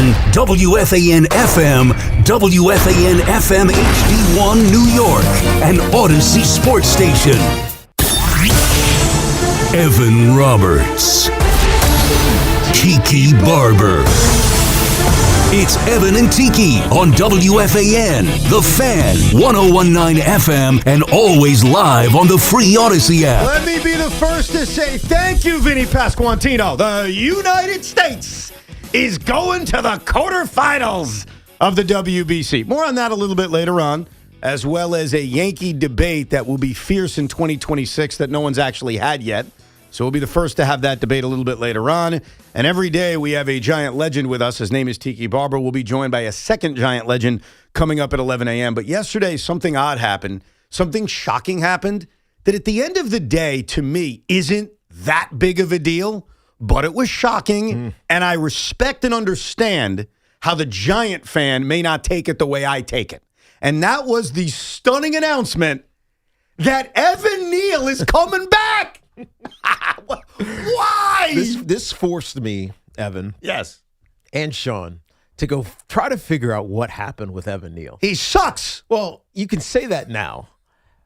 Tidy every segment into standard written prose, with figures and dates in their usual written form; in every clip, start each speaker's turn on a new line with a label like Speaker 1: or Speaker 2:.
Speaker 1: WFAN, WFAN FM, WFAN FM HD1 New York, and Odyssey Sports Station. Evan Roberts. Tiki Barber. It's Evan and Tiki on WFAN, The Fan, 101.9 FM, and always live on the free Odyssey app.
Speaker 2: Let me be the first to say thank you, Vinny Pasquantino. The United States is going to the quarterfinals of the WBC. More on that a little bit later on, as well as a Yankee debate that will be fierce in 2026 that no one's actually had yet. So we'll be the first to have that debate a little bit later on. And every day we have a giant legend with us. His name is Tiki Barber. We'll be joined by a second giant legend coming up at 11 a.m. But yesterday, something odd happened. Something shocking happened that at the end of the day, to me, isn't that big of a deal. But it was shocking. And I respect and understand how the Giant fan may not take it the way I take it. And that was the stunning announcement that Evan Neal is coming back. Why?
Speaker 3: This forced me, Evan.
Speaker 2: Yes.
Speaker 3: And Shawn to go try to figure out what happened with Evan Neal.
Speaker 2: He sucks.
Speaker 3: Well, you can say that now,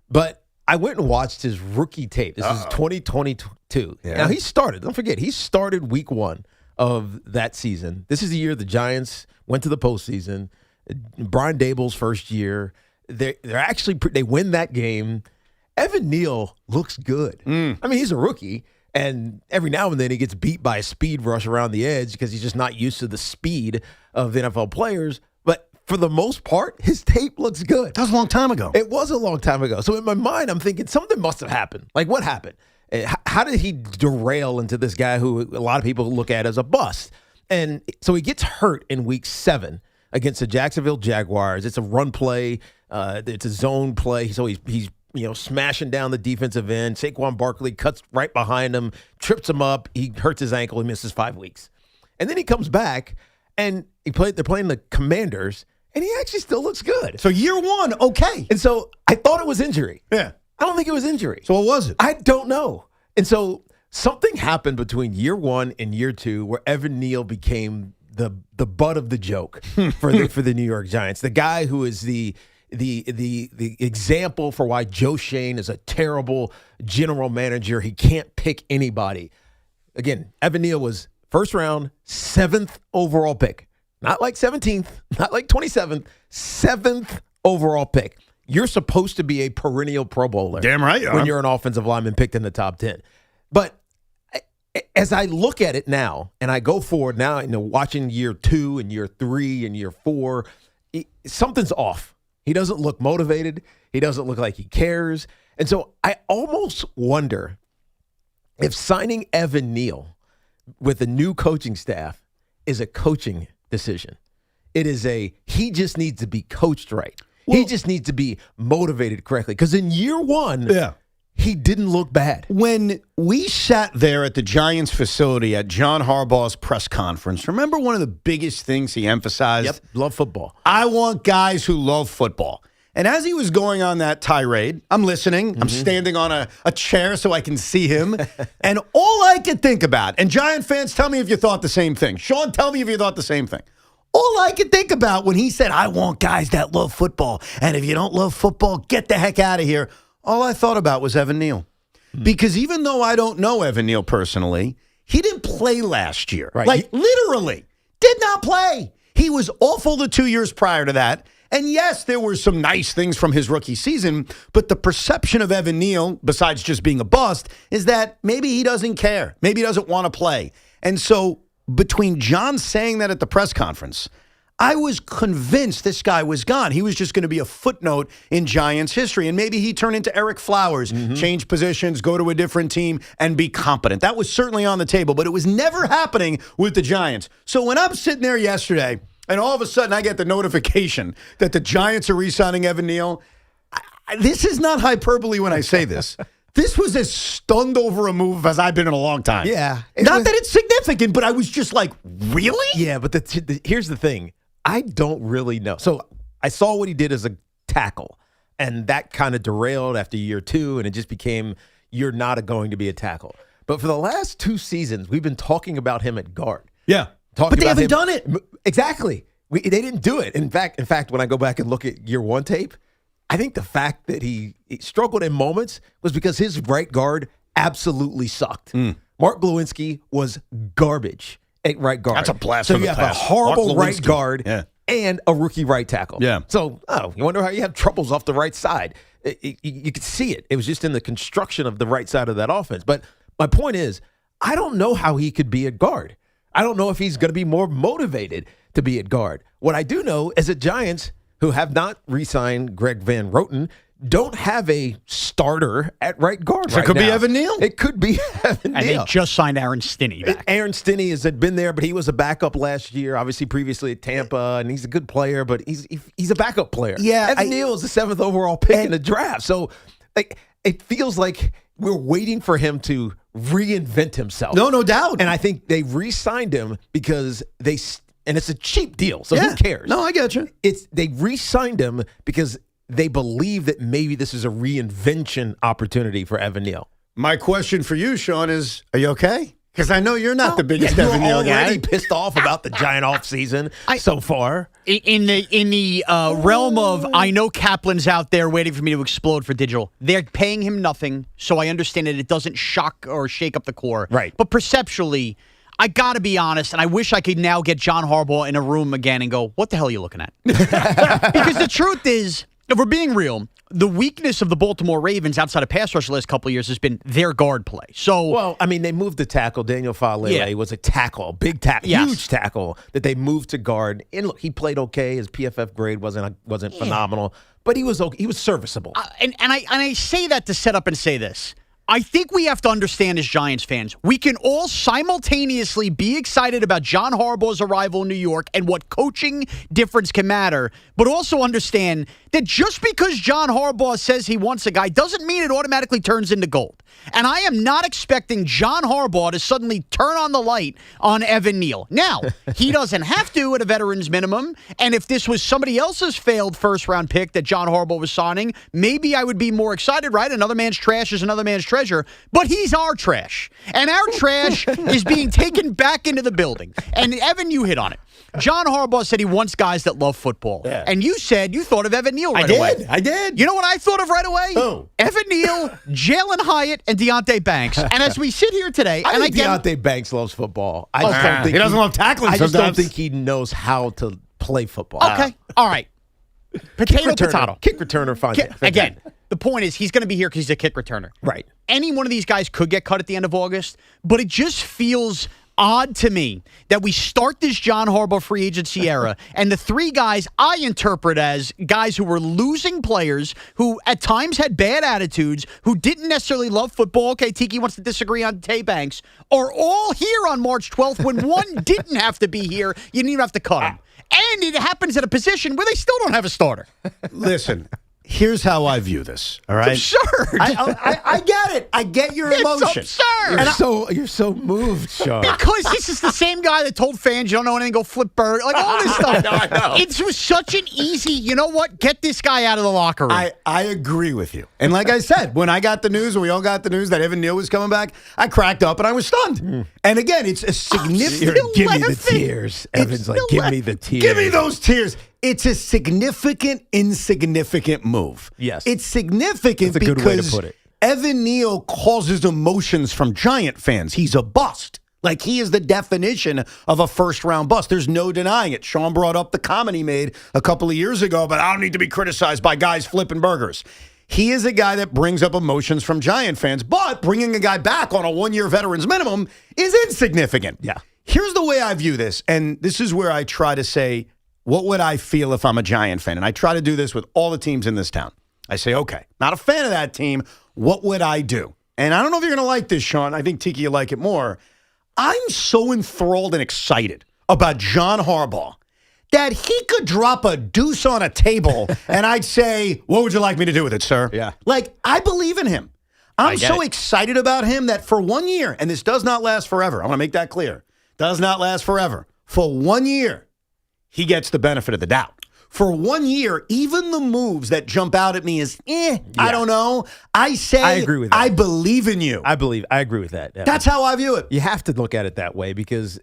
Speaker 3: but I went and watched his rookie tape. This is 2022.
Speaker 2: Yeah.
Speaker 3: Now, don't forget, he started week 1 of that season. This is the year the Giants went to the postseason. Brian Dable's first year. They win that game. Evan Neal looks good. I mean, he's a rookie, and every now and then he gets beat by a speed rush around the edge because he's just not used to the speed of the NFL players. But for the most part, his tape looks good.
Speaker 2: That was a long time ago.
Speaker 3: It was a long time ago. So in my mind, I'm thinking something must have happened. Like, what happened? How did he derail into this guy who a lot of people look at as a bust? And so he gets hurt in week 7 against the Jacksonville Jaguars. It's a run play. It's a zone play. So he's smashing down the defensive end. Saquon Barkley cuts right behind him, trips him up. He hurts his ankle. He misses 5 weeks. And then he comes back, and they're playing the Commanders, and he actually still looks good.
Speaker 2: So year 1, okay.
Speaker 3: And so I thought it was injury.
Speaker 2: Yeah.
Speaker 3: I don't think it was injury.
Speaker 2: So what was it?
Speaker 3: I don't know. And so something happened between year 1 and year 2 where Evan Neal became the butt of the joke for the New York Giants. The guy who is the example for why Joe Shane is a terrible general manager. He can't pick anybody. Again, Evan Neal was first round, 7th overall pick. Not like 17th, not like 27th, 7th overall pick. You're supposed to be a perennial Pro Bowler.
Speaker 2: Damn right you are.
Speaker 3: When you're an offensive lineman picked in the top 10. But as I look at it now, and I go forward now, watching year 2 and year 3 and year 4, something's off. He doesn't look motivated. He doesn't look like he cares. And so I almost wonder if signing Evan Neal with a new coaching staff is a coaching decision. It is he just needs to be coached right. Well, he just needs to be motivated correctly. Because in year 1, he didn't look bad.
Speaker 2: When we sat there at the Giants facility at John Harbaugh's press conference, remember one of the biggest things he emphasized?
Speaker 3: Yep, love football.
Speaker 2: I want guys who love football. And as he was going on that tirade, I'm listening. I'm standing on a chair so I can see him. And all I could think about, and Giant fans, tell me if you thought the same thing. Shawn, tell me if you thought the same thing. All I could think about when he said, I want guys that love football. And if you don't love football, get the heck out of here. All I thought about was Evan Neal. Because even though I don't know Evan Neal personally, he didn't play last year.
Speaker 3: Right.
Speaker 2: Like, literally, did not play. He was awful the 2 years prior to that. And yes, there were some nice things from his rookie season, but the perception of Evan Neal, besides just being a bust, is that maybe he doesn't care. Maybe he doesn't want to play. And so between John saying that at the press conference, I was convinced this guy was gone. He was just going to be a footnote in Giants history. And maybe he turned into Eric Flowers, change positions, go to a different team, and be competent. That was certainly on the table, but it was never happening with the Giants. So when I'm sitting there yesterday, and all of a sudden I get the notification that the Giants are re-signing Evan Neal, this is not hyperbole when I say this. This was as stunned over a move as I've been in a long time.
Speaker 3: Yeah.
Speaker 2: Not that it's significant, but I was just like, really?
Speaker 3: Yeah, but here's the thing. I don't really know. So I saw what he did as a tackle, and that kind of derailed after year 2, and it just became, you're not going to be a tackle. But for the last 2 seasons, we've been talking about him at guard.
Speaker 2: Yeah. But they haven't done it.
Speaker 3: Exactly. They didn't do it. In fact, when I go back and look at year one tape, I think the fact that he struggled in moments was because his right guard absolutely sucked. Mark Glowinski was garbage at right guard.
Speaker 2: That's a blast
Speaker 3: So
Speaker 2: from
Speaker 3: you
Speaker 2: the
Speaker 3: have
Speaker 2: past.
Speaker 3: a horrible
Speaker 2: Mark
Speaker 3: right
Speaker 2: Lewinsky.
Speaker 3: guard and a rookie right tackle.
Speaker 2: Yeah.
Speaker 3: So, you wonder how you have troubles off the right side. You could see it. It was just in the construction of the right side of that offense. But my point is, I don't know how he could be a guard. I don't know if he's going to be more motivated to be at guard. What I do know is that Giants, who have not re-signed Greg Van Roten, don't have a starter at right guard
Speaker 2: So
Speaker 3: right
Speaker 2: it could
Speaker 3: now.
Speaker 2: be Evan Neal?
Speaker 3: It could be Evan
Speaker 4: And
Speaker 3: Neal.
Speaker 4: they just signed Aaron Stinney back.
Speaker 3: Aaron Stinney had been there, but he was a backup last year, obviously previously at Tampa, and he's a good player, but he's a backup player.
Speaker 2: Yeah,
Speaker 3: Evan Neal is the 7th overall pick in the draft. So it feels like we're waiting for him to reinvent himself.
Speaker 2: No doubt.
Speaker 3: And I think they re-signed him because and it's a cheap deal, so who cares?
Speaker 2: No, I get you.
Speaker 3: They re-signed him because they believe that maybe this is a reinvention opportunity for Evan Neal.
Speaker 2: My question for you, Shawn, is: are you okay? Because I know you're not the biggest Evan Neal guy.
Speaker 3: You're already pissed off about the Giant offseason so far.
Speaker 4: In the realm of, I know Kaplan's out there waiting for me to explode for digital. They're paying him nothing, so I understand that it doesn't shock or shake up the core.
Speaker 3: Right.
Speaker 4: But perceptually, I got to be honest, and I wish I could now get John Harbaugh in a room again and go, what the hell are you looking at? Because the truth is, if we're being real, the weakness of the Baltimore Ravens outside of pass rush the last couple of years has been their guard play. So,
Speaker 3: Well, I mean, they moved the tackle. Daniel Falele was a tackle, big tackle, huge tackle that they moved to guard. And look, he played okay. His PFF grade wasn't phenomenal, but he was okay. He was serviceable.
Speaker 4: and I say that to set up and say this. I think we have to understand as Giants fans, we can all simultaneously be excited about John Harbaugh's arrival in New York and what coaching difference can matter, but also understand that just because John Harbaugh says he wants a guy doesn't mean it automatically turns into gold. And I am not expecting John Harbaugh to suddenly turn on the light on Evan Neal. Now, he doesn't have to at a veteran's minimum, and if this was somebody else's failed first-round pick that John Harbaugh was signing, maybe I would be more excited, right? Another man's trash is another man's treasure, but he's our trash. And our trash is being taken back into the building. And Evan, you hit on it. John Harbaugh said he wants guys that love football. Yeah. And you said you thought of Evan Neal right away.
Speaker 2: I did.
Speaker 4: You know what I thought of right away?
Speaker 2: Who?
Speaker 4: Evan Neal, Jalen Hyatt, and Deontay Banks. And as we sit here today,
Speaker 3: I think Deontay Banks loves football. I just don't think
Speaker 2: he doesn't love tackling.
Speaker 3: I just
Speaker 2: sometimes.
Speaker 3: don't think he knows how to play football.
Speaker 4: Okay. All right. Potato.
Speaker 3: Kick returner, fine.
Speaker 4: Again, the point is he's going to be here because he's a kick returner.
Speaker 3: Right.
Speaker 4: Any one of these guys could get cut at the end of August, but it just feels odd to me that we start this John Harbaugh free agency era, and the three guys I interpret as guys who were losing players, who at times had bad attitudes, who didn't necessarily love football. Okay, Tiki wants to disagree on Tay Banks, are all here on March 12th when one didn't have to be here. You didn't even have to cut him. And it happens at a position where they still don't have a starter.
Speaker 2: Listen, here's how I view this. All right,
Speaker 4: It's absurd.
Speaker 2: I get it. I get your emotion.
Speaker 4: It's absurd.
Speaker 3: You're so moved, Shawn.
Speaker 4: Because this is the same guy that told fans you don't know anything, go flip bird, like all this stuff.
Speaker 2: I know.
Speaker 4: It was such an easy, you know what? Get this guy out of the locker room.
Speaker 2: I agree with you. And like I said, when I got the news, when we all got the news that Evan Neal was coming back, I cracked up and I was stunned. And again, it's a significant.
Speaker 3: Give me the
Speaker 4: laughing.
Speaker 3: tears. Evan's like, give me the tears.
Speaker 2: Give me those tears. It's a significant, insignificant move.
Speaker 3: Yes.
Speaker 2: It's significant
Speaker 3: That's a good way to
Speaker 2: because
Speaker 3: put it.
Speaker 2: Evan Neal causes emotions from Giant fans. He's a bust. Like, he is the definition of a first-round bust. There's no denying it. Shawn brought up the comment he made a couple of years ago, but I don't need to be criticized by guys flipping burgers. He is a guy that brings up emotions from Giant fans, but bringing a guy back on a one-year veteran's minimum is insignificant.
Speaker 3: Yeah.
Speaker 2: Here's the way I view this, and this is where I try to say, what would I feel if I'm a Giant fan? And I try to do this with all the teams in this town. I say, okay, not a fan of that team. What would I do? And I don't know if you're going to like this, Shawn. I think, Tiki, you like it more. I'm so enthralled and excited about John Harbaugh that he could drop a deuce on a table and I'd say, what would you like me to do with it, sir?
Speaker 3: Yeah.
Speaker 2: Like, I believe in him. I'm so excited about him that for 1 year, and this does not last forever. I want to make that clear. Does not last forever. For 1 year, he gets the benefit of the doubt. for 1 year, even the moves that jump out at me is, I don't know. I say,
Speaker 3: I agree with that.
Speaker 2: I believe in you.
Speaker 3: I agree with that.
Speaker 2: That's how I view it.
Speaker 3: You have to look at it that way because,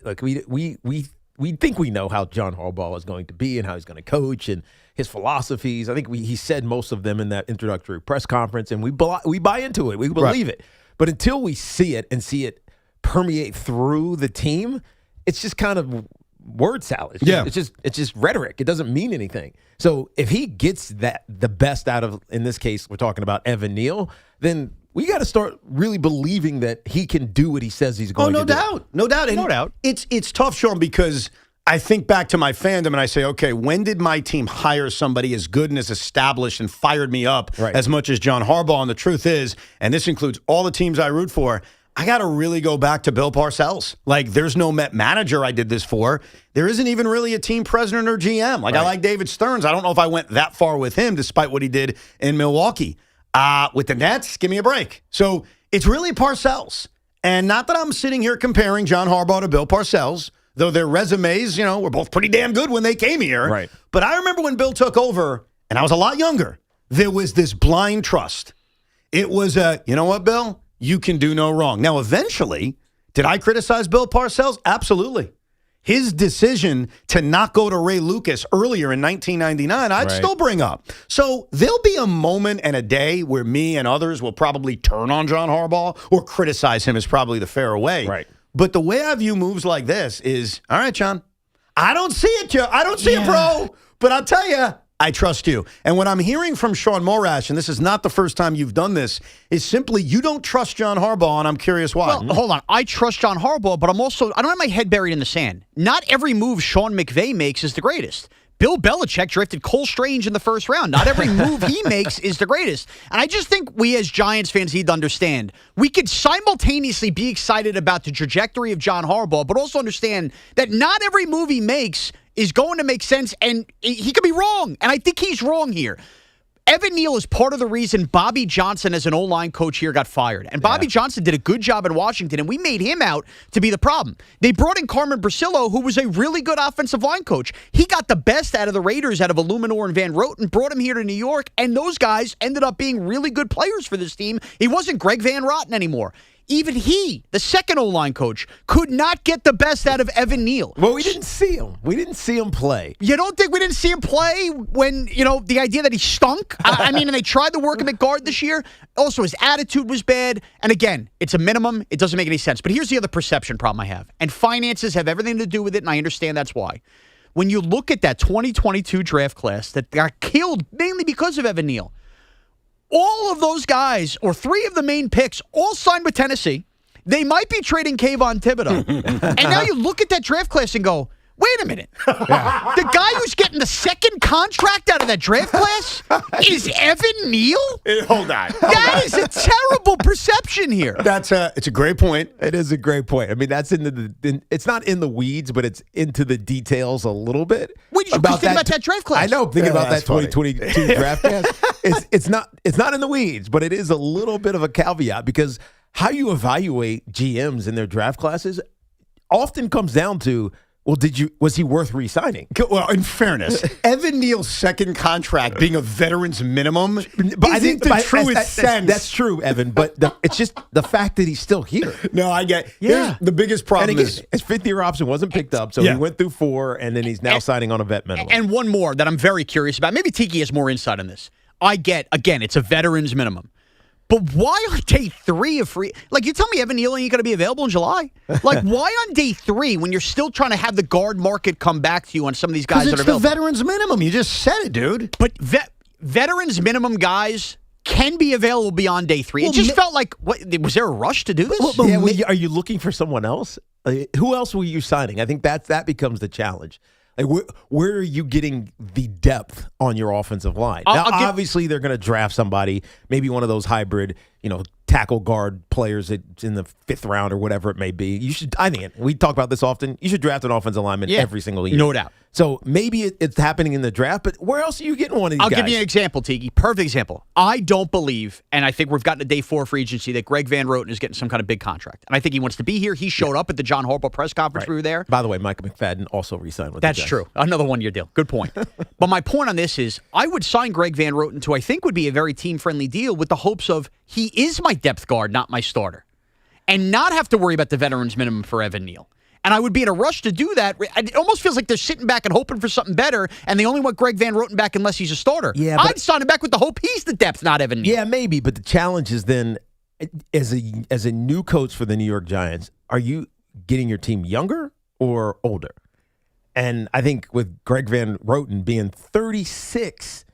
Speaker 3: look, we think we know how John Harbaugh is going to be and how he's going to coach and his philosophies. I think he said most of them in that introductory press conference, and we buy into it. We believe it. But until we see it and see it permeate through the team, it's just kind of word salad. It's just rhetoric. It doesn't mean anything. So if he gets the best out of, in this case, we're talking about Evan Neal, then we got to start really believing that he can do what he says he's going to do.
Speaker 2: No doubt. And
Speaker 4: no doubt.
Speaker 2: It's tough, Shawn, because I think back to my fandom and I say, okay, when did my team hire somebody as good and as established and fired me up as much as John Harbaugh? And the truth is, and this includes all the teams I root for, I got to really go back to Bill Parcells. Like, there's no Met manager I did this for. There isn't even really a team president or GM. Like, I like David Stearns. I don't know if I went that far with him, despite what he did in Milwaukee. With the Nets, give me a break. So it's really Parcells. And not that I'm sitting here comparing John Harbaugh to Bill Parcells, though their resumes, were both pretty damn good when they came here.
Speaker 3: Right.
Speaker 2: But I remember when Bill took over, and I was a lot younger, there was this blind trust. It was you know what, Bill? You can do no wrong. Now, eventually, did I criticize Bill Parcells? Absolutely. His decision to not go to Ray Lucas earlier in 1999, I'd still bring up. So there'll be a moment and a day where me and others will probably turn on John Harbaugh or criticize him is probably the fairer way.
Speaker 3: Right.
Speaker 2: But the way I view moves like this is, all right, John, I don't see it, Joe. I don't see it, bro. But I'll tell you, I trust you. And what I'm hearing from Shawn Morash, and this is not the first time you've done this, is simply you don't trust John Harbaugh, and I'm curious why.
Speaker 4: Well, hold on. I trust John Harbaugh, but I don't have my head buried in the sand. Not every move Sean McVay makes is the greatest. Bill Belichick drafted Cole Strange in the first round. Not every move he makes is the greatest. And I just think we as Giants fans need to understand we could simultaneously be excited about the trajectory of John Harbaugh, but also understand that not every move he makes is going to make sense, and he could be wrong. And I think he's wrong here. Evan Neal is part of the reason Bobby Johnson as an O-line coach here got fired. And Bobby Johnson did a good job in Washington, and we made him out to be the problem. They brought in Carmen Brasillo, who was a really good offensive line coach. He got the best out of the Raiders, out of Illuminor and Van Roten, brought him here to New York, and those guys ended up being really good players for this team. He wasn't Greg Van Roten anymore. Even he, the second O-line coach, could not get the best out of Evan Neal.
Speaker 3: Well, we didn't see him. We didn't see him play.
Speaker 4: You don't think we didn't see him play when, the idea that he stunk? I mean, and they tried to work him at guard this year. Also, his attitude was bad. And again, it's a minimum. It doesn't make any sense. But here's the other perception problem I have. And finances have everything to do with it, and I understand that's why. When you look at that 2022 draft class that got killed mainly because of Evan Neal, all of those guys, or three of the main picks, all signed with Tennessee. They might be trading Kayvon Thibodeau. And now you look at that draft class and go, wait a minute. The guy who's getting the second contract out of that draft class is Evan Neal?
Speaker 2: Hold on.
Speaker 4: That is a terrible perception here.
Speaker 2: It's a great point.
Speaker 3: It is a great point. I mean, that's it's not in the weeds, but it's into the details a little bit.
Speaker 4: What did you think about that draft class?
Speaker 3: I know, thinking about that
Speaker 2: funny.
Speaker 3: 2022 draft class. It's not in the weeds, but it is a little bit of a caveat because how you evaluate GMs in their draft classes often comes down to, well, was he worth re-signing?
Speaker 2: Well, in fairness, Evan Neal's second contract being a veteran's minimum, but I think the truest sense.
Speaker 3: That's true, Evan, but it's just the fact that he's still here.
Speaker 2: No, I get. Yeah, the biggest problem
Speaker 3: and again,
Speaker 2: is
Speaker 3: his fifth-year option wasn't picked up, so he went through 4, and then he's now signing on a vet minimum.
Speaker 4: And one more that I'm very curious about. Maybe Tiki has more insight on this. I get, again, it's a veteran's minimum. But why on day 3 of free? Like, you tell me Evan Neal ain't going to be available in July? Like, why on day 3 when you're still trying to have the guard market come back to you on some of these guys that are available?
Speaker 2: It's the veterans minimum. You just said it, dude.
Speaker 4: But veterans minimum guys can be available beyond day 3. It just felt like, was there a rush to do this?
Speaker 3: Are you looking for someone else? Who else were you signing? I think that becomes the challenge. Like, where are you getting the depth on your offensive line? Now, obviously, they're going to draft somebody, maybe one of those hybrid, tackle guard players that's in the 5th round or whatever it may be. You should. I think we talk about this often. You should draft an offensive lineman every single year,
Speaker 4: no doubt.
Speaker 3: So maybe it's happening in the draft, but where else are you getting one of these guys?
Speaker 4: I'll give you an example, Tiki. Perfect example. I don't believe, and I think we've gotten to day 4 free agency, that Greg Van Roten is getting some kind of big contract. And I think he wants to be here. He showed up at the John Harbaugh press conference. We were there.
Speaker 3: By the way, Mike McFadden also re-signed with
Speaker 4: That's
Speaker 3: the Jets.
Speaker 4: true. Another 1-year deal. Good point. But my point on this is I would sign Greg Van Roten to I think would be a very team-friendly deal with the hopes of he is my depth guard, not my starter, and not have to worry about the veterans minimum for Evan Neal. And I would be in a rush to do that. It almost feels like they're sitting back and hoping for something better, and they only want Greg Van Roten back unless he's a starter.
Speaker 3: Yeah,
Speaker 4: I'd sign him back with the hope he's the depth, not Evan Neal.
Speaker 3: Yeah, maybe. But the challenge is then, as a new coach for the New York Giants, are you getting your team younger or older? And I think with Greg Van Roten being 36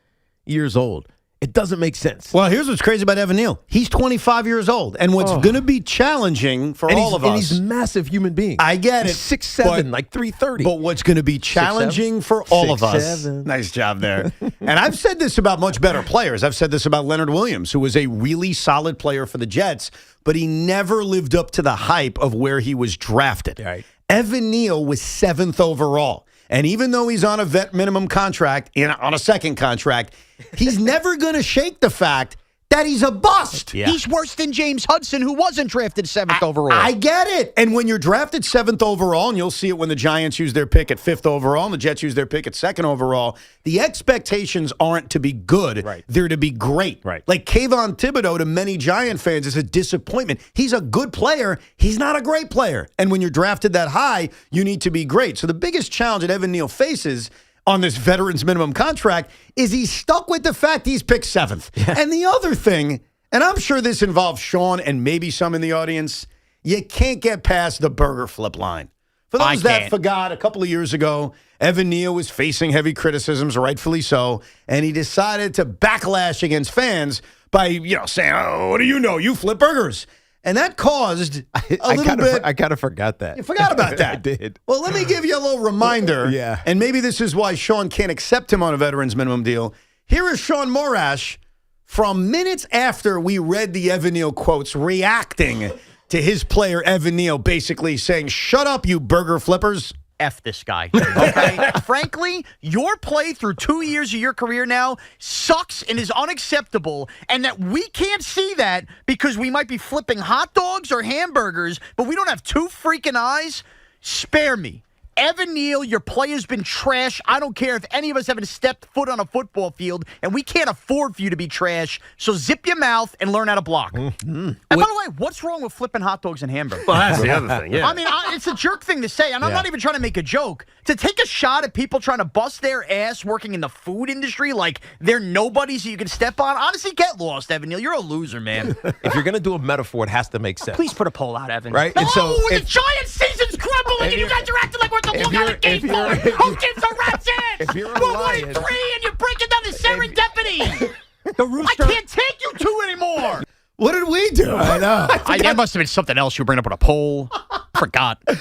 Speaker 3: years old, it doesn't make sense.
Speaker 2: Well, here's what's crazy about Evan Neal. He's 25 years old. And what's going to be challenging for all of us.
Speaker 3: And he's a massive human being.
Speaker 2: I get it.
Speaker 3: 6'7", like 330.
Speaker 2: But what's going to be challenging for all of us.
Speaker 3: 6'7".
Speaker 2: Nice job there. And I've said this about much better players. I've said this about Leonard Williams, who was a really solid player for the Jets, but he never lived up to the hype of where he was drafted.
Speaker 3: Right.
Speaker 2: Evan Neal was 7th overall. And even though he's on a vet minimum contract, on a second contract, he's never going to shake the fact that he's a bust.
Speaker 3: Yeah.
Speaker 4: He's worse than James Hudson, who wasn't drafted 7th overall.
Speaker 2: I get it. And when you're drafted 7th overall, and you'll see it when the Giants use their pick at 5th overall and the Jets use their pick at 2nd overall, the expectations aren't to be good.
Speaker 3: Right.
Speaker 2: They're to be great.
Speaker 3: Right.
Speaker 2: Like Kayvon Thibodeau to many Giant fans is a disappointment. He's a good player. He's not a great player. And when you're drafted that high, you need to be great. So the biggest challenge that Evan Neal faces on this veterans minimum contract is he's stuck with the fact he's picked 7th. Yeah. And the other thing, and I'm sure this involves Shawn and maybe some in the audience, you can't get past the burger flip line. For those that forgot, a couple of years ago, Evan Neal was facing heavy criticisms, rightfully so, and he decided to backlash against fans by, saying, "Oh, what do you know? You flip burgers." And that caused a little bit.
Speaker 3: I kind of forgot that.
Speaker 2: You forgot about that.
Speaker 3: I did.
Speaker 2: Well, let me give you a little reminder.
Speaker 3: Yeah.
Speaker 2: And maybe this is why Shawn can't accept him on a veterans minimum deal. Here is Shawn Morash from minutes after we read the Evan Neal quotes reacting to his player Evan Neal basically saying, "Shut up, you burger flippers."
Speaker 4: F this guy. Okay? Frankly, your play through 2 years of your career now sucks and is unacceptable, and that we can't see that because we might be flipping hot dogs or hamburgers, but we don't have 2 freaking eyes. Spare me. Evan Neal, your play has been trash. I don't care if any of us haven't stepped foot on a football field, and we can't afford for you to be trash. So zip your mouth and learn how to block. Mm-hmm. And by the way, what's wrong with flipping hot dogs and hamburgers?
Speaker 5: Well, that's the other thing, yeah.
Speaker 4: I mean, it's a jerk thing to say, and I'm not even trying to make a joke. To take a shot at people trying to bust their ass working in the food industry like they're nobodies that you can step on, honestly, get lost, Evan Neal. You're a loser, man.
Speaker 3: If you're going to do a metaphor, it has to make sense.
Speaker 4: Please put a poll out, Evan.
Speaker 3: Right?
Speaker 4: No,
Speaker 3: And so
Speaker 4: the
Speaker 3: if-
Speaker 4: Giant season's crumbling, and you guys are acting like we're the one-out game for it. Who gives a rat's ass?
Speaker 3: if you're a
Speaker 4: We're
Speaker 3: Lion-
Speaker 4: 1-3, and you're breaking down the serendipity.
Speaker 3: The Rooster.
Speaker 4: I can't take you 2 anymore.
Speaker 2: What did we do? I know.
Speaker 4: That must have been something else you bring up on a poll. Forgot.
Speaker 2: All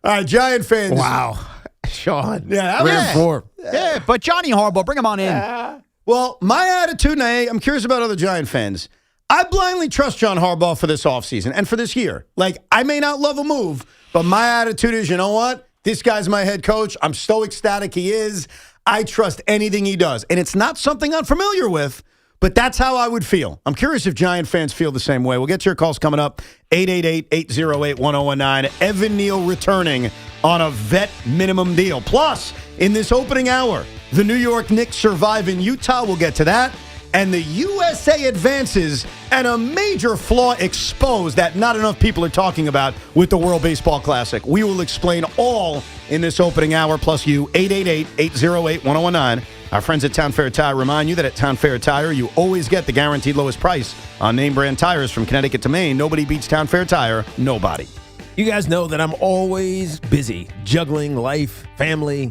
Speaker 2: right, Giant fans.
Speaker 3: Wow. Shawn.
Speaker 2: Yeah,
Speaker 3: We're
Speaker 2: okay.
Speaker 3: in form.
Speaker 4: Yeah, but Johnny Harbaugh, bring him on in.
Speaker 2: Well, my attitude, and I'm curious about other Giant fans. I blindly trust John Harbaugh for this offseason and for this year. Like, I may not love a move, but my attitude is, you know what? This guy's my head coach. I'm so ecstatic he is. I trust anything he does. And it's not something I'm familiar with, but that's how I would feel. I'm curious if Giant fans feel the same way. We'll get to your calls coming up. 888-808-1019. Evan Neal returning on a vet minimum deal. Plus, in this opening hour, the New York Knicks survive in Utah. We'll get to that. And the USA advances, and a major flaw exposed that not enough people are talking about with the World Baseball Classic. We will explain all in this opening hour, plus you, 888-808-1019. Our friends at Town Fair Tire remind you that at Town Fair Tire, you always get the guaranteed lowest price on name brand tires from Connecticut to Maine. Nobody beats Town Fair Tire. Nobody.
Speaker 3: You guys know that I'm always busy juggling life, family,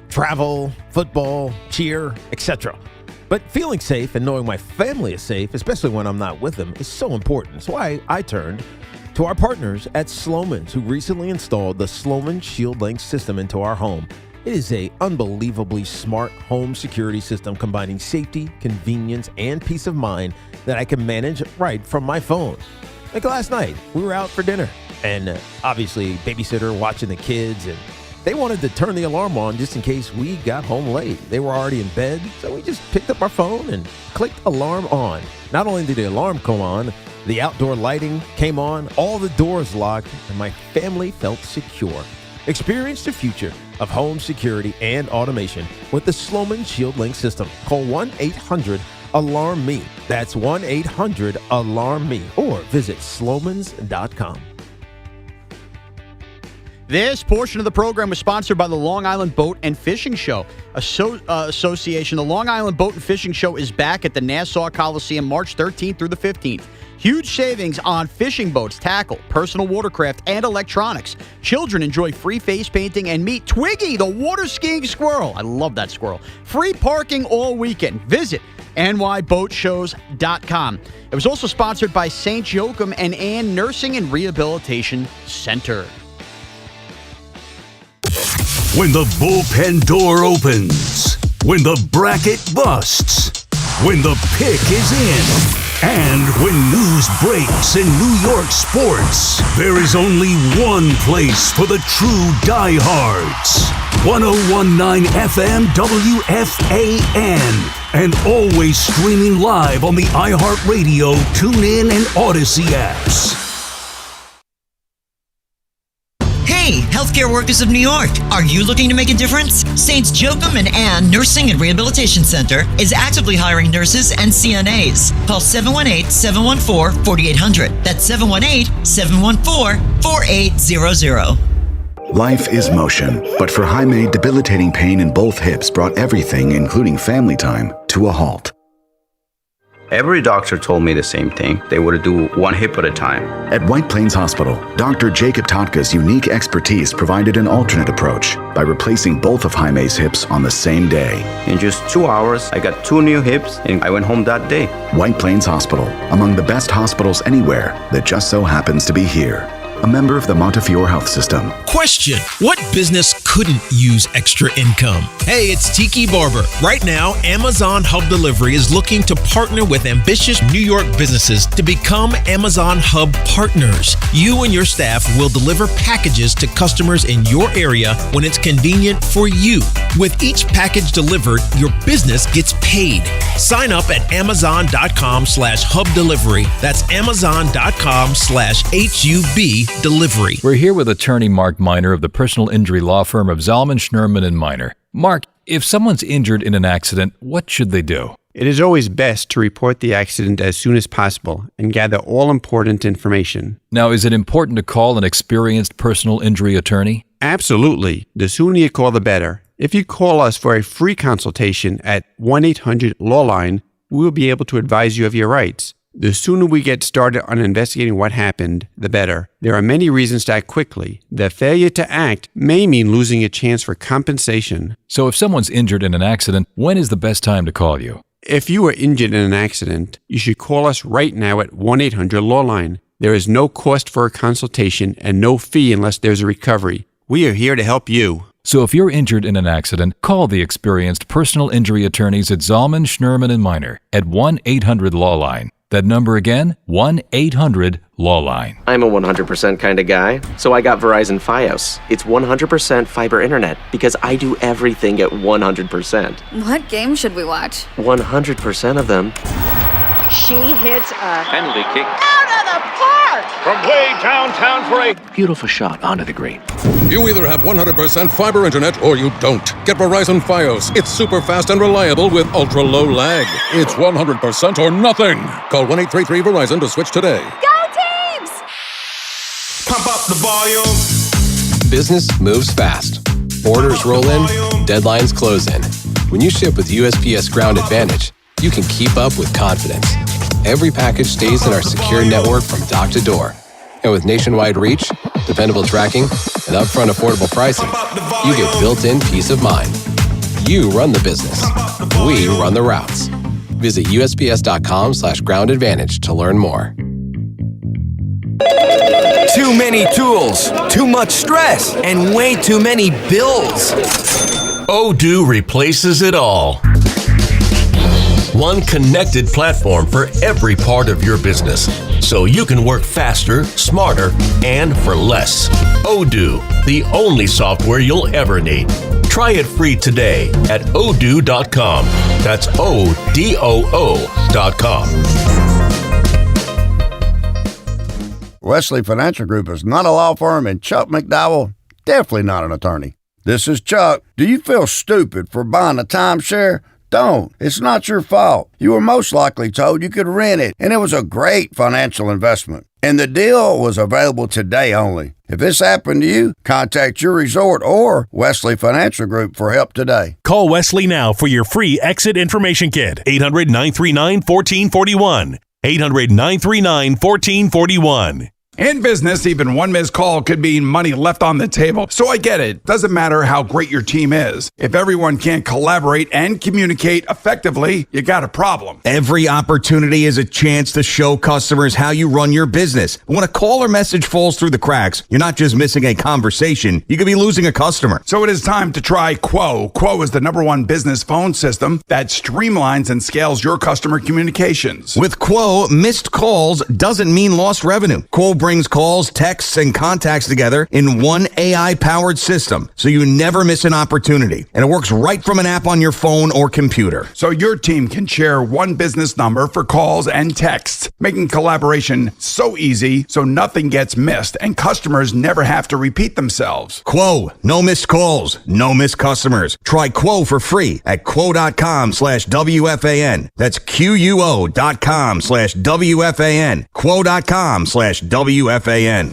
Speaker 3: travel, football, cheer, etc. But feeling safe and knowing my family is safe, especially when I'm not with them, is so important. That's why I turned to our partners at Sloman's, who recently installed the Sloman Shield Link system into our home. It is an unbelievably smart home security system combining safety, convenience, and peace of mind that I can manage right from my phone. Like last night, we were out for dinner, and obviously babysitter watching the kids, and they wanted to turn the alarm on just in case we got home late. They were already in bed, so we just picked up our phone and clicked alarm on. Not only did the alarm come on, the outdoor lighting came on, all the doors locked, and my family felt secure. Experience the future of home security and automation with the Sloman Shield Link system. Call 1-800-ALARM-ME. That's 1-800-ALARM-ME, or visit slomans.com.
Speaker 4: This portion of the program was sponsored by the Long Island Boat and Fishing Show Association. The Long Island Boat and Fishing Show is back at the Nassau Coliseum March 13th through the 15th. Huge savings on fishing boats, tackle, personal watercraft, and electronics. Children enjoy free face painting and meet Twiggy, the water skiing squirrel. I love that squirrel. Free parking all weekend. Visit nyboatshows.com. It was also sponsored by St. Joachim and Ann Nursing and Rehabilitation Center.
Speaker 1: When the bullpen door opens, when the bracket busts, when the pick is in, and when news breaks in New York sports, there is only one place for the true diehards. 101.9 FM WFAN, and always streaming live on the iHeartRadio, TuneIn, and Odyssey apps.
Speaker 5: Hey, healthcare workers of New York, are you looking to make a difference? St. Joachim and Ann Nursing and Rehabilitation Center is actively hiring nurses and CNAs. Call 718-714-4800. That's 718-714-4800.
Speaker 6: Life is motion, but for Jaime, debilitating pain in both hips brought everything, including family time, to a halt.
Speaker 7: Every doctor told me the same thing. They would do one hip at a time.
Speaker 6: At White Plains Hospital, Dr. Jacob Totka's unique expertise provided an alternate approach by replacing both of Jaime's hips on the same day.
Speaker 7: In just 2 hours, I got 2 new hips and I went home that day.
Speaker 6: White Plains Hospital, among the best hospitals anywhere that just so happens to be here. A member of the Montefiore Health System.
Speaker 8: Question: what business couldn't use extra income? Hey, it's Tiki Barber. Right now, Amazon Hub Delivery is looking to partner with ambitious New York businesses to become Amazon Hub partners. You and your staff will deliver packages to customers in your area when it's convenient for you. With each package delivered, your business gets paid. Sign up at Amazon.com/Hub Delivery. That's Amazon.com/HUB Delivery.
Speaker 9: We're here with attorney Mark Miner of the personal injury law firm of Zalman, Schnurman, and Miner. Mark, if someone's injured in an accident, what should they do?
Speaker 10: It is always best to report the accident as soon as possible and gather all important information.
Speaker 9: Now, is it important to call an experienced personal injury attorney?
Speaker 10: Absolutely. The sooner you call, the better. If you call us for a free consultation at 1-800-LAW-LINE, we will be able to advise you of your rights. The sooner we get started on investigating what happened, the better. There are many reasons to act quickly. The failure to act may mean losing a chance for compensation.
Speaker 9: So if someone's injured in an accident, when is the best time to call you?
Speaker 10: If you are injured in an accident, you should call us right now at 1-800-LAW-LINE. There is no cost for a consultation and no fee unless there's a recovery. We are here to help you.
Speaker 9: So if you're injured in an accident, call the experienced personal injury attorneys at Zalman, Schnurman, and Miner at 1-800-LAW-LINE. That number again, 1-800-LAW-LINE.
Speaker 11: I'm a 100% kind of guy, so I got Verizon Fios. It's 100% fiber internet because I do everything at 100%.
Speaker 12: What game should we watch?
Speaker 11: 100% of them.
Speaker 13: She hits a
Speaker 14: penalty kick
Speaker 13: out of the park
Speaker 14: from way downtown for a
Speaker 11: beautiful shot onto the green.
Speaker 15: You either have 100% fiber internet or you don't. Get Verizon Fios. It's super fast and reliable with ultra low lag. It's 100% or nothing. Call 1-833-VERIZON to switch today.
Speaker 13: Go teams!
Speaker 14: Pump up the volume.
Speaker 16: Business moves fast. Orders roll in, deadlines close in. When you ship with USPS Ground Advantage, you can keep up with confidence. Every package stays in our secure network from dock to door. And with nationwide reach, dependable tracking, and upfront affordable pricing, you get built-in peace of mind. You run the business. We run the routes. Visit USPS.com/Ground Advantage to learn more.
Speaker 17: Too many tools, too much stress, and way too many bills.
Speaker 1: Odoo replaces it all.
Speaker 12: One connected platform for every part of your business, so you can work faster, smarter, and for less. Odoo, the only software you'll ever need. Try it free today at odoo.com. That's ODOO.com.
Speaker 18: Wesley Financial Group is not a law firm, and Chuck McDowell, definitely not an attorney. This is Chuck. Do you feel stupid for buying a timeshare? Don't. It's not your fault. You were most likely told you could rent it, and it was a great financial investment. And the deal was available today only. If this happened to you, contact your resort or Wesley Financial Group for help today.
Speaker 19: Call Wesley now for your free exit information kit. 800-939-1441. 800-939-1441.
Speaker 20: In business, even one missed call could mean money left on the table. So I get it. Doesn't matter how great your team is. If everyone can't collaborate and communicate effectively, you got a problem.
Speaker 21: Every opportunity is a chance to show customers how you run your business. When a call or message falls through the cracks, you're not just missing a conversation, you could be losing a customer.
Speaker 20: So it is time to try Quo. Quo is the #1 business phone system that streamlines and scales your customer communications.
Speaker 21: With Quo, missed calls doesn't mean lost revenue. Quo brings calls, texts, and contacts together in one AI-powered system, so you never miss an opportunity. And it works right from an app on your phone or computer.
Speaker 20: So your team can share one business number for calls and texts, making collaboration so easy so nothing gets missed and customers never have to repeat themselves.
Speaker 21: Quo, no missed calls, no missed customers. Try Quo for free at quo.com/WFAN. That's QUO.com/WFAN. Quo.com/WFAN.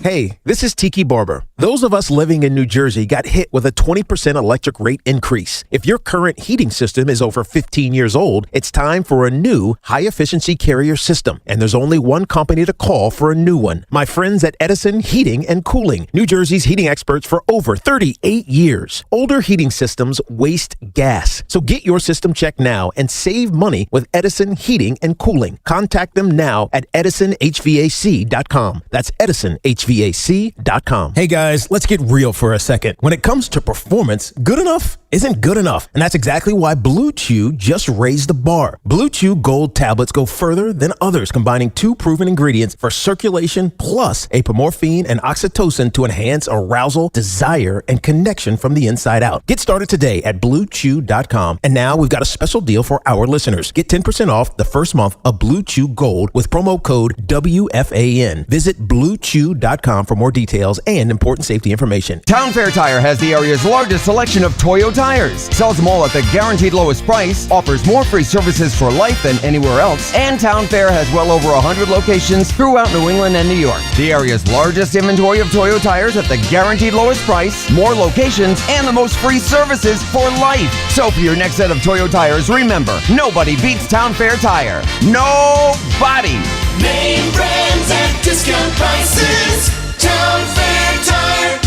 Speaker 3: Hey, this is Tiki Barber. Those of us living in New Jersey got hit with a 20% electric rate increase. If your current heating system is over 15 years old, it's time for a new high-efficiency Carrier system. And there's only one company to call for a new one. My friends at Edison Heating and Cooling, New Jersey's heating experts for over 38 years. Older heating systems waste gas. So get your system checked now and save money with Edison Heating and Cooling. Contact them now at edisonhvac.com. That's edisonhvac.com. Hey guys, let's get real for a second. When it comes to performance, good enough isn't good enough. And that's exactly why Blue Chew just raised the bar. Blue Chew Gold tablets go further than others, combining 2 proven ingredients for circulation plus apomorphine and oxytocin to enhance arousal, desire, and connection from the inside out. Get started today at bluechew.com. And now we've got a special deal for our listeners. Get 10% off the first month of Blue Chew Gold with promo code WFAN. Visit bluechew.com for more details and important safety information.
Speaker 17: Town Fair Tire has the area's largest selection of Toyo tires, sells them all at the guaranteed lowest price, offers more free services for life than anywhere else, and Town Fair has well over 100 locations throughout New England and New York. The area's largest inventory of Toyo tires at the guaranteed lowest price, more locations, and the most free services for life. So for your next set of Toyo tires, remember, nobody beats Town Fair Tire. Nobody!
Speaker 22: Name brands at discount prices. Town Fair Tire.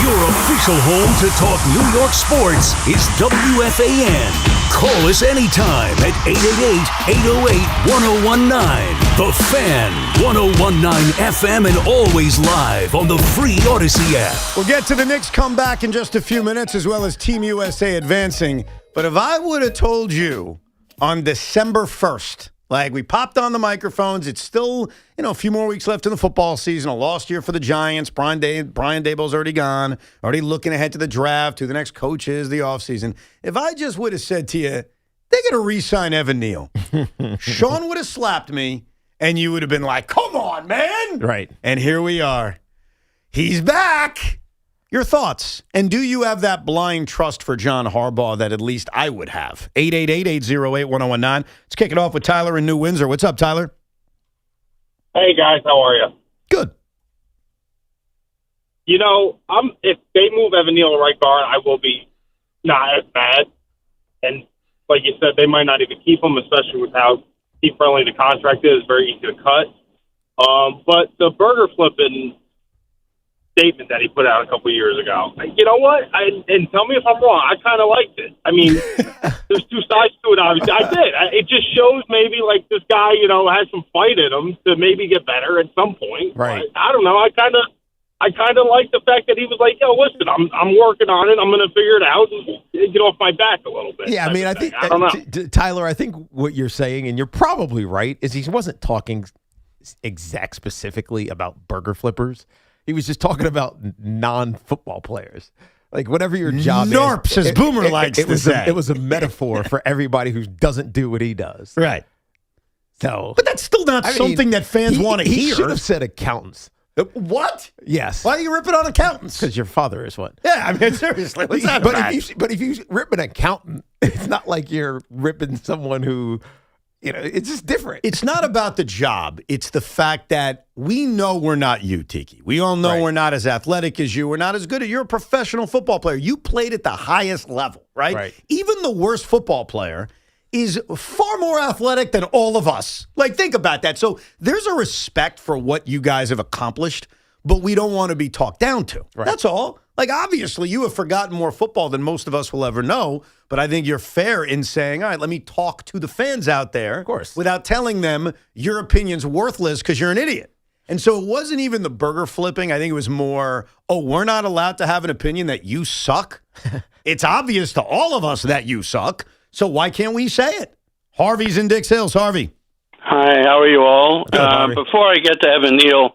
Speaker 1: Your official home to talk New York sports is WFAN. Call us anytime at 888-808-1019. The Fan, 1019 FM, and always live on the free Odyssey app.
Speaker 2: We'll get to the Knicks comeback in just a few minutes, as well as Team USA advancing. But if I would have told you on December 1st, like we popped on the microphones, it's still, a few more weeks left in the football season, a lost year for the Giants. Brian Daboll's already gone, already looking ahead to the draft, who the next coach is, the offseason. If I just would have said to you, they're going to re-sign Evan Neal, Shawn would have slapped me, and you would have been like, come on, man.
Speaker 3: Right.
Speaker 2: And here we are. He's back. Your thoughts? And do you have that blind trust for John Harbaugh that at least I would have? 888-808-1019. Let's kick it off with Tyler in New Windsor. What's up, Tyler?
Speaker 23: Hey, guys. How are you?
Speaker 2: Good.
Speaker 23: If they move Evan Neal to right guard, I will be not as bad. And like you said, they might not even keep him, especially with how team-friendly the contract is. Very easy to cut. But the burger flipping statement that he put out a couple of years ago. You know what? And tell me if I'm wrong. I kind of liked it. I mean, there's 2 sides to it, obviously. I did. It just shows maybe like this guy, has some fight in him to maybe get better at some point.
Speaker 2: Right.
Speaker 23: I don't know. I I kind of like the fact that he was like, "Yo, listen, I'm working on it. I'm going to figure it out and get off my back a little bit."
Speaker 3: Yeah, I mean, I think
Speaker 23: I don't know.
Speaker 3: Tyler, I think what you're saying, and you're probably right, is he wasn't talking specifically about burger flippers. He was just talking about non-football players. Like, whatever your job
Speaker 2: Norps,
Speaker 3: is.
Speaker 2: as Boomer likes to say.
Speaker 3: It was a metaphor for everybody who doesn't do what he does.
Speaker 2: Right.
Speaker 3: So,
Speaker 2: but that's still not something that fans want to hear.
Speaker 3: He should have said accountants.
Speaker 2: What?
Speaker 3: Yes.
Speaker 2: Why are you ripping on accountants?
Speaker 3: Because your father is one.
Speaker 2: Yeah, I mean, seriously. What's that
Speaker 3: but
Speaker 2: about?
Speaker 3: if you rip an accountant, it's not like you're ripping someone who, it's just different.
Speaker 2: It's not about the job. It's the fact that we know we're not you, Tiki. We all know we're not as athletic as you. We're not as good as you're a professional football player. You played at the highest level, right? Even the worst football player is far more athletic than all of us. Like, think about that. So there's a respect for what you guys have accomplished, but we don't want to be talked down to. Right. That's all. Like, obviously, you have forgotten more football than most of us will ever know, but I think you're fair in saying, all right, let me talk to the fans out there, of course, without telling them your opinion's worthless because you're an idiot. And so it wasn't even the burger flipping. I think it was more, we're not allowed to have an opinion that you suck. It's obvious to all of us that you suck. So why can't we say it? Harvey's in Dix Hills. Harvey.
Speaker 4: Hi, how are you all? Before I get to Evan Neal,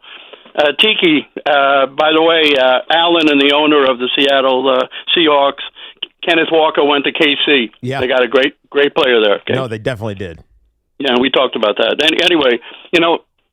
Speaker 4: Tiki, by the way, Allen and the owner of the Seattle Seahawks, Kenneth Walker, went to KC.
Speaker 3: Yeah.
Speaker 4: They got a great player there. Okay?
Speaker 3: No, they definitely did.
Speaker 4: Yeah, we talked about that. Anyway,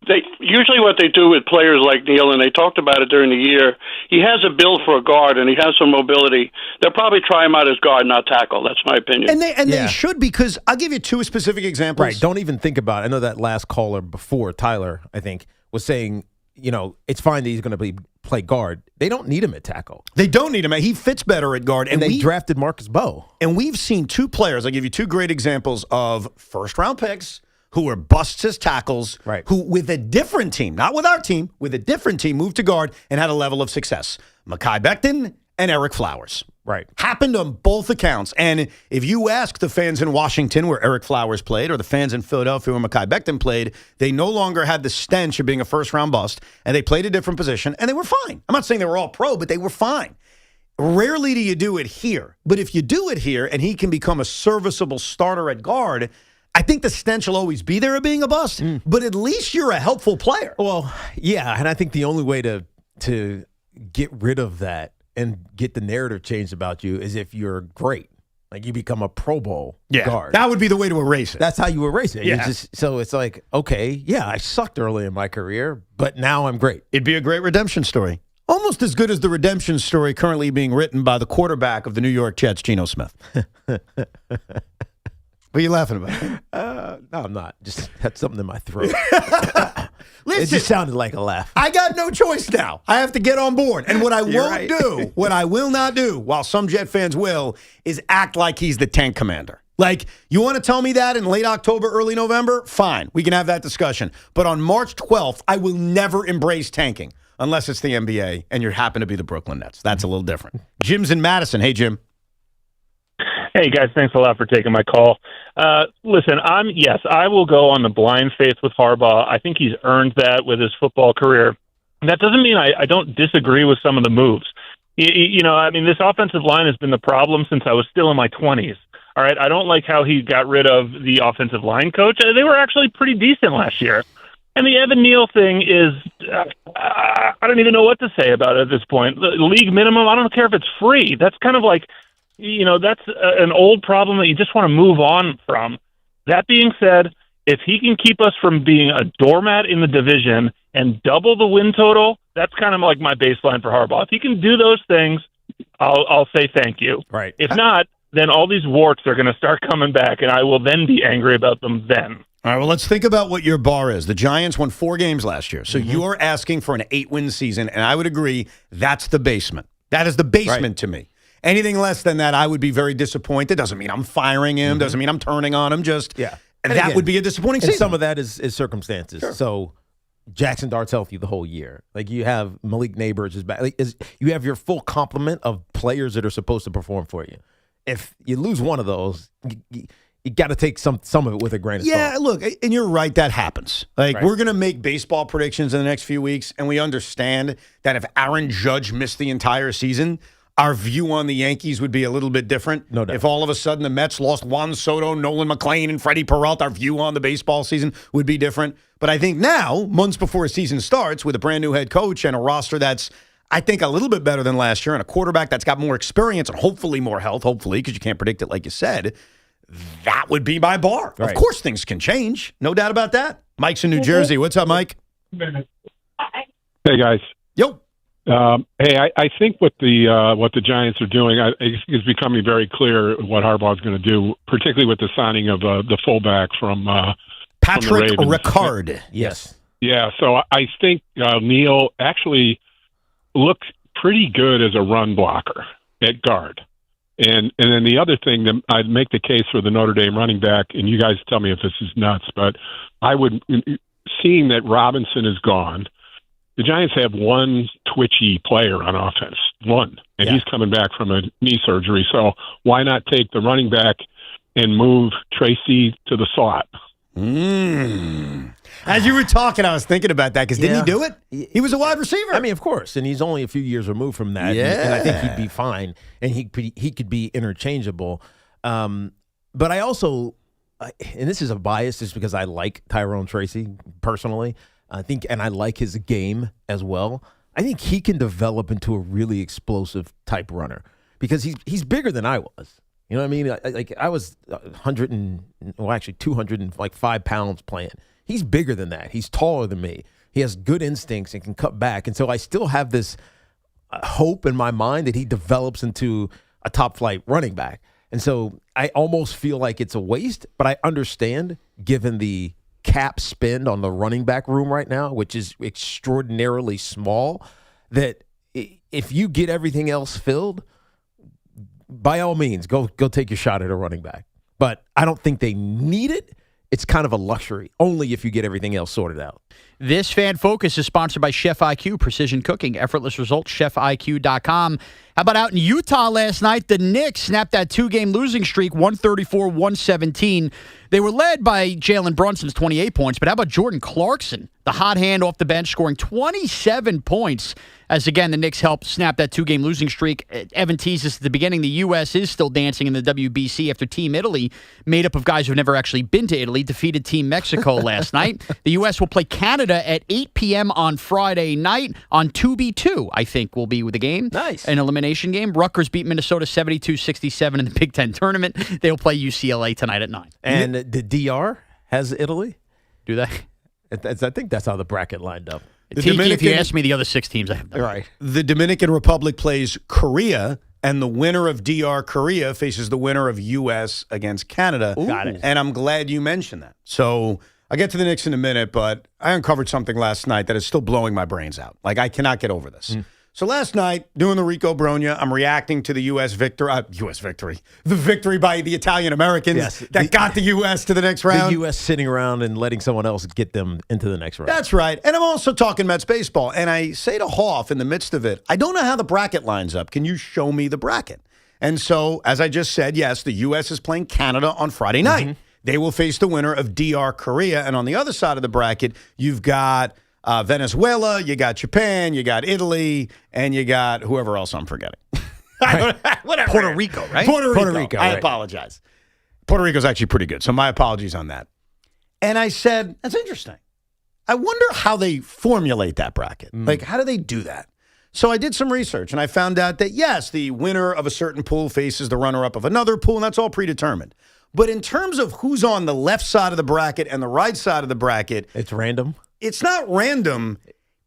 Speaker 4: they usually what they do with players like Neal, and they talked about it during the year, he has a build for a guard and he has some mobility. They'll probably try him out as guard, not tackle. That's my opinion.
Speaker 2: And they should, because I'll give you two specific examples.
Speaker 3: Right. Don't even think about it. I know that last caller before, Tyler, I think, was saying, it's fine that he's going to play guard. They don't need him at tackle.
Speaker 2: They don't need him. He fits better at guard.
Speaker 3: And they drafted Marcus Bowe.
Speaker 2: And we've seen two players. I'll give you two great examples of first-round picks who were busts as tackles, who with a different team, not with our team, with a different team, moved to guard and had a level of success. Mekhi Becton and Eric Flowers.
Speaker 3: Right.
Speaker 2: Happened on both accounts. And if you ask the fans in Washington where Eric Flowers played or the fans in Philadelphia where Mekhi Becton played, they no longer had the stench of being a first-round bust, and they played a different position, and they were fine. I'm not saying they were all pro, but they were fine. Rarely do you do it here. But if you do it here and he can become a serviceable starter at guard, I think the stench will always be there of being a bust, but at least you're a helpful player.
Speaker 3: Well, yeah, and I think the only way to get rid of that and get the narrative changed about you is if you're great. Like, you become a Pro Bowl guard.
Speaker 2: That would be the way to erase it.
Speaker 3: That's how you erase it.
Speaker 2: Yeah.
Speaker 3: So it's like, okay, yeah, I sucked early in my career, but now I'm great.
Speaker 2: It'd be a great redemption story. Almost as good as the redemption story currently being written by the quarterback of the New York Jets, Geno Smith. What are you laughing about?
Speaker 3: No, I'm not. Just had something in my throat.
Speaker 2: Listen,
Speaker 3: it just sounded like a laugh.
Speaker 2: I got no choice now. I have to get on board. And what I won't do, what I will not do, while some Jet fans will, is act like he's the tank commander. Like, you want to tell me that in late October, early November? Fine. We can have that discussion. But on March 12th, I will never embrace tanking unless it's the NBA and you happen to be the Brooklyn Nets. That's a little different. Jim's in Madison. Hey, Jim.
Speaker 5: Hey, guys, thanks a lot for taking my call. Listen, I will go on the blind faith with Harbaugh. I think he's earned that with his football career. That doesn't mean I don't disagree with some of the moves. This offensive line has been the problem since I was still in my 20s. All right, I don't like how he got rid of the offensive line coach. They were actually pretty decent last year. And the Evan Neal thing is, I don't even know what to say about it at this point. The league minimum, I don't care if it's free. That's kind of like, that's an old problem that you just want to move on from. That being said, if he can keep us from being a doormat in the division and double the win total, that's kind of like my baseline for Harbaugh. If he can do those things, I'll say thank you.
Speaker 3: Right.
Speaker 5: If not, then all these warts are going to start coming back, and I will then be angry about them then.
Speaker 2: All right, well, let's think about what your bar is. The Giants won 4 games last year, so you're asking for an 8-win season, and I would agree that's the basement. That is the basement to me. Anything less than that, I would be very disappointed. Doesn't mean I'm firing him. Doesn't mean I'm turning on him. Just that
Speaker 3: again,
Speaker 2: would be a disappointing
Speaker 3: and
Speaker 2: season.
Speaker 3: Some of that is circumstances. Sure. So Jackson Dart's healthy the whole year. Like, you have Malik Neighbors is back. Like, you have your full complement of players that are supposed to perform for you. If you lose one of those, you got to take some of it with a grain of salt.
Speaker 2: Yeah, look, and you're right, that happens. Like,
Speaker 3: Right.
Speaker 2: we're going to make baseball predictions in the next few weeks, and we understand that if Aaron Judge missed the entire season, our view on the Yankees would be a little bit different.
Speaker 3: No doubt.
Speaker 2: If all of a sudden the Mets lost Juan Soto, Nolan McLean, and Freddie Peralta, our view on the baseball season would be different. But I think now, months before a season starts, with a brand new head coach and a roster that's, I think, a little bit better than last year, and a quarterback that's got more experience and hopefully more health, because you can't predict it like you said, that would be my bar.
Speaker 3: Right.
Speaker 2: Of course things can change. No doubt about that. Mike's in New Jersey. What's up, Mike?
Speaker 6: Hey guys.
Speaker 2: Yo.
Speaker 6: Hey, I think what the Giants are doing is becoming very clear what Harbaugh is going to do, particularly with the signing of the fullback from
Speaker 2: Patrick
Speaker 6: from the Ravens.
Speaker 2: Ricard.
Speaker 3: Yes.
Speaker 6: Yeah, so I think Neal actually looked pretty good as a run blocker at guard. And then the other thing that I'd make the case for the Notre Dame running back, and you guys tell me if this is nuts, but I would, seeing that Robinson is gone, the Giants have one twitchy player on offense, one, and he's coming back from a knee surgery. So why not take the running back and move Tracy to the slot?
Speaker 2: As you were talking, I was thinking about that, because didn't he do it? He was a wide receiver.
Speaker 3: I mean, of course, and he's only a few years removed from that. And I think he'd be fine, and he could be interchangeable. But I also, and this is a bias, just because I like Tyrone Tracy personally. I think, and I like his game as well. I think he can develop into a really explosive type runner, because he's bigger than I was. You know what I mean? I was 205 pounds playing. He's bigger than that. He's taller than me. He has good instincts and can cut back. And so I still have this hope in my mind that he develops into a top flight running back. And so I almost feel like it's a waste, but I understand, given the cap spend on the running back room right now, which is extraordinarily small, that if you get everything else filled, by all means, go take your shot at a running back. But I don't think they need it. It's kind of a luxury, only if you get everything else sorted out.
Speaker 7: This Fan Focus is sponsored by Chef IQ, precision cooking, effortless results, chefiq.com. How about out in Utah last night? The Knicks snapped that 2-game losing streak, 134-117. They were led by Jalen Brunson's 28 points, but how about Jordan Clarkson, the hot hand off the bench, scoring 27 points as, again, the Knicks helped snap that 2-game losing streak. Evan teased us at the beginning, the U.S. is still dancing in the WBC after Team Italy, made up of guys who've never actually been to Italy, defeated Team Mexico last night. The U.S. will play Canada at 8 p.m. on Friday night on 2B2, I think, will be the game.
Speaker 3: Nice.
Speaker 7: An elimination game. Rutgers beat Minnesota 72-67 in the Big Ten tournament. They will play UCLA tonight at 9.
Speaker 3: And the DR has Italy?
Speaker 7: Do they?
Speaker 3: I think that's how the bracket lined up.
Speaker 7: Tiki, if you ask me the other 6 teams, I have them.
Speaker 3: Right.
Speaker 2: The Dominican Republic plays Korea, and the winner of DR Korea faces the winner of U.S. against Canada.
Speaker 7: Got it.
Speaker 2: And I'm glad you mentioned that. So I'll get to the Knicks in a minute, but I uncovered something last night that is still blowing my brains out. Like, I cannot get over this. So last night, doing the Rico Bronya, I'm reacting to the U.S. victory. The victory by the Italian-Americans that got the U.S. to the next round.
Speaker 3: The U.S. sitting around and letting someone else get them into the next round.
Speaker 2: That's right. And I'm also talking Mets baseball. And I say to Hoff in the midst of it, I don't know how the bracket lines up. Can you show me the bracket? And so, as I just said, yes, the U.S. is playing Canada on Friday night. They will face the winner of DR Korea. And on the other side of the bracket, you've got Venezuela, you got Japan, you got Italy, and you got whoever else I'm forgetting. Whatever.
Speaker 7: Puerto Rico, right?
Speaker 2: Puerto Rico. I
Speaker 3: right.
Speaker 2: apologize. Puerto Rico's actually pretty good, so my apologies on that. And I said, that's interesting. I wonder how they formulate that bracket. Like, how do they do that? So I did some research, and I found out that, yes, the winner of a certain pool faces the runner-up of another pool, and that's all predetermined. But in terms of who's on the left side of the bracket and the right side of the bracket,
Speaker 3: it's random.
Speaker 2: It's not random.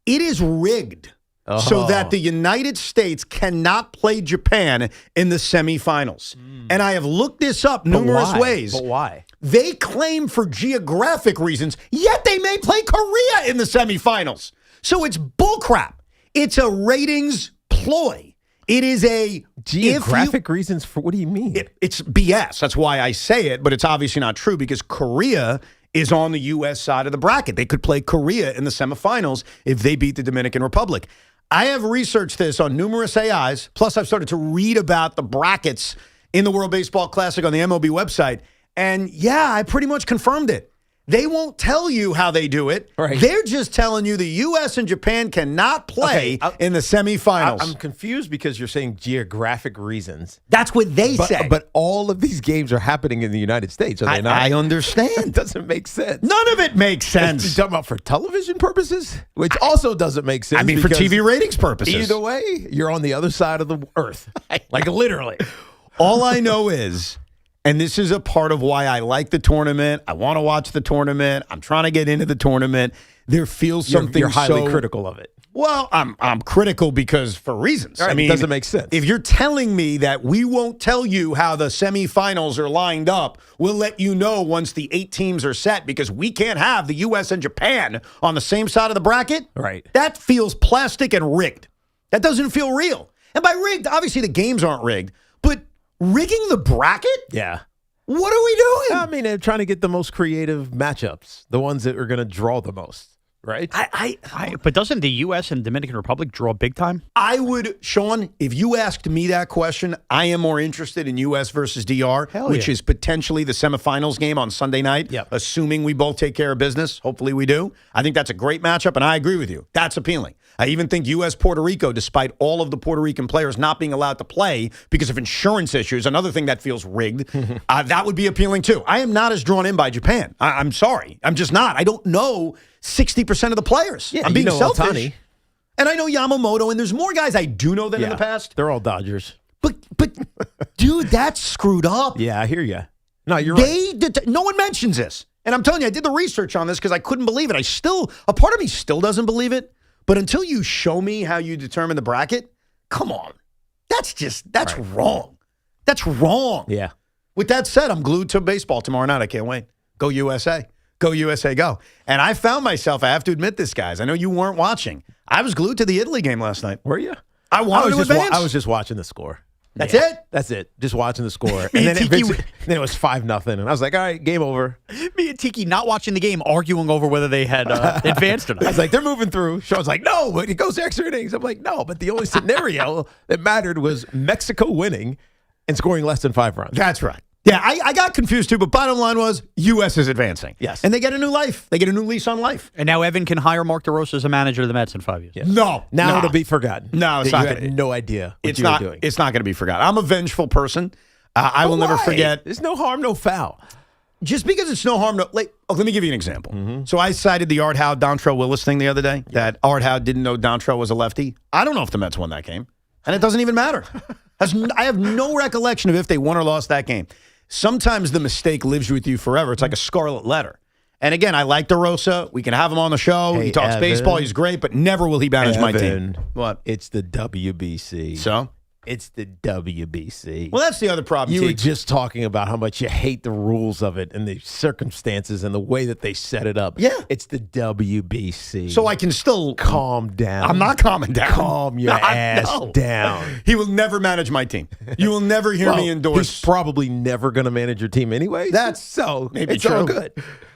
Speaker 2: It is rigged so that the United States cannot play Japan in the semifinals. And I have looked this up numerous ways.
Speaker 3: But why?
Speaker 2: They claim for geographic reasons, yet they may play Korea in the semifinals. So it's bullcrap. It's a ratings ploy. It is a
Speaker 3: geographic reasons for what do you mean?
Speaker 2: It's BS. That's why I say it, but it's obviously not true because Korea is on the U.S. side of the bracket. They could play Korea in the semifinals if they beat the Dominican Republic. I have researched this on numerous AIs, plus I've started to read about the brackets in the World Baseball Classic on the MLB website, And yeah, I pretty much confirmed it. They won't tell you how they do it.
Speaker 3: Right.
Speaker 2: They're just telling you the U.S. and Japan cannot play in the semifinals.
Speaker 3: I'm confused because you're saying geographic reasons.
Speaker 2: That's what they say.
Speaker 3: But all of these games are happening in the United States, are they not?
Speaker 2: I understand.
Speaker 3: It doesn't make sense.
Speaker 2: None of it makes sense.
Speaker 3: You're talking about for television purposes, which also doesn't make sense.
Speaker 2: I mean, for TV ratings purposes.
Speaker 3: Either way, you're on the other side of the earth. Like literally.
Speaker 2: All I know is, and this is a part of why I like the tournament. I want to watch the tournament. I'm trying to get into the tournament. There feels something
Speaker 3: you're highly critical of it.
Speaker 2: Well, I'm critical because for reasons.
Speaker 3: Right,
Speaker 2: I mean,
Speaker 3: it doesn't make sense.
Speaker 2: If you're telling me that we won't tell you how the semifinals are lined up, we'll let you know once the 8 teams are set because we can't have the U.S. and Japan on the same side of the bracket.
Speaker 3: Right.
Speaker 2: That feels plastic and rigged. That doesn't feel real. And by rigged, obviously the games aren't rigged, but rigging the bracket?
Speaker 3: Yeah.
Speaker 2: What are we doing?
Speaker 3: I mean, they're trying to get the most creative matchups, the ones that are going to draw the most, right?
Speaker 7: But doesn't the U.S. and Dominican Republic draw big time?
Speaker 2: I would, Shawn, if you asked me that question, I am more interested in U.S. versus DR, which is potentially the semifinals game on Sunday night, assuming we both take care of business. Hopefully we do. I think that's a great matchup, and I agree with you. That's appealing. I even think U.S.-Puerto Rico, despite all of the Puerto Rican players not being allowed to play because of insurance issues, another thing that feels rigged, that would be appealing too. I am not as drawn in by Japan. I'm sorry. I'm just not. I don't know 60% of the players.
Speaker 3: Yeah,
Speaker 2: I'm being selfish.
Speaker 3: Ohtani.
Speaker 2: And I know Yamamoto, and there's more guys I do know than in the past.
Speaker 3: They're all Dodgers.
Speaker 2: But dude, that's screwed up.
Speaker 3: Yeah, I hear you. No, you're right.
Speaker 2: No one mentions this. And I'm telling you, I did the research on this because I couldn't believe it. A part of me still doesn't believe it. But until you show me how you determine the bracket, come on. That's wrong. That's wrong.
Speaker 3: Yeah.
Speaker 2: With that said, I'm glued to baseball tomorrow night. I can't wait. Go USA. Go USA, go. And I found myself, I have to admit this, guys. I know you weren't watching. I was glued to the Italy game last night.
Speaker 3: Were you?
Speaker 2: I wanted to advance.
Speaker 3: I was just watching the score.
Speaker 2: That's it?
Speaker 3: That's it. Just watching the score. And then it was 5-0. And I was like, all right, game over.
Speaker 7: Me and Tiki not watching the game, arguing over whether they had advanced or not.
Speaker 3: I was like, they're moving through. Sean's like, no, but it goes to extra innings. I'm like, no, but the only scenario that mattered was Mexico winning and scoring less than 5 runs.
Speaker 2: That's right. Yeah, I got confused too, but bottom line was U.S. is advancing.
Speaker 3: Yes.
Speaker 2: And they get a new life. They get a new lease on life.
Speaker 7: And now Evan can hire Mark DeRosa as a manager of the Mets in 5 years.
Speaker 3: Yes.
Speaker 2: No.
Speaker 3: Now it'll be forgotten.
Speaker 2: No, it's
Speaker 3: that
Speaker 2: not.
Speaker 3: You had no idea what you were doing.
Speaker 2: It's not going to be forgotten. I'm a vengeful person. I will never forget.
Speaker 3: There's no harm, no foul.
Speaker 2: Just because it's no harm, let me give you an example. So I cited the Art Howe Dontrell Willis thing the other day, that Art Howe didn't know Dontrell was a lefty. I don't know if the Mets won that game, and it doesn't even matter. I have no recollection of if they won or lost that game. Sometimes the mistake lives with you forever. It's like a scarlet letter. And again, I like DeRosa. We can have him on the show.
Speaker 3: Hey,
Speaker 2: he talks
Speaker 3: Evan.
Speaker 2: baseball. He's great, but never will he manage my team. What?
Speaker 3: It's the WBC.
Speaker 2: So?
Speaker 3: It's the WBC.
Speaker 2: Well, that's the other problem.
Speaker 3: You were just talking about how much you hate the rules of it and the circumstances and the way that they set it up.
Speaker 2: Yeah.
Speaker 3: It's the WBC.
Speaker 2: So I can still
Speaker 3: calm down.
Speaker 2: I'm not calming down.
Speaker 3: Calm your ass down.
Speaker 2: He will never manage my team. You will never hear me endorse.
Speaker 3: He's probably never going to manage your team anyway.
Speaker 2: That's
Speaker 3: so
Speaker 2: maybe
Speaker 3: it's
Speaker 2: true.
Speaker 3: all good.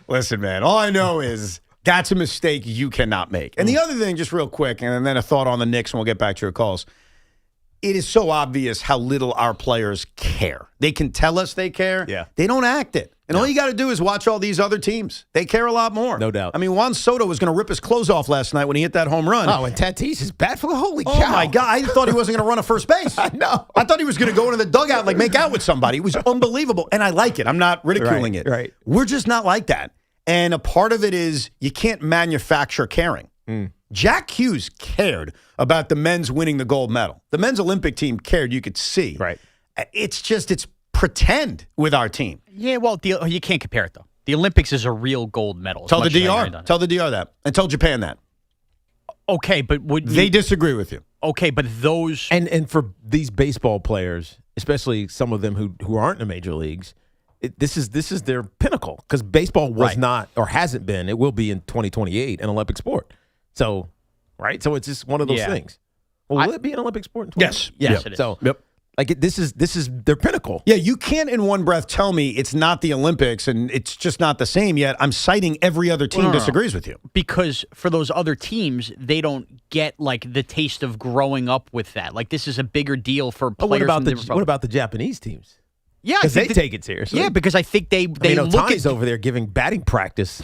Speaker 2: Listen, man, all I know is that's a mistake you cannot make. And the other thing, just real quick, and then a thought on the Knicks, and we'll get back to your calls. It is so obvious how little our players care. They can tell us they care.
Speaker 3: Yeah.
Speaker 2: They don't act it. And all you got to do is watch all these other teams. They care a lot more.
Speaker 3: No doubt.
Speaker 2: I mean, Juan Soto was going to rip his clothes off last night when he hit that home run.
Speaker 3: Oh, and Tatis is bad for the holy cow.
Speaker 2: Oh, my God. I thought he wasn't going to run a first base.
Speaker 3: No.
Speaker 2: I thought he was going to go into the dugout and make out with somebody. It was unbelievable. And I like it. I'm not ridiculing it.
Speaker 3: Right.
Speaker 2: We're just not like that. And a part of it is you can't manufacture caring. Jack Hughes cared about the men's winning the gold medal. The men's Olympic team cared. You could see.
Speaker 3: Right.
Speaker 2: It's pretend with our team.
Speaker 7: Yeah, well, you can't compare it, though. The Olympics is a real gold medal.
Speaker 2: Tell the DR. Tell the DR that. And tell Japan that.
Speaker 7: Okay, but
Speaker 2: they disagree with you.
Speaker 7: Okay, but those...
Speaker 3: And for these baseball players, especially some of them who aren't in the major leagues, this is their pinnacle. Because baseball was not, or hasn't been, it will be in 2028, an Olympic sport. So, right? So it's just one of those things. Well, will it be an Olympic sport?
Speaker 2: Yes.
Speaker 7: Yes, it is.
Speaker 3: So, this is their pinnacle.
Speaker 2: Yeah, you can't in one breath tell me it's not the Olympics and it's just not the same yet. I'm citing every other team disagrees with you.
Speaker 7: Because for those other teams, they don't get the taste of growing up with that. This is a bigger deal for players.
Speaker 3: What about the Japanese teams?
Speaker 7: Yeah,
Speaker 3: because they take it seriously.
Speaker 7: Yeah, because I think they look
Speaker 3: Otani's
Speaker 7: at
Speaker 3: over there giving batting practice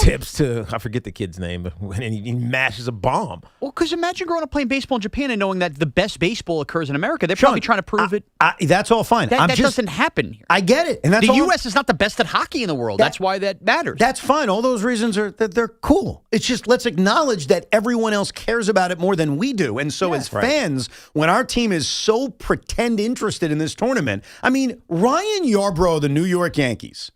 Speaker 3: tips to, I forget the kid's name, but when he mashes a bomb.
Speaker 7: Well, because imagine growing up playing baseball in Japan and knowing that the best baseball occurs in America. They're probably trying to prove it.
Speaker 2: That's all fine.
Speaker 7: That doesn't happen here.
Speaker 2: I get it. And that's
Speaker 7: the U.S. is not the best at hockey in the world. That's why that matters.
Speaker 2: That's fine. All those reasons are that they're cool. It's just let's acknowledge that everyone else cares about it more than we do. And so as fans, when our team is so pretend interested in this tournament, I mean, Ryan Yarbrough of the New York Yankees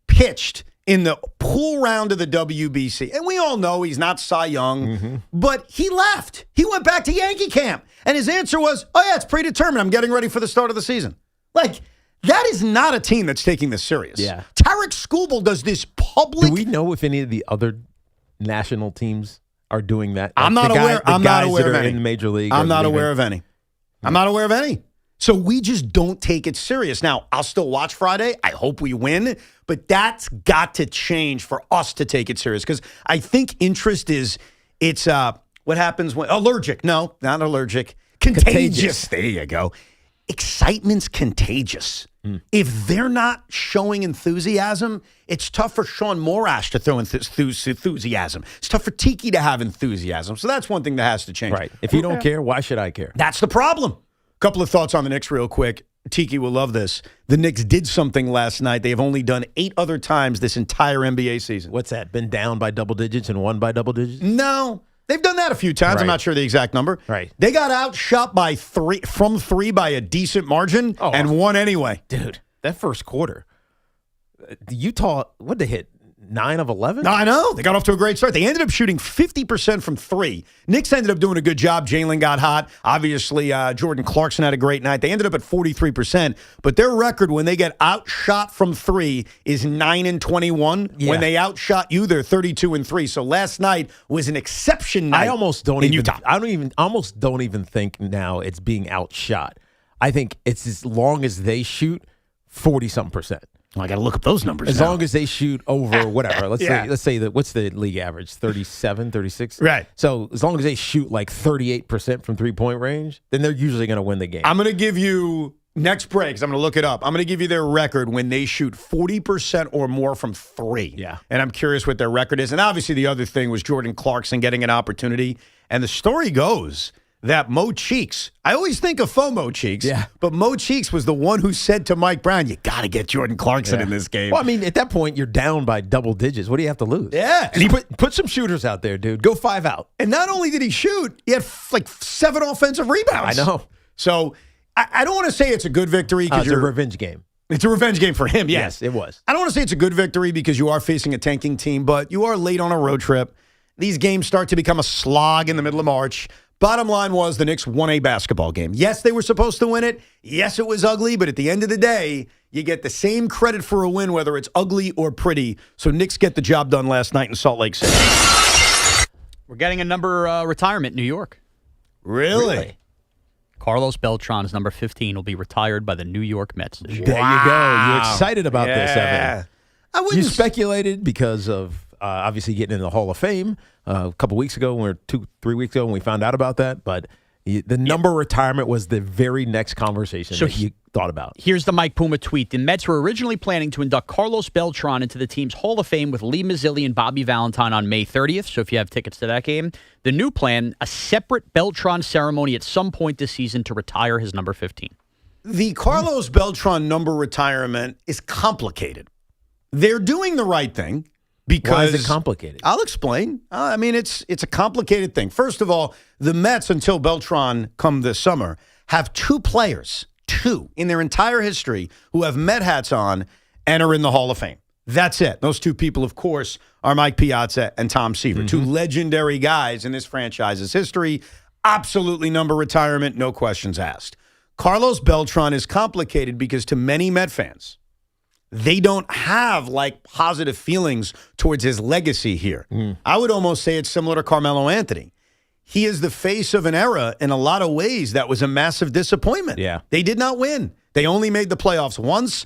Speaker 2: pitched in the pool round of the WBC. And we all know he's not Cy Young, but he left. He went back to Yankee camp. And his answer was, oh, yeah, it's predetermined. I'm getting ready for the start of the season. Like, that is not a team that's taking this serious.
Speaker 3: Yeah.
Speaker 2: Tarek Skubal does this public.
Speaker 3: Do we know if any of the other national teams are doing that?
Speaker 2: I'm not aware. I'm not aware of any
Speaker 3: in the major league.
Speaker 2: I'm not aware of any. I'm not aware of any. So we just don't take it serious. Now, I'll still watch Friday. I hope we win. But that's got to change for us to take it serious. Because I think interest it's what happens when allergic. No, not allergic. Contagious. There you go. Excitement's contagious. If they're not showing enthusiasm, it's tough for Shawn Morash to throw enthusiasm. It's tough for Tiki to have enthusiasm. So that's one thing that has to change.
Speaker 3: Right. If you don't care, why should I care?
Speaker 2: That's the problem. Couple of thoughts on the Knicks real quick. Tiki will love this. The Knicks did something last night they have only done 8 other times this entire NBA season.
Speaker 3: What's that? Been down by double digits and won by double digits?
Speaker 2: No. They've done that a few times. I'm not sure the exact number.
Speaker 3: Right.
Speaker 2: They got outshot by 3 by a decent margin and won anyway.
Speaker 3: Dude, that first quarter, Utah, what'd they hit? 9 of 11?
Speaker 2: I know. They got off to a great start. They ended up shooting 50% from 3. Knicks ended up doing a good job. Jalen got hot. Obviously, Jordan Clarkson had a great night. They ended up at 43%. But their record when they get outshot from 3 is 9-21.
Speaker 3: Yeah.
Speaker 2: When they outshot you, they're 32-3. So last night was an exception night.
Speaker 3: I almost don't
Speaker 2: in
Speaker 3: even.
Speaker 2: Utah.
Speaker 3: Almost don't even think now it's being outshot. I think it's as long as they shoot 40-something%.
Speaker 2: Well, I got to look up those numbers.
Speaker 3: As
Speaker 2: now.
Speaker 3: long as they shoot over whatever. Let's say that what's the league average? 37, 36?
Speaker 2: Right.
Speaker 3: So as long as they shoot like 38% from 3-point range, then they're usually going to win the game.
Speaker 2: I'm going to give you next break. I'm going to look it up. I'm going to give you their record when they shoot 40% or more from 3.
Speaker 3: Yeah.
Speaker 2: And I'm curious what their record is. And obviously the other thing was Jordan Clarkson getting an opportunity. And the story goes that Mo Cheeks, I always think of FOMO Cheeks, but Mo Cheeks was the one who said to Mike Brown, you got to get Jordan Clarkson in this game.
Speaker 3: Well, I mean, at that point, you're down by double digits. What do you have to lose?
Speaker 2: Yeah.
Speaker 3: And he put some shooters out there, dude. Go 5 out.
Speaker 2: And not only did he shoot, he had like 7 offensive rebounds.
Speaker 3: I know.
Speaker 2: So I don't want to say it's a good victory.
Speaker 3: It's a revenge game.
Speaker 2: It's a revenge game for him,
Speaker 3: Yes, it was.
Speaker 2: I don't want to say it's a good victory because you are facing a tanking team, but you are late on a road trip. These games start to become a slog in the middle of March. Bottom line was the Knicks won a basketball game. Yes, they were supposed to win it. Yes, it was ugly, but at the end of the day, you get the same credit for a win, whether it's ugly or pretty. So Knicks get the job done last night in Salt Lake City.
Speaker 7: We're getting a number retirement in New York.
Speaker 2: Really?
Speaker 7: Carlos Beltran's number 15 will be retired by the New York Mets this year.
Speaker 3: There you go. You're excited about this, Evan. You speculated because of obviously getting in the Hall of Fame a couple weeks ago, or 2-3 weeks ago when we found out about that. But the number retirement was the very next conversation that you thought about.
Speaker 7: Here's the Mike Puma tweet. The Mets were originally planning to induct Carlos Beltran into the team's Hall of Fame with Lee Mazzilli and Bobby Valentine on May 30th. So if you have tickets to that game, the new plan, a separate Beltran ceremony at some point this season to retire his number 15.
Speaker 2: The Carlos Beltran number retirement is complicated. They're doing the right thing. Because
Speaker 3: why is it complicated?
Speaker 2: I'll explain. I mean, it's a complicated thing. First of all, the Mets, until Beltran come this summer, have 2 players, 2 in their entire history, who have Met hats on and are in the Hall of Fame. That's it. Those 2 people, of course, are Mike Piazza and Tom Seaver, 2 legendary guys in this franchise's history. Absolutely number retirement, no questions asked. Carlos Beltran is complicated because to many Met fans, they don't have like positive feelings towards his legacy here. I would almost say it's similar to Carmelo Anthony. He is the face of an era in a lot of ways that was a massive disappointment.
Speaker 3: Yeah.
Speaker 2: They did not win. They only made the playoffs once.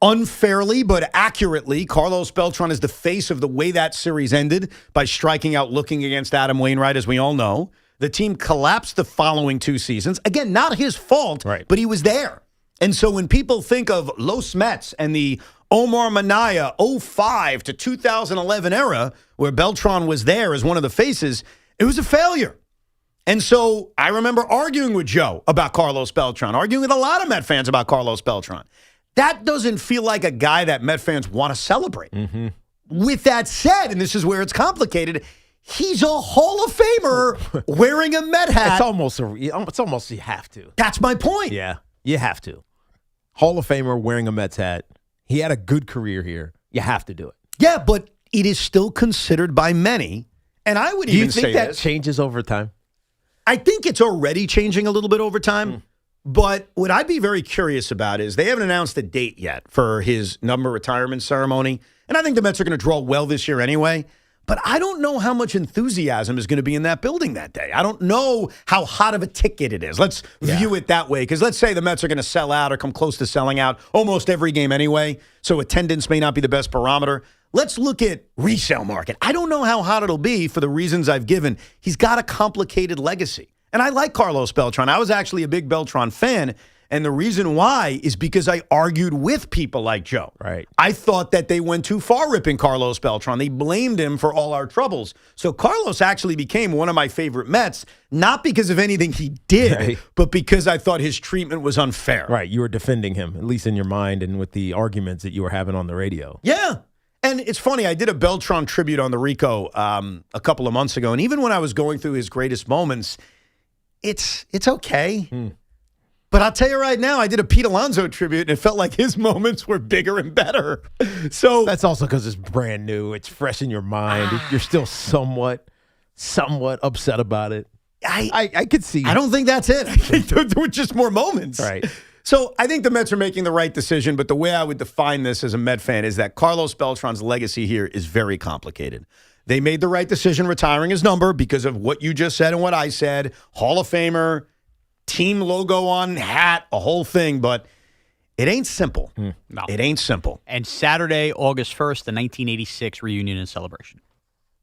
Speaker 2: Unfairly but accurately, Carlos Beltran is the face of the way that series ended by striking out looking against Adam Wainwright, as we all know. The team collapsed the following 2 seasons. Again, not his fault, but he was there. And so when people think of Los Mets and the Omar Minaya 05 to 2011 era, where Beltran was there as one of the faces, it was a failure. And so I remember arguing with Joe about Carlos Beltran, arguing with a lot of Met fans about Carlos Beltran. That doesn't feel like a guy that Met fans want to celebrate.
Speaker 3: Mm-hmm.
Speaker 2: With that said, and this is where it's complicated, he's a Hall of Famer wearing a Met hat.
Speaker 3: It's almost you have to.
Speaker 2: That's my point.
Speaker 3: Yeah, you have to. Hall of Famer wearing a Mets hat. He had a good career here. You have to do it.
Speaker 2: Yeah, but it is still considered by many, and I would even say
Speaker 3: Do you think that
Speaker 2: this,
Speaker 3: changes over time?
Speaker 2: I think it's already changing a little bit over time. But what I'd be very curious about is they haven't announced a date yet for his number retirement ceremony. And I think the Mets are going to draw well this year anyway. But I don't know how much enthusiasm is going to be in that building that day. I don't know how hot of a ticket it is. Let's view it that way. Because let's say the Mets are going to sell out or come close to selling out almost every game anyway. So attendance may not be the best barometer. Let's look at resale market. I don't know how hot it'll be for the reasons I've given. He's got a complicated legacy. And I like Carlos Beltran. I was actually a big Beltran fan. And the reason why is because I argued with people like Joe.
Speaker 3: Right.
Speaker 2: I thought that they went too far ripping Carlos Beltran. They blamed him for all our troubles. So Carlos actually became one of my favorite Mets, not because of anything he did, but because I thought his treatment was unfair.
Speaker 3: Right. You were defending him, at least in your mind and with the arguments that you were having on the radio.
Speaker 2: Yeah. And it's funny, I did a Beltran tribute on the Rico a couple of months ago. And even when I was going through his greatest moments, it's okay. But I'll tell you right now, I did a Pete Alonso tribute, and it felt like his moments were bigger and better. So
Speaker 3: that's also because it's brand new. It's fresh in your mind. You're still somewhat upset about it. I could see.
Speaker 2: I don't think that's it. I think there were just more moments.
Speaker 3: Right.
Speaker 2: So I think the Mets are making the right decision, but the way I would define this as a Met fan is that Carlos Beltran's legacy here is very complicated. They made the right decision retiring his number because of what you just said and what I said. Hall of Famer, team logo on hat, a whole thing, but it ain't simple.
Speaker 7: No.
Speaker 2: It ain't simple.
Speaker 7: And Saturday, August 1st, the 1986 reunion and celebration.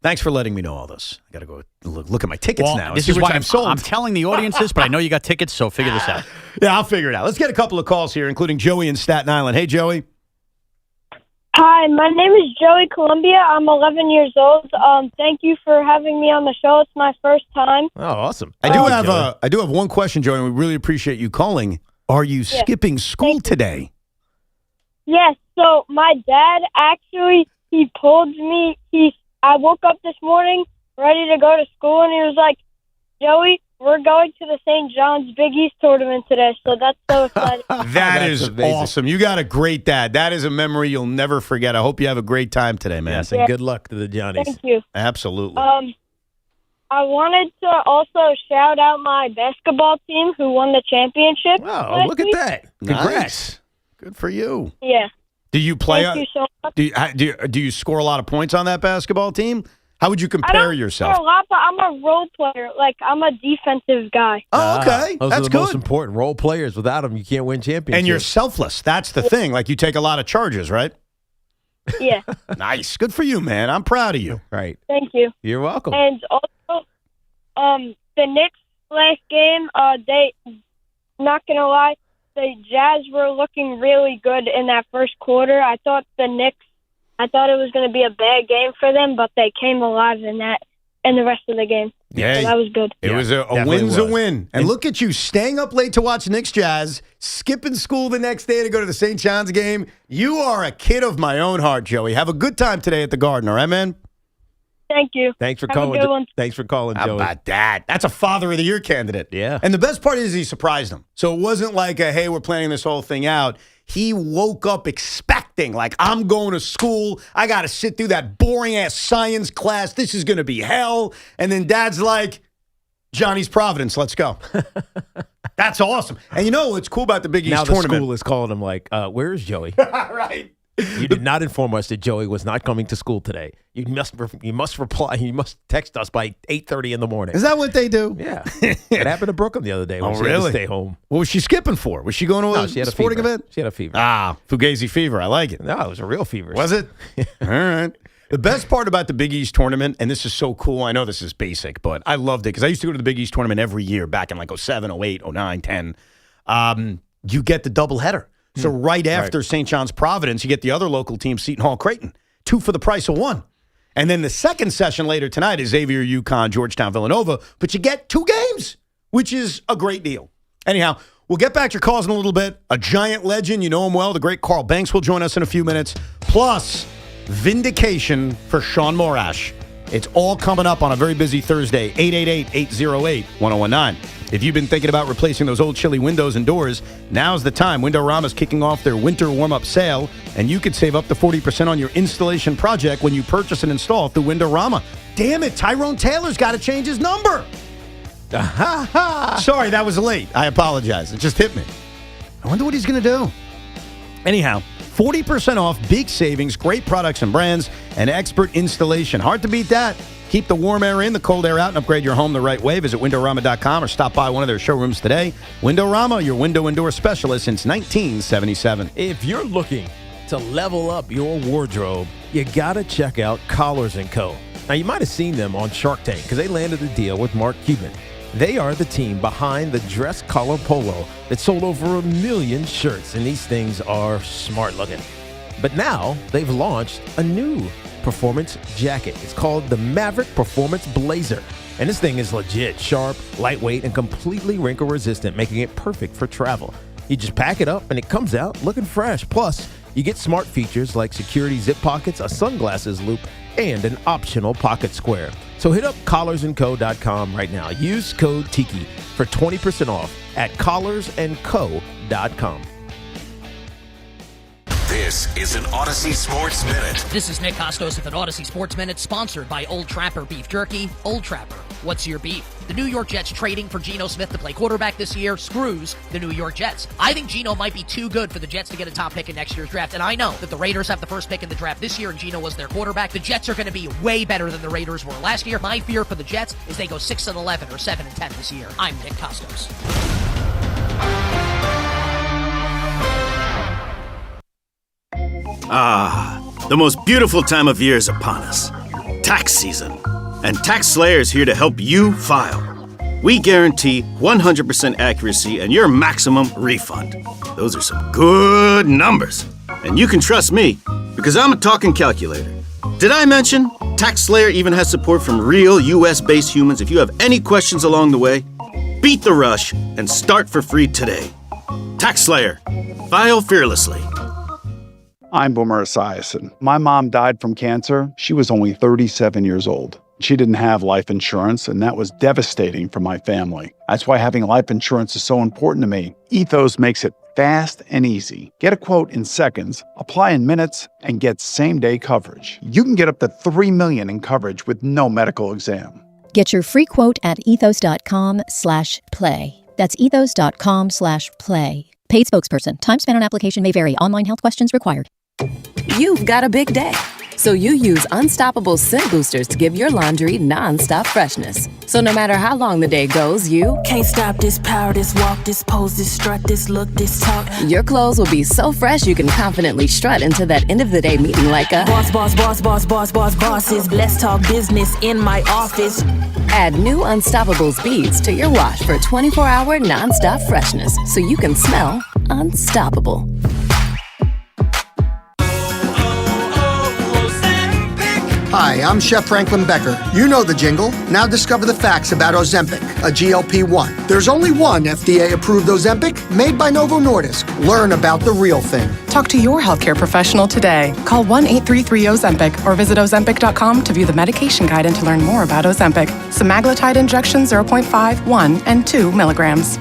Speaker 2: Thanks for letting me know all this. I got to go look at my tickets now.
Speaker 7: This is why I'm telling the audience this, but I know you got tickets, so figure this out.
Speaker 2: Yeah, I'll figure it out. Let's get a couple of calls here, including Joey in Staten Island. Hey, Joey.
Speaker 8: Hi, my name is Joey Columbia. I'm 11 years old. Thank you for having me on the show. It's my first time.
Speaker 3: Oh, awesome.
Speaker 2: I do have one question, Joey, and we really appreciate you calling. Are you skipping school today?
Speaker 8: Yes. So my dad actually, he pulled me. I woke up this morning ready to go to school, and he was like, Joey, we're going to the St. John's Big East tournament today, so that's so exciting.
Speaker 2: That is awesome. You got a great dad. That is a memory you'll never forget. I hope you have a great time today, man.
Speaker 3: Yes, and good luck to the Johnnies.
Speaker 8: Thank you.
Speaker 2: Absolutely.
Speaker 8: I wanted to also shout out my basketball team who won the championship.
Speaker 2: Oh, look at
Speaker 8: week.
Speaker 2: that. Congrats. Good for you.
Speaker 8: Yeah.
Speaker 2: Do you play?
Speaker 8: Thank you so much.
Speaker 2: Do you score a lot of points on that basketball team? How would you compare yourself?
Speaker 8: I don't score a lot, but I'm a role player. Like, I'm a defensive guy.
Speaker 2: Oh, okay.
Speaker 3: Those
Speaker 2: That's
Speaker 3: are the
Speaker 2: good.
Speaker 3: most important role players. Without them, you can't win championships.
Speaker 2: And you're selfless. That's the thing. Like, you take a lot of charges, right?
Speaker 8: Yeah.
Speaker 2: Nice. Good for you, man. I'm proud of you.
Speaker 3: Right.
Speaker 8: Thank you.
Speaker 3: You're welcome.
Speaker 8: And also, the Knicks last game, not going to lie, the Jazz were looking really good in that first quarter. I thought it was going to be a bad game for them, but they came alive in the rest of the game.
Speaker 2: Yeah,
Speaker 8: so that was good.
Speaker 2: It was a win's a win. And look at you staying up late to watch Knicks Jazz, skipping school the next day to go to the St. John's game. You are a kid of my own heart, Joey. Have a good time today at the Garden, all right, man?
Speaker 8: Thank you.
Speaker 3: Thanks for
Speaker 8: Have a
Speaker 3: calling.
Speaker 8: good one.
Speaker 3: Thanks for calling, Joey.
Speaker 2: How about that? That's a Father of the Year candidate.
Speaker 3: Yeah.
Speaker 2: And the best part is he surprised them. So it wasn't like, hey, we're planning this whole thing out. He woke up expecting, like, I'm going to school. I got to sit through that boring-ass science class. This is going to be hell. And then Dad's like, Johnny's Providence, let's go. That's awesome. And you know what's cool about the Big East tournament?
Speaker 3: Now the school is calling him like, where's Joey?
Speaker 2: Right.
Speaker 3: You did not inform us that Joey was not coming to school today. You must reply. You must text us by 8:30 in the morning.
Speaker 2: Is that what they do?
Speaker 3: Yeah. It happened to Brooklyn the other day when she had to stay home.
Speaker 2: What was she skipping for? Was she going to
Speaker 3: she had
Speaker 2: a sporting
Speaker 3: fever.
Speaker 2: event?
Speaker 3: She had a fever.
Speaker 2: Ah, Fugazi fever. I like it.
Speaker 3: No, it was a real fever.
Speaker 2: Was it? All right. The best part about the Big East tournament, and this is so cool, I know this is basic, but I loved it because I used to go to the Big East tournament every year back in like 07, 08, 09, 10. you get the doubleheader. So right after St. John's Providence, you get the other local team, Seton Hall Creighton. 2 for the price of 1. And then the second session later tonight is Xavier, UConn, Georgetown, Villanova. But you get 2 games, which is a great deal. Anyhow, we'll get back to your calls in a little bit. A giant legend, you know him well, the great Carl Banks will join us in a few minutes. Plus, Vindication for Shawn Morash. It's all coming up on a very busy Thursday, 888-808-1019. If you've been thinking about replacing those old chilly windows and doors, now's the time. Windorama's kicking off their winter warm-up sale, and you could save up to 40% on your installation project when you purchase and install through Windorama. Damn it, Tyrone Taylor's got to change his number. Sorry, that was late. I apologize. It just hit me. I wonder what he's going to do. Anyhow, 40% off, big savings, great products and brands, and expert installation. Hard to beat that. Keep the warm air in, the cold air out, and upgrade your home the right way. Visit Windorama.com or stop by one of their showrooms today. Windorama, your window and door specialist since 1977.
Speaker 3: If you're looking to level up your wardrobe, you got to check out Collars & Co. Now, you might have seen them on Shark Tank because they landed a deal with Mark Cuban. They are the team behind the dress collar polo that sold over 1 million shirts, and these things are smart looking. But now they've launched a new performance jacket. It's called the Maverick Performance Blazer. And this thing is legit, sharp, lightweight, and completely wrinkle resistant, making it perfect for travel. You just pack it up and it comes out looking fresh. Plus, you get smart features like security zip pockets, a sunglasses loop, and an optional pocket square. So hit up collarsandco.com right now. Use code Tiki for 20% off at collarsandco.com.
Speaker 9: This is an Odyssey Sports Minute.
Speaker 10: This is Nick Costos with an Odyssey Sports Minute, sponsored by Old Trapper Beef Jerky. Old Trapper, what's your beef? The New York Jets trading for Geno Smith to play quarterback this year screws the New York Jets. I think Geno might be too good for the Jets to get a top pick in next year's draft, and I know that the Raiders have the first pick in the draft this year and Geno was their quarterback. The Jets are going to be way better than the Raiders were last year. My fear for the Jets is they go 6-11 or 7-10 this year. I'm Nick Costos.
Speaker 11: Ah, the most beautiful time of year is upon us. Tax season. And Tax Slayer is here to help you file. We guarantee 100% accuracy and your maximum refund. Those are some good numbers. And you can trust me, because I'm a talking calculator. Did I mention Tax Slayer even has support from real US-based humans? If you have any questions along the way, beat the rush and start for free today. Tax Slayer. File fearlessly.
Speaker 24: I'm Boomer Esiason. My mom died from cancer. She was only 37 years old. She didn't have life insurance, and that was devastating for my family. That's why having life insurance is so important to me. Ethos makes it fast and easy. Get a quote in seconds, apply in minutes, and get same-day coverage. You can get up to $3 million in coverage with no medical exam.
Speaker 25: Get your free quote at ethos.com/play. That's ethos.com/play. Paid spokesperson. Time spent on application may vary. Online health questions required.
Speaker 26: You've got a big day, so you use Unstoppable Scent Boosters to give your laundry non-stop freshness. So no matter how long the day goes, you
Speaker 27: can't stop this power, this walk, this pose, this strut, this look, this talk.
Speaker 26: Your clothes will be so fresh you can confidently strut into that end of the day meeting like a
Speaker 27: bosses. Let's talk business in my office.
Speaker 26: Add new Unstoppable beads to your wash for 24-hour non-stop freshness, so you can smell unstoppable.
Speaker 28: Hi, I'm Chef Franklin Becker. You know the jingle. Now discover the facts about Ozempic, a GLP-1. There's only one FDA-approved Ozempic made by Novo Nordisk. Learn about the real thing.
Speaker 29: Talk to your healthcare professional today. Call 1-833-OZEMPIC or visit Ozempic.com to view the medication guide and to learn more about Ozempic. Semaglutide injection 0.5, 1, and 2 milligrams.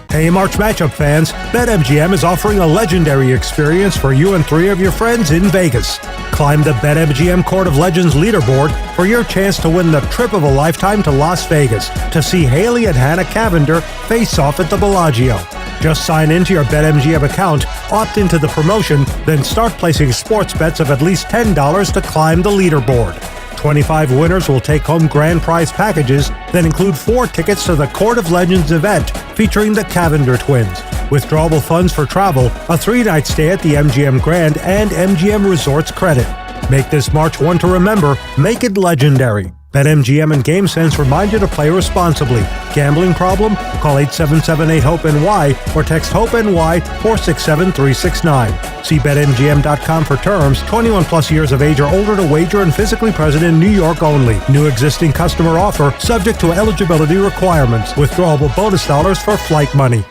Speaker 30: Hey, March Matchup fans, BetMGM is offering a legendary experience for you and 3 of your friends in Vegas. Climb the BetMGM Court of Legends leaderboard for your chance to win the trip of a lifetime to Las Vegas to see Haley and Hannah Cavender face off at the Bellagio. Just sign into your BetMGM account, opt into the promotion, then start placing sports bets of at least $10 to climb the leaderboard. 25 winners will take home grand prize packages that include 4 tickets to the Court of Legends event featuring the Cavender twins, withdrawable funds for travel, a 3-night stay at the MGM Grand, and MGM Resorts credit. Make this March one to remember. Make it legendary. BetMGM and GameSense remind you to play responsibly. Gambling problem? Call 877-8-HOPE-NY or text HOPE-NY 467-369. See BetMGM.com for terms. 21 plus years of age or older to wager and physically present in New York only. New existing customer offer subject to eligibility requirements. Withdrawable bonus dollars for flight money.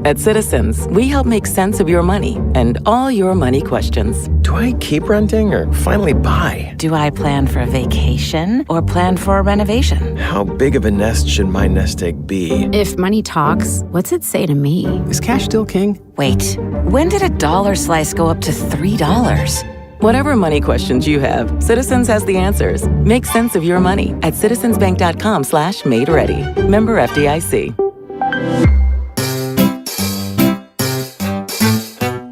Speaker 26: At Citizens, we help make sense of your money and all your money questions.
Speaker 12: Do I keep renting or finally buy?
Speaker 27: Do I plan for a vacation or plan for a renovation?
Speaker 12: How big of a nest should my nest egg be?
Speaker 13: If money talks, what's it say to me?
Speaker 12: Is cash still king?
Speaker 27: Wait, when did a dollar slice go up to $3?
Speaker 26: Whatever money questions you have, Citizens has the answers. Make sense of your money at citizensbank.com/made-ready. Member FDIC.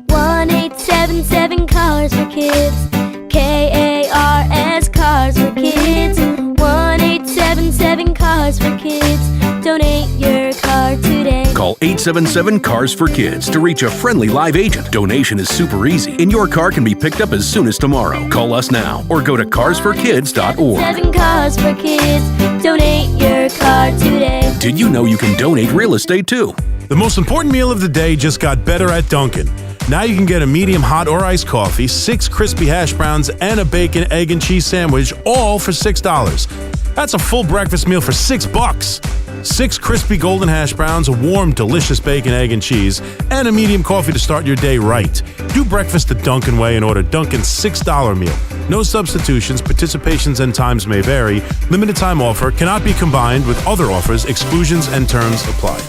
Speaker 14: 1-877 Cars for Kids. KARS Cars for Kids. 1-877 Cars for Kids. Donate your car today.
Speaker 15: Call 877-CARS-FOR-KIDS to reach a friendly live agent. Donation is super easy, and your car can be picked up as soon as tomorrow. Call us now or go to carsforkids.org.
Speaker 14: 7 Cars for Kids. Donate your car today.
Speaker 15: Did you know you can donate real estate too?
Speaker 16: The most important meal of the day just got better at Dunkin'. Now you can get a medium hot or iced coffee, 6 crispy hash browns, and a bacon, egg, and cheese sandwich, all for $6. That's a full breakfast meal for $6. 6 crispy golden hash browns, a warm, delicious bacon, egg, and cheese, and a medium coffee to start your day right. Do breakfast the Dunkin' way and order Dunkin's $6 meal. No substitutions, participations and times may vary. Limited time offer cannot be combined with other offers. Exclusions and terms apply.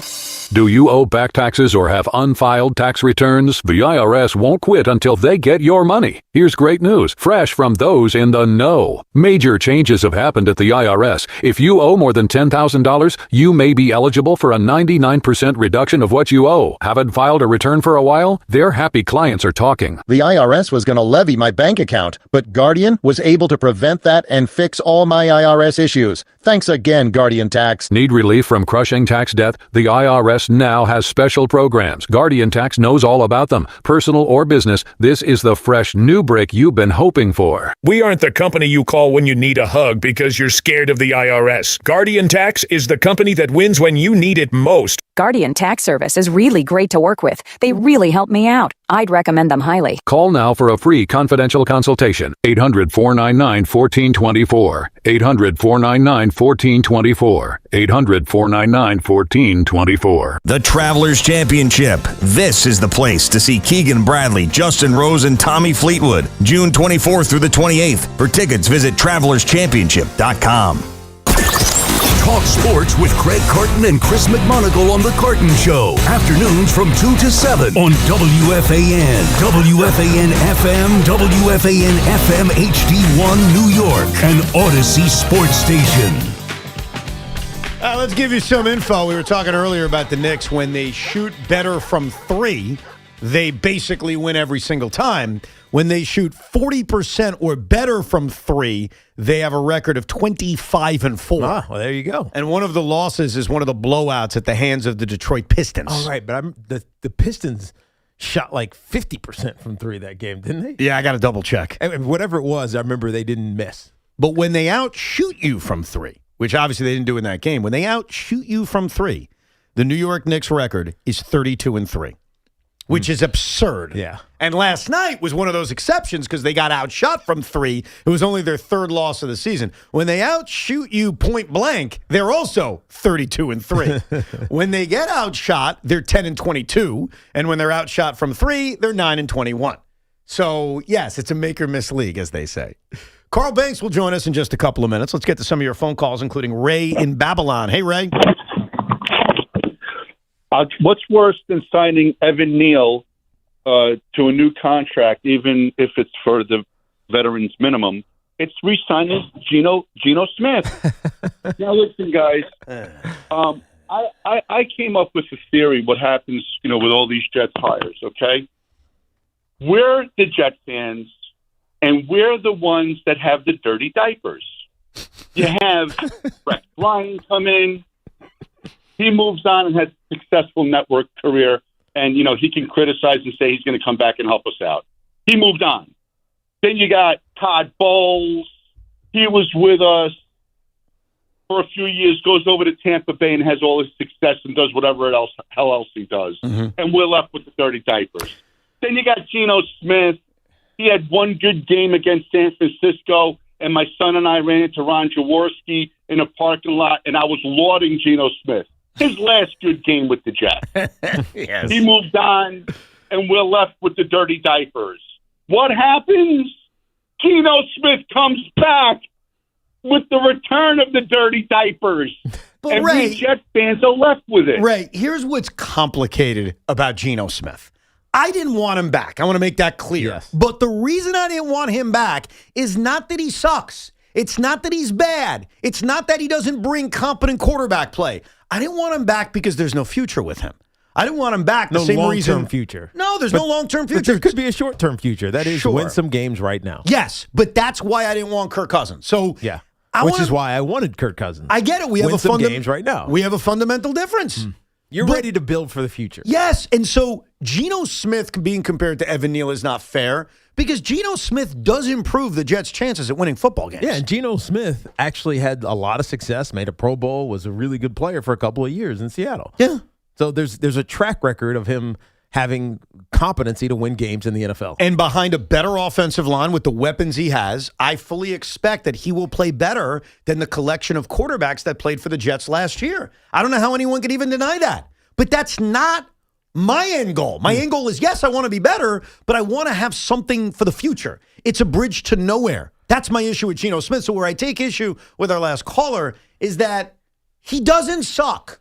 Speaker 17: Do you owe back taxes or have unfiled tax returns? The IRS won't quit until they get your money. Here's great news, fresh from those in the know. Major changes have happened at the IRS. If you owe more than $10,000, you may be eligible for a 99% reduction of what you owe. Haven't filed a return for a while? Their happy clients are talking.
Speaker 18: The IRS was going to levy my bank account, but Guardian was able to prevent that and fix all my IRS issues. Thanks again, Guardian Tax.
Speaker 17: Need relief from crushing tax debt? The IRS now has special programs. Guardian Tax knows all about them. Personal or business, this is the fresh new break you've been hoping for.
Speaker 19: We aren't the company you call when you need a hug because you're scared of the IRS. Guardian Tax is the company that wins when you need it most.
Speaker 20: Guardian Tax Service is really great to work with. They really help me out. I'd recommend them highly.
Speaker 17: Call now for a free confidential consultation. 800-499-1424. 800-499-1424. 800-499-1424.
Speaker 21: The Travelers Championship. This is the place to see Keegan Bradley, Justin Rose, and Tommy Fleetwood. June 24th through the 28th. For tickets, visit TravelersChampionship.com.
Speaker 1: Talk sports with Craig Carton and Chris McMonagle on The Carton Show. Afternoons from 2 to 7 on WFAN, WFAN FM, WFAN FM HD1 New York, and Odyssey Sports Station.
Speaker 2: Let's give you some info. We were talking earlier about the Knicks. When they shoot better from 3, they basically win every single time. When they shoot 40% or better from 3, they have a record of 25-4.
Speaker 3: Ah, well, there you go.
Speaker 2: And one of the losses is one of the blowouts at the hands of the Detroit Pistons.
Speaker 3: Oh, right, but the Pistons shot like 50% from 3 that game, didn't they?
Speaker 2: Yeah, I got to double check.
Speaker 3: And whatever it was, I remember they didn't miss.
Speaker 2: But when they outshoot you from 3, which obviously they didn't do in that game, when they outshoot you from 3, the New York Knicks record is 32-3. Which is absurd.
Speaker 3: Yeah.
Speaker 2: And last night was one of those exceptions because they got outshot from 3. It was only their 3rd loss of the season. When they outshoot you point blank, they're also 32-3. When they get outshot, they're 10-22. And when they're outshot from 3, they're 9-21. So, yes, it's a make or miss league, as they say. Carl Banks will join us in just a couple of minutes. Let's get to some of your phone calls, including Ray in Babylon. Hey, Ray.
Speaker 31: What's worse than signing Evan Neal to a new contract, even if it's for the veterans minimum? It's re-signing Geno Smith. Now, listen, guys. I came up with a theory. What happens, with all these Jets hires? Okay, we're the Jet fans, and we're the ones that have the dirty diapers. You have Rex Ryan come in. He moves on and has a successful network career, and, he can criticize and say he's going to come back and help us out. He moved on. Then you got Todd Bowles. He was with us for a few years, goes over to Tampa Bay and has all his success and does whatever hell else he does. And we're left with the dirty diapers. Then you got Geno Smith. He had one good game against San Francisco, and my son and I ran into Ron Jaworski in a parking lot, and I was lauding Geno Smith. His last good game with the Jets.
Speaker 2: Yes.
Speaker 31: He moved on, and we're left with the dirty diapers. What happens? Geno Smith comes back with the return of the dirty diapers.
Speaker 2: But
Speaker 31: and
Speaker 2: Ray,
Speaker 31: we Jets fans are left with it.
Speaker 2: Ray, here's what's complicated about Geno Smith. I didn't want him back. I want to make that clear.
Speaker 3: Yes.
Speaker 2: But the reason I didn't want him back is not that he sucks. It's not that he's bad. It's not that he doesn't bring competent quarterback play. I didn't want him back because there's no future with him. I didn't want him back the same reason.
Speaker 3: long-term future.
Speaker 2: No, there's no long-term future.
Speaker 3: But there could be a short-term future. That is,
Speaker 2: Sure.
Speaker 3: win some games right now.
Speaker 2: Yes, but that's why I didn't want Kirk Cousins. So
Speaker 3: Yeah. Which is why I wanted Kirk Cousins.
Speaker 2: I get it. We have
Speaker 3: win
Speaker 2: a
Speaker 3: some games right now.
Speaker 2: We have a fundamental difference.
Speaker 3: You're ready to build for the future.
Speaker 2: Yes, and so Geno Smith being compared to Evan Neal is not fair because Geno Smith does improve the Jets' chances at winning football games.
Speaker 3: Yeah, and Geno Smith actually had a lot of success, made a Pro Bowl, was a really good player for a couple of years in Seattle.
Speaker 2: Yeah.
Speaker 3: So there's a track record of him having competency to win games in the NFL.
Speaker 2: And behind a better offensive line with the weapons he has, I fully expect that he will play better than the collection of quarterbacks that played for the Jets last year. I don't know how anyone could even deny that. But that's not my end goal. My end goal is, yes, I want to be better, but I want to have something for the future. It's a bridge to nowhere. That's my issue with Geno Smith. So where I take issue with our last caller is that he doesn't suck.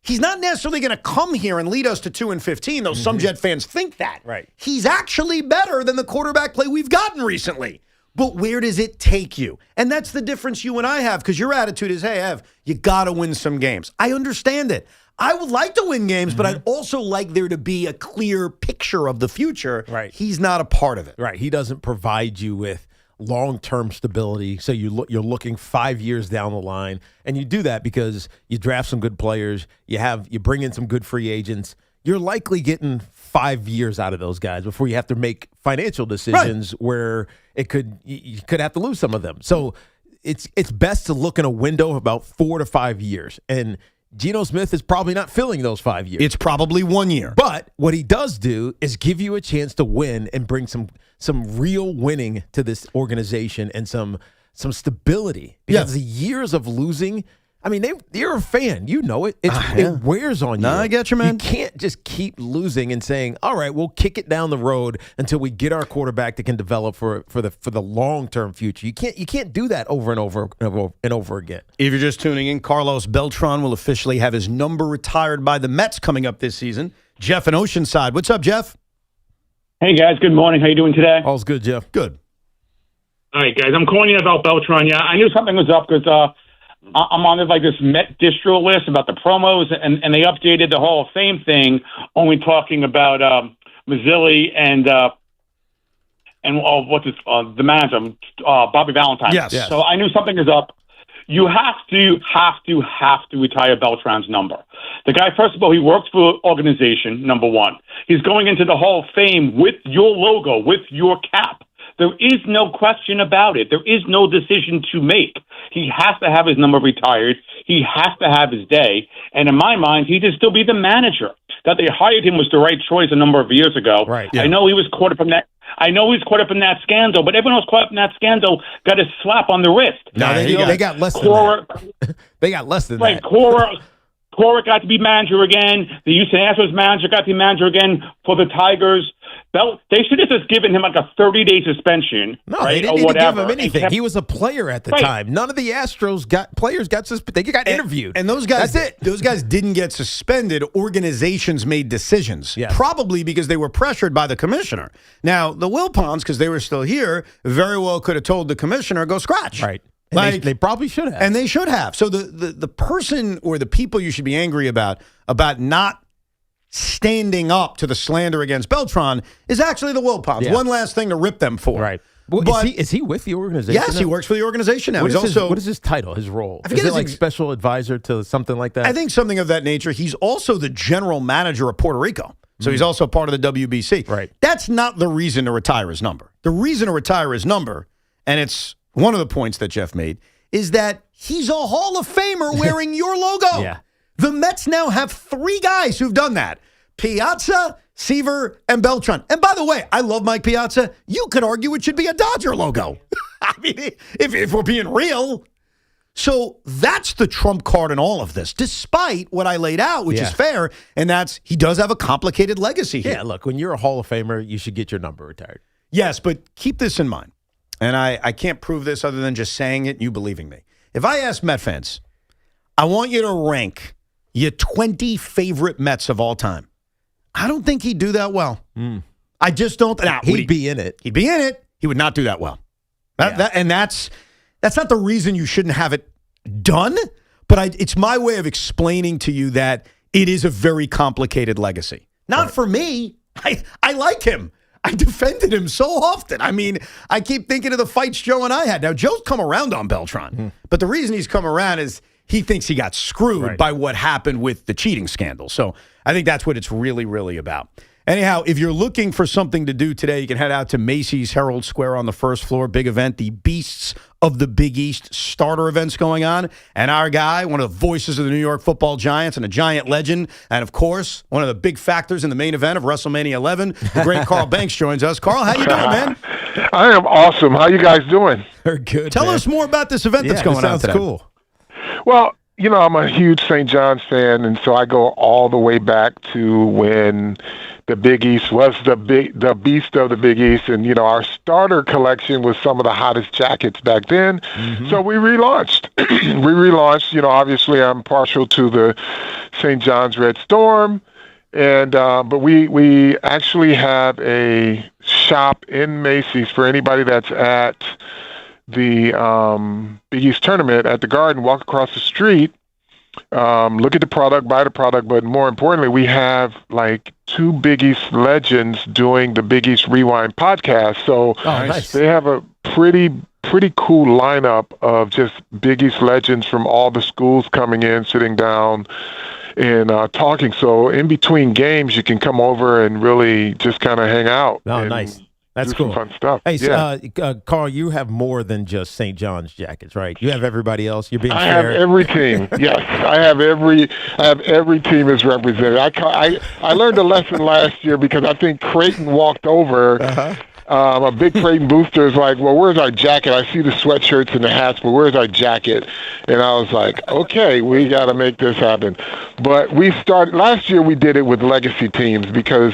Speaker 2: He's not necessarily going to come here and lead us to 2-15, though some Jet fans think that.
Speaker 3: Right.
Speaker 2: He's actually better than the quarterback play we've gotten recently. But where does it take you? And that's the difference you and I have, because your attitude is, hey, Ev, you got to win some games. I understand it. I would like to win games, but I'd also like there to be a clear picture of the future.
Speaker 3: Right.
Speaker 2: He's not a part of it.
Speaker 3: Right. He doesn't provide you with long-term stability. So you're looking 5 years down the line, and you do that because you draft some good players, you bring in some good free agents. You're likely getting 5 years out of those guys before you have to make financial decisions where you could have to lose some of them. So it's best to look in a window of about 4 to 5 years. And Geno Smith is probably not filling those 5 years.
Speaker 2: It's probably 1 year.
Speaker 3: But what he does do is give you a chance to win and bring some real winning to this organization and some stability. Because the years of losing, I mean, you're a fan. You know it. It wears on you.
Speaker 2: No, I get you, man.
Speaker 3: You can't just keep losing and saying, all right, we'll kick it down the road until we get our quarterback that can develop for the long-term future. You can't do that over and over again.
Speaker 2: If you're just tuning in, Carlos Beltran will officially have his number retired by the Mets coming up this season. Jeff in Oceanside. What's up, Jeff?
Speaker 4: Hey, guys. Good morning. How you doing today?
Speaker 3: All's good, Jeff.
Speaker 2: Good.
Speaker 4: All right, guys. I'm calling you about Beltran. Yeah, I knew something was up because I'm on this Met distro list about the promos, and they updated the Hall of Fame thing, only talking about Mazzilli and the manager, Bobby Valentine.
Speaker 2: Yes.
Speaker 4: So I knew something is up. You have to retire Beltran's number. The guy, first of all, he works for an organization, number one. He's going into the Hall of Fame with your logo, with your cap. There is no question about it. There is no decision to make. He has to have his number retired. He has to have his day. And in my mind, he should still be the manager. That they hired him was the right choice a number of years ago.
Speaker 3: Right.
Speaker 4: Yeah. I know he was caught up in that. I know he's caught up in that scandal, but everyone else caught up in that scandal got a slap on the wrist.
Speaker 3: No, they got less than that. They got less than that.
Speaker 4: Cora got to be manager again. The Houston Astros manager got to be manager again for the Tigers. They should have just given him like a 30-day suspension.
Speaker 3: No,
Speaker 4: right,
Speaker 3: they didn't
Speaker 4: or
Speaker 3: need to
Speaker 4: whatever.
Speaker 3: give him anything. He was a player at the time. None of the Astros players got suspended. They got interviewed.
Speaker 2: And those guys,
Speaker 3: that's it.
Speaker 2: Those guys didn't get suspended. Organizations made decisions, probably because they were pressured by the commissioner. Now, the Wilpons, because they were still here, very well could have told the commissioner, go scratch.
Speaker 3: Right. And they probably should have.
Speaker 2: And they should have. So the person or the people you should be angry about not standing up to the slander against Beltran is actually the Wilpons.
Speaker 3: Yeah.
Speaker 2: One last thing to rip them for.
Speaker 3: Right. But is he with the organization?
Speaker 2: Yes, he works for the organization now.
Speaker 3: What is his title, his role? Is it like special advisor to something like that?
Speaker 2: I think something of that nature. He's also the general manager of Puerto Rico. So he's also part of the WBC.
Speaker 3: Right.
Speaker 2: That's not the reason to retire his number. The reason to retire his number, and it's one of the points that Jeff made, is that he's a Hall of Famer wearing your logo.
Speaker 3: Yeah.
Speaker 2: The Mets now have 3 guys who've done that. Piazza, Seaver, and Beltran. And by the way, I love Mike Piazza. You could argue it should be a Dodger logo. I mean, if we're being real. So that's the trump card in all of this, despite what I laid out, which is fair, and that's he does have a complicated legacy here.
Speaker 3: Yeah, look, when you're a Hall of Famer, you should get your number retired.
Speaker 2: Yes, but keep this in mind, and I can't prove this other than just saying it and you believing me. If I ask Met fans, I want you to rank your 20 favorite Mets of all time, I don't think he'd do that well. I just don't. Now,
Speaker 3: he'd be in it.
Speaker 2: He'd be in it. He would not do that well. That's not the reason you shouldn't have it done, but it's my way of explaining to you that it is a very complicated legacy. Not for me. I like him. I defended him so often. I mean, I keep thinking of the fights Joe and I had. Now, Joe's come around on Beltran, but the reason he's come around is he thinks he got screwed by what happened with the cheating scandal. So I think that's what it's really, really about. Anyhow, if you're looking for something to do today, you can head out to Macy's Herald Square on the first floor. Big event, the Beasts of the Big East starter events going on. And our guy, one of the voices of the New York Football Giants and a Giant legend, and of course, one of the big factors in the main event of WrestleMania 11, the great Carl Banks joins us. Carl, how you doing, man?
Speaker 5: I am awesome. How you guys doing?
Speaker 3: They're good.
Speaker 2: Tell us more about this event that's going on today.
Speaker 3: Sounds cool.
Speaker 5: Well, you know, I'm a huge St. John's fan, and so I go all the way back to when the Big East was the beast of the Big East, and you know, our starter collection was some of the hottest jackets back then. So we relaunched. You know, obviously I'm partial to the St. John's Red Storm, and but we actually have a shop in Macy's for anybody that's at the Big East tournament at the Garden. Walk across the street, look at the product, buy the product, but more importantly, we have like 2 Big East legends doing the Big East Rewind podcast. So they have a pretty cool lineup of just Big East legends from all the schools coming in, sitting down and talking. So in between games, you can come over and really just kind of hang out.
Speaker 3: Oh, nice. That's cool.
Speaker 5: Fun stuff.
Speaker 3: Hey, Carl, you have more than just St. John's jackets, right? You have everybody else. You're being fair.
Speaker 5: I have every team. Yes, I have every team is represented. I learned a lesson last year because I think Creighton walked over. A big Creighton booster is like, well, where's our jacket? I see the sweatshirts and the hats, but where's our jacket? And I was like, okay, we got to make this happen. But we started last year. We did it with legacy teams because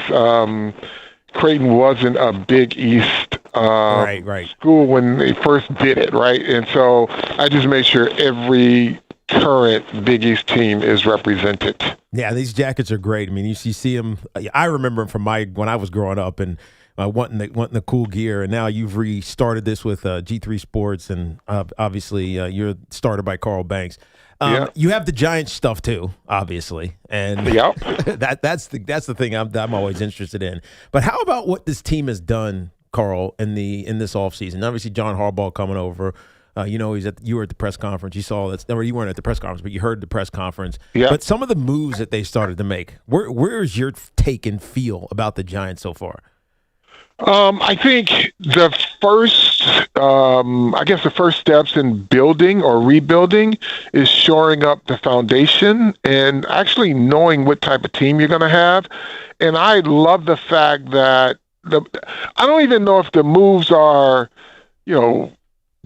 Speaker 5: Creighton wasn't a Big East school when they first did it, right? And so I just made sure every current Big East team is represented.
Speaker 3: Yeah, these jackets are great. I mean, you see them. I remember them from when I was growing up and wanting the cool gear. And now you've restarted this with G3 Sports, and obviously you're started by Carl Banks. You have the Giants stuff too, obviously, and that's the thing I'm always interested in. But how about what this team has done, Carl, in this offseason? Obviously, John Harbaugh coming over. You know, you were at the press conference. You saw that. Or you weren't at the press conference, but you heard the press conference. But some of the moves that they started to make. Where is your take and feel about the Giants so far?
Speaker 5: I think the first steps in building or rebuilding is shoring up the foundation and actually knowing what type of team you're going to have. And I love the fact that I don't even know if the moves are, you know,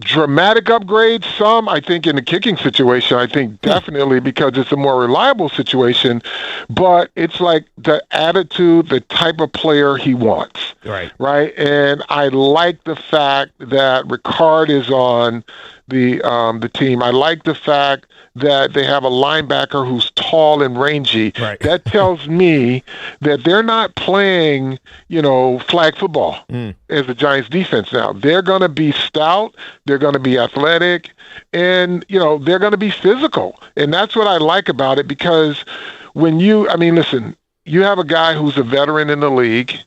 Speaker 5: dramatic upgrades. Some, I think, in the kicking situation, I think definitely because it's a more reliable situation, but it's like the attitude, the type of player he wants. Right. And I like the fact that Ricard is on the team. I like the fact that they have a linebacker who's tall and rangy. That tells me that they're not playing, you know, flag football as the Giants defense now. They're going to be stout. They're going to be athletic, and, you know, they're going to be physical. And that's what I like about it, because listen, you have a guy who's a veteran in the league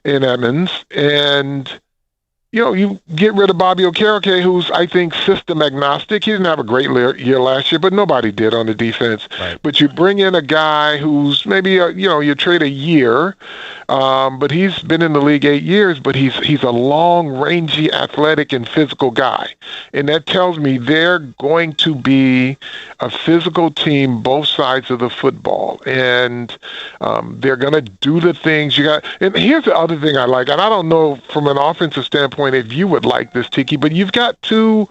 Speaker 5: in Edmonds, and you get rid of Bobby Okereke, who's, I think, system agnostic. He didn't have a great year last year, but nobody did on the defense.
Speaker 3: Right.
Speaker 5: But you bring in a guy who's maybe, you trade a year, but he's been in the league 8 years, but he's a long, rangy, athletic, and physical guy. And that tells me they're going to be a physical team, both sides of the football. And they're going to do the things you got. And here's the other thing I like, and I don't know from an offensive standpoint if you would like this, Tiki, but you've got two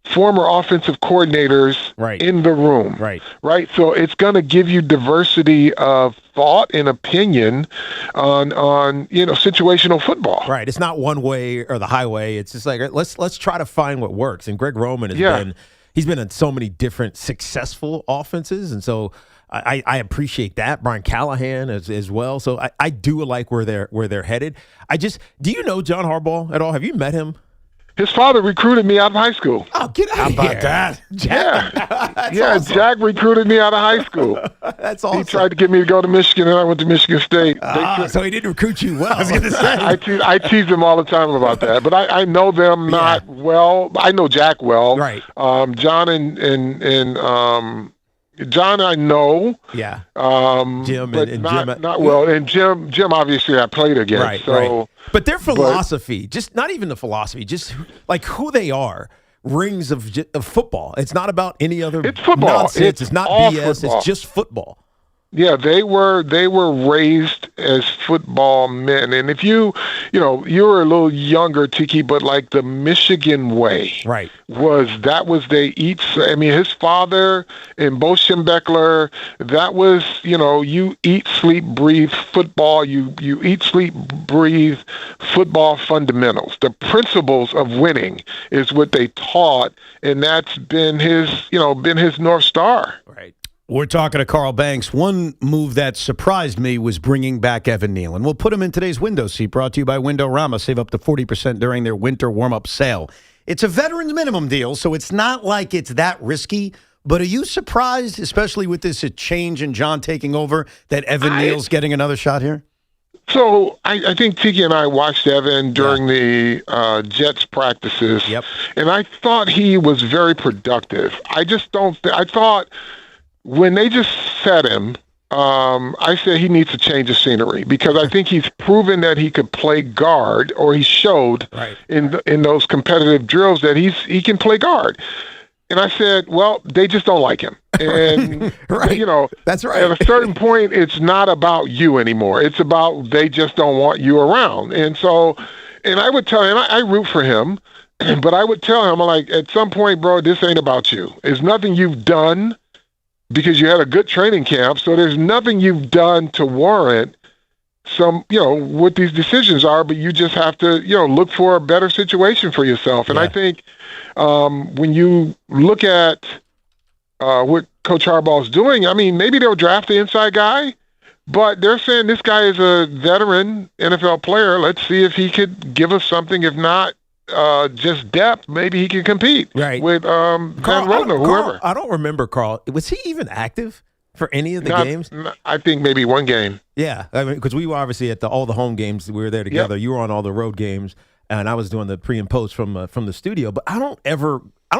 Speaker 5: former offensive coordinators in the room. Right. So it's going to give you diversity of thought and opinion on situational football.
Speaker 3: Right. It's not one way or the highway. It's just like, let's try to find what works. And Greg Roman he's been in so many different successful offenses. And so I appreciate that. Brian Callahan as well. So I do like where they're headed. Do you know John Harbaugh at all? Have you met him?
Speaker 5: His father recruited me out of high school.
Speaker 3: Oh, get out of here.
Speaker 2: How about that?
Speaker 5: Yeah, awesome. Jack recruited me out of high school.
Speaker 3: That's awesome.
Speaker 5: He tried to get me to go to Michigan, and I went to Michigan State.
Speaker 3: So he didn't recruit you well.
Speaker 2: I was going to say.
Speaker 5: I tease him all the time about that, but I know them not well. I know Jack well.
Speaker 3: Right.
Speaker 5: John and John, I know.
Speaker 3: Yeah.
Speaker 5: Jim
Speaker 3: but
Speaker 5: and
Speaker 3: Jim,
Speaker 5: not well. And Jim obviously I played against.
Speaker 3: Right. But their philosophy, just not even the philosophy, just like who they are, rings of football. It's not about any other nonsense. It's not BS.
Speaker 5: Football.
Speaker 3: It's just football.
Speaker 5: Yeah, they were raised as football men, and if you were a little younger, Tiki, but like the Michigan way, was they eat. I mean, his father and Bo Schembechler, that was you eat, sleep, breathe football. You eat, sleep, breathe football fundamentals. The principles of winning is what they taught, and that's been his North Star.
Speaker 3: Right.
Speaker 2: We're talking to Carl Banks. One move that surprised me was bringing back Evan Neal. And we'll put him in today's window seat, brought to you by Windorama. Save up to 40% during their winter warm-up sale. It's a veteran's minimum deal, so it's not like it's that risky. But are you surprised, especially with this change in John taking over, that Evan Neal's getting another shot here?
Speaker 5: So I think Tiki and I watched Evan during the Jets practices, and I thought he was very productive. I thought when they just set him, I said he needs to change the scenery because I think he's proven that he could play guard, or he showed in those competitive drills that he can play guard. And I said, well, they just don't like him. And,
Speaker 3: that's right.
Speaker 5: At a certain point, it's not about you anymore. It's about they just don't want you around. And so, and I would tell him, I root for him, but I would tell him, like, at some point, bro, this ain't about you. It's nothing you've done because you had a good training camp. So there's nothing you've done to warrant what these decisions are, but you just have to, look for a better situation for yourself. And I think when you look at what Coach Harbaugh is doing, I mean, maybe they'll draft the inside guy, but they're saying this guy is a veteran NFL player. Let's see if he could give us something. If not, just depth, maybe he can compete with Van Roten or whoever.
Speaker 3: I don't remember, Carl. Was he even active for any of the games?
Speaker 5: I think maybe one game.
Speaker 3: Yeah, I mean, because we were obviously at all the home games. We were there together. Yep. You were on all the road games, and I was doing the pre and post from the studio. But I don't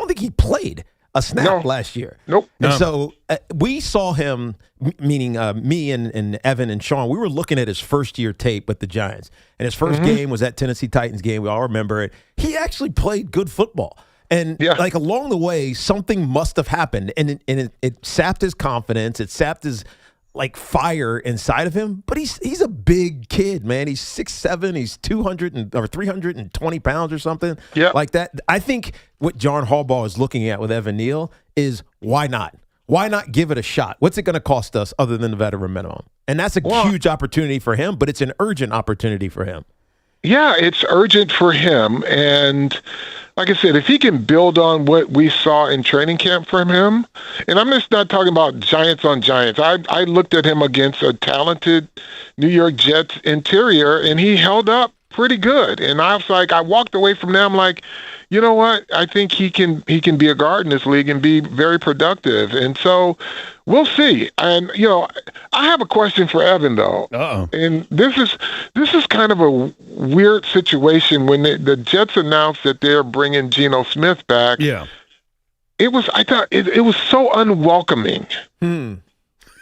Speaker 3: think he played a snap last year.
Speaker 5: Nope.
Speaker 3: And so we saw him, meaning me and Evan and Shawn, we were looking at his first-year tape with the Giants. And his first game was that Tennessee Titans game. We all remember it. He actually played good football. And like along the way, something must have happened. And it sapped his confidence. It sapped his fire inside of him. But he's a big kid, man. He's 6'7". He's 320 pounds or something like that. I think what John Harbaugh is looking at with Evan Neal is why not? Why not give it a shot? What's it going to cost us other than the veteran minimum? And that's a huge opportunity for him, but it's an urgent opportunity for him.
Speaker 5: Yeah, it's urgent for him. And like I said, if he can build on what we saw in training camp from him, and I'm just not talking about Giants on Giants. I looked at him against a talented New York Jets interior, and he held up pretty good. And I was like, I walked away from them like, you know what? I think he can be a guard in this league and be very productive. And so we'll see. And I have a question for Evan though.
Speaker 2: Uh-oh.
Speaker 5: And this is kind of a weird situation when the Jets announced that they're bringing Geno Smith back.
Speaker 2: Yeah.
Speaker 5: I thought it was so unwelcoming. And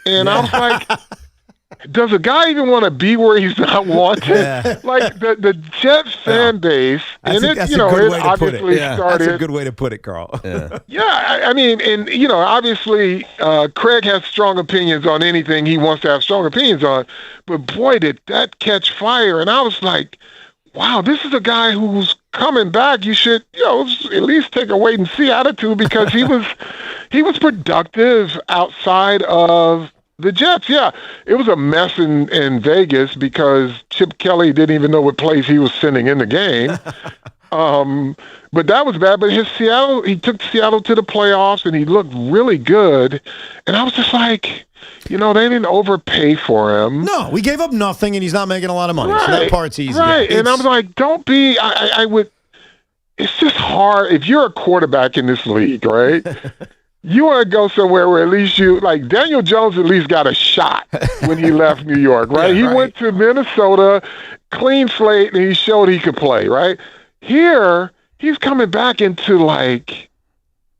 Speaker 5: I was like, does a guy even want to be where he's not wanted?
Speaker 3: Yeah.
Speaker 5: Like the Jets fan base,
Speaker 3: That's
Speaker 5: and
Speaker 3: a
Speaker 5: it
Speaker 3: good way to
Speaker 5: obviously
Speaker 3: put it. Yeah.
Speaker 5: started.
Speaker 3: That's a good way to put it, Carl.
Speaker 5: Yeah, I mean, and obviously, Craig has strong opinions on anything he wants to have strong opinions on. But boy, did that catch fire! And I was like, wow, this is a guy who's coming back. You should, at least take a wait and see attitude because he was productive outside of the Jets. Yeah, it was a mess in Vegas because Chip Kelly didn't even know what plays he was sending in the game. But that was bad. But he took Seattle to the playoffs and he looked really good. And I was just like, they didn't overpay for him.
Speaker 2: No, we gave up nothing and he's not making a lot of money.
Speaker 5: Right,
Speaker 2: so that part's easy.
Speaker 5: Right. And I was like, don't be, I would, it's just hard. If you're a quarterback in this league, right? You want to go somewhere where at least like Daniel Jones at least got a shot when he left New York, right? He went to Minnesota, clean slate, and he showed he could play, right? Here, he's coming back into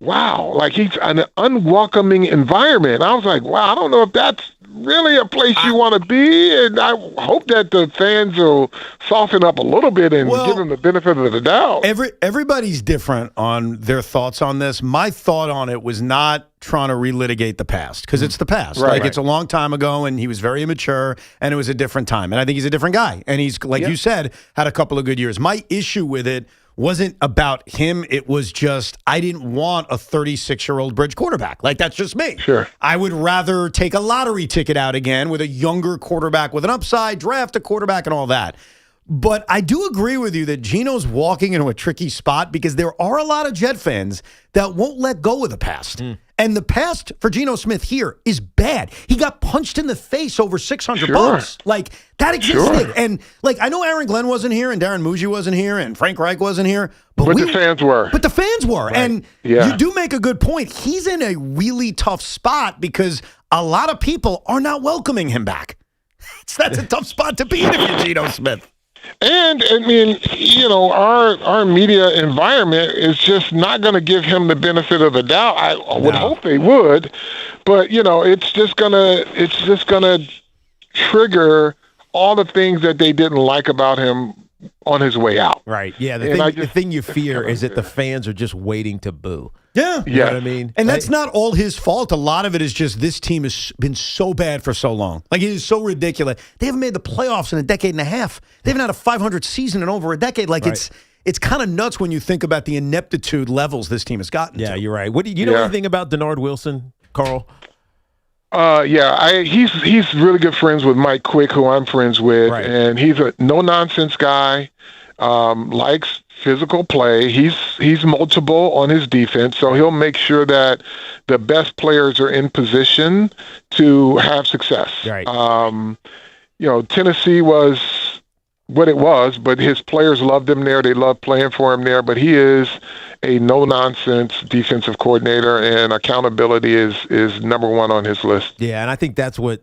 Speaker 5: wow, he's an unwelcoming environment. I was like, wow, I don't know if that's really a place you want to be, and I hope that the fans will soften up a little bit and give him the benefit of the doubt.
Speaker 2: Everybody's different on their thoughts on this. My thought on it was not trying to relitigate the past because it's the past.
Speaker 5: Right.
Speaker 2: It's a long time ago, and he was very immature, and it was a different time. And I think he's a different guy, and he's, like you said, had a couple of good years. My issue with it wasn't about him. It was just I didn't want a 36-year-old bridge quarterback. That's just me.
Speaker 5: Sure.
Speaker 2: I would rather take a lottery ticket out again with a younger quarterback with an upside, draft a quarterback and all that. But I do agree with you that Geno's walking into a tricky spot because there are a lot of Jet fans that won't let go of the past. And the past for Geno Smith here is bad. He got punched in the face over $600. That existed.
Speaker 5: Sure.
Speaker 2: And I know Aaron Glenn wasn't here and Darren Muji wasn't here and Frank Reich wasn't here.
Speaker 5: But the fans were.
Speaker 2: But the fans were.
Speaker 5: Right.
Speaker 2: And you do make a good point. He's in a really tough spot because a lot of people are not welcoming him back. That's a tough spot to be in if you're Geno Smith.
Speaker 5: And I mean, our media environment is just not going to give him the benefit of the doubt. I would hope they would, but it's just gonna trigger all the things that they didn't like about him on his way out.
Speaker 3: Right. Yeah. The thing you fear is that the fans are just waiting to boo.
Speaker 2: Yeah.
Speaker 3: You know what I mean?
Speaker 2: And that's not all his fault. A lot of it is just this team has been so bad for so long. It is so ridiculous. They haven't made the playoffs in a decade and a half. They haven't had a 500 season in over a decade. It's kind of nuts when you think about the ineptitude levels this team has gotten to.
Speaker 3: You're right. What do you know anything about Denard Wilson, Carl?
Speaker 5: He's really good friends with Mike Quick, who I'm friends with, and he's a no-nonsense guy, likes physical play. He's multiple on his defense, so he'll make sure that the best players are in position to have success.
Speaker 3: Right.
Speaker 5: Tennessee was what it was, but his players loved him there. They loved playing for him there, but he is a no-nonsense defensive coordinator, and accountability is number one on his list.
Speaker 3: Yeah, and I think that's what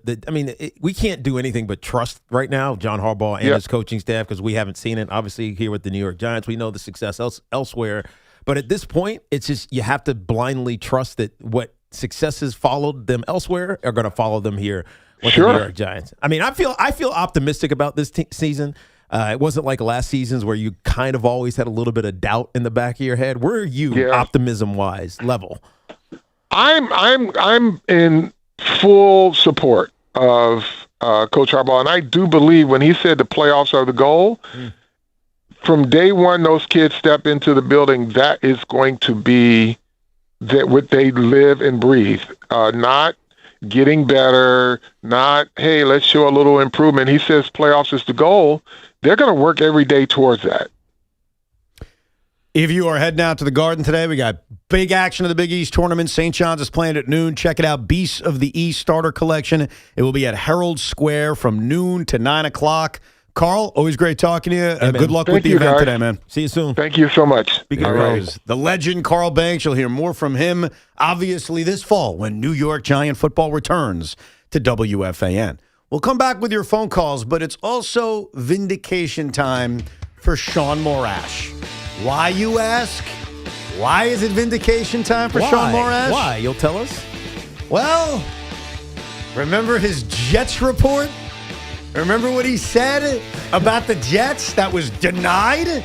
Speaker 3: we can't do anything but trust right now John Harbaugh and his coaching staff because we haven't seen it. Obviously, here with the New York Giants, we know the success elsewhere. But at this point, it's just you have to blindly trust that what successes followed them elsewhere are going to follow them here with the New York Giants. I mean, I feel optimistic about this season. It wasn't like last season's where you kind of always had a little bit of doubt in the back of your head. Where are you optimism-wise level?
Speaker 5: I'm in full support of Coach Harbaugh, and I do believe when he said the playoffs are the goal, from day one those kids step into the building, that is going to be what they live and breathe. Not getting better, not, hey, let's show a little improvement. He says playoffs is the goal. They're going to work every day towards that.
Speaker 2: If you are heading out to the Garden today, we got big action of the Big East tournament. St. John's is playing at noon. Check it out. Beasts of the East starter collection. It will be at Herald Square from noon to 9 o'clock. Carl, always great talking to you. Good luck with the event today, man.
Speaker 3: See you soon.
Speaker 5: Thank you so much.
Speaker 2: All right. The legend, Carl Banks. You'll hear more from him, obviously, this fall when New York Giant football returns to WFAN. We'll come back with your phone calls, but it's also vindication time for Shawn Morash. Why, you ask? Why is it vindication time for Shawn Morash?
Speaker 3: Why? You'll tell us?
Speaker 2: Well, remember his Jets report? Remember what he said about the Jets that was denied?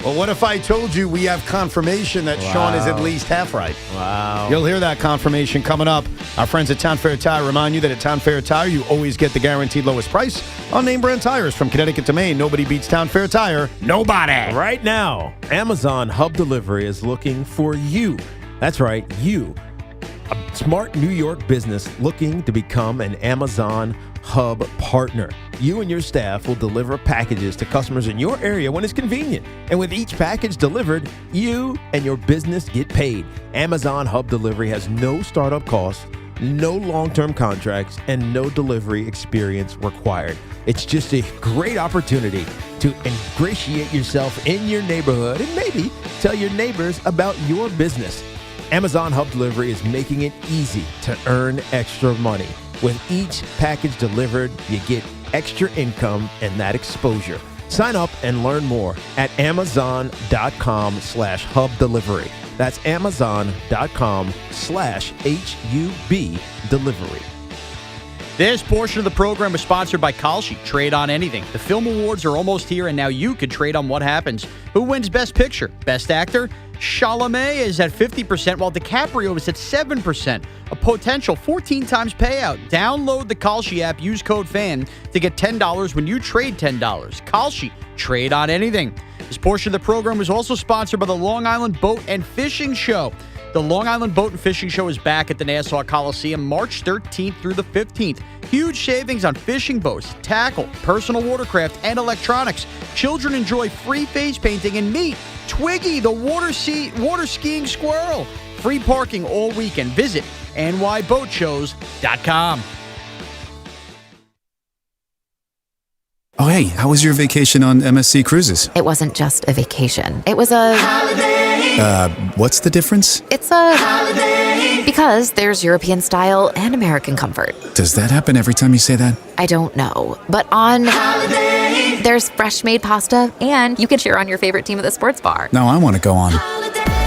Speaker 2: Well, what if I told you we have confirmation that Shawn is at least half right?
Speaker 3: Wow.
Speaker 2: You'll hear that confirmation coming up. Our friends at Town Fair Tire remind you that at Town Fair Tire, you always get the guaranteed lowest price on name brand tires from Connecticut to Maine. Nobody beats Town Fair Tire. Nobody.
Speaker 3: Right now, Amazon Hub Delivery is looking for you. That's right, you. A smart New York business looking to become an Amazon Hub partner. You and your staff will deliver packages to customers in your area when it's convenient. And with each package delivered, you and your business get paid. Amazon Hub Delivery has no startup costs, no long-term contracts, and no delivery experience required. It's just a great opportunity to ingratiate yourself in your neighborhood and maybe tell your neighbors about your business. Amazon Hub Delivery is making it easy to earn extra money. With each package delivered, you get extra income and that exposure. Sign up and learn more at amazon.com/hub delivery. That's amazon.com/HUB delivery.
Speaker 6: This portion of the program is sponsored by Kalshi. Trade on anything. The film awards are almost here, and now you could trade on what happens. Who wins Best Picture? Best Actor? Chalamet is at 50%, while DiCaprio is at 7%. A potential 14 times payout. Download the Kalshi app. Use code FAN to get $10 when you trade $10. Kalshi. Trade on anything. This portion of the program is also sponsored by the Long Island Boat and Fishing Show. The Long Island Boat and Fishing Show is back at the Nassau Coliseum March 13th through the 15th. Huge savings on fishing boats, tackle, personal watercraft, and electronics. Children enjoy free face painting and meet Twiggy, the water skiing squirrel. Free parking all weekend. Visit nyboatshows.com.
Speaker 7: Oh, hey, how was your vacation on MSC Cruises?
Speaker 13: It wasn't just a vacation. It was a holiday.
Speaker 7: What's the difference?
Speaker 13: It's a holiday. Because there's European style and American comfort.
Speaker 7: Does that happen every time you say that?
Speaker 13: I don't know. But on holiday, there's fresh made pasta, and you can cheer on your favorite team at the sports bar.
Speaker 7: No, I want to go on.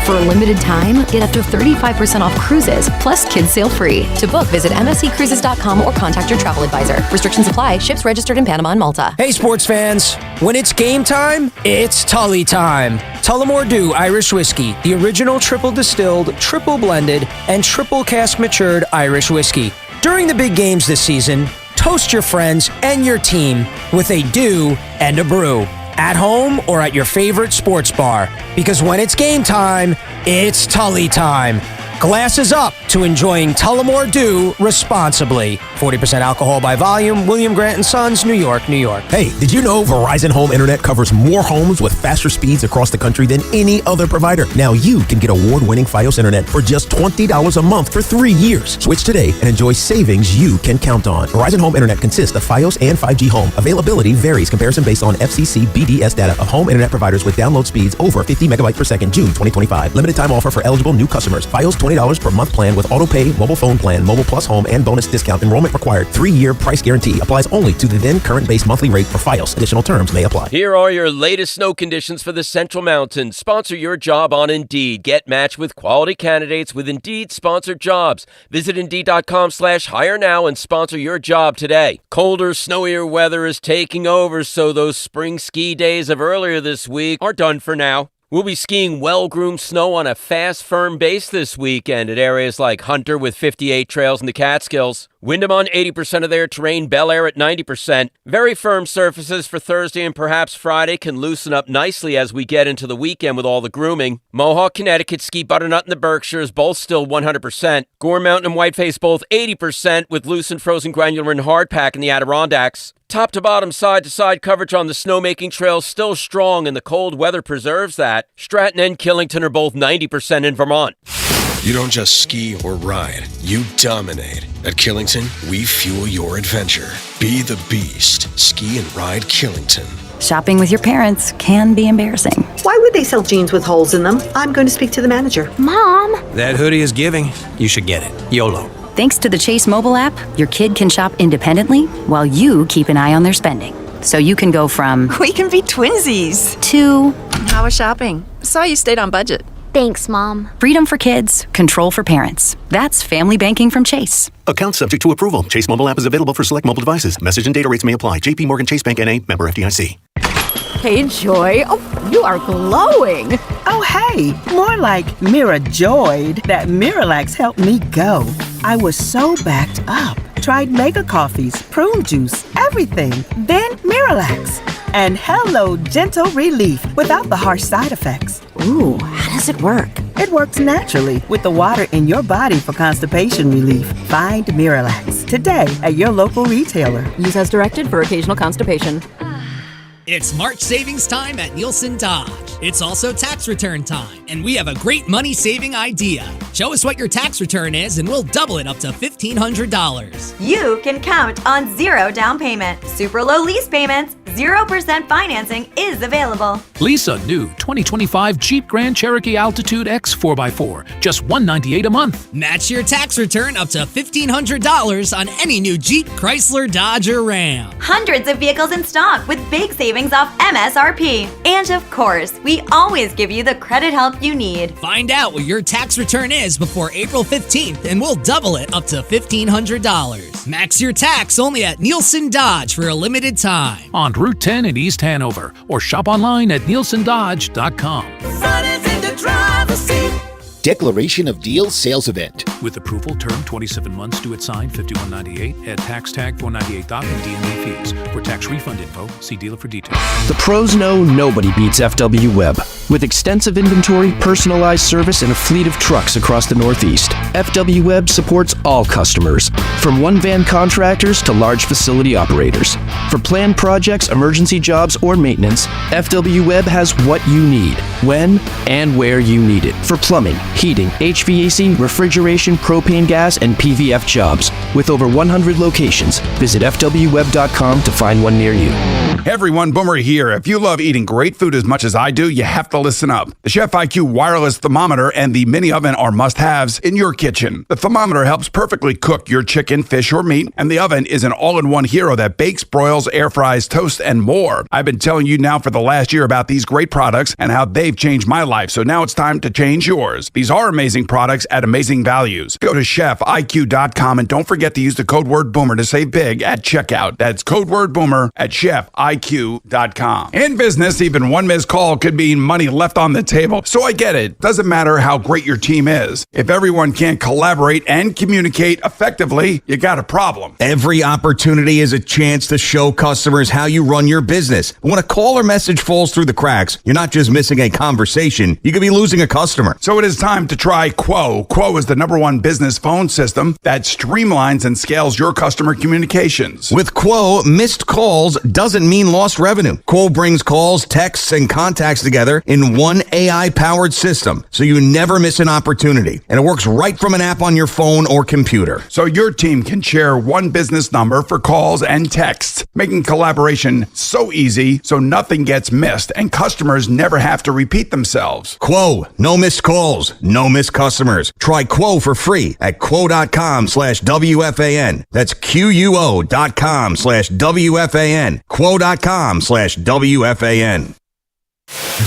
Speaker 26: For a limited time, get up to 35% off cruises, plus kids sail free. To book, visit msccruises.com or contact your travel advisor. Restrictions apply. Ships registered in Panama and Malta.
Speaker 8: Hey, sports fans. When it's game time, it's Tully time. Tullamore Dew Irish Whiskey, the original triple distilled, triple blended, and triple cask matured Irish whiskey. During the big games this season, toast your friends and your team with a Dew and a brew. At home or at your favorite sports bar. Because when it's game time, it's Tully time. Glasses up to enjoying Tullamore Dew responsibly. 40% alcohol by volume. William Grant & Sons, New York, New York.
Speaker 9: Hey, did you know Verizon Home Internet covers more homes with faster speeds across the country than any other provider? Now you can get award-winning Fios Internet for just $20 a month for 3 years. Switch today and enjoy savings you can count on. Verizon Home Internet consists of Fios and 5G Home. Availability varies. Comparison based on FCC BDS data of home internet providers with download speeds over 50 megabytes per second, June 2025. Limited time offer for eligible new customers. Fios $20 per month plan with auto pay, mobile phone plan, mobile plus home, and bonus discount. Enrollment required. 3-year price guarantee applies only to the then current base monthly rate for Fios. Additional terms may apply.
Speaker 10: Here are your latest snow conditions for the Central Mountains. Sponsor your job on Indeed. Get matched with quality candidates with Indeed sponsored jobs. Visit Indeed.com/hire now and sponsor your job today. Colder, snowier weather is taking over, so those spring ski days of earlier this week are done for now. We'll be skiing well-groomed snow on a fast, firm base this weekend at areas like Hunter with 58 trails in the Catskills, Windham on 80% of their terrain, Bel Air at 90%. Very firm surfaces for Thursday and perhaps Friday can loosen up nicely as we get into the weekend with all the grooming. Mohawk, Connecticut, Ski Butternut in the Berkshires, both still 100%. Gore Mountain and Whiteface both 80% with loosened, frozen, granular, and hardpack in the Adirondacks. Top to bottom, side to side coverage on the snowmaking trails still strong, and the cold weather preserves that. Stratton and Killington are both 90% in Vermont.
Speaker 11: You don't just ski or ride, you dominate. At Killington, we fuel your adventure. Be the beast. Ski and ride Killington.
Speaker 20: Shopping with your parents can be embarrassing.
Speaker 12: Why would they sell jeans with holes in them? I'm going to speak to the manager.
Speaker 13: Mom!
Speaker 14: That hoodie is giving. You should get it. YOLO.
Speaker 20: Thanks to the Chase mobile app, your kid can shop independently while you keep an eye on their spending. So you can go from
Speaker 22: we can be twinsies
Speaker 20: to
Speaker 22: how was shopping? Saw you stayed on budget.
Speaker 13: Thanks, Mom.
Speaker 20: Freedom for kids, control for parents. That's family banking from Chase.
Speaker 23: Account subject to approval. Chase mobile app is available for select mobile devices. Message and data rates may apply. JP Morgan Chase Bank N.A. Member FDIC.
Speaker 24: Hey, Joy. Oh, you are glowing.
Speaker 25: Oh, hey. More like Mira joyed that Miralax helped me go. I was so backed up. Tried mega coffees, prune juice, everything. Then Miralax. And hello, gentle relief without the harsh side effects.
Speaker 24: Ooh, how does it work?
Speaker 25: It works naturally with the water in your body for constipation relief. Find Miralax today at your local retailer.
Speaker 24: Use as directed for occasional constipation.
Speaker 27: It's March savings time at Nielsen Dodge. It's also tax return time, and we have a great money-saving idea. Show us what your tax return is, and we'll double it up to $1,500.
Speaker 28: You can count on 0 down payment, super low lease payments, 0% financing is available.
Speaker 29: Lease a new 2025 Jeep Grand Cherokee Altitude X 4x4, just $198 a month.
Speaker 27: Match your tax return up to $1,500 on any new Jeep, Chrysler, Dodge, or Ram.
Speaker 28: Hundreds of vehicles in stock with big savings off MSRP. And of course, we always give you the credit help you need.
Speaker 27: Find out what your tax return is before April 15th, and we'll double it up to $1,500. Max your tax only at Nielsen Dodge for a limited time.
Speaker 29: On Route 10 in East Hanover, or shop online at nielsendodge.com.
Speaker 30: Declaration of Deal Sales Event.
Speaker 29: With approval, term 27 months, due at sign, $51.98. Add tax tag $498 and DMV fees. For tax refund info, see dealer for details.
Speaker 32: The pros know nobody beats FW Web. With extensive inventory, personalized service, and a fleet of trucks across the Northeast, FW Web supports all customers, from one-van contractors to large facility operators. For planned projects, emergency jobs, or maintenance, FW Web has what you need, when and where you need it. For plumbing, heating, HVAC, refrigeration, propane gas, and PVF jobs. With over 100 locations, visit FWWeb.com to find one near you.
Speaker 33: Hey everyone, Boomer here. If you love eating great food as much as I do, you have to listen up. The Chef IQ wireless thermometer and the mini oven are must-haves in your kitchen. The thermometer helps perfectly cook your chicken, fish, or meat, and the oven is an all-in-one hero that bakes, broils, air fries, toasts, and more. I've been telling you now for the last year about these great products and how they've changed my life, so now it's time to change yours. These are amazing products at amazing values. Go to chefiq.com and don't forget to use the code word BOOMER to save big at checkout. That's code word BOOMER at chefiq.com. In business, even one missed call could mean money left on the table. So I get it. Doesn't matter how great your team is. If everyone can't collaborate and communicate effectively, you got a problem.
Speaker 21: Every opportunity is a chance to show customers how you run your business. When a call or message falls through the cracks, you're not just missing a conversation, you could be losing a customer.
Speaker 33: So it is time to try Quo. Quo is the #1 business phone system that streamlines and scales your customer communications.
Speaker 21: With Quo, missed calls doesn't mean lost revenue. Quo brings calls, texts, and contacts together in one AI-powered system, so you never miss an opportunity. And it works right from an app on your phone or computer.
Speaker 33: So your team can share one business number for calls and texts, making collaboration so easy so nothing gets missed and customers never have to repeat themselves.
Speaker 21: Quo, no missed calls, no missed customers. Try Quo for free at quo.com/WFAN. That's QUO.com/WFAN. Quo.com/WFAN.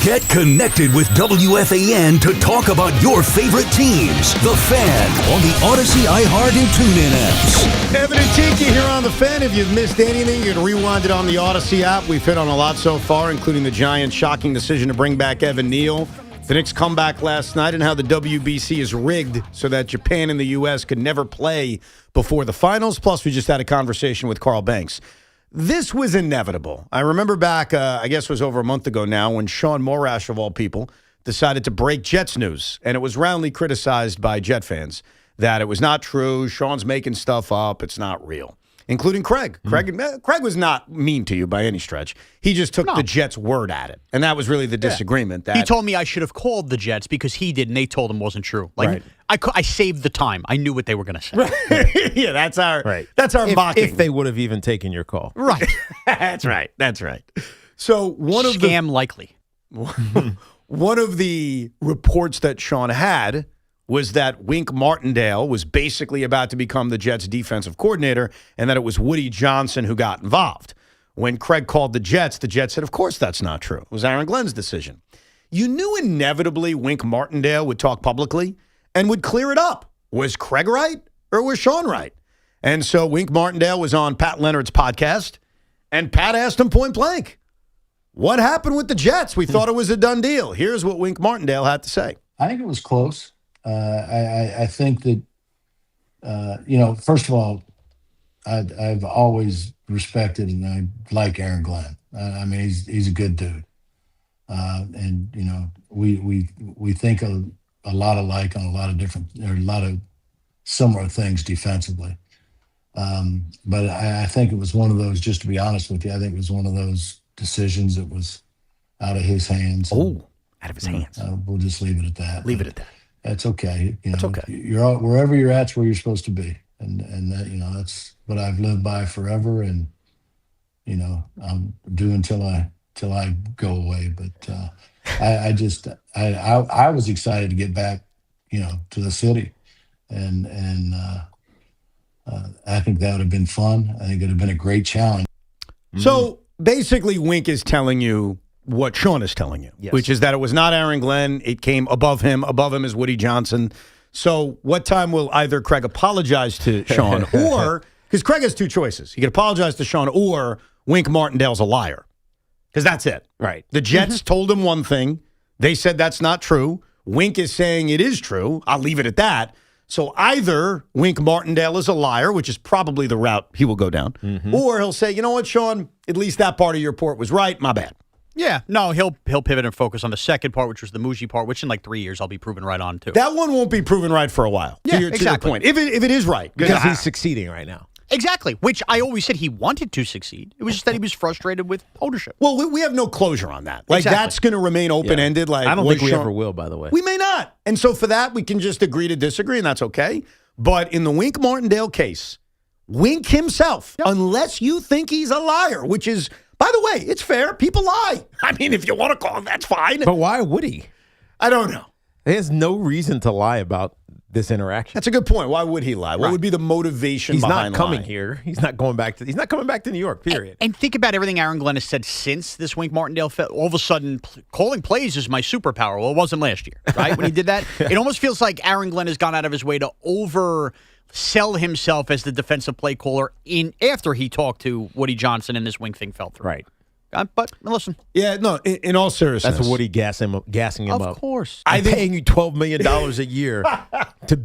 Speaker 1: Get connected with WFAN to talk about your favorite teams. The Fan on the Odyssey, iHeart, and TuneIn apps.
Speaker 2: Evan and Tiki here on The Fan. If you've missed anything, you can rewind it on the Odyssey app. We've hit on a lot so far, including the Giants' shocking decision to bring back Evan Neal, the Knicks' comeback last night, and how the WBC is rigged so that Japan and the U.S. could never play before the finals. Plus, we just had a conversation with Carl Banks. This was inevitable. I remember back, I guess it was over a month ago now, when Shawn Morash, of all people, decided to break Jets news. And it was roundly criticized by Jet fans that it was not true. Shawn's making stuff up. It's not real, including Craig. Craig was not mean to you by any stretch. He just took the Jets' word at it. And that was really the disagreement. That
Speaker 6: he told me I should have called the Jets because he did, and they told him it wasn't true. Like,
Speaker 2: right.
Speaker 6: I saved the time. I knew what they were going to say.
Speaker 2: Yeah, that's our mocking.
Speaker 3: If they would have even taken your call.
Speaker 6: Right.
Speaker 2: That's right. So
Speaker 6: Scam likely.
Speaker 2: One of the reports that Shawn had was that Wink Martindale was basically about to become the Jets' defensive coordinator and that it was Woody Johnson who got involved. When Craig called the Jets said, of course that's not true. It was Aaron Glenn's decision. You knew inevitably Wink Martindale would talk publicly and would clear it up. Was Craig right or was Shawn right? And so Wink Martindale was on Pat Leonard's podcast, and Pat asked him point blank, what happened with the Jets? We thought it was a done deal. Here's what Wink Martindale had to say.
Speaker 4: I think it was close. I think that, first of all, I've always respected and I like Aaron Glenn. I mean, he's a good dude. And, we think a lot alike on a lot of similar things defensively. But I think it was one of those, just to be honest with you, I think it was one of those decisions that was out of his hands.
Speaker 2: Oh, out of his hands.
Speaker 4: We'll just leave it at that.
Speaker 2: Leave it at that.
Speaker 4: That's okay.
Speaker 2: That's okay.
Speaker 4: You're wherever you're at's where you're supposed to be. And that, that's what I've lived by forever. And, I'm do until I go away. But I was excited to get back, to the city. And I think that would have been fun. I think it would have been a great challenge.
Speaker 2: So basically, Wink is telling you what Shawn is telling you, which is that it was not Aaron Glenn. It came above him. Above him is Woody Johnson. So what time will either Craig apologize to Shawn or, because Craig has two choices. He could apologize to Shawn or Wink Martindale's a liar. Because that's it.
Speaker 3: Right.
Speaker 2: The Jets told him one thing. They said that's not true. Wink is saying it is true. I'll leave it at that. So either Wink Martindale is a liar, which is probably the route he will go down, or he'll say, you know what, Shawn, at least that part of your report was right. My bad.
Speaker 6: Yeah, no, he'll pivot and focus on the second part, which was the Muji part, which in like 3 years I'll be proven right on too.
Speaker 2: That one won't be proven right for a while.
Speaker 6: Yeah,
Speaker 2: to your
Speaker 6: exactly.
Speaker 2: point. If it is right.
Speaker 3: Because he's succeeding right now.
Speaker 6: Exactly, which I always said he wanted to succeed. It was just that he was frustrated with ownership.
Speaker 2: Well, we have no closure on that. Like, that's going to remain open-ended. Like,
Speaker 3: I don't think we ever will, by the way.
Speaker 2: We may not. And so for that, we can just agree to disagree, and that's okay. But in the Wink Martindale case, Wink himself, unless you think he's a liar, which is, by the way, it's fair. People lie. I mean, if you want to call him, that's fine.
Speaker 3: But why would he?
Speaker 2: I don't know.
Speaker 3: He has no reason to lie about this interaction.
Speaker 2: That's a good point. Why would he lie? What would be the motivation behind lying?
Speaker 3: He's not coming here. He's not coming back to New York, period.
Speaker 6: And think about everything Aaron Glenn has said since this Wink Martindale all of a sudden calling plays is my superpower. Well, it wasn't last year, right? When he did that. It almost feels like Aaron Glenn has gone out of his way to oversell himself as the defensive play caller after he talked to Woody Johnson and this Wink thing fell through.
Speaker 3: Right.
Speaker 6: But listen.
Speaker 2: Yeah, no, in all seriousness.
Speaker 3: That's Woody gassing him up.
Speaker 6: Of course.
Speaker 3: I'm paying you $12 million a year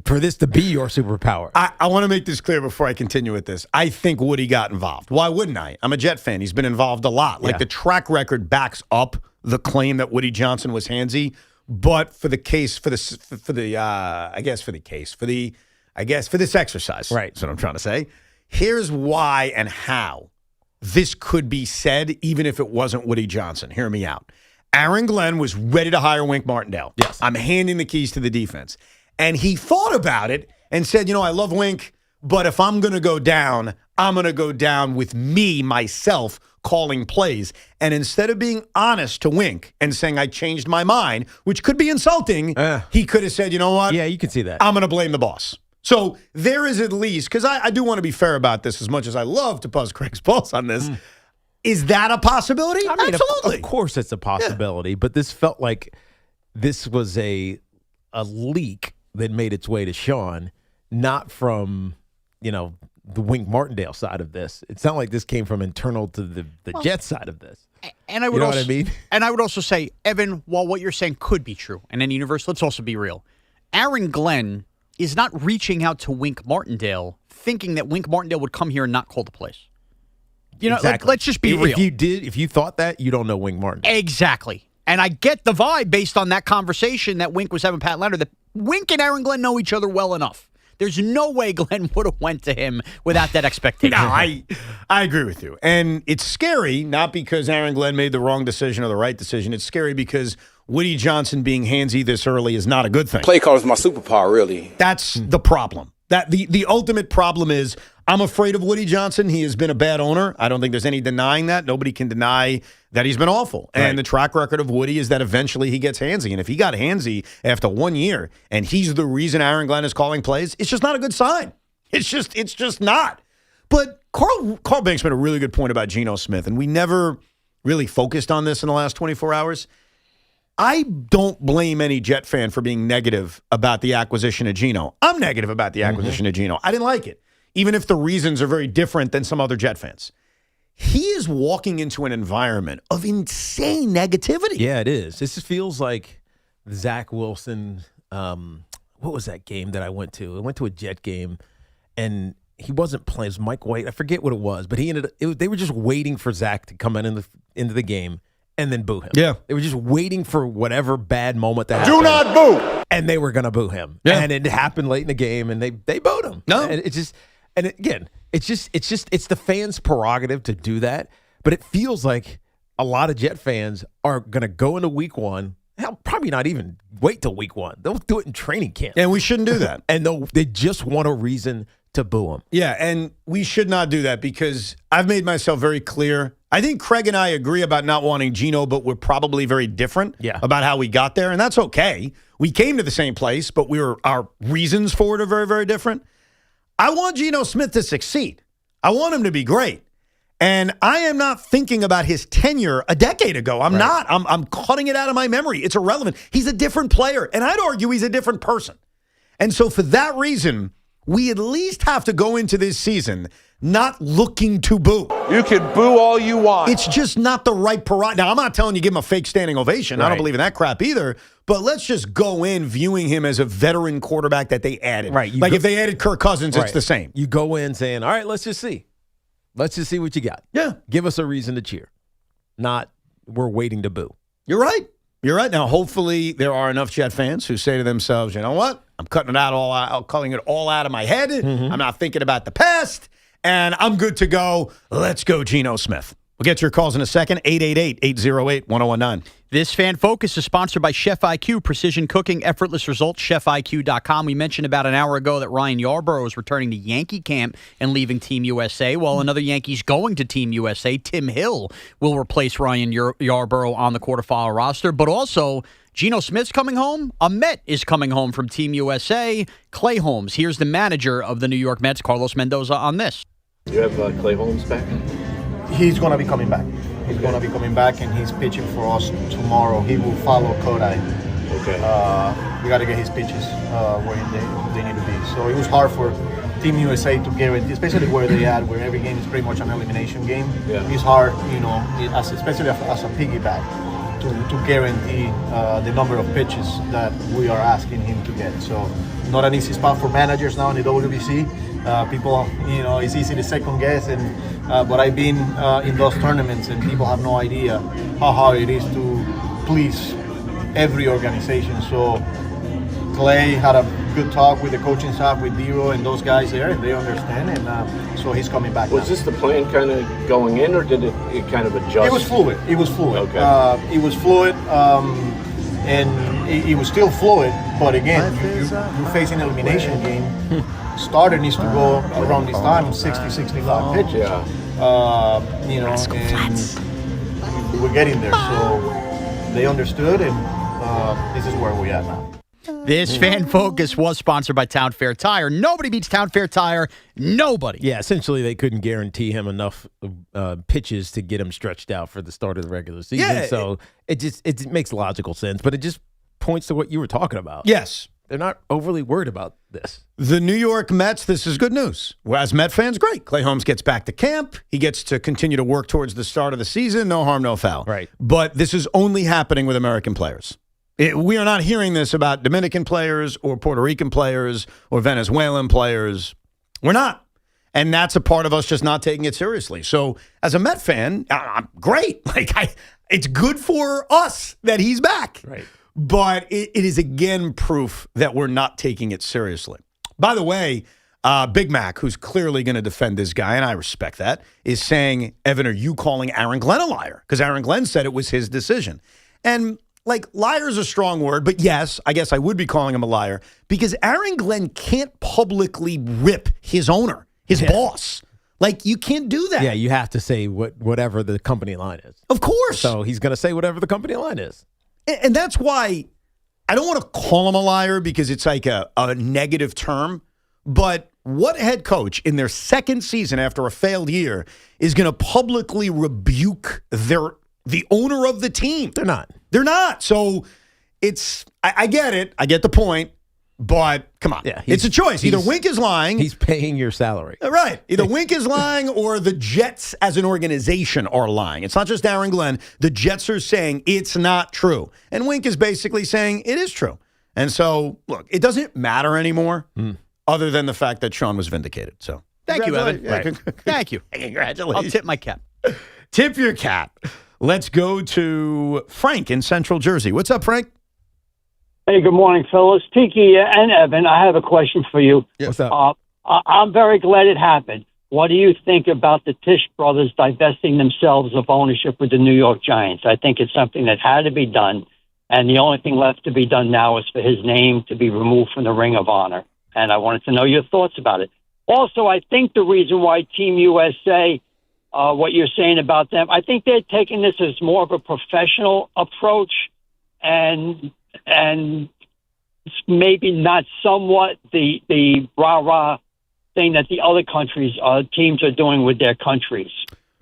Speaker 3: for this to be your superpower.
Speaker 2: I want to make this clear before I continue with this. I think Woody got involved. Why wouldn't I? I'm a Jet fan. He's been involved a lot. Like, the track record backs up the claim that Woody Johnson was handsy. But for the case, for this exercise.
Speaker 3: Right.
Speaker 2: That's what I'm trying to say. Here's why and how this could be said, even if it wasn't Woody Johnson. Hear me out. Aaron Glenn was ready to hire Wink Martindale.
Speaker 3: Yes.
Speaker 2: I'm handing the keys to the defense. And he thought about it and said, I love Wink, but if I'm going to go down, I'm going to go down with myself, calling plays. And instead of being honest to Wink and saying I changed my mind, which could be insulting, he could have said, you know what?
Speaker 3: Yeah, you can see that.
Speaker 2: I'm going to blame the boss. So there is at least, because I do want to be fair about this as much as I love to buzz Craig's balls on this. Is that a possibility?
Speaker 3: I mean,
Speaker 2: absolutely.
Speaker 3: Of course it's a possibility, but this felt like this was a leak that made its way to Shawn, not from, the Wink Martindale side of this. It sounded like this came from internal to the Jets side of this.
Speaker 6: And I would
Speaker 3: what I mean?
Speaker 6: And I would also say, Evan, while what you're saying could be true in any universe, let's also be real. Aaron Glenn is not reaching out to Wink Martindale thinking that Wink Martindale would come here and not call the plays.
Speaker 3: Exactly.
Speaker 6: Let's just be real.
Speaker 3: If you thought that, you don't know Wink Martindale.
Speaker 6: Exactly. And I get the vibe based on that conversation that Wink was having Pat Leonard, that Wink and Aaron Glenn know each other well enough. There's no way Glenn would have went to him without that expectation.
Speaker 2: No, I agree with you. And it's scary, not because Aaron Glenn made the wrong decision or the right decision. It's scary because Woody Johnson being handsy this early is not a good thing.
Speaker 5: Play call is my superpower, really.
Speaker 2: That's the problem. That the ultimate problem is I'm afraid of Woody Johnson. He has been a bad owner. I don't think there's any denying that. Nobody can deny that he's been awful. And the track record of Woody is that eventually he gets handsy. And if he got handsy after 1 year and he's the reason Aaron Glenn is calling plays, it's just not a good sign. It's just not. But Carl Banks made a really good point about Geno Smith, and we never really focused on this in the last 24 hours. I don't blame any Jet fan for being negative about the acquisition of Geno. I'm negative about the acquisition of Geno. I didn't like it, even if the reasons are very different than some other Jet fans. He is walking into an environment of insane negativity.
Speaker 3: Yeah, it is. This feels like Zach Wilson. What was that game that I went to? I went to a Jet game, and he wasn't playing. It was Mike White. I forget what it was, but they were just waiting for Zach to come into the game and then boo him.
Speaker 2: Yeah.
Speaker 3: They were just waiting for whatever bad moment that happened.
Speaker 5: Do not boo.
Speaker 3: And they were going to boo him.
Speaker 2: Yeah.
Speaker 3: And it happened late in the game, and they booed him.
Speaker 2: No.
Speaker 3: And it's the fans' prerogative to do that, but it feels like a lot of Jet fans are going to go into week one. Hell, probably not even wait till week one. They'll do it in training camp.
Speaker 2: And we shouldn't do that.
Speaker 3: And they just want a reason to boo him.
Speaker 2: Yeah, and we should not do that because I've made myself very clear. I think Craig and I agree about not wanting Geno, but we're probably very different about how we got there, and that's okay. We came to the same place, but our reasons for it are very, very different. I want Geno Smith to succeed. I want him to be great. And I am not thinking about his tenure a decade ago. I'm not. I'm cutting it out of my memory. It's irrelevant. He's a different player, and I'd argue he's a different person. And so for that reason, we at least have to go into this season not looking to boo.
Speaker 5: You can boo all you want.
Speaker 2: It's just not the right prerogative. Now, I'm not telling you give him a fake standing ovation. I don't believe in that crap either. But let's just go in viewing him as a veteran quarterback that they added.
Speaker 3: Right.
Speaker 2: If they added Kirk Cousins, it's the same.
Speaker 3: You go in saying, all right, let's just see. Let's just see what you got.
Speaker 2: Yeah.
Speaker 3: Give us a reason to cheer. Not we're waiting to boo.
Speaker 2: You're right. You're right. Now, hopefully there are enough Jet fans who say to themselves, you know what? I'm cutting it out calling it all out of my head. I'm not thinking about the past. And I'm good to go. Let's go, Geno Smith. We'll get to your calls in a second. 888-808-1019.
Speaker 6: This Fan Focus is sponsored by Chef IQ, precision cooking, effortless results, chefiq.com. We mentioned about an hour ago that Ryan Yarbrough is returning to Yankee camp and leaving Team USA, while another Yankee's going to Team USA. Tim Hill will replace Ryan Yarbrough on the quarterfinal roster, but also Geno Smith's coming home. A Met is coming home from Team USA. Clay Holmes. Here's the manager of the New York Mets, Carlos Mendoza, on this.
Speaker 7: You have Clay Holmes back?
Speaker 8: He's going to be coming back. He's going to be coming back, and he's pitching for us tomorrow. He will follow Kodai.
Speaker 7: Okay.
Speaker 8: We got to get his pitches where they need to be. So it was hard for Team USA to guarantee, especially where they at, where every game is pretty much an elimination game.
Speaker 7: Yeah.
Speaker 8: It's hard, especially as a piggyback, to guarantee the number of pitches that we are asking him to get. So not an easy spot for managers now in the WBC. People, it's easy to second guess, but I've been in those tournaments, and people have no idea how hard it is to please every organization. So Clay had a good talk with the coaching staff, with Dero and those guys there, and they understand, and so he's coming back.
Speaker 7: Was this the plan kind of going in, or did it kind of adjust?
Speaker 8: It was fluid. Okay. It was fluid, and it was still fluid, but again, you're facing an elimination game. Starter needs to go around this time, 60, 65 pitches.
Speaker 7: Yeah.
Speaker 8: And we're getting there. So they understood, and this is where we're at now.
Speaker 6: This Fan Focus was sponsored by Town Fair Tire. Nobody beats Town Fair Tire. Nobody.
Speaker 3: Yeah, essentially they couldn't guarantee him enough pitches to get him stretched out for the start of the regular season.
Speaker 2: Yeah,
Speaker 3: so it makes logical sense, but it just points to what you were talking about.
Speaker 2: Yes.
Speaker 3: They're not overly worried about this.
Speaker 2: The New York Mets, this is good news. As Met fans, great. Clay Holmes gets back to camp. He gets to continue to work towards the start of the season. No harm, no foul.
Speaker 3: Right.
Speaker 2: But this is only happening with American players. We are not hearing this about Dominican players or Puerto Rican players or Venezuelan players. We're not. And that's a part of us just not taking it seriously. So as a Met fan, I'm great. It's good for us that he's back.
Speaker 3: Right.
Speaker 2: But it is, again, proof that we're not taking it seriously. By the way, Big Mac, who's clearly going to defend this guy, and I respect that, is saying, Evan, are you calling Aaron Glenn a liar? Because Aaron Glenn said it was his decision. And like, liar is a strong word, but yes, I guess I would be calling him a liar because Aaron Glenn can't publicly rip his owner, his boss. Like, you can't do that.
Speaker 3: Yeah, you have to say whatever the company line is.
Speaker 2: Of course.
Speaker 3: So he's going to say whatever the company line is.
Speaker 2: And that's why I don't want to call him a liar because it's like a negative term. But what head coach in their second season after a failed year is going to publicly rebuke the owner of the team?
Speaker 3: They're not.
Speaker 2: They're not. So I get it. I get the point. But come on.
Speaker 3: Yeah,
Speaker 2: it's a choice. Either Wink is lying.
Speaker 3: He's paying your salary.
Speaker 2: Right. Either Wink is lying or the Jets as an organization are lying. It's not just Aaron Glenn. The Jets are saying it's not true. And Wink is basically saying it is true. And so, look, it doesn't matter anymore other than the fact that Shawn was vindicated. So
Speaker 6: thank you, Evan.
Speaker 2: Yeah,
Speaker 6: Right. Thank you.
Speaker 2: Congratulations.
Speaker 6: I'll tip my cap.
Speaker 2: Tip your cap. Let's go to Frank in Central Jersey. What's up, Frank?
Speaker 9: Hey, good morning, fellas. Tiki and Evan, I have a question for you.
Speaker 3: What's up?
Speaker 9: I'm very glad it happened. What do you think about the Tisch brothers divesting themselves of ownership with the New York Giants? I think it's something that had to be done, and the only thing left to be done now is for his name to be removed from the Ring of Honor. And I wanted to know your thoughts about it. Also, I think the reason why Team USA, what you're saying about them, I think they're taking this as more of a professional approach and maybe not somewhat the rah-rah thing that the other countries, teams are doing with their countries.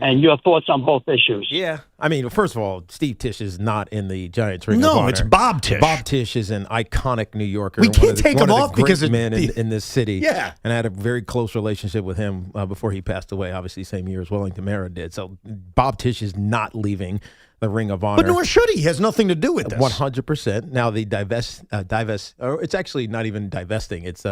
Speaker 9: And your thoughts on both issues?
Speaker 3: Yeah. I mean, first of all, Steve Tisch is not in the Giants Ring of
Speaker 2: No,
Speaker 3: Honor.
Speaker 2: it's Bob Tisch.
Speaker 3: Bob Tisch is an iconic New Yorker.
Speaker 2: We can't take him off because
Speaker 3: of
Speaker 2: of
Speaker 3: men
Speaker 2: the-
Speaker 3: in this city.
Speaker 2: Yeah.
Speaker 3: And I had a very close relationship with him before he passed away, obviously same year as Wellington Mara did. So Bob Tisch is not leaving the Ring of Honor.
Speaker 2: But nor should he. He has nothing to do with this.
Speaker 3: 100%. Now they divest, or it's actually not even divesting. It's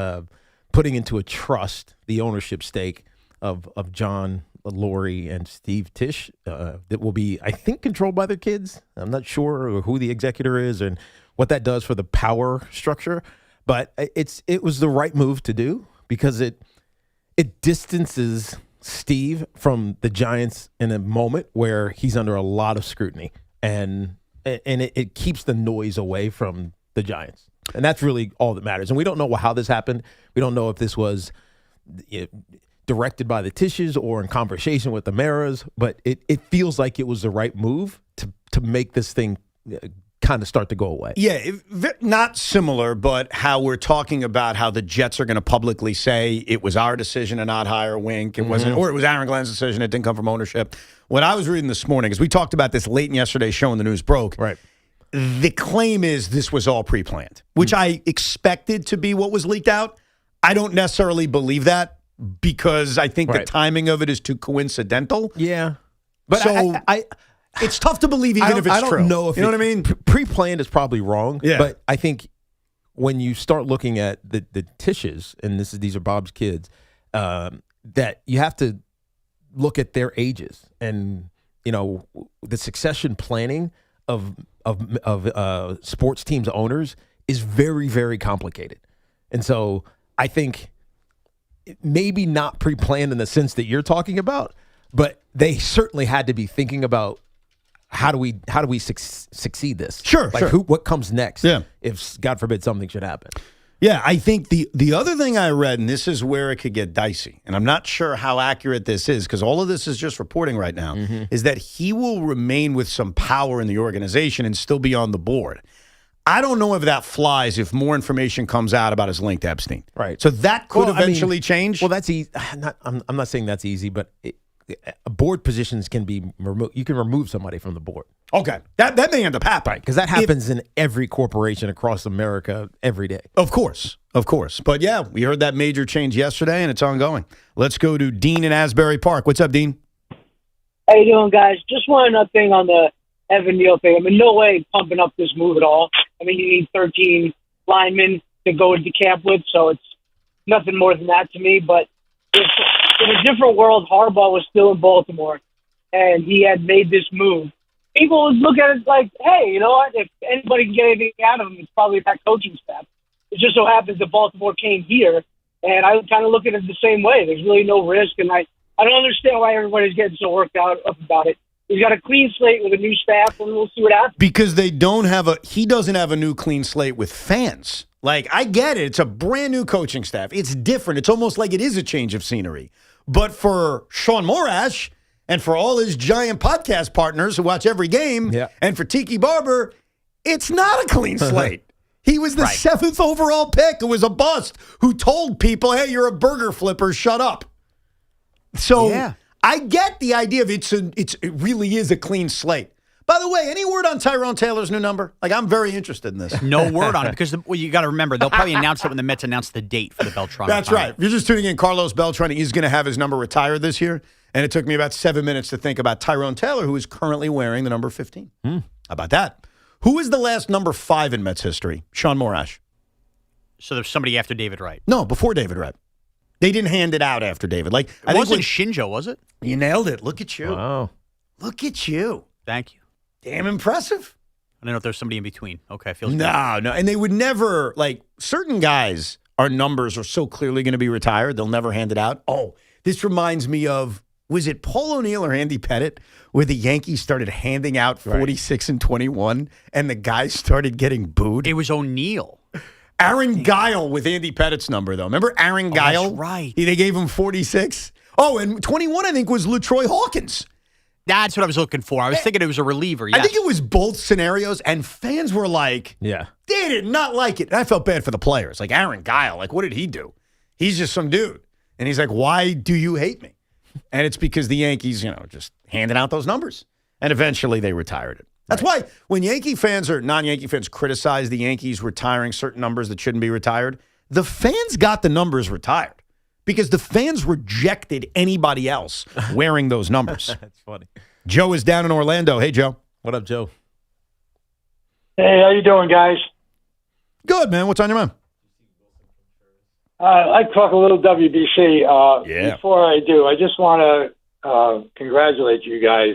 Speaker 3: putting into a trust the ownership stake of John Laurie and Steve Tisch that will be, I think, controlled by their kids. I'm not sure who the executor is and what that does for the power structure, but it was the right move to do because it distances Steve from the Giants in a moment where he's under a lot of scrutiny, and it keeps the noise away from the Giants, and that's really all that matters. And we don't know how this happened. We don't know if this was directed by the Tisches or in conversation with the Maras, but it feels like it was the right move to make this thing kind of start to go away.
Speaker 2: Yeah, not similar, but how we're talking about how the Jets are going to publicly say it was our decision to not hire Wink. It wasn't, or it was Aaron Glenn's decision. It didn't come from ownership. What I was reading this morning, because we talked about this late in yesterday's show when the news broke.
Speaker 3: Right.
Speaker 2: The claim is this was all pre-planned, which I expected to be what was leaked out. I don't necessarily believe that because I think the timing of it is too coincidental.
Speaker 3: Yeah. But
Speaker 2: so it's tough to believe even if it's true.
Speaker 3: I don't know if
Speaker 2: you know what I mean?
Speaker 3: Pre-planned is probably wrong.
Speaker 2: Yeah.
Speaker 3: But I think when you start looking at the Tisches, and these are Bob's kids, that you have to look at their ages and the succession planning of sports teams owners is very, very complicated. And so I think maybe not pre-planned in the sense that you're talking about, but they certainly had to be thinking about how do we succeed this?
Speaker 2: Sure,
Speaker 3: like
Speaker 2: sure.
Speaker 3: what comes next?
Speaker 2: Yeah.
Speaker 3: If God forbid something should happen.
Speaker 2: Yeah, I think the other thing I read, and this is where it could get dicey, and I'm not sure how accurate this is because all of this is just reporting right now, is that he will remain with some power in the organization and still be on the board. I don't know if that flies if more information comes out about his link to Epstein.
Speaker 3: Right.
Speaker 2: So that could eventually change.
Speaker 3: Well, that's easy. I'm not saying that's easy, but board positions can be removed. You can remove somebody from the board.
Speaker 2: Okay. That may end up happening.
Speaker 3: Because that happens in every corporation across America every day.
Speaker 2: Of course. But yeah, we heard that major change yesterday, and it's ongoing. Let's go to Dean in Asbury Park. What's up, Dean?
Speaker 10: How you doing, guys? Just one other thing on the Evan Neal thing. I mean, no way pumping up this move at all. I mean, you need 13 linemen to go into camp with, so it's nothing more than that to me. But if in a different world, Harbaugh was still in Baltimore, and he had made this move, people would look at it like, hey, you know what? If anybody can get anything out of him, it's probably that coaching staff. It just so happens that Baltimore came here, and I kind of look at it the same way. There's really no risk, and I don't understand why everybody's getting so worked out up about it. He's got a clean slate with a new staff, and we'll see what happens.
Speaker 2: Because he doesn't have a new clean slate with fans. Like, I get it. It's a brand new coaching staff. It's different. It's almost like it is a change of scenery. But for Shawn Morash and for all his giant podcast partners who watch every game, and for Tiki Barber, it's not a clean slate. He was the 7th overall pick. It was a bust who told people, hey, you're a burger flipper, shut up. So I get the idea of it really is a clean slate. By the way, any word on Tyrone Taylor's new number? Like, I'm very interested in this.
Speaker 6: No word on it because you got to remember, they'll probably announce it when the Mets announce the date for the Beltran.
Speaker 2: That's right. If you're just tuning in, Carlos Beltran, he's going to have his number retired this year. And it took me about 7 minutes to think about Tyrone Taylor, who is currently wearing the number 15. How about that? Who is the last number 5 in Mets history? Shawn Morash.
Speaker 6: So there's somebody after David Wright.
Speaker 2: No, before David Wright. They didn't hand it out after David. Like,
Speaker 6: it wasn't Shinjo, was it?
Speaker 2: You nailed it. Look at you.
Speaker 3: Wow.
Speaker 2: Look at you.
Speaker 6: Thank you.
Speaker 2: Damn impressive.
Speaker 6: I don't know if there's somebody in between. Okay, feels good.
Speaker 2: No. And they would never, like, certain guys, our numbers are so clearly going to be retired, they'll never hand it out. Oh, this reminds me of, was it Paul O'Neill or Andy Pettit, where the Yankees started handing out 46 and 21, and the guys started getting booed?
Speaker 6: It was O'Neill.
Speaker 2: Aaron Guile with Andy Pettit's number, though. Remember Aaron Guile?
Speaker 6: That's right.
Speaker 2: They gave him 46. Oh, and 21, I think, was LaTroy Hawkins.
Speaker 6: That's what I was looking for. I was thinking it was a reliever. Yes.
Speaker 2: I think it was both scenarios, and fans were like, they did not like it. And I felt bad for the players. Like, Aaron Guile, like, what did he do? He's just some dude. And he's like, why do you hate me? And it's because the Yankees, just handing out those numbers. And eventually they retired it. That's why when Yankee fans or non-Yankee fans criticize the Yankees retiring certain numbers that shouldn't be retired, the fans got the numbers retired because the fans rejected anybody else wearing those numbers.
Speaker 3: That's funny.
Speaker 2: Joe is down in Orlando. Hey, Joe.
Speaker 3: What up, Joe?
Speaker 11: Hey, how you doing, guys?
Speaker 2: Good, man. What's on your mind?
Speaker 11: I'd talk a little WBC. Before I do, I just want to congratulate you guys.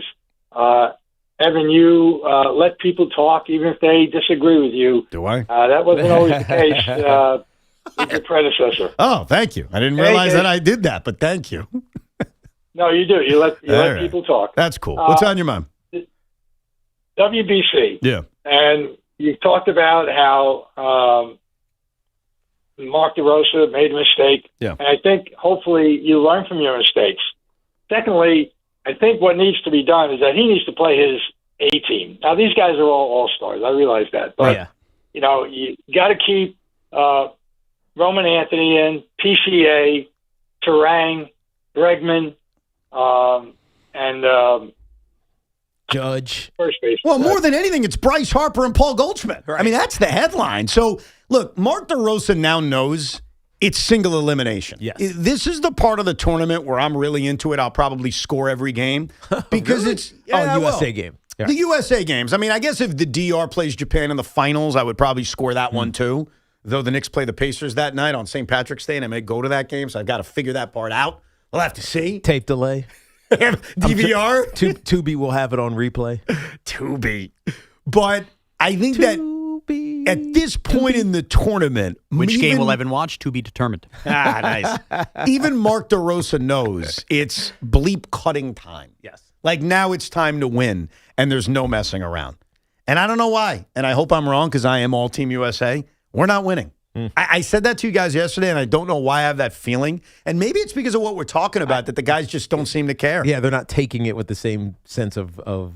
Speaker 11: Evan, you let people talk even if they disagree with you.
Speaker 2: Do I?
Speaker 11: That wasn't always the case with your predecessor.
Speaker 2: Oh, thank you. I didn't realize that I did that, but thank you.
Speaker 11: No, you do. You let people talk.
Speaker 2: That's cool. What's on your mind?
Speaker 11: WBC.
Speaker 2: Yeah.
Speaker 11: And you talked about how Mark DeRosa made a mistake.
Speaker 2: Yeah.
Speaker 11: And I think hopefully you learn from your mistakes. Secondly, I think what needs to be done is that he needs to play his A team. Now, these guys are all stars. I realize that. But, you got to keep Roman Anthony in, PCA, Terang, Bregman, and
Speaker 3: Judge.
Speaker 11: First base.
Speaker 2: Well, more than anything, it's Bryce Harper and Paul Goldschmidt. Right. I mean, that's the headline. So, look, Mark DeRosa now knows it's single elimination.
Speaker 3: Yes.
Speaker 2: This is the part of the tournament where I'm really into it. I'll probably score every game because
Speaker 3: Really?
Speaker 2: it's
Speaker 3: USA game. Yeah.
Speaker 2: The USA games. I mean, I guess if the DR plays Japan in the finals, I would probably score that one too. Though the Knicks play the Pacers that night on St. Patrick's Day, and I may go to that game, so I've got to figure that part out. We'll have to see.
Speaker 3: Tape delay.
Speaker 2: DVR.
Speaker 3: Tubi will have it on replay.
Speaker 2: Tubi. But I think that at this point in the tournament,
Speaker 6: which game will Evan watch? To be determined.
Speaker 2: Nice. Even Mark DeRosa knows it's bleep cutting time.
Speaker 3: Yes.
Speaker 2: Like now it's time to win, and there's no messing around. And I don't know why. And I hope I'm wrong because I am all Team USA. We're not winning. I said that to you guys yesterday, and I don't know why I have that feeling. And maybe it's because of what we're talking about, that the guys just don't seem to care.
Speaker 3: Yeah, they're not taking it with the same sense of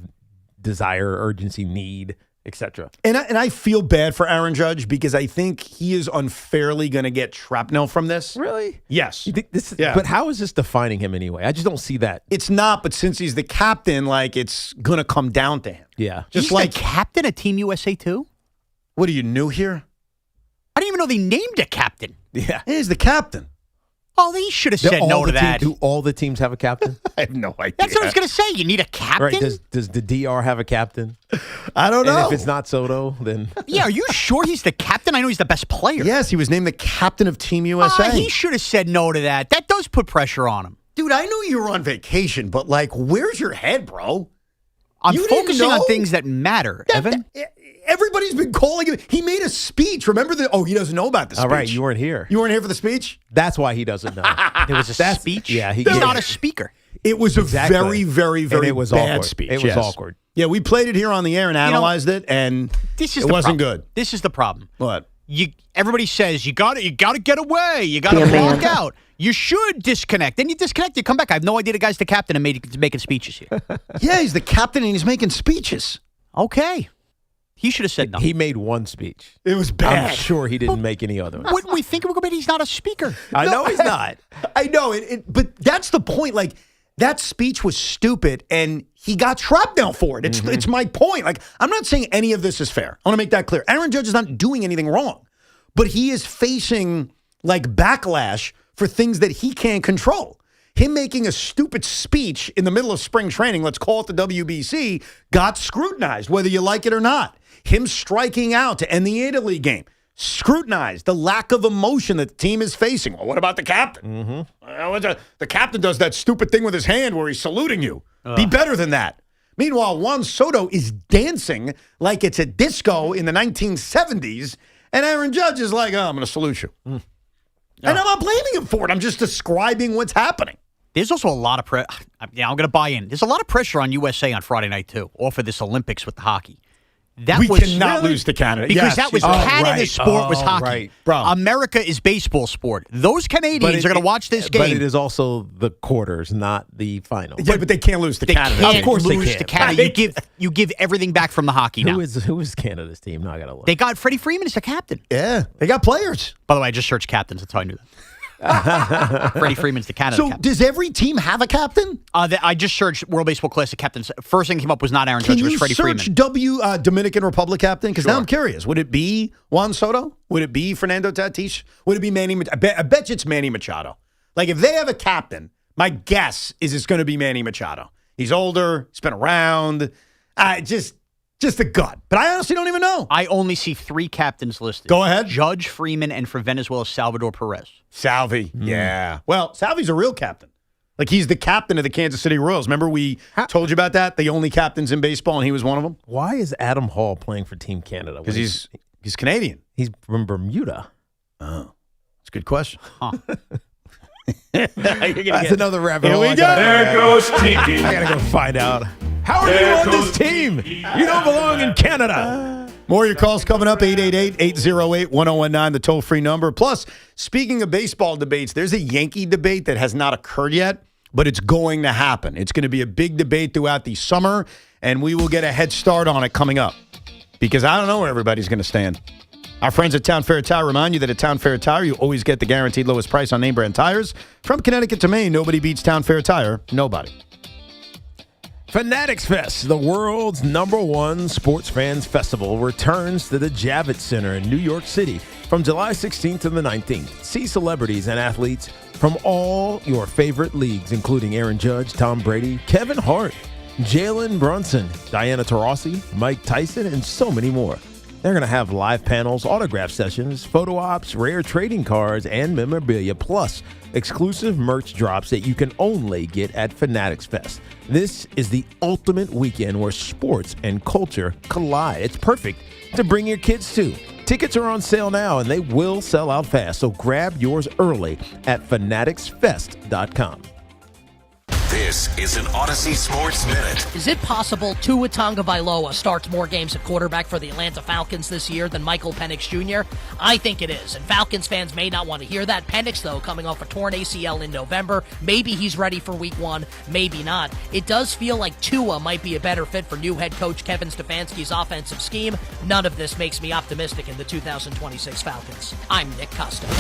Speaker 3: desire, urgency, need, etc.
Speaker 2: And I feel bad for Aaron Judge because I think he is unfairly going to get shrapnel from this.
Speaker 3: Really?
Speaker 2: Yes.
Speaker 3: You think this is, But how is this defining him anyway? I just don't see that.
Speaker 2: It's not, but since he's the captain, like it's going to come down to him.
Speaker 3: Yeah.
Speaker 6: He's like the captain of Team USA too?
Speaker 2: What, are you new here?
Speaker 6: I didn't even know they named a captain.
Speaker 2: Yeah. He's the captain.
Speaker 6: Oh, they should have said no to that.
Speaker 3: Do all the teams have a captain?
Speaker 2: I have no idea.
Speaker 6: That's what I was going to say. You need a captain?
Speaker 3: Right. Does the DR have a captain?
Speaker 2: I don't know.
Speaker 3: And if it's not Soto, then...
Speaker 6: Yeah, are you sure he's the captain? I know he's the best player.
Speaker 2: Yes, he was named the captain of Team USA.
Speaker 6: He should have said no to that. That does put pressure on him.
Speaker 2: Dude, I know you were on vacation, but like, where's your head, bro?
Speaker 6: I'm focusing on things that matter, Evan.
Speaker 2: Everybody's been calling him. He made a speech. Remember the? Oh, he doesn't know about the speech.
Speaker 3: All right, you weren't here.
Speaker 2: You weren't here for the speech?
Speaker 3: That's why he doesn't know.
Speaker 6: There was a speech?
Speaker 3: Yeah,
Speaker 6: he's not a speaker.
Speaker 2: It was a very, very, very
Speaker 3: bad
Speaker 2: bad speech.
Speaker 3: It was awkward.
Speaker 2: Yeah, we played it here on the air and analyzed it, and it wasn't good.
Speaker 6: This is the problem.
Speaker 2: What?
Speaker 6: Everybody says you got to get away. You got to walk out. You should disconnect. Then you disconnect. You come back. I have no idea the guy's the captain and making speeches here.
Speaker 2: Yeah, he's the captain and he's making speeches.
Speaker 6: Okay. He should have said nothing.
Speaker 3: He made one speech.
Speaker 2: It was bad.
Speaker 3: I'm sure he didn't make any other ones.
Speaker 6: Wouldn't we think he's not a speaker?
Speaker 3: I know he's not.
Speaker 2: I know it, but that's the point. Like, that speech was stupid, and he got shrapnel for it. It's my point. Like, I'm not saying any of this is fair. I want to make that clear. Aaron Judge is not doing anything wrong, but he is facing like backlash for things that he can't control. Him making a stupid speech in the middle of spring training, let's call it the WBC, got scrutinized, whether you like it or not. Him striking out to end the Italy game, scrutinized. The lack of emotion that the team is facing. Well, what about the captain? The captain does that stupid thing with his hand where he's saluting you. Be better than that. Meanwhile, Juan Soto is dancing like it's a disco in the 1970s, and Aaron Judge is like, I'm going to salute you. And I'm not blaming him for it. I'm just describing what's happening.
Speaker 6: There's also a lot of pressure. Yeah, I'm going to buy in. There's a lot of pressure on USA on Friday night, too, off of this Olympics with the hockey.
Speaker 2: We cannot lose to Canada.
Speaker 6: Because that was Canada's sport was hockey.
Speaker 2: Right. Bro.
Speaker 6: America is baseball sport. Those Canadians are going to watch this game.
Speaker 3: But it is also the quarters, not the final.
Speaker 2: Yeah, but they can't lose to Canada.
Speaker 6: Of course they can. To Canada. You give everything back from the hockey now.
Speaker 3: Who is Canada's team? Now I got to look.
Speaker 6: They got Freddie Freeman as the captain.
Speaker 2: Yeah, they got players.
Speaker 6: By the way, I just searched captains. That's how I knew that. Freddie Freeman's the Canada captain.
Speaker 2: Does every team have a captain?
Speaker 6: I just searched World Baseball Classic captains. First thing came up was not Aaron Judge. It was Freddie Freeman.
Speaker 2: Can you search Dominican Republic captain? Because now I'm curious. Would it be Juan Soto? Would it be Fernando Tatis? Would it be Manny Machado? I bet you it's Manny Machado. Like, if they have a captain, my guess is it's going to be Manny Machado. He's older. He's been around. Just a gut. But I honestly don't even know.
Speaker 6: I only see 3 captains listed.
Speaker 2: Go ahead.
Speaker 6: Judge, Freeman, and for Venezuela, Salvador Perez.
Speaker 2: Salvi. Yeah. Well, Salvi's a real captain. Like, he's the captain of the Kansas City Royals. Remember we told you about that? The only captains in baseball, and he was one of them?
Speaker 3: Why is Adam Hall playing for Team Canada?
Speaker 2: Because he's Canadian.
Speaker 3: He's from Bermuda.
Speaker 2: Oh. That's a good question.
Speaker 3: Huh. That's another rabbit hole.
Speaker 2: Here we go.
Speaker 5: There goes Tiki.
Speaker 3: I got to go find out. How are you on this team? You don't belong in Canada.
Speaker 2: More of your calls coming up, 888-808-1019, the toll-free number. Plus, speaking of baseball debates, there's a Yankee debate that has not occurred yet, but it's going to happen. It's going to be a big debate throughout the summer, and we will get a head start on it coming up because I don't know where everybody's going to stand. Our friends at Town Fair Tire remind you that at Town Fair Tire, you always get the guaranteed lowest price on name brand tires. From Connecticut to Maine, nobody beats Town Fair Tire. Nobody.
Speaker 3: Fanatics Fest, the world's #1 sports fans festival, returns to the Javits Center in New York City from July 16th to the 19th. See celebrities and athletes from all your favorite leagues, including Aaron Judge, Tom Brady, Kevin Hart, Jalen Brunson, Diana Taurasi, Mike Tyson, and so many more. They're going to have live panels, autograph sessions, photo ops, rare trading cards, and memorabilia, plus exclusive merch drops that you can only get at Fanatics Fest. This is the ultimate weekend where sports and culture collide. It's perfect to bring your kids to. Tickets are on sale now, and they will sell out fast, so grab yours early at fanaticsfest.com.
Speaker 1: This is an Odyssey Sports Minute.
Speaker 12: Is it possible Tua Tagovailoa starts more games at quarterback for the Atlanta Falcons this year than Michael Penix Jr.? I think it is, and Falcons fans may not want to hear that. Penix, though, coming off a torn ACL in November. Maybe he's ready for Week 1, maybe not. It does feel like Tua might be a better fit for new head coach Kevin Stefanski's offensive scheme. None of this makes me optimistic in the 2026 Falcons. I'm Nick Costos.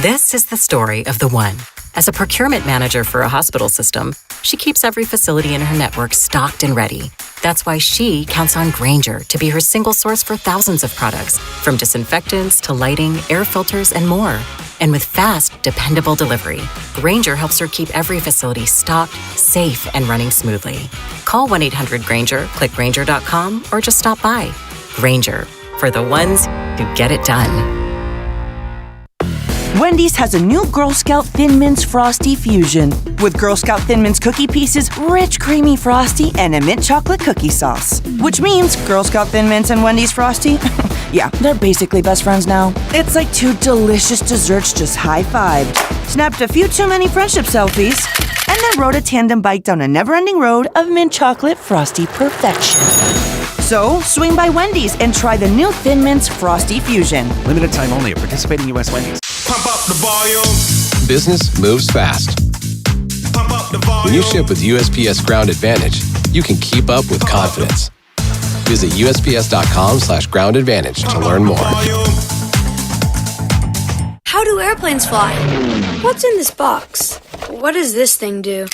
Speaker 13: This is the story of the one. As a procurement manager for a hospital system, she keeps every facility in her network stocked and ready. That's why she counts on Grainger to be her single source for thousands of products, from disinfectants to lighting, air filters, and more. And with fast, dependable delivery, Grainger helps her keep every facility stocked, safe, and running smoothly. Call 1-800-GRAINGER, click Grainger.com, or just stop by. Grainger, for the ones who get it done.
Speaker 25: Wendy's has a new Girl Scout Thin Mints Frosty Fusion. with Girl Scout Thin Mints cookie pieces, rich, creamy Frosty, and a mint chocolate cookie sauce. Which means Girl Scout Thin Mints and Wendy's Frosty, yeah, they're basically best friends now. It's like two delicious desserts just high-fived. Snapped a few too many friendship selfies, and then rode a tandem bike down a never-ending road of mint chocolate Frosty perfection. So, swing by Wendy's and try the new Thin Mints Frosty Fusion.
Speaker 14: Limited time only at participating U.S. Wendy's.
Speaker 15: Pump up the volume. Business moves fast. Pump up the volume. When you ship with USPS Ground Advantage, you can keep up with confidence. Visit USPS.com/Ground Advantage to learn more.
Speaker 16: How do airplanes fly? What's in this box? What does this thing do?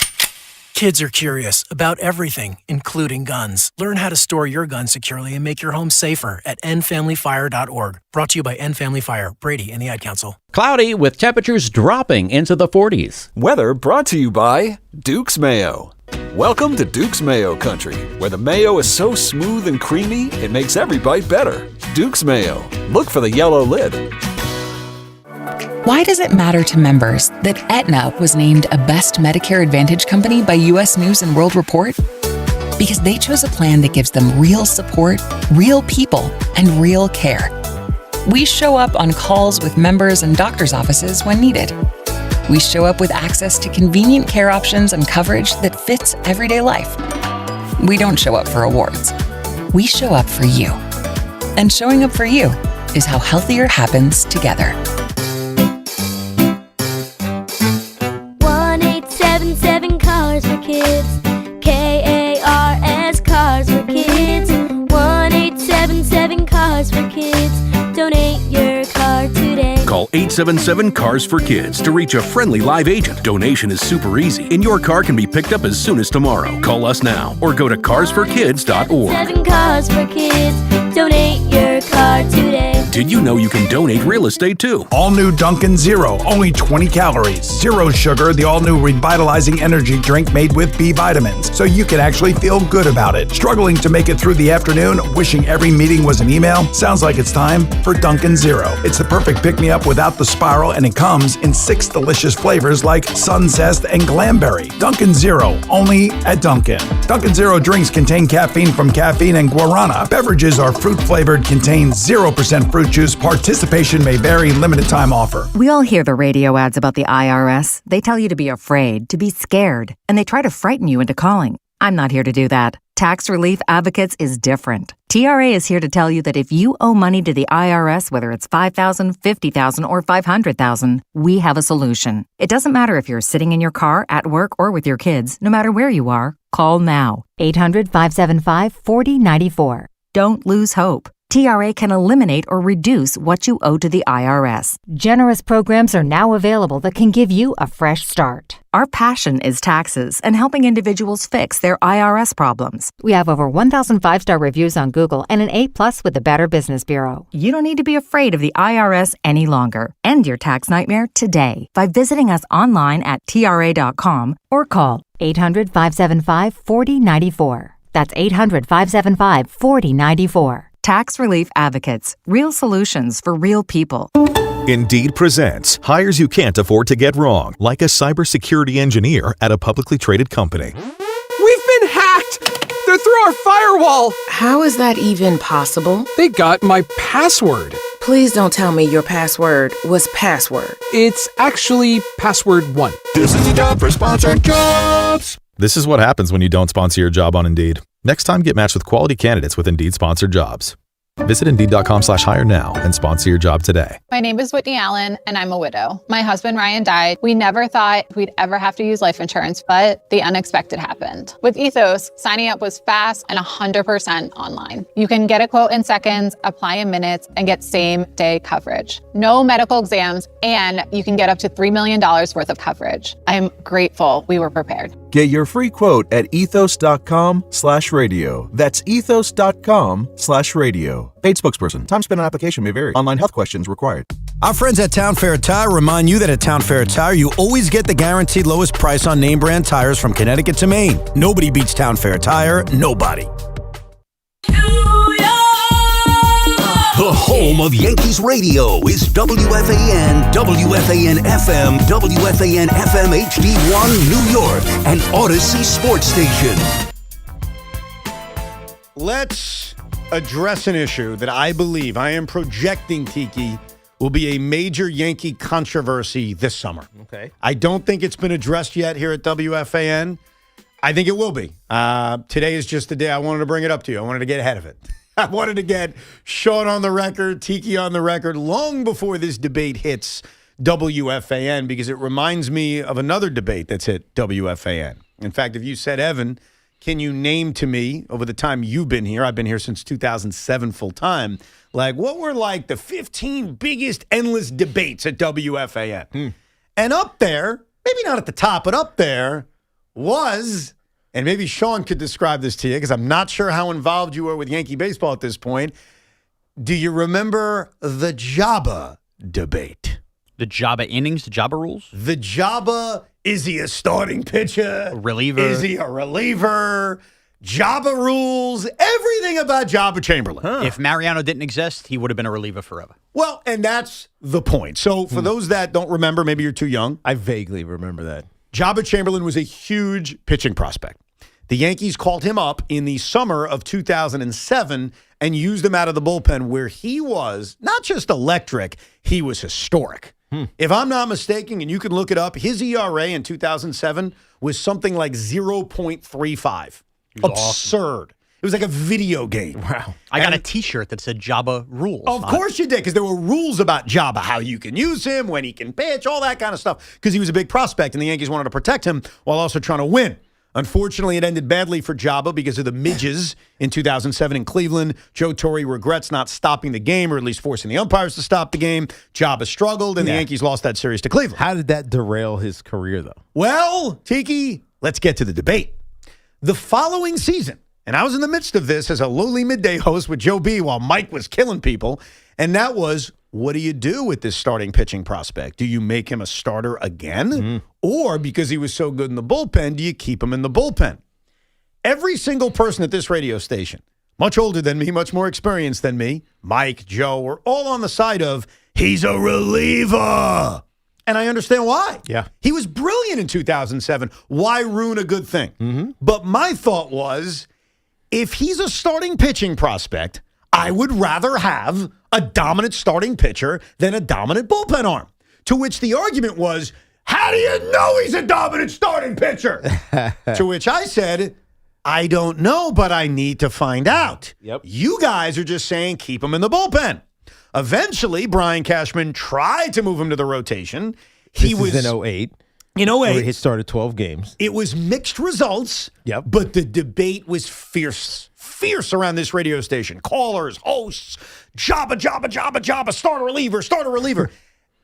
Speaker 17: Kids are curious about everything, including guns. Learn how to store your gun securely and make your home safer at endfamilyfire.org. Brought to you by End Family Fire, Brady, and the Ad Council.
Speaker 18: Cloudy with temperatures dropping into the 40s.
Speaker 19: Weather brought to you by Duke's Mayo. Welcome to Duke's Mayo Country, where the mayo is so smooth and creamy, it makes every bite better. Duke's Mayo. Look for the yellow lid.
Speaker 20: Why does it matter to members that Aetna was named a Best Medicare Advantage company by U.S. News & World Report? Because they chose a plan that gives them real support, real people, and real care. We show up on calls with members and doctors' offices when needed. We show up with access to convenient care options and coverage that fits everyday life. We don't show up for awards. We show up for you. And showing up for you is how healthier happens together.
Speaker 22: 1-877 Cars for Kids. KARS Cars for Kids. 1-877 Cars for Kids. Donate your car today.
Speaker 29: Call 877-CARS-FOR-KIDS to reach a friendly live agent. Donation is super easy, and your car can be picked up as soon as tomorrow. Call us now or go to carsforkids.org.
Speaker 22: 7 Cars for Kids. Donate your car today.
Speaker 29: Did you know you can donate real estate too?
Speaker 33: All new Dunkin' Zero, only 20 calories. Zero sugar, the all new revitalizing energy drink made with B vitamins, so you can actually feel good about it. Struggling to make it through the afternoon, wishing every meeting was an email? Sounds like it's time for Dunkin' Zero. It's the perfect pick-me-up without the spiral, and it comes in 6 delicious flavors like Suncest and Glamberry. Dunkin' Zero, only at Dunkin'. Dunkin' Zero drinks contain caffeine from caffeine and guarana. Beverages are fruit-flavored, contain 0% fruit juice. Participation may vary. Limited time offer.
Speaker 23: We all hear the radio ads about the IRS. They tell you to be afraid, to be scared, and they try to frighten you into calling. I'm not here to do that. Tax Relief Advocates is different. TRA is here to tell you that if you owe money to the IRS, whether it's $5,000, $50,000, or $500,000, we have a solution. It doesn't matter if you're sitting in your car, at work, or with your kids. No matter where you are, call now. 800-575-4094. Don't lose hope. TRA can eliminate or reduce what you owe to the IRS.
Speaker 24: Generous programs are now available that can give you a fresh start.
Speaker 23: Our passion is taxes and helping individuals fix their IRS problems.
Speaker 24: We have over 1,000 5-star reviews on Google and an A+ with the Better Business Bureau.
Speaker 23: You don't need to be afraid of the IRS any longer. End your tax nightmare today by visiting us online at TRA.com or call
Speaker 24: 800-575-4094. That's 800-575-4094.
Speaker 23: Tax Relief Advocates. Real solutions for real people.
Speaker 26: Indeed presents hires you can't afford to get wrong, like a cybersecurity engineer at a publicly traded company.
Speaker 28: We've been hacked! They're through our firewall!
Speaker 31: How is that even possible?
Speaker 28: They got my password.
Speaker 31: Please don't tell me your password was password.
Speaker 28: It's actually password 1.
Speaker 26: This is the job for sponsored jobs. This is what happens when you don't sponsor your job on Indeed. Next time, get matched with quality candidates with Indeed sponsored jobs. Visit Indeed.com/hire now and sponsor your job today.
Speaker 34: My name is Whitney Allen, and I'm a widow. My husband, Ryan, died. We never thought we'd ever have to use life insurance, but the unexpected happened. With Ethos, signing up was fast and 100% online. You can get a quote in seconds, apply in minutes, and get same-day coverage. No medical exams, and you can get up to $3 million worth of coverage. I'm grateful we were prepared.
Speaker 35: Get your free quote at ethos.com/radio. That's ethos.com/radio. Paid spokesperson. Time spent on application may vary. Online health questions required.
Speaker 36: Our friends at Town Fair Tire remind you that at Town Fair Tire, you always get the guaranteed lowest price on name brand tires from Connecticut to Maine. Nobody beats Town Fair Tire. Nobody.
Speaker 1: The home of Yankees radio is WFAN, WFAN FM, WFAN FM HD1 New York, and Odyssey Sports Station.
Speaker 2: Let's address an issue that I believe, I am projecting, Tiki, will be a major Yankee controversy this summer.
Speaker 3: Okay.
Speaker 2: I don't think it's been addressed yet here at WFAN. I think it will be. Today is just the day I wanted to bring it up to you. I wanted to get ahead of it. I wanted to get Shawn on the record, Tiki on the record, long before this debate hits WFAN, because it reminds me of another debate that's hit WFAN. In fact, if you said, Evan, can you name to me, over the time you've been here, I've been here since 2007 full time, like what were like the 15 biggest endless debates at WFAN? And up there, maybe not at the top, but up there was, and maybe Shawn could describe this to you because I'm not sure how involved you are with Yankee baseball at this point. Do you remember the Jabba debate?
Speaker 14: The Jabba innings, the Jabba rules?
Speaker 2: The Jabba, is he a starting pitcher?
Speaker 14: A reliever?
Speaker 2: Is he a reliever? Jabba rules, everything about Jabba Chamberlain.
Speaker 14: If Mariano didn't exist, he would have been a reliever forever.
Speaker 2: Well, and that's the point. So for those that don't remember, maybe you're too young.
Speaker 3: I vaguely remember that.
Speaker 2: Jabba Chamberlain was a huge pitching prospect. The Yankees called him up in the summer of 2007 and used him out of the bullpen, where he was not just electric, he was historic. If I'm not mistaken, and you can look it up, his ERA in 2007 was something like 0.35. Absurd.
Speaker 14: Awesome.
Speaker 2: It was like a video game.
Speaker 3: Wow.
Speaker 14: I got a T-shirt that said Jabba rules.
Speaker 2: Of course you did, because there were rules about Jabba, how you can use him, when he can pitch, all that kind of stuff, because he was a big prospect, and the Yankees wanted to protect him while also trying to win. Unfortunately, it ended badly for Jabba because of the midges in 2007 in Cleveland. Joe Torre regrets not stopping the game, or at least forcing the umpires to stop the game. Jabba struggled, and the Yankees lost that series to Cleveland.
Speaker 3: How did that derail his career, though?
Speaker 2: Well, Tiki, let's get to the debate. The following season, and I was in the midst of this as a lowly midday host with Joe B while Mike was killing people, and that was, what do you do with this starting pitching prospect? Do you make him a starter again? Or, because he was so good in the bullpen, do you keep him in the bullpen? Every single person at this radio station, much older than me, much more experienced than me, Mike, Joe, were all on the side of, he's a reliever. And I understand why.
Speaker 3: Yeah.
Speaker 2: He was brilliant in 2007. Why ruin a good thing? But my thought was, if he's a starting pitching prospect, I would rather have a dominant starting pitcher than a dominant bullpen arm. To which the argument was, how do you know he's a dominant starting pitcher? To which I said, I don't know, but I need to find out. You guys are just saying keep him in the bullpen. Eventually, Brian Cashman tried to move him to the rotation.
Speaker 3: This was in 08.
Speaker 2: In 08.
Speaker 3: He started 12 games.
Speaker 2: It was mixed results, but the debate was fierce around this radio station. Callers, hosts, Jabba, starter reliever.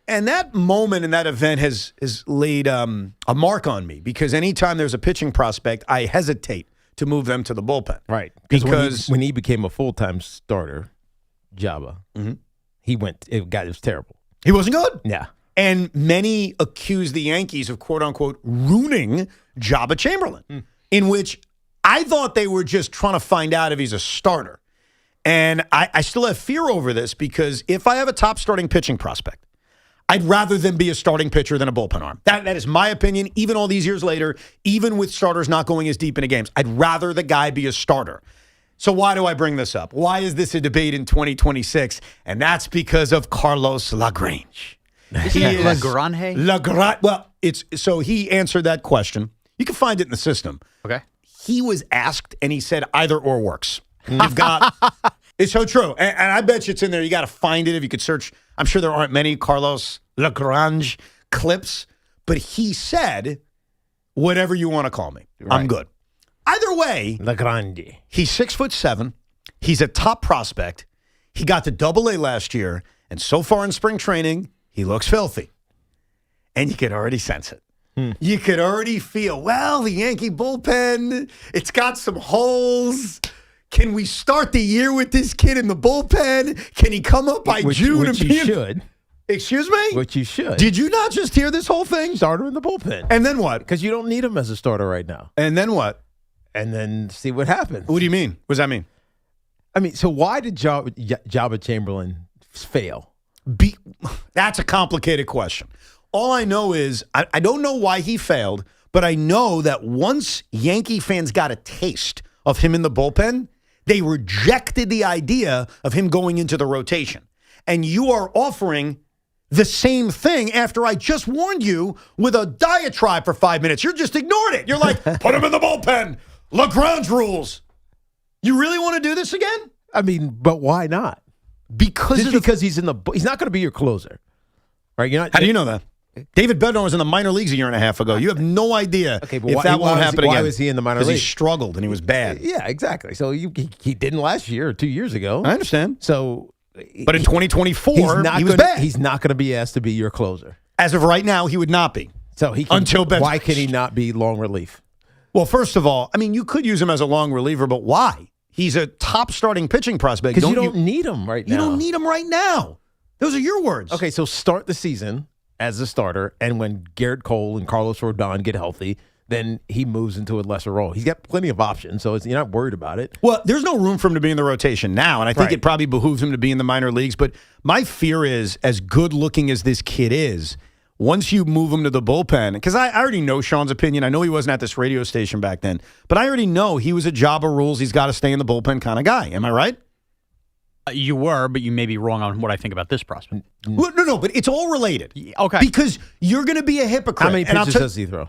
Speaker 2: And that moment in that event has laid a mark on me, because anytime there's a pitching prospect, I hesitate to move them to the bullpen.
Speaker 3: Right.
Speaker 2: Because
Speaker 3: when he became a full-time starter, Jabba, it was terrible.
Speaker 2: He wasn't good.
Speaker 3: Yeah.
Speaker 2: And many accuse the Yankees of, quote-unquote, ruining Jabba Chamberlain, in which I thought they were just trying to find out if he's a starter. And I still have fear over this, because if I have a top starting pitching prospect, I'd rather them be a starting pitcher than a bullpen arm. That is my opinion, even all these years later, even with starters not going as deep into games. I'd rather the guy be a starter. So why do I bring this up? Why is this a debate in 2026? And that's because of Carlos Lagrange.
Speaker 14: Isn't it Lagrange?
Speaker 2: Well, so he answered that question. You can find it in the system.
Speaker 14: Okay.
Speaker 2: He was asked, and he said either or works. You've got it's so true, and I bet you it's in there. You got to find it if you could search. I'm sure there aren't many Carlos Lagrange clips, but he said, "Whatever you want to call me, I'm good." Either way,
Speaker 3: Lagrange.
Speaker 2: He's 6'7". He's a top prospect. He got to Double-A last year, and so far in spring training, he looks filthy, and you could already sense it. You could already feel, well, the Yankee bullpen, it's got some holes. Can we start the year with this kid in the bullpen? Can he come up by June?
Speaker 3: Which you should.
Speaker 2: Excuse me?
Speaker 3: Which you should.
Speaker 2: Did you not just hear this whole thing?
Speaker 3: Starter in the bullpen.
Speaker 2: And then what?
Speaker 3: Because you don't need him as a starter right now.
Speaker 2: And then what?
Speaker 3: And then see what happens.
Speaker 2: What do you mean? What does that mean?
Speaker 3: I mean, so why did Jabba Chamberlain fail?
Speaker 2: That's a complicated question. All I know is I don't know why he failed, but I know that once Yankee fans got a taste of him in the bullpen, they rejected the idea of him going into the rotation. And you are offering the same thing after I just warned you with a diatribe for 5 minutes. You're just ignored it. You're like, put him in the bullpen. Legrand's rules. You really want to do this again?
Speaker 3: I mean, but why not?
Speaker 2: Because
Speaker 3: he's not going to be your closer, right?
Speaker 2: How do you know that? David Beltran was in the minor leagues a year and a half ago. You have no idea if that won't happen again.
Speaker 3: Why was he in the minor leagues?
Speaker 2: Because he struggled and he was bad.
Speaker 3: Yeah, exactly. So he didn't last year or 2 years ago.
Speaker 2: I understand.
Speaker 3: So,
Speaker 2: but in 2024, he was bad.
Speaker 3: He's not going to be asked to be your closer.
Speaker 2: As of right now, he would not be.
Speaker 3: So why can he not be long relief?
Speaker 2: Well, first of all, I mean, you could use him as a long reliever, but why? He's a top starting pitching prospect.
Speaker 3: Because you don't need him right now.
Speaker 2: You don't need him right now. Those are your words.
Speaker 3: Okay, so start the season as a starter, and when Garrett Cole and Carlos Rodon get healthy, then he moves into a lesser role. He's got plenty of options, so you're not worried about it.
Speaker 2: Well, there's no room for him to be in the rotation now, and I think it probably behooves him to be in the minor leagues. But my fear is, as good-looking as this kid is, once you move him to the bullpen, because I already know Shawn's opinion. I know he wasn't at this radio station back then, but I already know he was a Jabba rules, he's got to stay in the bullpen kind of guy. Am I right?
Speaker 14: You were, but you may be wrong on what I think about this prospect.
Speaker 2: Well, no, but it's all related.
Speaker 14: Okay.
Speaker 2: Because you're going to be a hypocrite.
Speaker 3: How many pitches does he throw?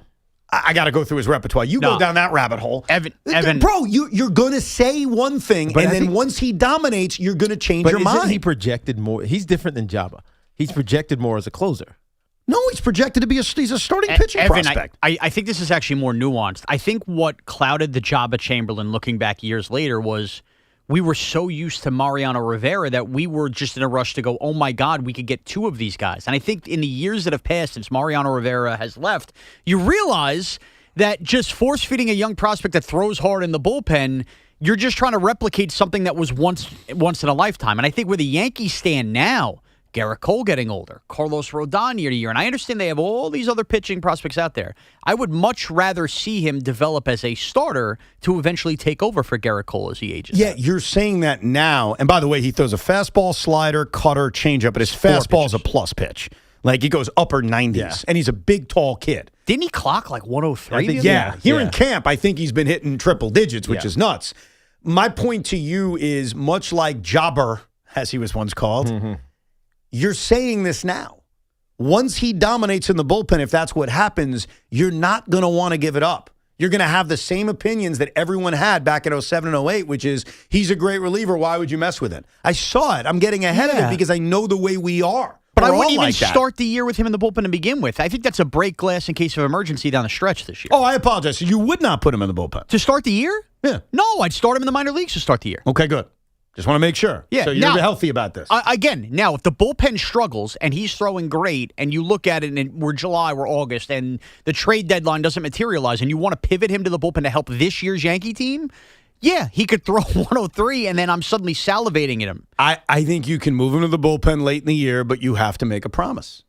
Speaker 2: I got to go through his repertoire. You go down that rabbit hole.
Speaker 14: Evan.
Speaker 2: Bro, you're going to say one thing, and then once he dominates, you're going to change your mind.
Speaker 3: But he projected more? He's different than Jabba. He's projected more as a closer.
Speaker 2: No, he's projected to be he's a starting pitching prospect.
Speaker 14: I think this is actually more nuanced. I think what clouded the Jabba Chamberlain looking back years later was we were so used to Mariano Rivera that we were just in a rush to go, oh my God, we could get two of these guys. And I think in the years that have passed since Mariano Rivera has left, you realize that just force-feeding a young prospect that throws hard in the bullpen, you're just trying to replicate something that was once in a lifetime. And I think where the Yankees stand now, Garrett Cole getting older, Carlos Rodon year to year, and I understand they have all these other pitching prospects out there. I would much rather see him develop as a starter to eventually take over for Garrett Cole as he ages.
Speaker 2: Yeah, you're saying that now. And by the way, he throws a fastball, slider, cutter, changeup, but his fastball is a plus pitch. Like he goes upper 90s, and he's a big, tall kid.
Speaker 14: Didn't he clock like 103?
Speaker 2: Here in camp, I think he's been hitting triple digits, which is nuts. My point to you is much like Jobber, as he was once called, you're saying this now. Once he dominates in the bullpen, if that's what happens, you're not going to want to give it up. You're going to have the same opinions that everyone had back in 07 and 08, which is, he's a great reliever. Why would you mess with it? I saw it. I'm getting ahead of it because I know the way we are.
Speaker 14: But I wouldn't even start the year with him in the bullpen to begin with. I think that's a break glass in case of emergency down the stretch this year.
Speaker 2: Oh, I apologize. So you would not put him in the bullpen?
Speaker 14: To start the year?
Speaker 2: Yeah.
Speaker 14: No, I'd start him in the minor leagues to start the year.
Speaker 2: Okay, good. Just want to make sure.
Speaker 14: Yeah,
Speaker 2: so you're healthy about this.
Speaker 14: Again, now, if the bullpen struggles and he's throwing great and you look at it and we're July, we're August, and the trade deadline doesn't materialize and you want to pivot him to the bullpen to help this year's Yankee team, yeah, he could throw 103 and then I'm suddenly salivating at him.
Speaker 2: I think you can move him to the bullpen late in the year, but you have to make a promise.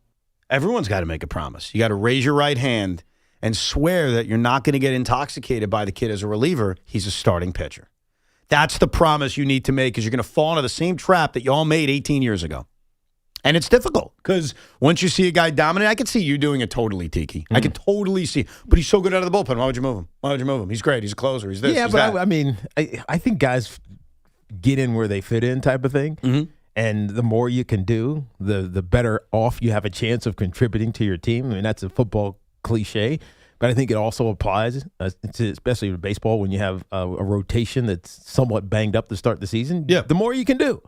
Speaker 2: Everyone's got to make a promise. You got to raise your right hand and swear that you're not going to get intoxicated by the kid as a reliever. He's a starting pitcher. That's the promise you need to make because you're going to fall into the same trap that you all made 18 years ago. And it's difficult because once you see a guy dominate, I could see you doing it totally, Tiki. I could totally see. But he's so good out of the bullpen. Why would you move him? Why would you move him? He's great. He's a closer. He's this.
Speaker 3: Yeah,
Speaker 2: he's
Speaker 3: but
Speaker 2: that.
Speaker 3: I mean, I think guys get in where they fit in type of thing. And the more you can do, the better off you have a chance of contributing to your team. I mean, that's a football cliche. But I think it also applies, especially to baseball, when you have a rotation that's somewhat banged up to start the season. Yeah, the more you can do.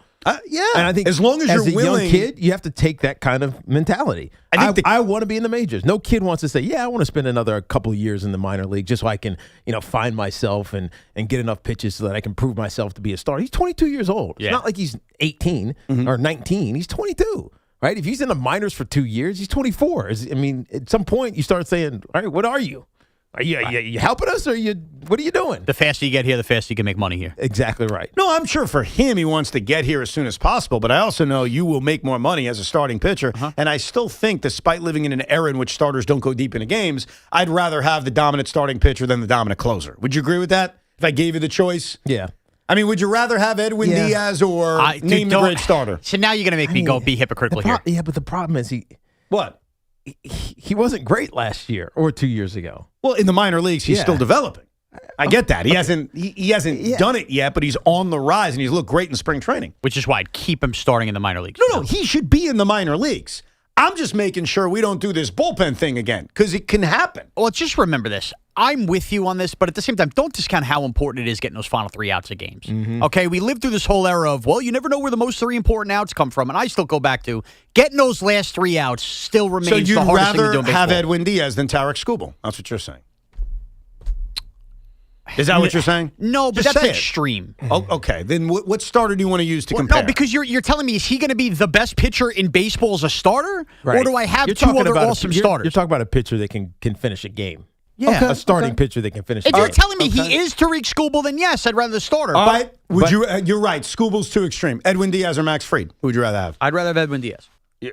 Speaker 2: Yeah,
Speaker 3: and I think
Speaker 2: as long as you're
Speaker 3: a
Speaker 2: willing,
Speaker 3: young kid, you have to take that kind of mentality. I want to be in the majors. No kid wants to say, "Yeah, I want to spend another couple of years in the minor league just so I can, find myself and get enough pitches so that I can prove myself to be a starter." He's 22 years old. Yeah. It's not like he's 18 or 19. He's 22. Right? If he's in the minors for 2 years, he's 24. I mean, at some point, you start saying, all right, what are you? Are you helping us or what are you doing?
Speaker 14: The faster you get here, the faster you can make money here.
Speaker 3: Exactly right.
Speaker 2: No, I'm sure for him, he wants to get here as soon as possible, but I also know you will make more money as a starting pitcher. And I still think, despite living in an era in which starters don't go deep into games, I'd rather have the dominant starting pitcher than the dominant closer. Would you agree with that? If I gave you the choice?
Speaker 3: Yeah.
Speaker 2: I mean, would you rather have Edwin Diaz or name the great starter?
Speaker 14: So now you're going to make me go be hypocritical here.
Speaker 3: Yeah, but the problem is
Speaker 2: What?
Speaker 3: He wasn't great last year or 2 years ago.
Speaker 2: Well, in the minor leagues, he's still developing. I get that. He hasn't done it yet, but he's on the rise, and he's looked great in spring training.
Speaker 14: Which is why I'd keep him starting in the minor leagues.
Speaker 2: No, he should be in the minor leagues. I'm just making sure we don't do this bullpen thing again, because it can happen.
Speaker 14: Well, just remember this. I'm with you on this, but at the same time, don't discount how important it is getting those final 3 outs of games.
Speaker 2: Mm-hmm.
Speaker 14: Okay, we lived through this whole era of, well, you never know where the most 3 important outs come from, and I still go back to getting those last 3 outs still remains the hardest thing to do in baseball.
Speaker 2: So you'd rather have Edwin Diaz than Tarek Skubal. That's what you're saying. Is that what you're saying?
Speaker 14: No, but
Speaker 2: Just
Speaker 14: that's
Speaker 2: say
Speaker 14: extreme.
Speaker 2: Oh, okay, then what starter do you want to use to compare?
Speaker 14: No, because you're telling me, is he going to be the best pitcher in baseball as a starter?
Speaker 3: Right.
Speaker 14: Or do I have
Speaker 3: You're
Speaker 14: 2
Speaker 3: talking
Speaker 14: other
Speaker 3: about
Speaker 14: awesome
Speaker 3: you're
Speaker 14: starters?
Speaker 3: talking about a pitcher that can finish a game.
Speaker 14: Yeah.
Speaker 3: A starting pitcher that can finish a
Speaker 14: If
Speaker 3: game.
Speaker 14: you're telling me he is Tariq Skubal, then yes, I'd rather the starter.
Speaker 2: All right, you're right. Skubal's too extreme. Edwin Diaz or Max Fried? Who would you rather have?
Speaker 14: I'd rather have Edwin Diaz.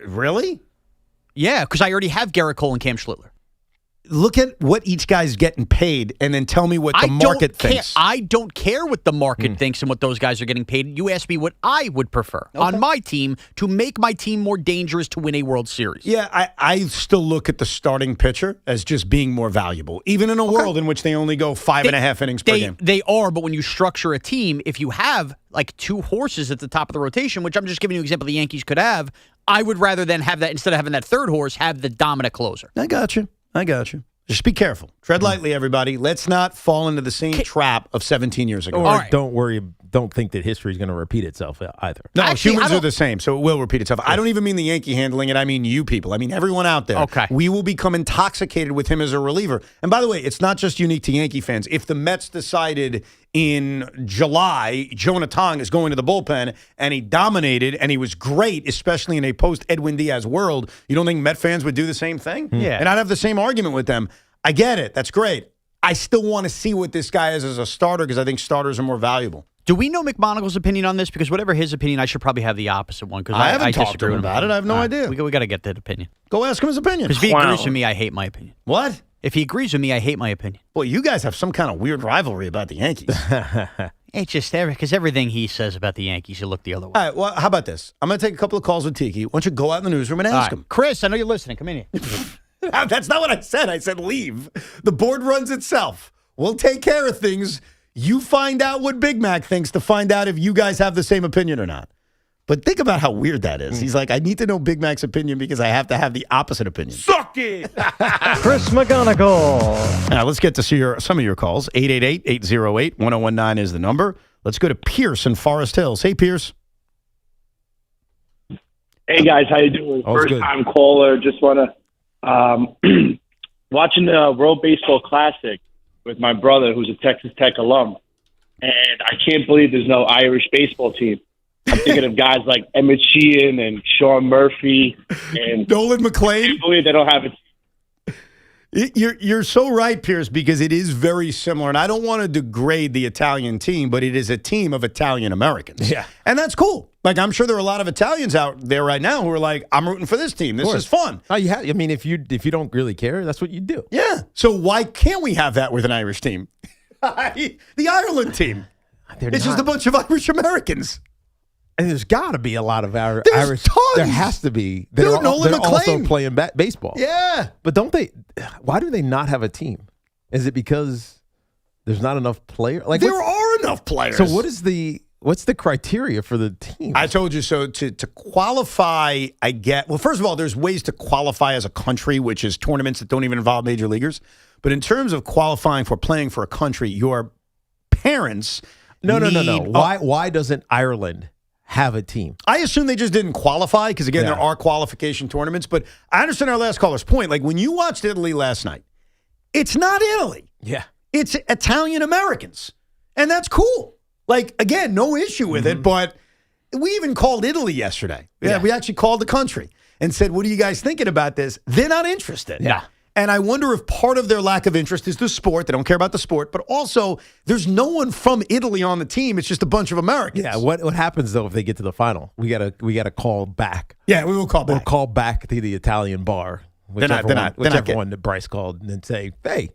Speaker 2: Really?
Speaker 14: Yeah, because I already have Garrett Cole and Cam Schlittler.
Speaker 2: Look at what each guy's getting paid and then tell me what the market thinks.
Speaker 14: I don't care what the market thinks and what those guys are getting paid. You asked me what I would prefer on my team to make my team more dangerous to win a World Series.
Speaker 2: Yeah, I still look at the starting pitcher as just being more valuable, even in a world in which they only go 5.5 innings per game.
Speaker 14: They are, but when you structure a team, if you have like 2 horses at the top of the rotation, which I'm just giving you an example the Yankees could have, I would rather than have that, instead of having that 3rd horse, have the dominant closer.
Speaker 2: I got you. Just be careful. Tread lightly, everybody. Let's not fall into the same trap of 17 years ago.
Speaker 3: Or don't worry. Don't think that history is going to repeat itself either.
Speaker 2: No, humans are the same, so it will repeat itself. I don't even mean the Yankee handling it. I mean you people. I mean everyone out there.
Speaker 14: Okay.
Speaker 2: We will become intoxicated with him as a reliever. And by the way, it's not just unique to Yankee fans. If the Mets decided in July, Jonah Tong is going to the bullpen, and he dominated, and he was great, especially in a post-Edwin Diaz world, you don't think Met fans would do the same thing?
Speaker 14: Yeah.
Speaker 2: And I'd have the same argument with them. I get it. That's great. I still want to see what this guy is as a starter because I think starters are more valuable.
Speaker 14: Do we know McMonagle's opinion on this? Because whatever his opinion, I should probably have the opposite one. Because
Speaker 2: I haven't talked to
Speaker 14: disagree
Speaker 2: him
Speaker 14: with
Speaker 2: about it. I have no idea.
Speaker 14: We got to get that opinion.
Speaker 2: Go ask him his opinion.
Speaker 14: Because if he agrees with me, I hate my opinion.
Speaker 2: What?
Speaker 14: If he agrees with me, I hate my opinion.
Speaker 2: Boy, you guys have some kind of weird rivalry about the Yankees.
Speaker 14: It's just because everything he says about the Yankees, you look the other way.
Speaker 2: All right, well, how about this? I'm going to take a couple of calls with Tiki. Why don't you go out in the newsroom and ask him?
Speaker 14: Chris, I know you're listening. Come in here.
Speaker 2: That's not what I said. I said leave. The board runs itself. We'll take care of things. You find out what Big Mac thinks to find out if you guys have the same opinion or not. But think about how weird that is. He's like, I need to know Big Mac's opinion because I have to have the opposite opinion.
Speaker 4: Suck it!
Speaker 5: Chris McGonigal.
Speaker 2: Now, let's get to see some of your calls. 888-808-1019 is the number. Let's go to Pierce in Forest Hills. Hey, Pierce.
Speaker 6: Hey, guys. How you doing? First-time caller. Just want to watching the World Baseball Classic with my brother, who's a Texas Tech alum. And I can't believe there's no Irish baseball team. I'm thinking of guys like Emmett Sheehan and Sean Murphy and
Speaker 2: Nolan McLean.
Speaker 6: I can't believe they don't have a team.
Speaker 2: You're so right, Pierce, because it is very similar. And I don't want to degrade the Italian team, but it is a team of Italian Americans.
Speaker 3: Yeah.
Speaker 2: And that's cool. Like, I'm sure there are a lot of Italians out there right now who are like, I'm rooting for this team. This is fun.
Speaker 3: Oh, I mean, if you don't really care, that's what you do.
Speaker 2: Yeah. So why can't we have that with an Irish team? The Ireland team. It's just a bunch of Irish Americans.
Speaker 3: And there's got to be a lot of Irish.
Speaker 2: Tons.
Speaker 3: There has to be. That
Speaker 2: Dude, Nolan McLean.
Speaker 3: Also playing baseball.
Speaker 2: Yeah.
Speaker 3: But don't they? Why do they not have a team? Is it because there's not enough players? Like
Speaker 2: there are enough players.
Speaker 3: So what's the criteria for the team?
Speaker 2: I told you so. To qualify, well, first of all, there's ways to qualify as a country, which is tournaments that don't even involve major leaguers. But in terms of qualifying for playing for a country, your parents
Speaker 3: No. Why doesn't Ireland have a team?
Speaker 2: I assume they just didn't qualify because, again, there are qualification tournaments. But I understand our last caller's point. Like, when you watched Italy last night, it's not Italy.
Speaker 3: Yeah.
Speaker 2: It's Italian Americans. And that's cool. Like, again, no issue with it. But we even called Italy yesterday. Yeah, we actually called the country and said, what are you guys thinking about this? They're not interested.
Speaker 3: Yeah.
Speaker 2: And I wonder if part of their lack of interest is the sport. They don't care about the sport. But also, there's no one from Italy on the team. It's just a bunch of Americans.
Speaker 3: Yeah. What happens, though, if they get to the final? We gotta call back.
Speaker 2: Yeah, we will call back.
Speaker 3: We'll call back to the Italian bar. Whichever one that Bryce called and then say, hey,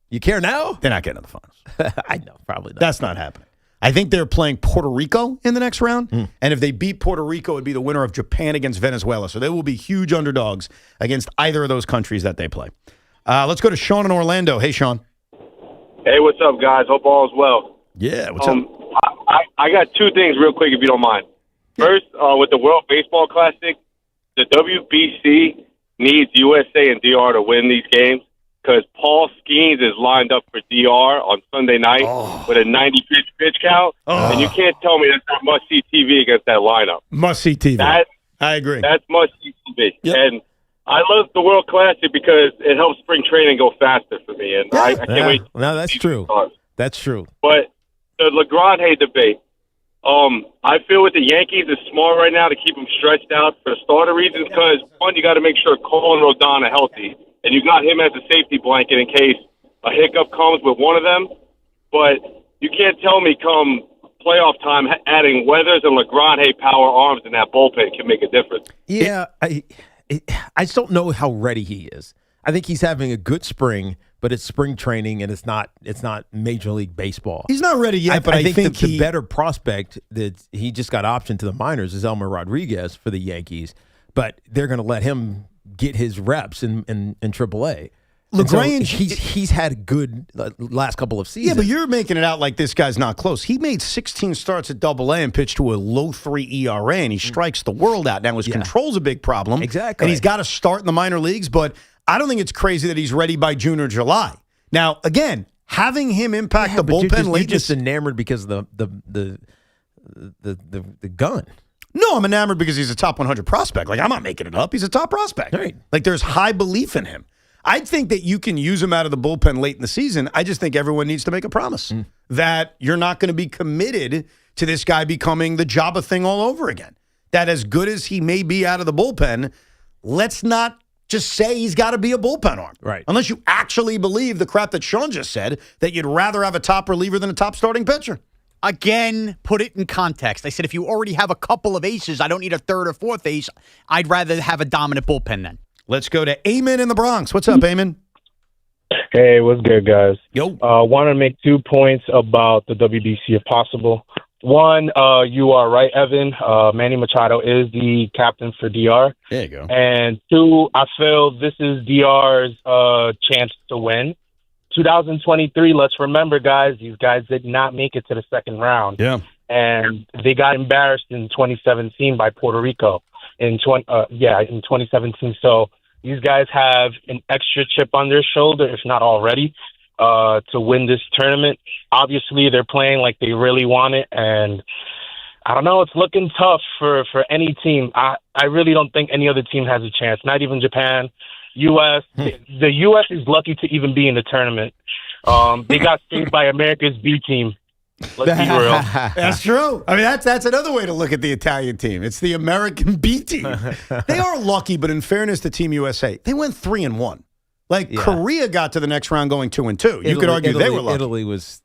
Speaker 3: you care now?
Speaker 2: They're not getting to the finals.
Speaker 3: I know, probably not.
Speaker 2: That's not happening. I think they're playing Puerto Rico in the next round. And if they beat Puerto Rico, it would be the winner of Japan against Venezuela. So they will be huge underdogs against either of those countries that they play. Let's go to Shawn in Orlando. Hey, Shawn.
Speaker 4: Hey, what's up, guys? Hope all is well.
Speaker 2: Yeah, what's up?
Speaker 4: I got two things real quick, if you don't mind. First, with the World Baseball Classic, the WBC needs USA and DR to win these games because Paul Skeens is lined up for DR on Sunday night with a 90-pitch pitch count, and you can't tell me that's not must-see TV against that lineup.
Speaker 2: Must-see TV. I agree.
Speaker 4: That's must-see TV.
Speaker 2: Yep.
Speaker 4: And I love the World Classic because it helps spring training go faster for me, and I can't wait.
Speaker 3: No, that's true. That's true.
Speaker 4: But the LeGrand debate, I feel with the Yankees, it's smart right now to keep them stretched out for starter reasons because, one, you got to make sure Cole and Rodon are healthy, and you got him as a safety blanket in case a hiccup comes with one of them. But you can't tell me come playoff time adding Weathers and LeGrand power arms in that bullpen can make a difference.
Speaker 3: Yeah, I just don't know how ready he is. I think he's having a good spring, but it's spring training and it's not Major League Baseball.
Speaker 2: He's not ready yet, but I think
Speaker 3: the better prospect that he just got optioned to the minors is Elmer Rodriguez for the Yankees, but they're going to let him get his reps in AAA.
Speaker 2: LeGrange,
Speaker 3: so he's had a good last couple of seasons.
Speaker 2: Yeah, but you're making it out like this guy's not close. He made 16 starts at AA and pitched to a low 3 ERA, and he strikes the world out. Now, his control's a big problem.
Speaker 3: Exactly.
Speaker 2: And he's got to start in the minor leagues, but I don't think it's crazy that he's ready by June or July. Now, again, having him impact the bullpen late.
Speaker 3: You're just enamored because of the gun.
Speaker 2: No, I'm enamored because he's a top 100 prospect. Like, I'm not making it up. He's a top prospect.
Speaker 3: Right.
Speaker 2: Like, there's high belief in him. I think that you can use him out of the bullpen late in the season. I just think everyone needs to make a promise that you're not going to be committed to this guy becoming the Jabba thing all over again. That as good as he may be out of the bullpen, let's not just say he's got to be a bullpen arm.
Speaker 3: Right.
Speaker 2: Unless you actually believe the crap that Shawn just said, that you'd rather have a top reliever than a top starting pitcher.
Speaker 14: Again, put it in context. I said if you already have a couple of aces, I don't need a third or fourth ace. I'd rather have a dominant bullpen then.
Speaker 2: Let's go to Eamon in the Bronx. What's up, Eamon?
Speaker 7: Hey, what's good, guys?
Speaker 2: Yo.
Speaker 7: Want to make 2 points about the WBC if possible. One, you are right, Evan. Manny Machado is the captain for DR.
Speaker 2: There you go.
Speaker 7: And 2, I feel this is DR's chance to win. 2023, let's remember, guys, these guys did not make it to the second round.
Speaker 2: Yeah.
Speaker 7: And they got embarrassed in 2017 by Puerto Rico. In 2017. So these guys have an extra chip on their shoulder, if not already, to win this tournament. Obviously, they're playing like they really want it, and I don't know. It's looking tough for any team. I really don't think any other team has a chance. Not even Japan, U.S. The U.S. is lucky to even be in the tournament. They got saved by America's B team. Let's be real.
Speaker 2: That's true. I mean, that's another way to look at the Italian team. It's the American B team. They are lucky, but in fairness to Team USA, they went 3-1. Like Korea got to the next round going 2-2. You could argue they were lucky.
Speaker 3: Italy was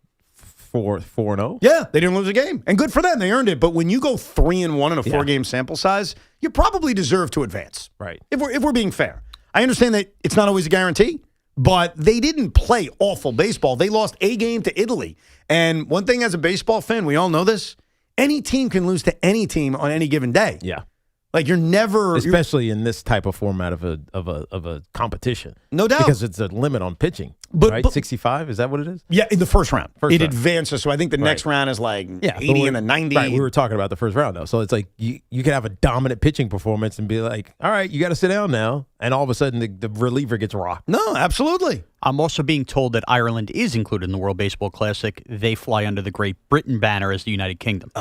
Speaker 3: 4-0.
Speaker 2: Yeah, they didn't lose a game, and good for them. They earned it. But when you go 3-1 in a 4-game sample size, you probably deserve to advance.
Speaker 3: Right.
Speaker 2: If we're being fair, I understand that it's not always a guarantee. But they didn't play awful baseball. They lost a game to Italy. And one thing as a baseball fan, we all know this, any team can lose to any team on any given day.
Speaker 3: Yeah.
Speaker 2: Like you're never,
Speaker 3: especially in this type of format of a competition.
Speaker 2: No doubt,
Speaker 3: because it's a limit on pitching. Right, 65 is that what it is?
Speaker 2: Yeah, in the first round, it advances. So I think the next round is like 80 and the 90.
Speaker 3: Right, we were talking about the first round though, so it's like you could have a dominant pitching performance and be like, all right, you got to sit down now, and all of a sudden the reliever gets rocked.
Speaker 2: No, absolutely.
Speaker 14: I'm also being told that Ireland is included in the World Baseball Classic. They fly under the Great Britain banner as the United Kingdom.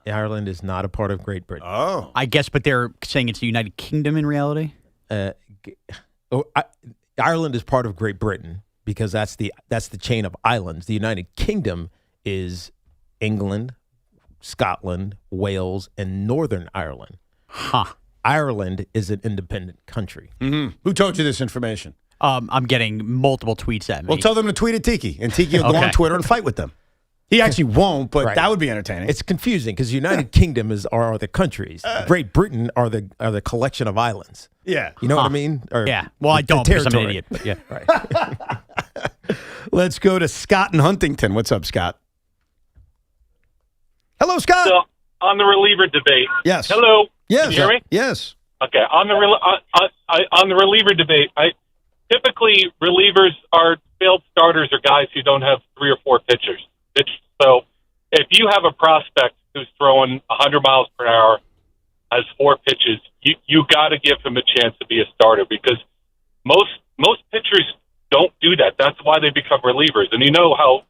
Speaker 3: Ireland is not a part of Great Britain.
Speaker 2: Oh.
Speaker 14: I guess, but they're saying it's the United Kingdom in reality?
Speaker 3: Ireland is part of Great Britain because that's the chain of islands. The United Kingdom is England, Scotland, Wales, and Northern Ireland.
Speaker 14: Huh.
Speaker 3: Ireland is an independent country.
Speaker 2: Mm-hmm. Who told you this information?
Speaker 14: I'm getting multiple tweets at me.
Speaker 2: Well, tell them to tweet at Tiki, and Tiki will go on Twitter and fight with them. He actually won't, but that would be entertaining.
Speaker 3: It's confusing because United Kingdom are the countries. Great Britain are the collection of islands.
Speaker 2: Yeah.
Speaker 3: You know what I mean?
Speaker 14: Or yeah. Well, I don't because I'm an idiot. But yeah.
Speaker 3: Right.
Speaker 2: Let's go to Scott in Huntington. What's up, Scott? Hello, Scott.
Speaker 8: So, on the reliever debate.
Speaker 2: Yes.
Speaker 8: Hello.
Speaker 2: Yes.
Speaker 8: Can you hear me?
Speaker 2: Yes.
Speaker 8: Okay. On the reliever debate, typically relievers are failed starters or guys who don't have 3 or 4 pitchers. So if you have a prospect who's throwing 100 miles per hour, has 4 pitches, you got to give him a chance to be a starter because most pitchers don't do that. That's why they become relievers. And you know how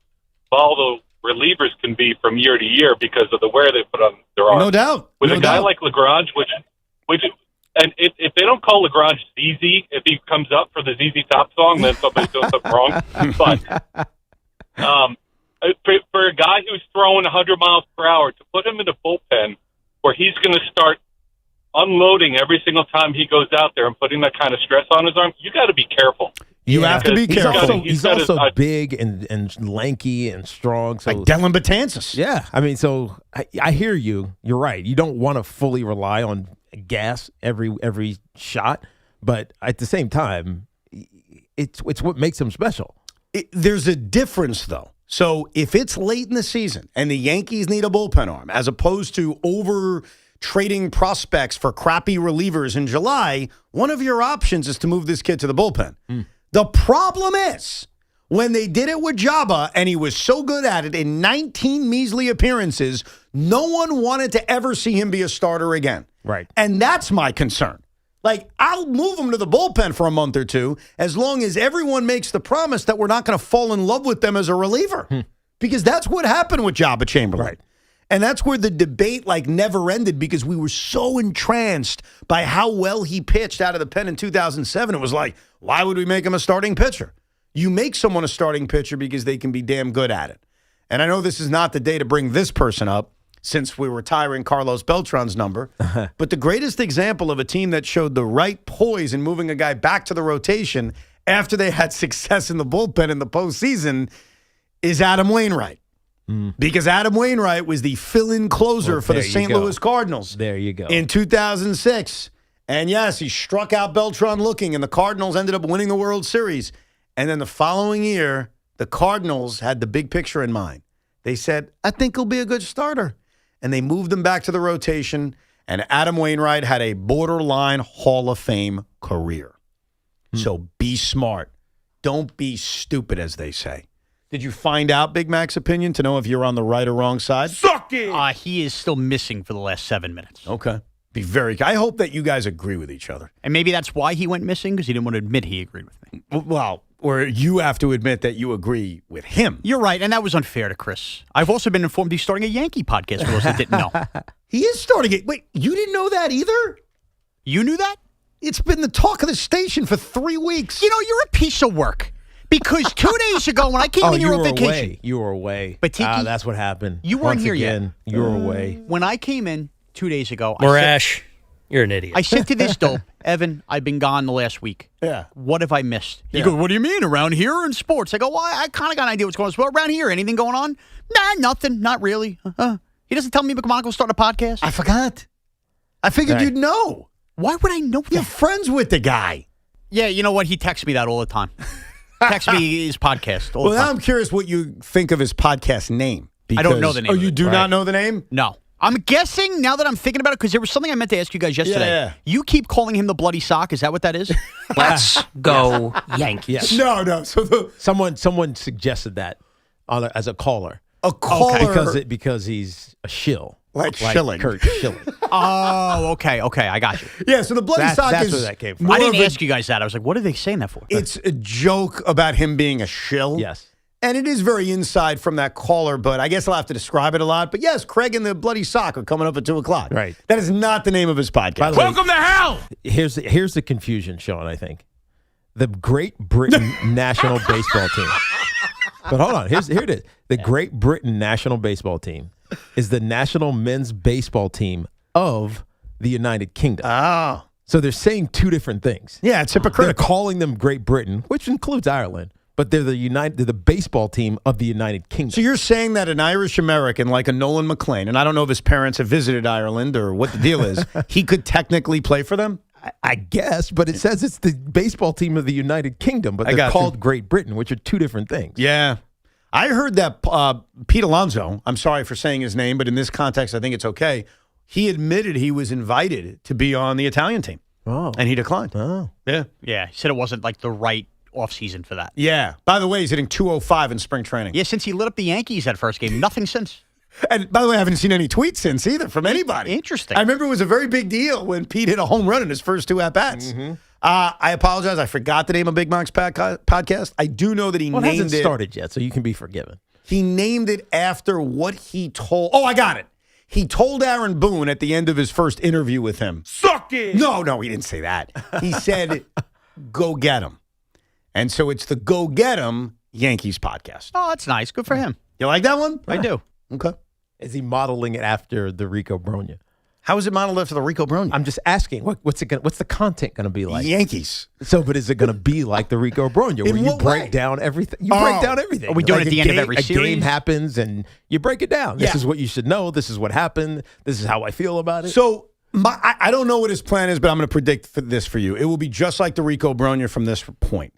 Speaker 8: volatile relievers can be from year to year because of the wear they put on their arm.
Speaker 2: No doubt.
Speaker 8: With
Speaker 2: no
Speaker 8: a guy
Speaker 2: doubt.
Speaker 8: like Lagrange, and if they don't call Lagrange ZZ, if he comes up for the ZZ Top song, then somebody's doing something wrong. But for a guy who's throwing 100 miles per hour, to put him in a bullpen where he's going to start unloading every single time he goes out there and putting that kind of stress on his arm, you got to be careful.
Speaker 2: You have to be careful.
Speaker 3: He's also big and lanky and strong. So,
Speaker 2: like Dylan Betances.
Speaker 3: Yeah. I mean, so I hear you. You're right. You don't want to fully rely on gas every shot. But at the same time, it's what makes him special.
Speaker 2: There's a difference, though. So if it's late in the season and the Yankees need a bullpen arm, as opposed to over-trading prospects for crappy relievers in July, one of your options is to move this kid to the bullpen. The problem is, when they did it with Jabba, and he was so good at it in 19 measly appearances, no one wanted to ever see him be a starter again.
Speaker 3: Right.
Speaker 2: And that's my concern. Like, I'll move him to the bullpen for a month or two as long as everyone makes the promise that we're not going to fall in love with them as a reliever. Because that's what happened with Jabba Chamberlain.
Speaker 3: Right.
Speaker 2: And that's where the debate never ended because we were so entranced by how well he pitched out of the pen in 2007. It was like, why would we make him a starting pitcher? You make someone a starting pitcher because they can be damn good at it. And I know this is not the day to bring this person up since we're retiring Carlos Beltran's number. But the greatest example of a team that showed the right poise in moving a guy back to the rotation after they had success in the bullpen in the postseason is Adam Wainwright. Because Adam Wainwright was the fill-in closer for the St. Louis Cardinals.
Speaker 3: There you go.
Speaker 2: In 2006. And yes, he struck out Beltran looking, and the Cardinals ended up winning the World Series. And then the following year, the Cardinals had the big picture in mind. They said, I think he'll be a good starter. And they moved him back to the rotation, and Adam Wainwright had a borderline Hall of Fame career. So be smart. Don't be stupid, as they say. Did you find out Big Mac's opinion to know if you're on the right or wrong side?
Speaker 14: Suck it! He is still missing for the last 7 minutes.
Speaker 2: Okay. I hope that you guys agree with each other.
Speaker 14: And maybe that's why he went missing, because he didn't want to admit he agreed with me.
Speaker 2: Well, or you have to admit that you agree with him.
Speaker 14: You're right, and that was unfair to Chris. I've also been informed he's starting a Yankee podcast for those that didn't know.
Speaker 2: He is starting it. Wait, you didn't know that either?
Speaker 14: You knew that?
Speaker 2: It's been the talk of the station for 3 weeks.
Speaker 14: You know, you're a piece of work. Because 2 days ago, when I came in here on vacation.
Speaker 3: You were away.
Speaker 14: But Tiki,
Speaker 3: that's what happened.
Speaker 14: You weren't here yet.
Speaker 3: You were away.
Speaker 14: When I came in 2 days ago.
Speaker 9: Morash, you're an idiot.
Speaker 14: I said to this dope, Evan, I've been gone the last week.
Speaker 2: Yeah.
Speaker 14: What have I missed? He
Speaker 2: Yeah.
Speaker 14: goes, what do you mean, around here in sports? I go, well, I kind of got an idea what's going on. Well, around here, anything going on? Nah, nothing. Not really. He doesn't tell me McMonaco's starting a podcast.
Speaker 2: I forgot. I figured you'd know.
Speaker 14: Why would I know that?
Speaker 2: You're friends with the guy.
Speaker 14: Yeah, you know what? He texts me that all the time. Text me his podcast all the
Speaker 2: Now
Speaker 14: time.
Speaker 2: I'm curious what you think of his podcast name.
Speaker 14: I don't know the name.
Speaker 2: Oh, you do not know the name?
Speaker 14: No. I'm guessing now that I'm thinking about it, because there was something I meant to ask you guys yesterday.
Speaker 2: Yeah.
Speaker 14: You keep calling him the bloody sock. Is that what that is?
Speaker 9: Let's go Yankees.
Speaker 3: Yes.
Speaker 2: No. So
Speaker 3: someone suggested that as a caller.
Speaker 2: A caller.
Speaker 3: Because he's a shill.
Speaker 2: Like Schilling.
Speaker 3: Kurt Schilling.
Speaker 14: Oh, okay. I got you.
Speaker 2: Yeah, so the bloody sock
Speaker 3: that's
Speaker 2: is
Speaker 3: where that came from.
Speaker 14: I didn't ask you guys that. I was like, what are they saying that for?
Speaker 2: It's a joke about him being a shill.
Speaker 3: Yes.
Speaker 2: And it is very inside from that caller, but I guess I'll have to describe it a lot. But yes, Craig and the bloody sock are coming up at 2 o'clock.
Speaker 3: Right.
Speaker 2: That is not the name of his podcast.
Speaker 3: By the way,
Speaker 9: Welcome to hell!
Speaker 3: Here's the confusion, Shawn, I think. The Great Britain national baseball team. But hold on. Here it is. The Great Britain national baseball team is the national men's baseball team of the United Kingdom.
Speaker 2: Oh.
Speaker 3: So they're saying two different things.
Speaker 2: Yeah, it's hypocritical.
Speaker 3: They're calling them Great Britain, which includes Ireland, but they're the baseball team of the United Kingdom.
Speaker 2: So you're saying that an Irish American like a Nolan McLean, and I don't know if his parents have visited Ireland or what the deal is, he could technically play for them?
Speaker 3: I guess, but it says it's the baseball team of the United Kingdom, but they're called Great Britain, which are two different things.
Speaker 2: Yeah. I heard that Pete Alonso, I'm sorry for saying his name, but in this context, I think it's okay. He admitted he was invited to be on the Italian team.
Speaker 3: Oh.
Speaker 2: And he declined.
Speaker 3: Oh.
Speaker 2: Yeah.
Speaker 14: Yeah, he said it wasn't like the right offseason for that.
Speaker 2: Yeah. By the way, he's hitting 205 in spring training.
Speaker 14: Yeah, since he lit up the Yankees that first game, nothing since.
Speaker 2: And by the way, I haven't seen any tweets since either from anybody.
Speaker 14: Interesting.
Speaker 2: I remember it was a very big deal when Pete hit a home run in his first 2 at-bats.
Speaker 3: Mm-hmm.
Speaker 2: I apologize. I forgot the name of Big Mac's podcast. I do know that he named it.
Speaker 3: It hasn't started yet, so you can be forgiven.
Speaker 2: He named it after what he told. Oh, I got it. He told Aaron Boone at the end of his first interview with him.
Speaker 28: Suck it!
Speaker 2: No, he didn't say that. He said, go get him. And so it's the Go Get Him Yankees podcast.
Speaker 14: Oh, that's nice. Good for him.
Speaker 2: You like that one?
Speaker 14: I do.
Speaker 2: Okay.
Speaker 3: Is he modeling it after the Rico Bronya?
Speaker 2: How is it modeled after the Rico Bronya?
Speaker 3: I'm just asking. What's the content going to be like?
Speaker 2: Yankees.
Speaker 3: So, but is it going to be like the Rico Bronya, where you break down everything? You break down everything.
Speaker 14: Are we doing it at the end of every series?
Speaker 3: A game happens, and you break it down. This is what you should know. This is what happened. This is how I feel about it.
Speaker 2: So I don't know what his plan is, but I'm going to predict this for you. It will be just like the Rico Bronya from this point.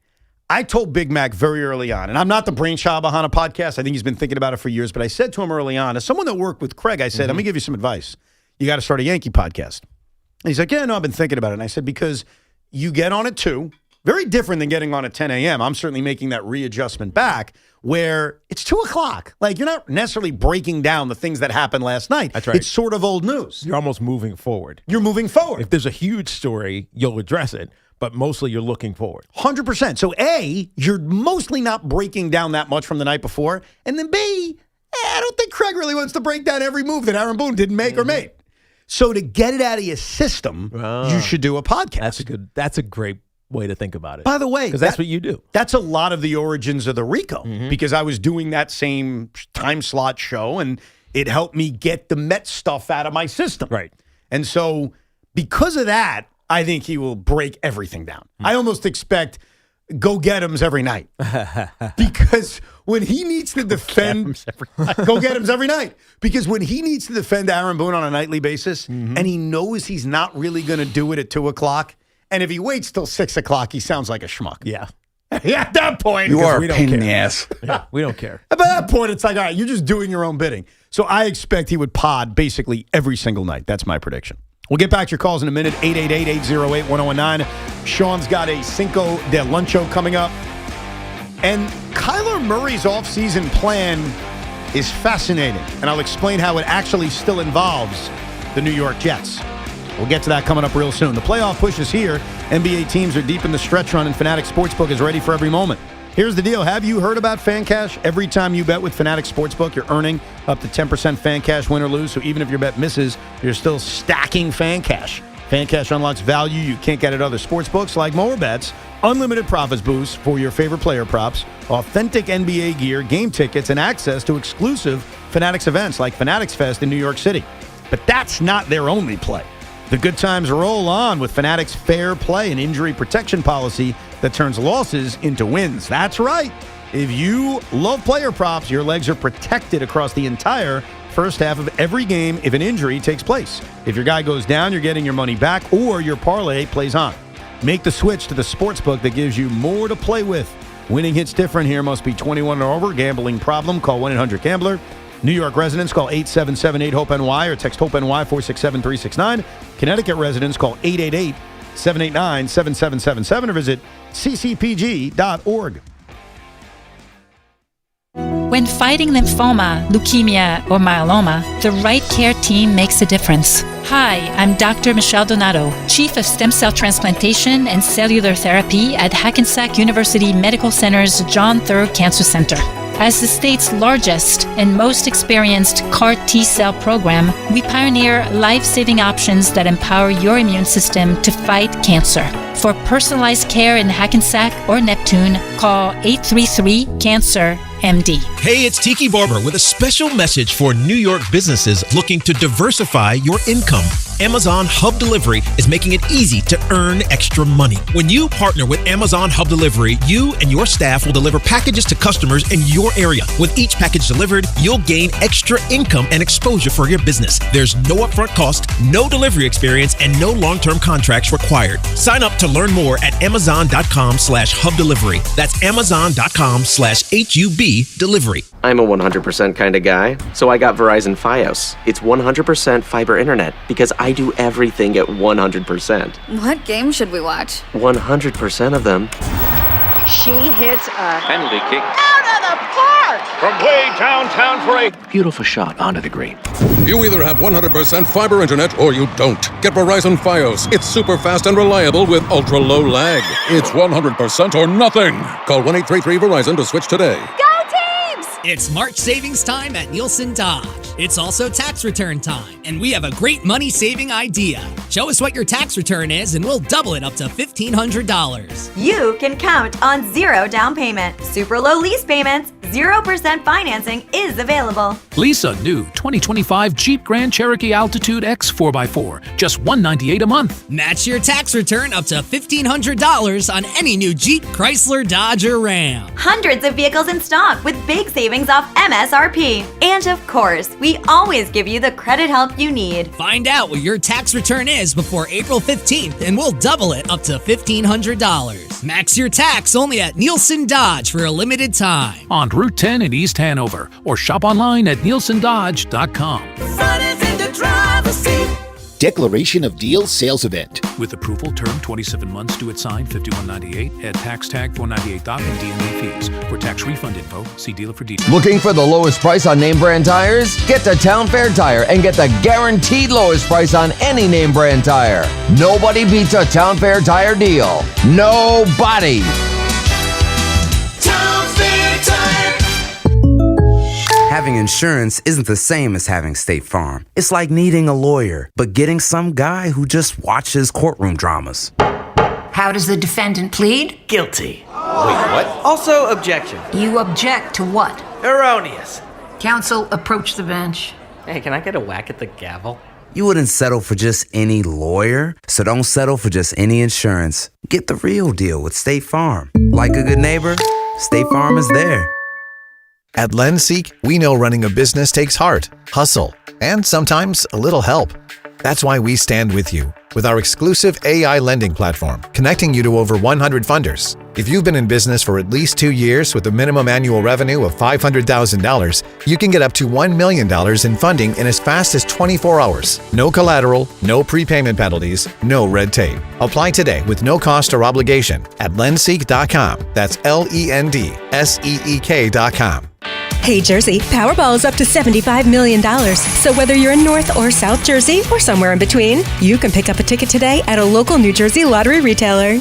Speaker 2: I told Big Mac very early on, and I'm not the brainchild behind a podcast. I think he's been thinking about it for years, but I said to him early on, as someone that worked with Craig, I said, let me give you some advice. You got to start a Yankee podcast. And he's like, yeah, no, I've been thinking about it. And I said, because you get on at 2, very different than getting on at 10 a.m. I'm certainly making that readjustment back where it's 2 o'clock. Like, you're not necessarily breaking down the things that happened last night.
Speaker 3: That's right.
Speaker 2: It's sort of old news.
Speaker 3: You're almost moving forward.
Speaker 2: You're moving forward.
Speaker 3: If there's a huge story, you'll address it, but mostly you're looking forward.
Speaker 2: 100%. So, A, you're mostly not breaking down that much from the night before. And then B, I don't think Craig really wants to break down every move that Aaron Boone didn't make or made. So to get it out of your system, you should do a podcast.
Speaker 3: That's a great way to think about it.
Speaker 2: By the way,
Speaker 3: because that's what you do.
Speaker 2: That's a lot of the origins of the Rico, because I was doing that same time slot show, and it helped me get the Met stuff out of my system.
Speaker 3: Right.
Speaker 2: And so because of that, I think he will break everything down. I almost expect go get him's every night. Because when he needs to defend, go get him's every night. Because when he needs to defend Aaron Boone on a nightly basis, and he knows he's not really going to do it at 2 o'clock, and if he waits till 6 o'clock, he sounds like a schmuck.
Speaker 3: Yeah.
Speaker 2: At that point,
Speaker 33: you are a pain in the ass.
Speaker 3: Yeah, we don't care.
Speaker 2: At that point, it's like, all right, you're just doing your own bidding. So I expect he would pod basically every single night. That's my prediction. We'll get back to your calls in a minute. 888-808-1019. Sean's got a Cinco de Luncho coming up. And Kyler Murray's offseason plan is fascinating. And I'll explain how it actually still involves the New York Jets. We'll get to that coming up real soon. The playoff push is here. NBA teams are deep in the stretch run, and Fanatics Sportsbook is ready for every moment. Here's the deal. Have you heard about Fan Cash? Every time you bet with Fanatics Sportsbook, you're earning up to 10% Fan Cash, win or lose. So even if your bet misses, you're still stacking Fan Cash. Fan Cash unlocks value you can't get at other sportsbooks like more bets, unlimited profits boosts for your favorite player props, authentic NBA gear, game tickets, and access to exclusive Fanatics events like Fanatics Fest in New York City. But that's not their only play. The good times roll on with Fanatics Fair Play, an injury protection policy that turns losses into wins. That's right. If you love player props, your legs are protected across the entire first half of every game if an injury takes place. If your guy goes down, you're getting your money back, or your parlay plays on. Make the switch to the sportsbook that gives you more to play with. Winning hits different here. Must be 21 or over. Gambling problem? Call 1-800-GAMBLER. New York residents call 877-8-HOPE-NY or text HOPE-NY 467-369. Connecticut residents call 888-789-7777 or visit ccpg.org.
Speaker 10: When fighting lymphoma, leukemia, or myeloma, the right care team makes a difference. Hi, I'm Dr. Michelle Donato, Chief of Stem Cell Transplantation and Cellular Therapy at Hackensack University Medical Center's John Thurr Cancer Center. As the state's largest and most experienced CAR T-cell program, we pioneer life-saving options that empower your immune system to fight cancer. For personalized care in Hackensack or Neptune, call 833-CANCER-MD.
Speaker 11: Hey, it's Tiki Barber with a special message for New York businesses looking to diversify your income. Amazon Hub Delivery is making it easy to earn extra money. When you partner with Amazon Hub Delivery, you and your staff will deliver packages to customers in your area. With each package delivered, you'll gain extra income and exposure for your business. There's no upfront cost, no delivery experience, and no long-term contracts required. Sign up to learn more at amazon.com/hub delivery. That's amazon.com/HUB delivery.
Speaker 12: I'm a 100% kind of guy, so I got Verizon Fios. It's 100% fiber internet because I do everything at 100%.
Speaker 13: What game should we watch?
Speaker 12: 100% of them.
Speaker 15: She hits a
Speaker 12: penalty kick
Speaker 15: out of the park
Speaker 12: from way downtown for a beautiful shot onto the green.
Speaker 16: You either have 100% fiber internet or you don't. Get Verizon Fios. It's super fast and reliable with ultra low lag. It's 100% or nothing. Call 1-833-VERIZON to switch today.
Speaker 15: Go Teams!
Speaker 17: It's March savings time at Nielsen Dodge. It's also tax return time, and we have a great money-saving idea. Show us what your tax return is, and we'll double it up to $1,500.
Speaker 18: You can count on zero down payment, super low lease payments, 0% financing is available.
Speaker 19: Lease a new 2025 Jeep Grand Cherokee Altitude X 4x4, just $198 a month.
Speaker 17: Match your tax return up to $1,500 on any new Jeep, Chrysler, Dodge, or Ram.
Speaker 18: Hundreds of vehicles in stock with big savings off MSRP. And of course, we always give you the credit help you need.
Speaker 17: Find out what your tax return is before April 15th, and we'll double it up to $1,500. Max your tax only at Nielsen Dodge for a limited time.
Speaker 19: On Route 10 in East Hanover, or shop online at nielsendodge.com.
Speaker 1: Declaration of Deal Sales Event.
Speaker 19: With approval, term 27 months, due at sign, $51.98. Add tax tag $498 and DMV fees. For tax refund info, see dealer for details.
Speaker 20: Looking for the lowest price on name brand tires? Get to Town Fair Tire and get the guaranteed lowest price on any name brand tire. Nobody beats a Town Fair Tire deal. Nobody.
Speaker 21: Having insurance isn't the same as having State Farm. It's like needing a lawyer, but getting some guy who just watches courtroom dramas.
Speaker 22: How does the defendant plead?
Speaker 25: Guilty. Wait, what? Also, objection.
Speaker 22: You object to what?
Speaker 25: Erroneous.
Speaker 22: Counsel, approach the bench.
Speaker 25: Hey, can I get a whack at the gavel?
Speaker 21: You wouldn't settle for just any lawyer, so don't settle for just any insurance. Get the real deal with State Farm. Like a good neighbor, State Farm is there.
Speaker 27: At LendSeek, we know running a business takes heart, hustle, and sometimes a little help. That's why we stand with you with our exclusive AI lending platform, connecting you to over 100 funders. If you've been in business for at least 2 years with a minimum annual revenue of $500,000, you can get up to $1 million in funding in as fast as 24 hours. No collateral, no prepayment penalties, no red tape. Apply today with no cost or obligation at lendseek.com. That's LENDSEEK.com.
Speaker 29: Hey Jersey, Powerball is up to $75 million. So whether you're in North or South Jersey or somewhere in between, you can pick up a ticket today at a local New Jersey lottery retailer.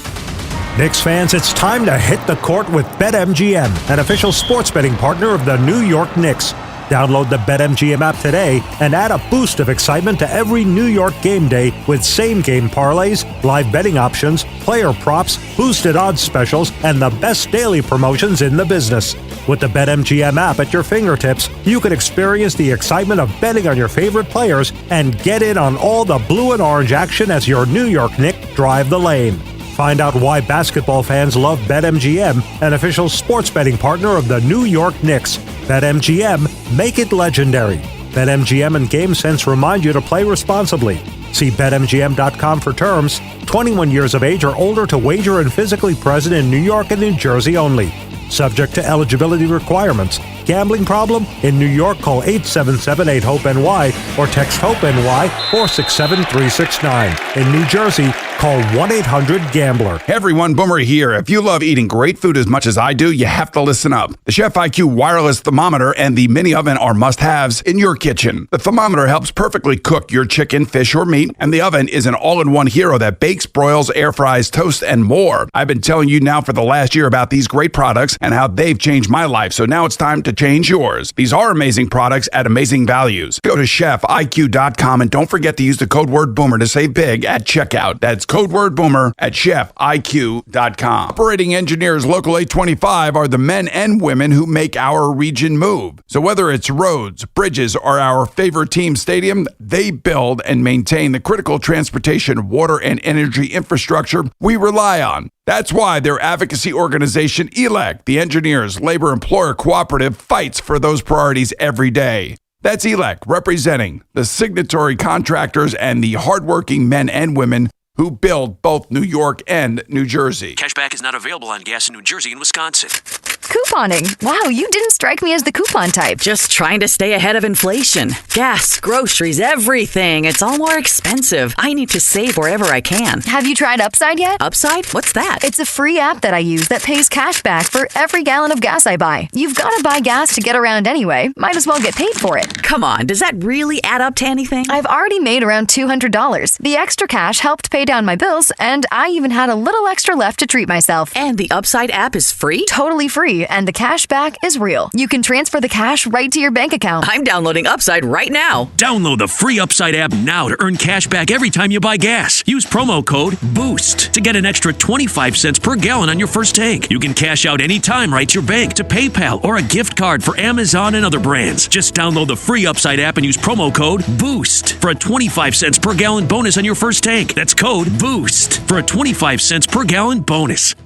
Speaker 30: Knicks fans, it's time to hit the court with BetMGM, an official sports betting partner of the New York Knicks. Download the BetMGM app today and add a boost of excitement to every New York game day with same-game parlays, live betting options, player props, boosted odds specials, and the best daily promotions in the business. With the BetMGM app at your fingertips, you can experience the excitement of betting on your favorite players and get in on all the blue and orange action as your New York Knicks drive the lane. Find out why basketball fans love BetMGM, an official sports betting partner of the New York Knicks. BetMGM, make it legendary. BetMGM and GameSense remind you to play responsibly. See BetMGM.com for terms. 21 years of age or older to wager and physically present in New York and New Jersey only. Subject to eligibility requirements. Gambling problem? In New York, call 877-8-HOPE-NY or text HOPE-NY 467-369. In New Jersey, call 1-800-GAMBLER.
Speaker 33: Hey everyone, Boomer here. If you love eating great food as much as I do, you have to listen up. The Chef IQ wireless thermometer and the mini oven are must-haves in your kitchen. The thermometer helps perfectly cook your chicken, fish, or meat, and the oven is an all-in-one hero that bakes, broils, air fries, toasts, and more. I've been telling you now for the last year about these great products and how they've changed my life, so now it's time to change yours. These are amazing products at amazing values. Go to chefiq.com and don't forget to use the code word BOOMER to save big at checkout. That's code word Boomer at chefiq.com. Operating engineers Local 825 are the men and women who make our region move. So whether it's roads, bridges, or our favorite team stadium, they build and maintain the critical transportation, water, and energy infrastructure we rely on. That's why their advocacy organization, ELEC, the Engineers Labor Employer Cooperative, fights for those priorities every day. That's ELEC, representing the signatory contractors and the hardworking men and women who build both New York and New Jersey.
Speaker 4: Cashback is not available on gas in New Jersey and Wisconsin.
Speaker 5: Couponing. Wow, you didn't strike me as the coupon type.
Speaker 6: Just trying to stay ahead of inflation. Gas, groceries, everything. It's all more expensive. I need to save wherever I can.
Speaker 5: Have you tried Upside yet?
Speaker 6: Upside? What's that?
Speaker 5: It's a free app that I use that pays cash back for every gallon of gas I buy. You've got to buy gas to get around anyway. Might as well get paid for it.
Speaker 6: Come on, does that really add up to anything?
Speaker 5: I've already made around $200. The extra cash helped pay down my bills, and I even had a little extra left to treat myself.
Speaker 6: And the Upside app is free?
Speaker 5: Totally free, and the cash back is real. You can transfer the cash right to your bank account.
Speaker 6: I'm downloading Upside right now.
Speaker 4: Download the free Upside app now to earn cash back every time you buy gas. Use promo code BOOST to get an extra 25 cents per gallon on your first tank. You can cash out anytime right to your bank, to PayPal, or a gift card for Amazon and other brands. Just download the free Upside app and use promo code BOOST for a 25 cents per gallon bonus on your first tank. That's code BOOST for a 25 cents per gallon bonus.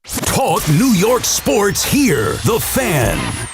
Speaker 1: Talk New York sports here. The Fan.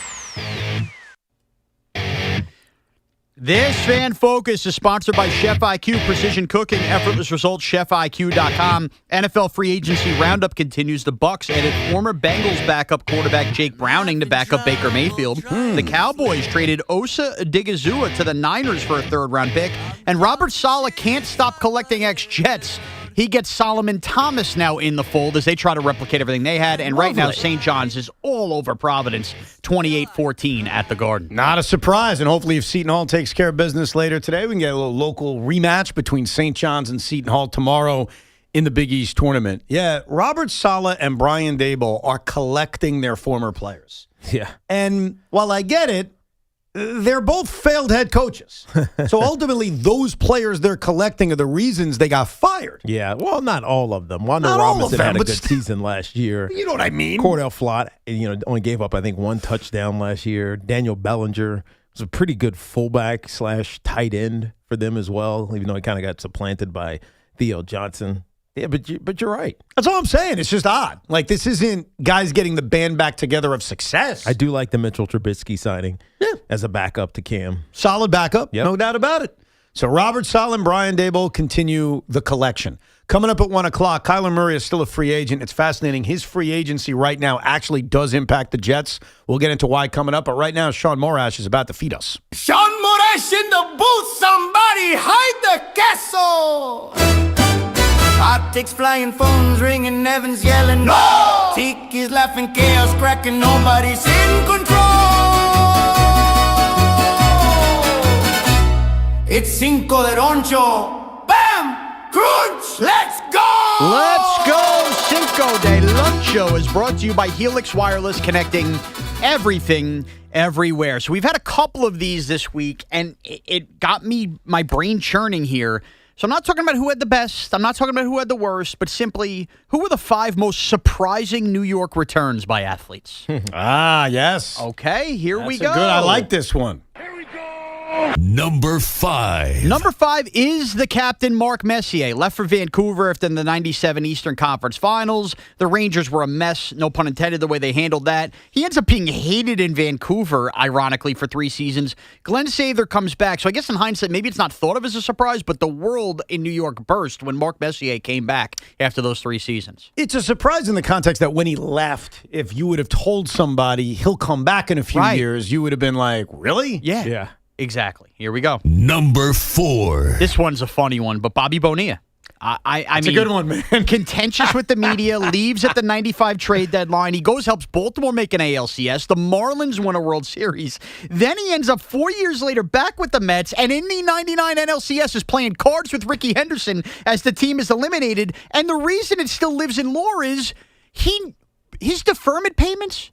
Speaker 14: This Fan Focus is sponsored by Chef IQ Precision Cooking, effortless results, chefiq.com. NFL free agency roundup continues. The Bucs added former Bengals backup quarterback Jake Browning to back up Baker Mayfield. The Cowboys traded Osa Odigizua to the Niners for a third-round pick. And Robert Saleh can't stop collecting ex-Jets. He gets Solomon Thomas now in the fold as they try to replicate everything they had. And right now, St. John's is all over Providence, 28-14 at the Garden.
Speaker 2: Not a surprise. And hopefully if Seton Hall takes care of business later today, we can get a little local rematch between St. John's and Seton Hall tomorrow in the Big East tournament. Yeah, Robert Saleh and Brian Daboll are collecting their former players.
Speaker 3: Yeah.
Speaker 2: And while I get it, they're both failed head coaches. So ultimately, those players they're collecting are the reasons they got fired.
Speaker 3: Yeah, well, not all of them. Wanda Robinson had a good season last year.
Speaker 2: You know what I mean?
Speaker 3: Cordell Flott, only gave up, I think, one touchdown last year. Daniel Bellinger was a pretty good fullback / tight end for them as well, even though he kind of got supplanted by Theo Johnson. Yeah, but you're right.
Speaker 2: That's all I'm saying. It's just odd. Like, this isn't guys getting the band back together of success.
Speaker 3: I do like the Mitchell Trubisky signing as a backup to Cam.
Speaker 2: Solid backup, no doubt about it. So Robert Saleh and Brian Daboll continue the collection. Coming up at 1 o'clock, Kyler Murray is still a free agent. It's fascinating. His free agency right now actually does impact the Jets. We'll get into why coming up. But right now, Shawn Morash is about to feed us.
Speaker 7: Shawn Morash in the booth. Somebody hide the castle. Optics flying, phones ringing, Evan's yelling, no! Tiki's laughing, chaos cracking, nobody's in control. It's Cinco de Roncho. Bam! Crunch! Let's go!
Speaker 14: Let's go! Cinco de Luncho is brought to you by Helix Wireless, connecting everything everywhere. So we've had a couple of these this week, and it got my brain churning here. So I'm not talking about who had the best. I'm not talking about who had the worst, but simply who were the 5 most surprising New York returns by athletes?
Speaker 2: Yes.
Speaker 14: Okay, here we go.
Speaker 2: Good. I like this one.
Speaker 1: Number 5.
Speaker 14: Number 5 is the captain, Mark Messier. Left for Vancouver after the 97 Eastern Conference Finals. The Rangers were a mess, no pun intended, the way they handled that. He ends up being hated in Vancouver, ironically, for 3 seasons. Glenn Sather comes back. So I guess in hindsight, maybe it's not thought of as a surprise, but the world in New York burst when Mark Messier came back after those 3 seasons.
Speaker 2: It's a surprise in the context that when he left, if you would have told somebody he'll come back in a few years, you would have been like, really?
Speaker 14: Yeah. Exactly. Here we go.
Speaker 1: Number 4.
Speaker 14: This one's a funny one, but Bobby Bonilla.
Speaker 2: It's a good one, man.
Speaker 14: Contentious with the media, leaves at the 95 trade deadline. He goes, helps Baltimore make an ALCS. The Marlins win a World Series. Then he ends up 4 years later back with the Mets, and in the 99 NLCS is playing cards with Ricky Henderson as the team is eliminated. And the reason it still lives in lore is his deferment payments,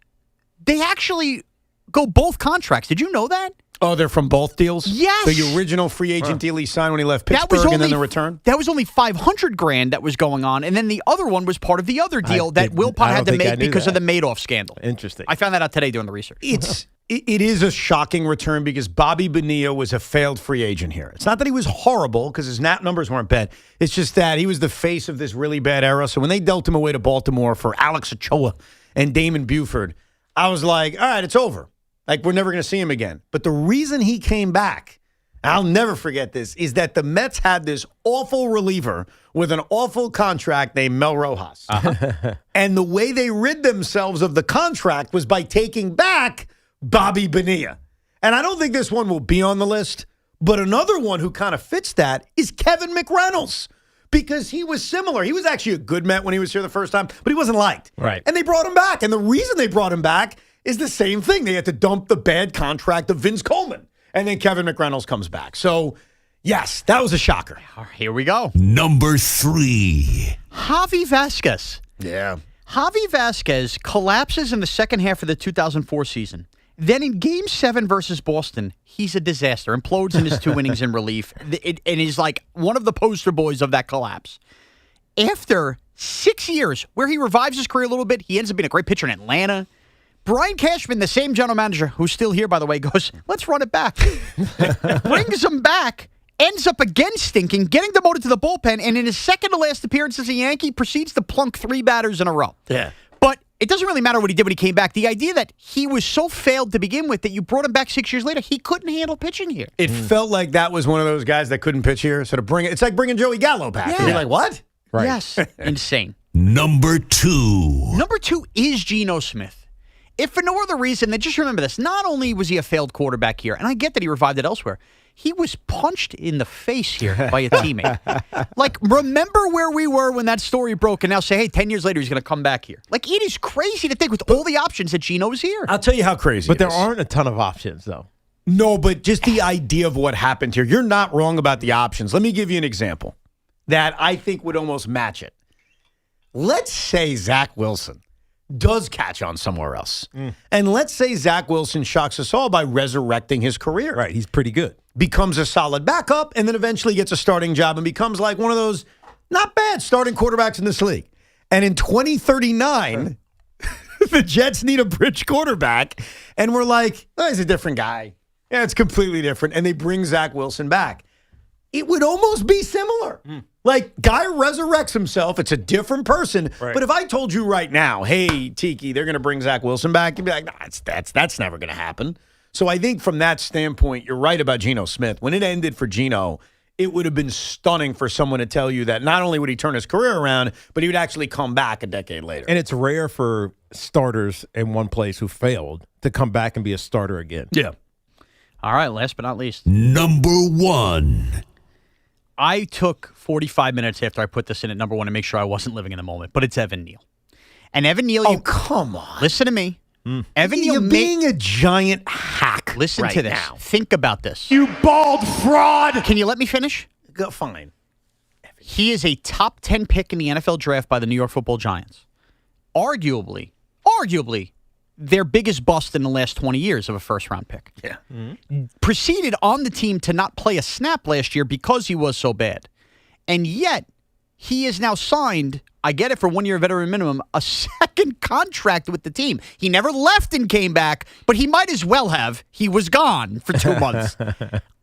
Speaker 14: they actually go both contracts. Did you know that?
Speaker 2: Oh, they're from both deals?
Speaker 14: Yes.
Speaker 2: The original free agent deal he signed when he left Pittsburgh and then the return?
Speaker 14: That was only $500,000 that was going on. And then the other one was part of the other deal that Wilpon had to make because of the Madoff scandal.
Speaker 3: Interesting.
Speaker 14: I found that out today doing the research.
Speaker 2: It is a shocking return because Bobby Bonilla was a failed free agent here. It's not that he was horrible because his NAP numbers weren't bad. It's just that he was the face of this really bad era. So when they dealt him away to Baltimore for Alex Ochoa and Damon Buford, I was like, all right, it's over. Like, we're never going to see him again. But the reason he came back, I'll never forget this, is that the Mets had this awful reliever with an awful contract named Mel Rojas. And the way they rid themselves of the contract was by taking back Bobby Bonilla. And I don't think this one will be on the list, but another one who kind of fits that is Kevin McReynolds. Because he was similar. He was actually a good Met when he was here the first time, but he wasn't liked.
Speaker 3: Right.
Speaker 2: And they brought him back. And the reason they brought him back is the same thing. They had to dump the bad contract of Vince Coleman. And then Kevin McReynolds comes back. So, yes, that was a shocker.
Speaker 14: All right, here we go.
Speaker 1: Number 3.
Speaker 14: Javi Vasquez.
Speaker 2: Yeah.
Speaker 14: Javi Vasquez collapses in the second half of the 2004 season. Then in Game 7 versus Boston, he's a disaster. Implodes in his 2 innings in relief. And is like one of the poster boys of that collapse. After 6 years, where he revives his career a little bit, he ends up being a great pitcher in Atlanta. Brian Cashman, the same general manager, who's still here, by the way, goes, let's run it back. Brings him back, ends up again stinking, getting demoted to the bullpen, and in his second to last appearance as a Yankee, proceeds to plunk 3 batters in a row.
Speaker 2: Yeah.
Speaker 14: But it doesn't really matter what he did when he came back. The idea that he was so failed to begin with that you brought him back 6 years later, he couldn't handle pitching here.
Speaker 2: It felt like that was one of those guys that couldn't pitch here. So to bring it, it's like bringing Joey Gallo back.
Speaker 14: Yeah.
Speaker 2: You're like, what?
Speaker 3: Right.
Speaker 14: Yes. Insane.
Speaker 1: Number 2.
Speaker 14: Number 2 is Geno Smith. If for no other reason, then just remember this. Not only was he a failed quarterback here, and I get that he revived it elsewhere, he was punched in the face here by a teammate. Like, remember where we were when that story broke, and now say, hey, 10 years later, he's going to come back here. Like, it is crazy to think with all the options that Geno is here.
Speaker 2: I'll tell you how crazy
Speaker 3: But
Speaker 2: it
Speaker 3: there
Speaker 2: is.
Speaker 3: aren't a ton of options, though.
Speaker 2: No, but just the idea of what happened here. You're not wrong about the options. Let me give you an example that I think would almost match it. Let's say Zach Wilson does catch on somewhere else. And let's say Zach Wilson shocks us all by resurrecting his career.
Speaker 3: Right, he's pretty good.
Speaker 2: Becomes a solid backup, and then eventually gets a starting job and becomes like one of those not bad starting quarterbacks in this league. And in 2039, the Jets need a bridge quarterback, and we're like, oh, he's a different guy. Yeah, it's completely different. And they bring Zach Wilson back. It would almost be similar. Like, guy resurrects himself. It's a different person.
Speaker 3: Right.
Speaker 2: But if I told you right now, hey, Tiki, they're going to bring Zach Wilson back, you'd be like, nah, that's never going to happen. So I think from that standpoint, you're right about Geno Smith. When it ended for Geno, it would have been stunning for someone to tell you that not only would he turn his career around, but he would actually come back a decade later.
Speaker 3: And it's rare for starters in one place who failed to come back and be a starter again.
Speaker 2: Yeah.
Speaker 14: All right, last but not least.
Speaker 1: Number 1.
Speaker 14: I took 45 minutes after I put this in at number 1 to make sure I wasn't living in the moment, but it's Evan Neal. And Evan Neal,
Speaker 2: come on.
Speaker 14: Listen to me. Evan Neal,
Speaker 2: you're being a giant hack.
Speaker 14: Listen
Speaker 2: right
Speaker 14: to this.
Speaker 2: now.
Speaker 14: Think about this.
Speaker 2: You bald fraud.
Speaker 14: Can you let me finish?
Speaker 2: Go, fine.
Speaker 14: He is a top 10 pick in the NFL draft by the New York Football Giants. Arguably, their biggest bust in the last 20 years of a first-round pick.
Speaker 2: Yeah.
Speaker 14: Proceeded on the team to not play a snap last year because he was so bad. And yet, he is now signed, I get it for 1 year veteran minimum, a second contract with the team. He never left and came back, but he might as well have. He was gone for 2 months.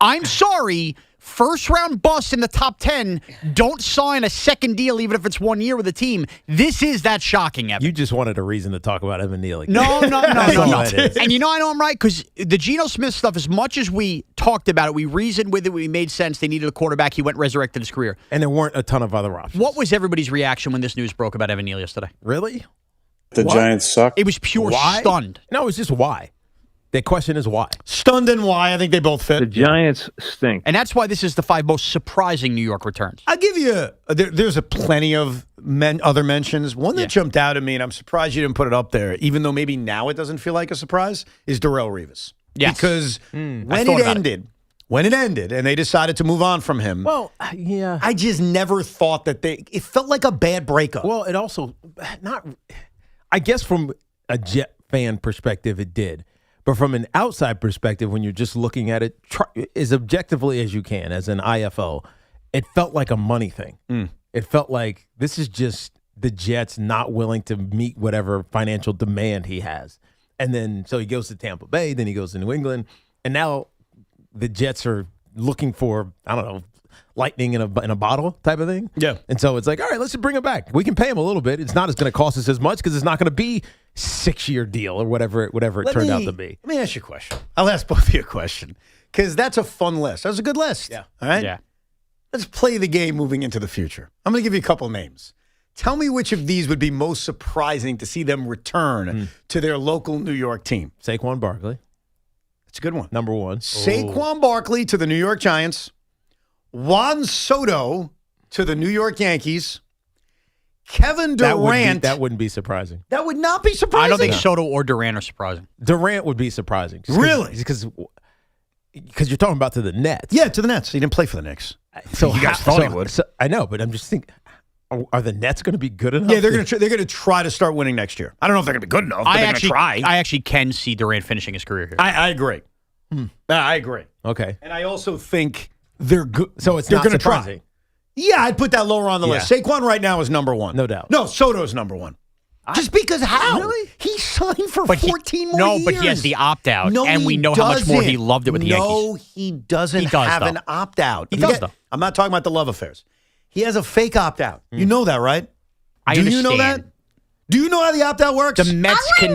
Speaker 14: I'm sorry. First-round bust in the top 10, don't sign a second deal even if it's 1 year with a team. This is that shocking, Evan.
Speaker 3: You just wanted a reason to talk about Evan Neal again.
Speaker 14: No.
Speaker 3: That is.
Speaker 14: And I know I'm right, because the Geno Smith stuff, as much as we talked about it, we reasoned with it, we made sense, they needed a quarterback, he went resurrected his career.
Speaker 3: And there weren't a ton of other options.
Speaker 14: What was everybody's reaction when this news broke about Evan Neal yesterday?
Speaker 3: Really?
Speaker 8: The Giants suck.
Speaker 14: It was pure stunned.
Speaker 3: No, it's just why. The question is why.
Speaker 2: Stunned and why. I think they both fit.
Speaker 8: The Giants stink.
Speaker 14: And that's why this is the 5 most surprising New York returns.
Speaker 2: I'll give you there's a plenty of other mentions. One that jumped out at me, and I'm surprised you didn't put it up there, even though maybe now it doesn't feel like a surprise, is Darrelle Revis.
Speaker 14: Yes.
Speaker 2: Because when it ended and they decided to move on from him,
Speaker 3: Well, yeah.
Speaker 2: I just never thought that it felt like a bad breakup.
Speaker 3: Well, it also, I guess from a Jet fan perspective, it did. But from an outside perspective, when you're just looking at it as objectively as you can, as an IFO, it felt like a money thing. It felt like this is just the Jets not willing to meet whatever financial demand he has. And then so he goes to Tampa Bay, then he goes to New England, and now the Jets are looking for, I don't know, lightning in a bottle type of thing.
Speaker 2: Yeah.
Speaker 3: And so it's like, all right, let's just bring him back. We can pay him a little bit. It's not going to cost us as much because it's not going to be 6-year deal or whatever it turned out to be.
Speaker 2: Let me ask you a question. I'll ask both of you a question because that's a fun list. That was a good list.
Speaker 3: Yeah.
Speaker 2: All right?
Speaker 14: Yeah.
Speaker 2: Let's play the game moving into the future. I'm going to give you a couple names. Tell me which of these would be most surprising to see them return to their local New York team.
Speaker 3: Saquon Barkley.
Speaker 2: That's a good one.
Speaker 3: Number one.
Speaker 2: Saquon Barkley to the New York Giants. Juan Soto to the New York Yankees. Kevin Durant.
Speaker 3: That wouldn't be surprising.
Speaker 2: That would not be surprising.
Speaker 14: I don't think Soto or Durant are surprising.
Speaker 3: Durant would be surprising.
Speaker 2: Really?
Speaker 3: Because you're talking about to the Nets.
Speaker 2: Yeah, to the Nets. He didn't play for the Knicks.
Speaker 3: So
Speaker 2: you guys thought he would.
Speaker 3: So, I know, but I'm just thinking, are the Nets going to be good enough?
Speaker 2: Yeah, they're going to try to start winning next year. I don't know if they're going to be good enough, but they're going to try.
Speaker 14: I actually can see Durant finishing his career here.
Speaker 2: I agree. I agree.
Speaker 3: Okay.
Speaker 2: And I also think they're good.
Speaker 3: So it's
Speaker 2: they're
Speaker 3: not
Speaker 2: going to
Speaker 3: surprising.
Speaker 2: try. Yeah, I'd put that lower on the list. Saquon right now is number one.
Speaker 3: No doubt.
Speaker 2: No, Soto's number one. Just because how?
Speaker 3: Really?
Speaker 2: He signed for 14 more years.
Speaker 14: No, but he has the opt-out,
Speaker 2: No,
Speaker 14: and we
Speaker 2: he
Speaker 14: know how much more he
Speaker 2: doesn't.
Speaker 14: loved it with the Yankees.
Speaker 2: No, he doesn't
Speaker 14: He does,
Speaker 2: have
Speaker 14: though.
Speaker 2: an opt-out.
Speaker 14: He does, though.
Speaker 2: I'm not talking about the love affairs. He has a fake opt-out. You know that, right?
Speaker 14: I
Speaker 2: Do
Speaker 14: understand.
Speaker 2: you know that? Do you know how the opt-out works?
Speaker 14: The Mets can,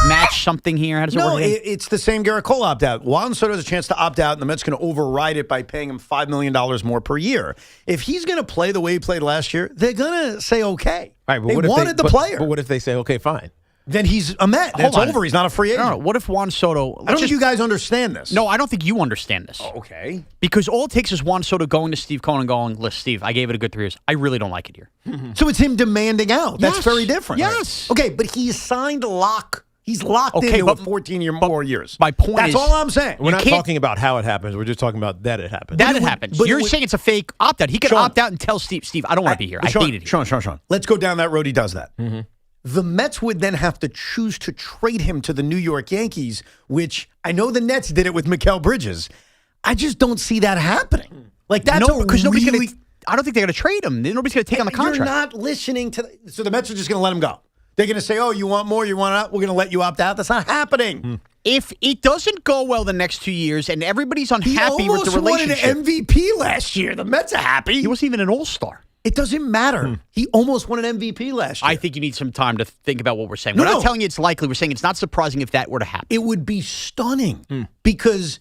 Speaker 14: match something here? How does it
Speaker 2: No,
Speaker 14: work again?
Speaker 2: it's the same Garrett Cole opt-out. Juan Soto has a chance to opt out, and the Mets can override it by paying him $5 million more per year. If he's going to play the way he played last year, they're going to say okay.
Speaker 3: All right, but
Speaker 2: they
Speaker 3: what if
Speaker 2: wanted the player.
Speaker 3: But what if they say, okay, fine?
Speaker 2: Then he's a Met. Then it's
Speaker 14: Hold on.
Speaker 2: over. He's not a free agent.
Speaker 14: No, what if Juan Soto...
Speaker 2: I don't think you guys understand this.
Speaker 14: No, I don't think you understand this.
Speaker 2: Okay.
Speaker 14: Because all it takes is Juan Soto going to Steve Cohen and going, listen, Steve, I gave it a good 3 years. I really don't like it here.
Speaker 2: So it's him demanding out. That's
Speaker 14: Yes.
Speaker 2: very different.
Speaker 14: Yes.
Speaker 2: Okay, but he's signed lock. He's locked into it 14 more years.
Speaker 14: My point
Speaker 2: That's
Speaker 14: is...
Speaker 2: all I'm saying.
Speaker 3: We're not talking about how it happens. We're just talking about that it happens.
Speaker 14: That it happens. You're saying it's a fake opt-out. He could
Speaker 2: Sean,
Speaker 14: opt out and tell Steve, I don't want to be here. I hate it here.
Speaker 2: Sean. Let's go down that road. He does that. The Mets would then have to choose to trade him to the New York Yankees, which I know the Nets did it with Mikal Bridges. I just don't see that happening. Like that's
Speaker 14: because nobody's
Speaker 2: really,
Speaker 14: going to... I don't think they're going to trade him. Nobody's going to take on the contract.
Speaker 2: You're not listening to... So the Mets are just going to let him go. They're going to say, oh, you want more? You want out? We're going to let you opt out. That's not happening.
Speaker 14: If it doesn't go well the next 2 years and everybody's unhappy with the relationship...
Speaker 2: He almost won an MVP last year. The Mets are happy.
Speaker 14: He wasn't even an all-star.
Speaker 2: It doesn't matter. He almost won an MVP last year.
Speaker 14: I think you need some time to think about what we're saying. We're not telling you it's likely. We're saying it's not surprising if that were to happen.
Speaker 2: It would be stunning because,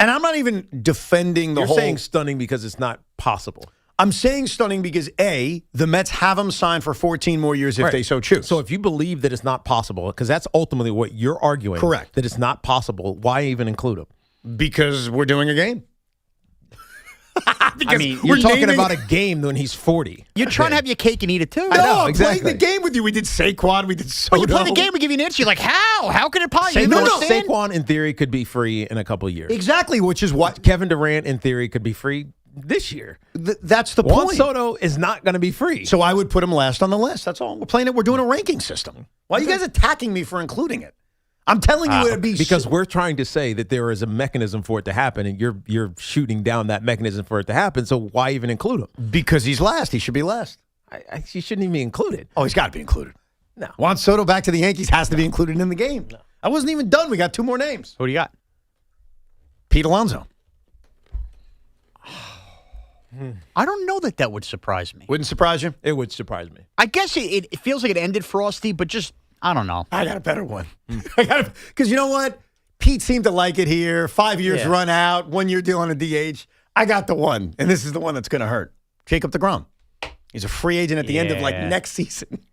Speaker 2: and I'm not even defending the
Speaker 3: You're
Speaker 2: whole.
Speaker 3: saying stunning because it's not possible.
Speaker 2: I'm saying stunning because A, the Mets have him signed for 14 more years if they so choose.
Speaker 3: So if you believe that it's not possible, because that's ultimately what you're arguing.
Speaker 2: Correct.
Speaker 3: That it's not possible, why even include him?
Speaker 2: Because we're doing a game.
Speaker 3: I mean, you're talking about a game when he's 40.
Speaker 14: You're trying to have your cake and eat it too.
Speaker 2: No, I'm playing the game with you. We did Saquon. We did Soto.
Speaker 14: When you play the game, we give you an answer. You're like, how? How can it possibly?
Speaker 3: Saquon, in theory, could be free in a couple of years.
Speaker 2: Exactly, which is what
Speaker 3: Kevin Durant, in theory, could be free this year.
Speaker 2: That's the
Speaker 3: Juan
Speaker 2: point.
Speaker 3: Soto is not going to be free.
Speaker 2: So I would put him last on the list. That's all. We're playing it. We're doing a ranking system. Why are you guys attacking me for including it? I'm telling you, it'd be
Speaker 3: because we're trying to say that there is a mechanism for it to happen, and you're shooting down that mechanism for it to happen. So why even include him?
Speaker 2: Because he's last. He should be last.
Speaker 3: He shouldn't even be included.
Speaker 2: Oh, he's got to be included.
Speaker 3: No.
Speaker 2: Juan Soto back to the Yankees has to be included in the game. No. I wasn't even done. We got 2 more names.
Speaker 14: Who do you got?
Speaker 2: Pete Alonso.
Speaker 14: I don't know that would surprise me.
Speaker 2: Wouldn't surprise you?
Speaker 3: It would surprise me.
Speaker 14: I guess it feels like it ended frosty, but just, I don't know.
Speaker 2: I got a better one. Because you know what? Pete seemed to like it here. 5 years run out. 1 year deal on a DH. I got the one. And this is the one that's going to hurt. Jacob deGrom. He's a free agent at the end of next season.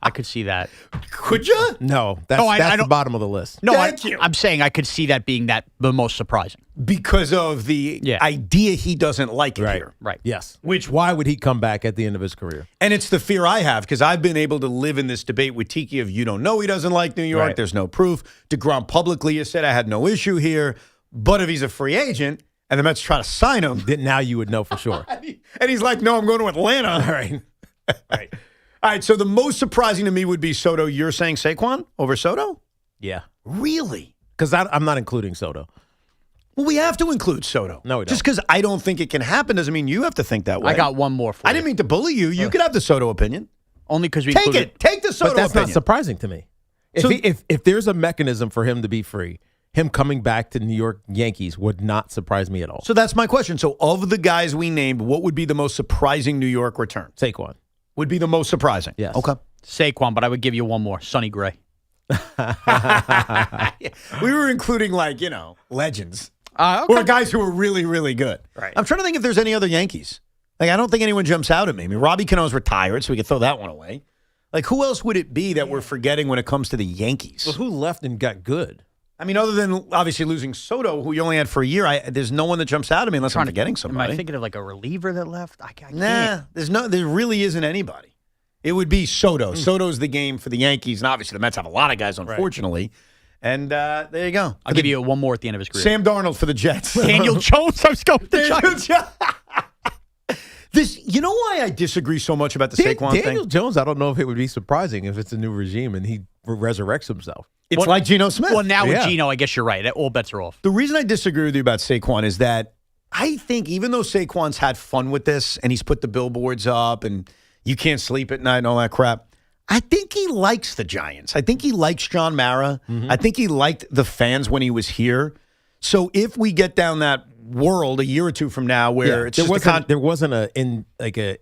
Speaker 14: I could see that.
Speaker 2: Could you?
Speaker 3: No, that's the bottom of the list.
Speaker 14: No,
Speaker 2: Thank you.
Speaker 14: I'm saying I could see that being the most surprising.
Speaker 2: Because of the idea he doesn't like it here.
Speaker 14: Right.
Speaker 3: Yes. Why would he come back at the end of his career?
Speaker 2: And it's the fear I have because I've been able to live in this debate with Tiki of you don't know he doesn't like New York.
Speaker 3: Right.
Speaker 2: There's no proof. DeGrom publicly has said I had no issue here. But if he's a free agent and the Mets try to sign him.
Speaker 3: Then now you would know for sure.
Speaker 2: And he's like, no, I'm going to Atlanta. All right. All right. So the most surprising to me would be Soto. You're saying Saquon over Soto?
Speaker 3: Yeah.
Speaker 2: Really?
Speaker 3: Because I'm not including Soto.
Speaker 2: Well, we have to include Soto.
Speaker 3: No, we don't.
Speaker 2: Just because I don't think it can happen doesn't mean you have to think that way.
Speaker 14: I got one more for you.
Speaker 2: I didn't mean to bully you. You could have the Soto opinion.
Speaker 14: Only because we
Speaker 2: Take
Speaker 14: included
Speaker 2: it. Take the Soto
Speaker 3: But that's
Speaker 2: opinion.
Speaker 3: not surprising to me. If there's a mechanism for him to be free, him coming back to New York Yankees would not surprise me at all.
Speaker 2: So that's my question. So of the guys we named, what would be the most surprising New York return?
Speaker 3: Saquon.
Speaker 2: Would be the most surprising.
Speaker 3: Yes.
Speaker 2: Okay.
Speaker 14: Saquon, but I would give you one more. Sonny Gray.
Speaker 2: We were including legends.
Speaker 14: Okay.
Speaker 2: Or guys who are really, really good.
Speaker 14: Right.
Speaker 2: I'm trying to think if there's any other Yankees. I don't think anyone jumps out at me. I mean, Robbie Cano's retired, so we could throw that one away. Who else would it be that we're forgetting when it comes to the Yankees?
Speaker 3: Well, who left and got good?
Speaker 2: I mean, other than obviously losing Soto, who you only had for a year, there's no one that jumps out at me unless I'm forgetting somebody.
Speaker 14: Am I thinking of a reliever that left? I can't.
Speaker 2: Nah, there really isn't anybody. It would be Soto. Soto's the game for the Yankees, and obviously the Mets have a lot of guys, unfortunately. Right. And there you go.
Speaker 14: I'll give you one more at the end of his career.
Speaker 2: Sam Darnold for the Jets.
Speaker 14: Daniel Jones. I was going with the Giants.
Speaker 2: You know why I disagree so much about the Saquon thing?
Speaker 3: Daniel Jones, I don't know if it would be surprising if it's a new regime and he resurrects himself.
Speaker 2: It's like Geno Smith.
Speaker 14: Well, now with Geno, I guess you're right. All bets are off.
Speaker 2: The reason I disagree with you about Saquon is that I think even though Saquon's had fun with this and he's put the billboards up and you can't sleep at night and all that crap, I think he likes the Giants. I think he likes John Mara. I think he liked the fans when he was here. So if we get down that world a year or two from now where it's
Speaker 3: there wasn't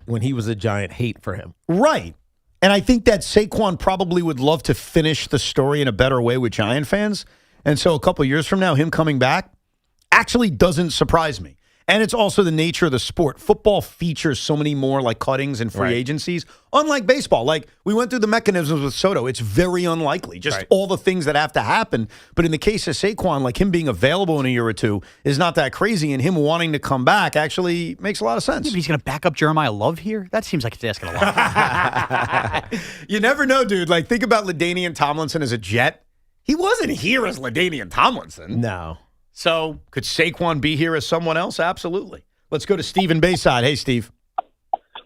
Speaker 3: when he was a Giant hate for him.
Speaker 2: Right. And I think that Saquon probably would love to finish the story in a better way with Giant fans. And so a couple of years from now, him coming back actually doesn't surprise me. And it's also the nature of the sport. Football features so many more cuttings and free agencies, unlike baseball. We went through the mechanisms with Soto. It's very unlikely, just all the things that have to happen. But in the case of Saquon, him being available in a year or two is not that crazy, and him wanting to come back actually makes a lot of sense.
Speaker 14: Yeah, but he's going to back up Jeremiah Love here? That seems like it's asking a lot.
Speaker 2: You never know, dude. Think about LaDainian Tomlinson as a Jet. He wasn't here as LaDainian Tomlinson.
Speaker 3: No.
Speaker 2: So could Saquon be here as someone else? Absolutely. Let's go to Steve in Bayside. Hey, Steve.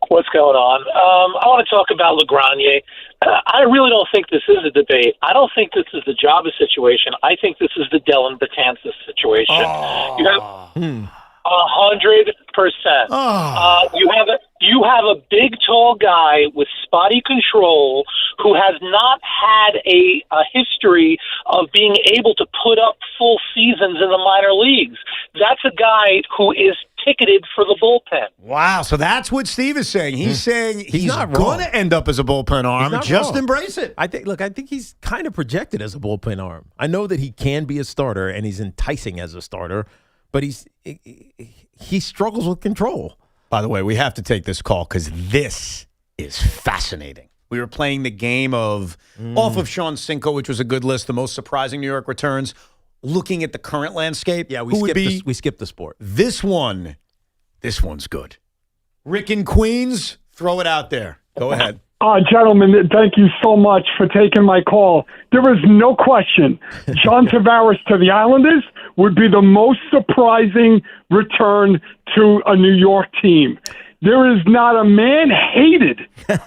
Speaker 9: What's going on? I want to talk about LaGranier. I really don't think this is a debate. I don't think this is the Jabba situation. I think this is the Dellin Betances situation. You have 100%. You have a big, tall guy with spotty control who has not had a history of being able to put up full seasons in the minor leagues. That's a guy who is ticketed for the bullpen.
Speaker 2: Wow, so that's what Steve is saying. He's saying he's going to end up as a bullpen arm. Just embrace it.
Speaker 3: I think he's kind of projected as a bullpen arm. I know that he can be a starter and he's enticing as a starter, but he struggles with control.
Speaker 2: By the way, we have to take this call because this is fascinating. We were playing the game of off of Sean Cinco, which was a good list, the most surprising New York returns. Looking at the current landscape,
Speaker 3: we skipped the sport.
Speaker 2: This one's good. Rick in Queens, throw it out there. Go ahead.
Speaker 10: Gentlemen, thank you so much for taking my call. There is no question John Tavares to the Islanders would be the most surprising return to a New York team. There is not a man hated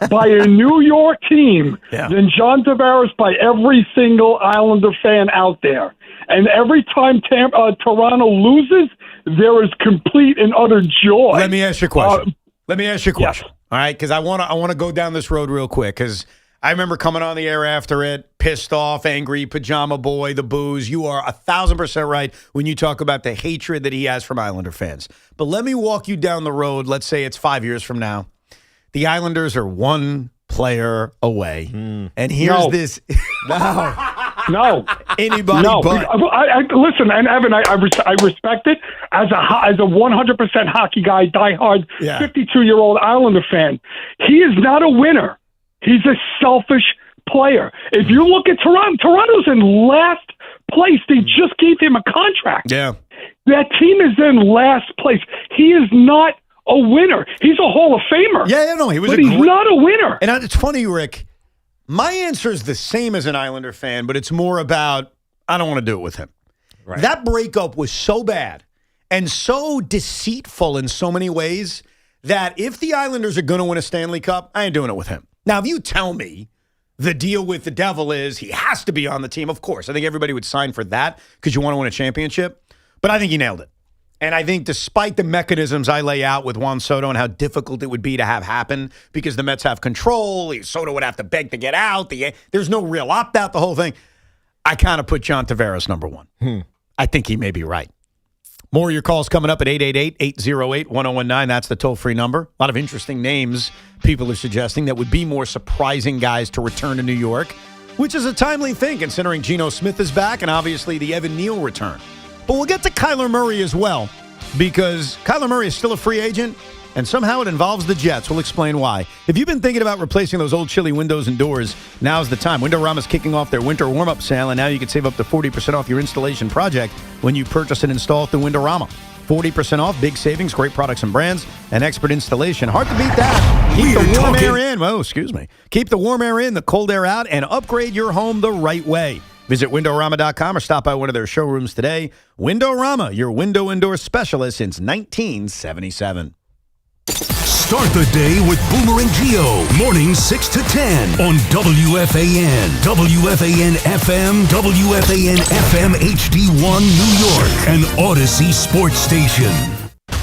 Speaker 10: by a New York team than John Tavares by every single Islander fan out there. And every time Toronto loses, there is complete and utter joy.
Speaker 2: Let me ask you a question. Yes. All right, because I want to go down this road real quick because I remember coming on the air after it, pissed off, angry, pajama boy, the booze. You are 1,000% right when you talk about the hatred that he has from Islander fans. But let me walk you down the road. Let's say it's 5 years from now. The Islanders are one player away. And here's this.
Speaker 10: No.
Speaker 2: Anybody but.
Speaker 10: Listen, and Evan, I respect it as a 100% hockey guy, diehard 52-year-old Islander fan. He is not a winner. He's a selfish player. If you look at Toronto's in last place. They just gave him a contract.
Speaker 2: Yeah.
Speaker 10: That team is in last place. He is not a winner. He's a Hall of Famer.
Speaker 2: Yeah, no, he was.
Speaker 10: But he's not a winner.
Speaker 2: And it's funny, Rick. My answer is the same as an Islander fan, but it's more about I don't want to do it with him. Right. That breakup was so bad and so deceitful in so many ways that if the Islanders are going to win a Stanley Cup, I ain't doing it with him. Now, if you tell me the deal with the devil is he has to be on the team. Of course, I think everybody would sign for that because you want to win a championship. But I think he nailed it. And I think despite the mechanisms I lay out with Juan Soto and how difficult it would be to have happen because the Mets have control, Soto would have to beg to get out. There's no real opt-out, the whole thing. I kind of put John Tavares number one. I think he may be right. More of your calls coming up at 888-808-1019. That's the toll-free number. A lot of interesting names people are suggesting that would be more surprising guys to return to New York, which is a timely thing considering Geno Smith is back and obviously the Evan Neal return. But we'll get to Kyler Murray as well because Kyler Murray is still a free agent and somehow it involves the Jets. We'll explain why. If you've been thinking about replacing those old chilly windows and doors, now's the time. Windorama's kicking off their winter warm-up sale, and now you can save up to 40% off your installation project when you purchase and install through Windorama. 40% off, big savings, great products and brands, and expert installation. Hard to beat that. Keep the warm air in. Oh, excuse me. Keep the warm air in, the cold air out, and upgrade your home the right way. Visit Windorama.com or stop by one of their showrooms today. Windorama, your window and door specialist since 1977.
Speaker 1: Start the day with Boomer and Gio. Mornings 6 to 10 on WFAN. WFAN FM, WFAN FM HD1 New York, an Odyssey sports station.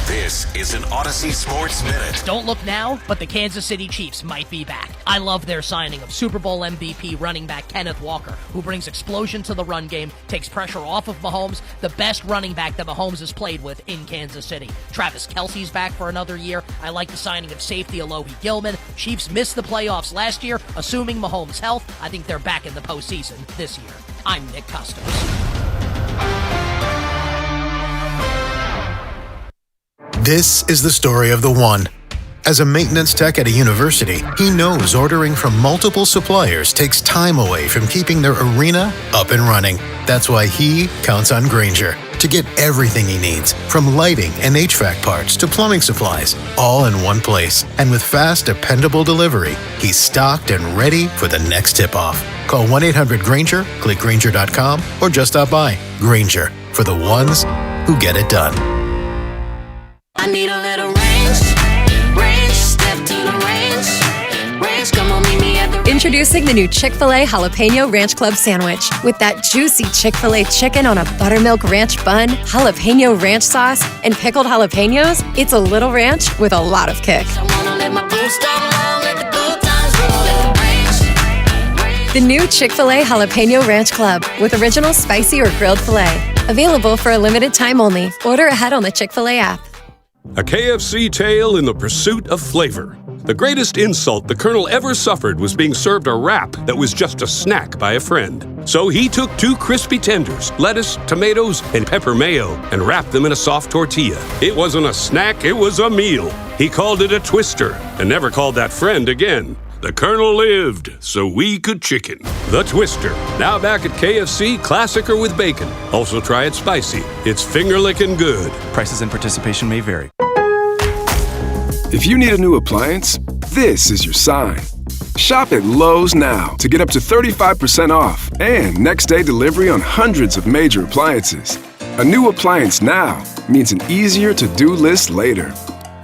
Speaker 11: This is an Odyssey Sports Minute.
Speaker 12: Don't look now, but the Kansas City Chiefs might be back. I love their signing of Super Bowl MVP running back Kenneth Walker, who brings explosion to the run game, takes pressure off of Mahomes, the best running back that Mahomes has played with in Kansas City. Travis Kelce's back for another year. I like the signing of safety Alohi Gilman. Chiefs missed the playoffs last year. Assuming Mahomes' health, I think they're back in the postseason this year. I'm Nick Custos.
Speaker 13: This is the story of the one. As a maintenance tech at a university, he knows ordering from multiple suppliers takes time away from keeping their arena up and running. That's why he counts on Grainger to get everything he needs, from lighting and HVAC parts to plumbing supplies, all in one place. And with fast, dependable delivery, he's stocked and ready for the next tip-off. Call 1-800-GRAINGER, click Grainger.com, or just stop by. Grainger, for the ones who get it done.
Speaker 15: I need a little range, step to the range, come on, meet me at the
Speaker 29: Introducing the new Chick-fil-A Jalapeno Ranch Club Sandwich. With that juicy Chick-fil-A chicken on a buttermilk ranch bun, jalapeno ranch sauce, and pickled jalapenos, it's a little ranch with a lot of kick. The new Chick-fil-A Jalapeno Ranch Club with original spicy or grilled filet. Available for a limited time only. Order ahead on the Chick-fil-A app.
Speaker 16: A KFC tale in the pursuit of flavor. The greatest insult the Colonel ever suffered was being served a wrap that was just a snack by a friend. So he took 2 crispy tenders, lettuce, tomatoes, and pepper mayo, and wrapped them in a soft tortilla. It wasn't a snack, it was a meal. He called it a twister, and never called that friend again. The Colonel lived, so we could chicken. The Twister, now back at KFC, classic or with bacon. Also try it spicy. It's finger-licking good.
Speaker 17: Prices and participation may vary.
Speaker 18: If you need a new appliance, this is your sign. Shop at Lowe's now to get up to 35% off and next-day delivery on hundreds of major appliances. A new appliance now means an easier-to-do list later.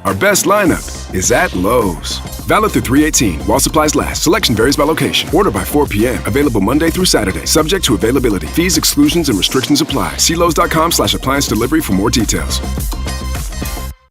Speaker 18: Our best lineup is at Lowe's. Valid through 3/18 while supplies last. Selection varies by location. Order by 4 p.m. Available Monday through Saturday. Subject to availability. Fees, exclusions, and restrictions apply. See Lowes.com/appliance delivery for more details.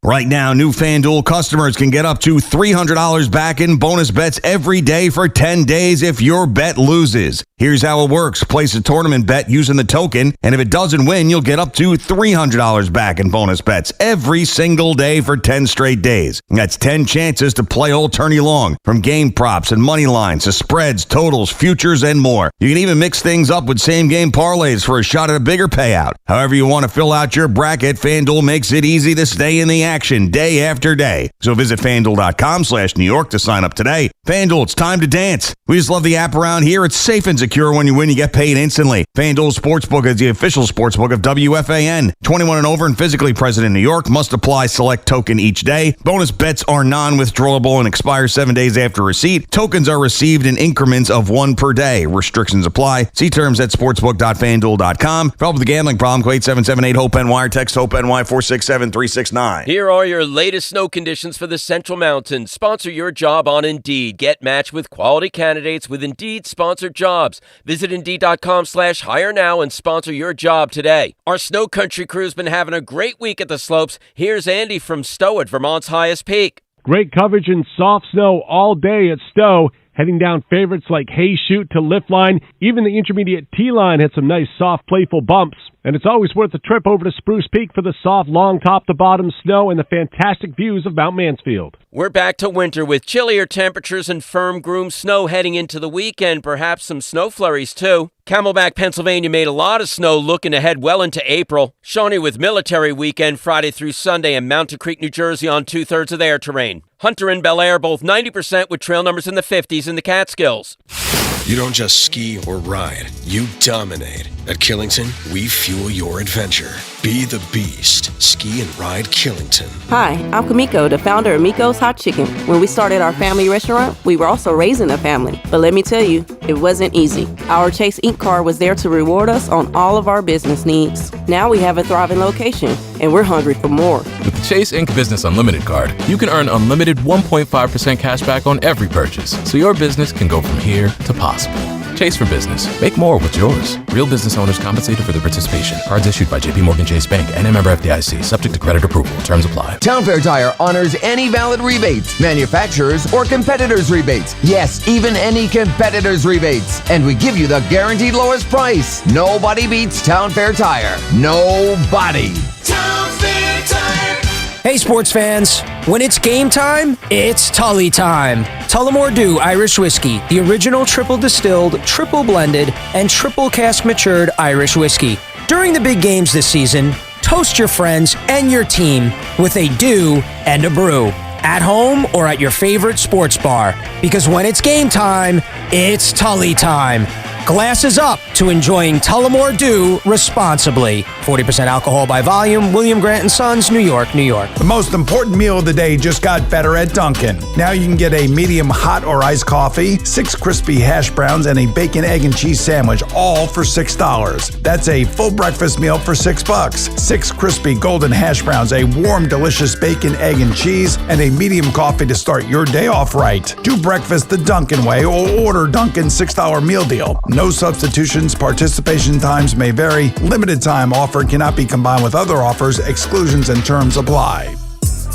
Speaker 23: Right now, new FanDuel customers can get up to $300 back in bonus bets every day for 10 days if your bet loses. Here's how it works. Place a tournament bet using the token, and if it doesn't win, you'll get up to $300 back in bonus bets every single day for 10 straight days. That's 10 chances to play all tourney long, from game props and money lines to spreads, totals, futures, and more. You can even mix things up with same-game parlays for a shot at a bigger payout. However you want to fill out your bracket, FanDuel makes it easy to stay in the action day after day. So visit FanDuel.com/New York to sign up today. FanDuel, it's time to dance. We just love the app around here. It's safe and secure. When you win, you get paid instantly. FanDuel Sportsbook is the official sportsbook of WFAN. 21 and over and physically present in New York. Must apply select token each day. Bonus bets are non-withdrawable and expire 7 days after receipt. Tokens are received in increments of 1 per day. Restrictions apply. See terms at sportsbook.fanduel.com. For help with the gambling problem, call 877-8-HOPE-NY or text HOPE-NY 467-369.
Speaker 19: Here are your latest snow conditions for the Central Mountains. Sponsor your job on Indeed. Get matched with quality candidates with Indeed-sponsored jobs. Visit Indeed.com/hire now and sponsor your job today. Our snow country crew's been having a great week at the slopes. Here's Andy from Stowe at Vermont's highest peak.
Speaker 20: Great coverage in soft snow all day at Stowe. Heading down favorites like Hay Chute to Lift Line. Even the intermediate T-Line had some nice, soft, playful bumps. And it's always worth a trip over to Spruce Peak for the soft, long top-to-bottom snow and the fantastic views of Mount Mansfield.
Speaker 19: We're back to winter with chillier temperatures and firm groomed snow heading into the weekend, perhaps some snow flurries too. Camelback, Pennsylvania made a lot of snow looking ahead well into April. Shawnee with military weekend Friday through Sunday, and Mountain Creek, New Jersey on 2/3 of their terrain. Hunter and Bel Air both 90% with trail numbers in the 50s in the Catskills.
Speaker 21: You don't just ski or ride, you dominate. At Killington, we fuel your adventure. Be the beast. Ski and ride Killington.
Speaker 22: Hi, I'm Kamiko, the founder of Miko's Hot Chicken. When we started our family restaurant, we were also raising a family. But let me tell you, it wasn't easy. Our Chase Inc. card was there to reward us on all of our business needs. Now we have a thriving location, and we're hungry for more.
Speaker 24: With the Chase Inc. Business Unlimited card, you can earn unlimited 1.5% cash back on every purchase, so your business can go from here to possible. Chase for Business. Make more with yours. Real business owners compensated for their participation. Cards issued by JPMorgan Chase Bank and a member FDIC. Subject to credit approval. Terms apply.
Speaker 25: Town Fair Tire honors any valid rebates, manufacturers or competitors' rebates. Yes, even any competitors' rebates. And we give you the guaranteed lowest price. Nobody beats Town Fair Tire. Nobody.
Speaker 15: Town Fair Tire.
Speaker 26: Hey sports fans, when it's game time, it's Tully time. Tullamore Dew Irish Whiskey, the original triple distilled, triple blended, and triple cask matured Irish whiskey. During the big games this season, toast your friends and your team with a Dew and a brew. At home or at your favorite sports bar. Because when it's game time, it's Tully time. Glasses up to enjoying Tullamore Dew responsibly. 40% alcohol by volume. William Grant & Sons, New York, New York.
Speaker 29: The most important meal of the day just got better at Dunkin'. Now you can get a medium hot or iced coffee, 6 crispy hash browns, and a bacon, egg, and cheese sandwich, all for $6. That's a full breakfast meal for $6. 6 crispy golden hash browns, a warm, delicious bacon, egg, and cheese, and a medium coffee to start your day off right. Do breakfast the Dunkin' way or order Dunkin's $6 meal deal. No substitutions. Participation times may vary. Limited time offer cannot be combined with other offers. Exclusions and terms apply.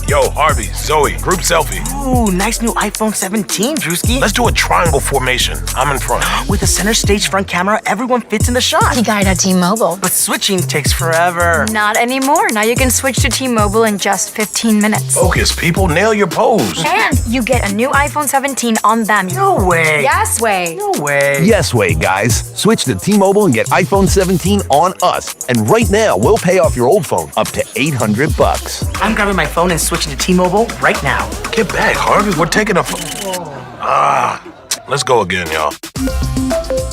Speaker 27: Yo, Harvey, Zoe, group selfie.
Speaker 28: Ooh, nice new iPhone 17, Drewski.
Speaker 27: Let's do a triangle formation. I'm in front.
Speaker 28: With a center stage front camera, everyone fits in the shot.
Speaker 30: You got it at T-Mobile.
Speaker 28: But switching takes forever.
Speaker 30: Not anymore. Now you can switch to T-Mobile in just 15 minutes.
Speaker 27: Focus, people. Nail your pose.
Speaker 30: And you get a new iPhone 17 on them.
Speaker 28: No way.
Speaker 30: Yes way.
Speaker 28: No way.
Speaker 31: Yes way, guys. Switch to T-Mobile and get iPhone 17 on us. And right now, we'll pay off your old phone up to $800.
Speaker 28: I'm grabbing my phone and switching to T-Mobile right now.
Speaker 27: Get back, Harvey. We're taking a let's go again, y'all.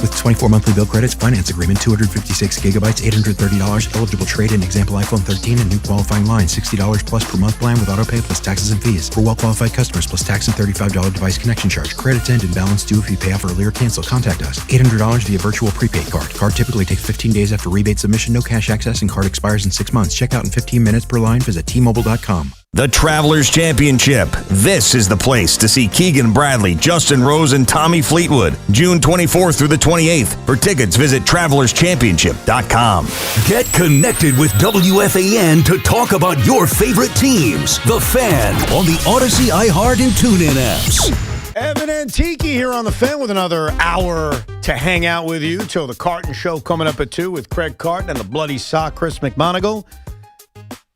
Speaker 32: With 24 monthly bill credits, finance agreement, 256 gigabytes, $830, eligible trade-in, example iPhone 13 and new qualifying line, $60 plus per month plan with auto pay plus taxes and fees. For well-qualified customers, plus tax and $35 device connection charge. Credits end and balance due if you pay off early or cancel. Contact us. $800 via virtual prepaid card. Card typically takes 15 days after rebate submission, no cash access, and card expires in 6 months. Check out in 15 minutes per line. Visit T-Mobile.com.
Speaker 23: The Travelers Championship. This is the place to see Keegan Bradley, Justin Rose, and Tommy Fleetwood. June 24th through the 28th. For tickets, visit TravelersChampionship.com.
Speaker 1: Get connected with WFAN to talk about your favorite teams. The Fan on the Odyssey, iHeart, and TuneIn apps.
Speaker 2: Evan Tiki here on The Fan with another hour to hang out with you till the Carton Show coming up at 2 with Craig Carton and the Bloody Sock, Chris McMonigle.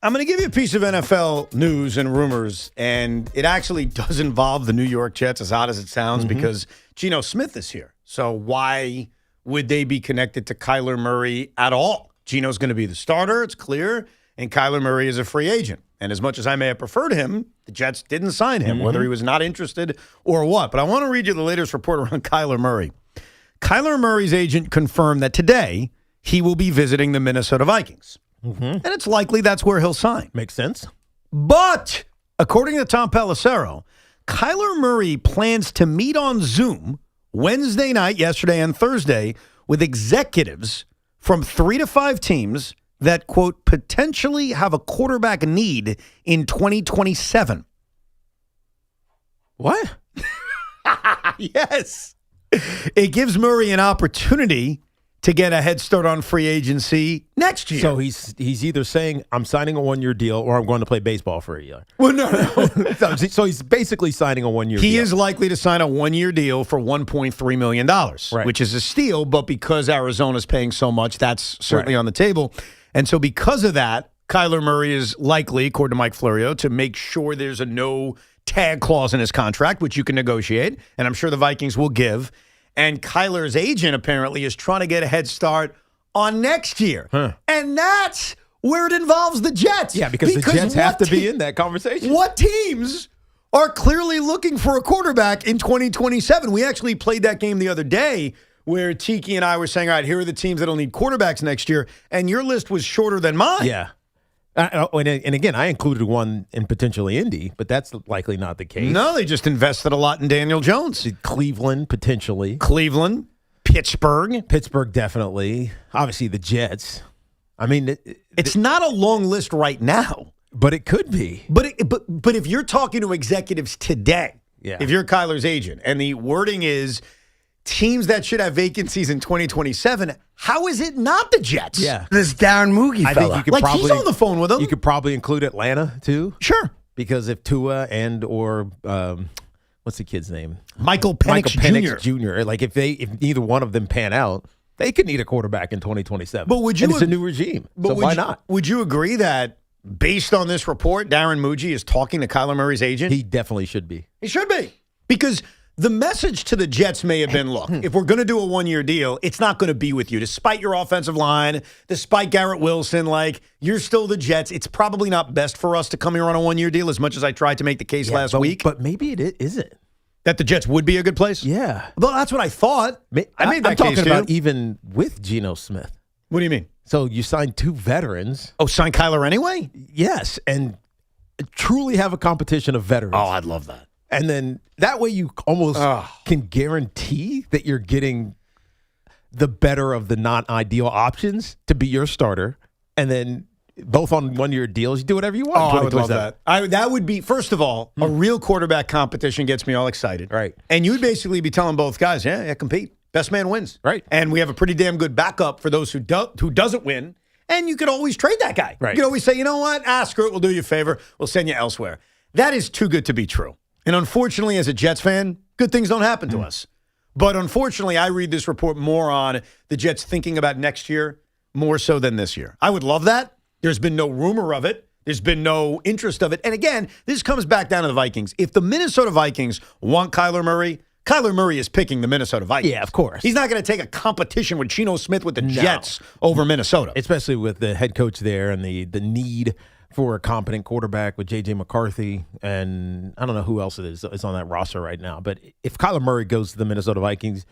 Speaker 2: I'm going to give you a piece of NFL news and rumors, and it actually does involve the New York Jets, as odd as it sounds, because Geno Smith is here. So why would they be connected to Kyler Murray at all? Geno's going to be the starter, it's clear, and Kyler Murray is a free agent. And as much as I may have preferred him, the Jets didn't sign him, whether he was not interested or what. But I want to read you the latest report around Kyler Murray. Kyler Murray's agent confirmed that today he will be visiting the Minnesota Vikings. And it's likely that's where he'll sign.
Speaker 3: Makes sense.
Speaker 2: But according to Tom Pelissero, Kyler Murray plans to meet on Zoom Wednesday night, yesterday, and Thursday with executives from 3 to 5 teams that, quote, potentially have a quarterback need in 2027.
Speaker 3: What?
Speaker 2: Yes. It gives Murray an opportunity to get a head start on free agency next year.
Speaker 3: So he's either saying, I'm signing a 1-year deal or I'm going to play baseball for a year.
Speaker 2: Well, no.
Speaker 3: So he's basically signing a 1-year deal.
Speaker 2: He is likely to sign a 1-year deal for $1.3 million, which is a steal, but because Arizona's paying so much, that's certainly on the table. And so because of that, Kyler Murray is likely, according to Mike Florio, to make sure there's a no tag clause in his contract, which you can negotiate, and I'm sure the Vikings will give. And Kyler's agent apparently is trying to get a head start on next year. And that's where it involves the Jets.
Speaker 3: Yeah, because the Jets have to be in that conversation.
Speaker 2: What teams are clearly looking for a quarterback in 2027? We actually played that game the other day where Tiki and I were saying, all right, here are the teams that will need quarterbacks next year. And your list was shorter than mine.
Speaker 3: Yeah. And again, I included one in potentially Indy, but that's likely not the case.
Speaker 2: No, they just invested a lot in Daniel Jones.
Speaker 3: Cleveland, potentially.
Speaker 2: Cleveland, Pittsburgh.
Speaker 3: Pittsburgh, definitely. Obviously, the Jets. I mean,
Speaker 2: it's not a long list right now.
Speaker 3: But it could be.
Speaker 2: But if you're talking to executives today,
Speaker 3: Yeah.
Speaker 2: If you're Kyler's agent, and the wording is teams that should have vacancies in 2027, how is it not the Jets?
Speaker 3: Yeah.
Speaker 4: This Darren Moogie
Speaker 3: I
Speaker 4: fella.
Speaker 3: think you could
Speaker 2: Like,
Speaker 3: probably,
Speaker 2: he's on the phone with him.
Speaker 3: You could probably include Atlanta, too.
Speaker 2: Sure.
Speaker 3: Because if Tua and or what's the kid's name?
Speaker 2: Michael Penix
Speaker 3: Jr. Like if neither one of them pan out, they could need a quarterback in 2027.
Speaker 2: But would you?
Speaker 3: And it's a new regime, so why not?
Speaker 2: Would you agree that based on this report, Darren Moogie is talking to Kyler Murray's agent?
Speaker 3: He definitely should be.
Speaker 2: He should be. Because the message to the Jets may have been, look, if we're going to do a 1-year deal, it's not going to be with you. Despite your offensive line, despite Garrett Wilson, like, you're still the Jets. It's probably not best for us to come here on a 1-year deal, as much as I tried to make the case last week.
Speaker 3: But maybe it isn't.
Speaker 2: That the Jets would be a good place?
Speaker 3: Yeah.
Speaker 2: Well, that's what I thought. I made that
Speaker 3: I'm talking
Speaker 2: case,
Speaker 3: about
Speaker 2: too.
Speaker 3: even with Geno Smith.
Speaker 2: What do you mean?
Speaker 3: So you signed 2 veterans.
Speaker 2: Oh, sign Kyler anyway?
Speaker 3: Yes, and truly have a competition of veterans.
Speaker 2: Oh, I'd love that.
Speaker 3: And then that way you almost can guarantee that you're getting the better of the non-ideal options to be your starter. And then both on 1-year deals, you do whatever you want.
Speaker 2: Oh, I would love that. That would be, first of all, a real quarterback competition gets me all excited.
Speaker 3: Right.
Speaker 2: And you'd basically be telling both guys, yeah, compete. Best man wins.
Speaker 3: Right.
Speaker 2: And we have a pretty damn good backup for those who doesn't win. And you could always trade that guy.
Speaker 3: Right.
Speaker 2: You could always say, you know what? Screw it. We'll do you a favor. We'll send you elsewhere. That is too good to be true. And unfortunately, as a Jets fan, good things don't happen to us. But unfortunately, I read this report more on the Jets thinking about next year more so than this year. I would love that. There's been no rumor of it. There's been no interest of it. And again, this comes back down to the Vikings. If the Minnesota Vikings want Kyler Murray is picking the Minnesota Vikings.
Speaker 3: Yeah, of course.
Speaker 2: He's not going to take a competition with Geno Smith with the Jets over Minnesota.
Speaker 3: Especially with the head coach there and the need for a competent quarterback with J.J. McCarthy, and I don't know who else is on that roster right now. But if Kyler Murray goes to the Minnesota Vikings,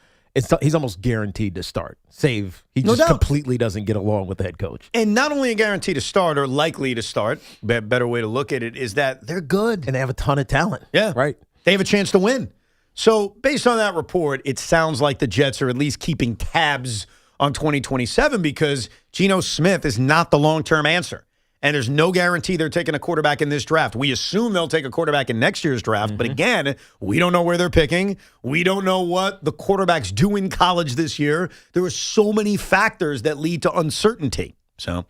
Speaker 3: he's almost guaranteed to start. Save he just completely doesn't get along with the head coach.
Speaker 2: And not only a guarantee to start or likely to start, better way to look at it is that they're good.
Speaker 3: And they have a ton of talent.
Speaker 2: Yeah.
Speaker 3: Right.
Speaker 2: They have a chance to win. So based on that report, it sounds like the Jets are at least keeping tabs on 2027 because Geno Smith is not the long-term answer. And there's no guarantee they're taking a quarterback in this draft. We assume they'll take a quarterback in next year's draft. But again, we don't know where they're picking. We don't know what the quarterbacks do in college this year. There are so many factors that lead to uncertainty. So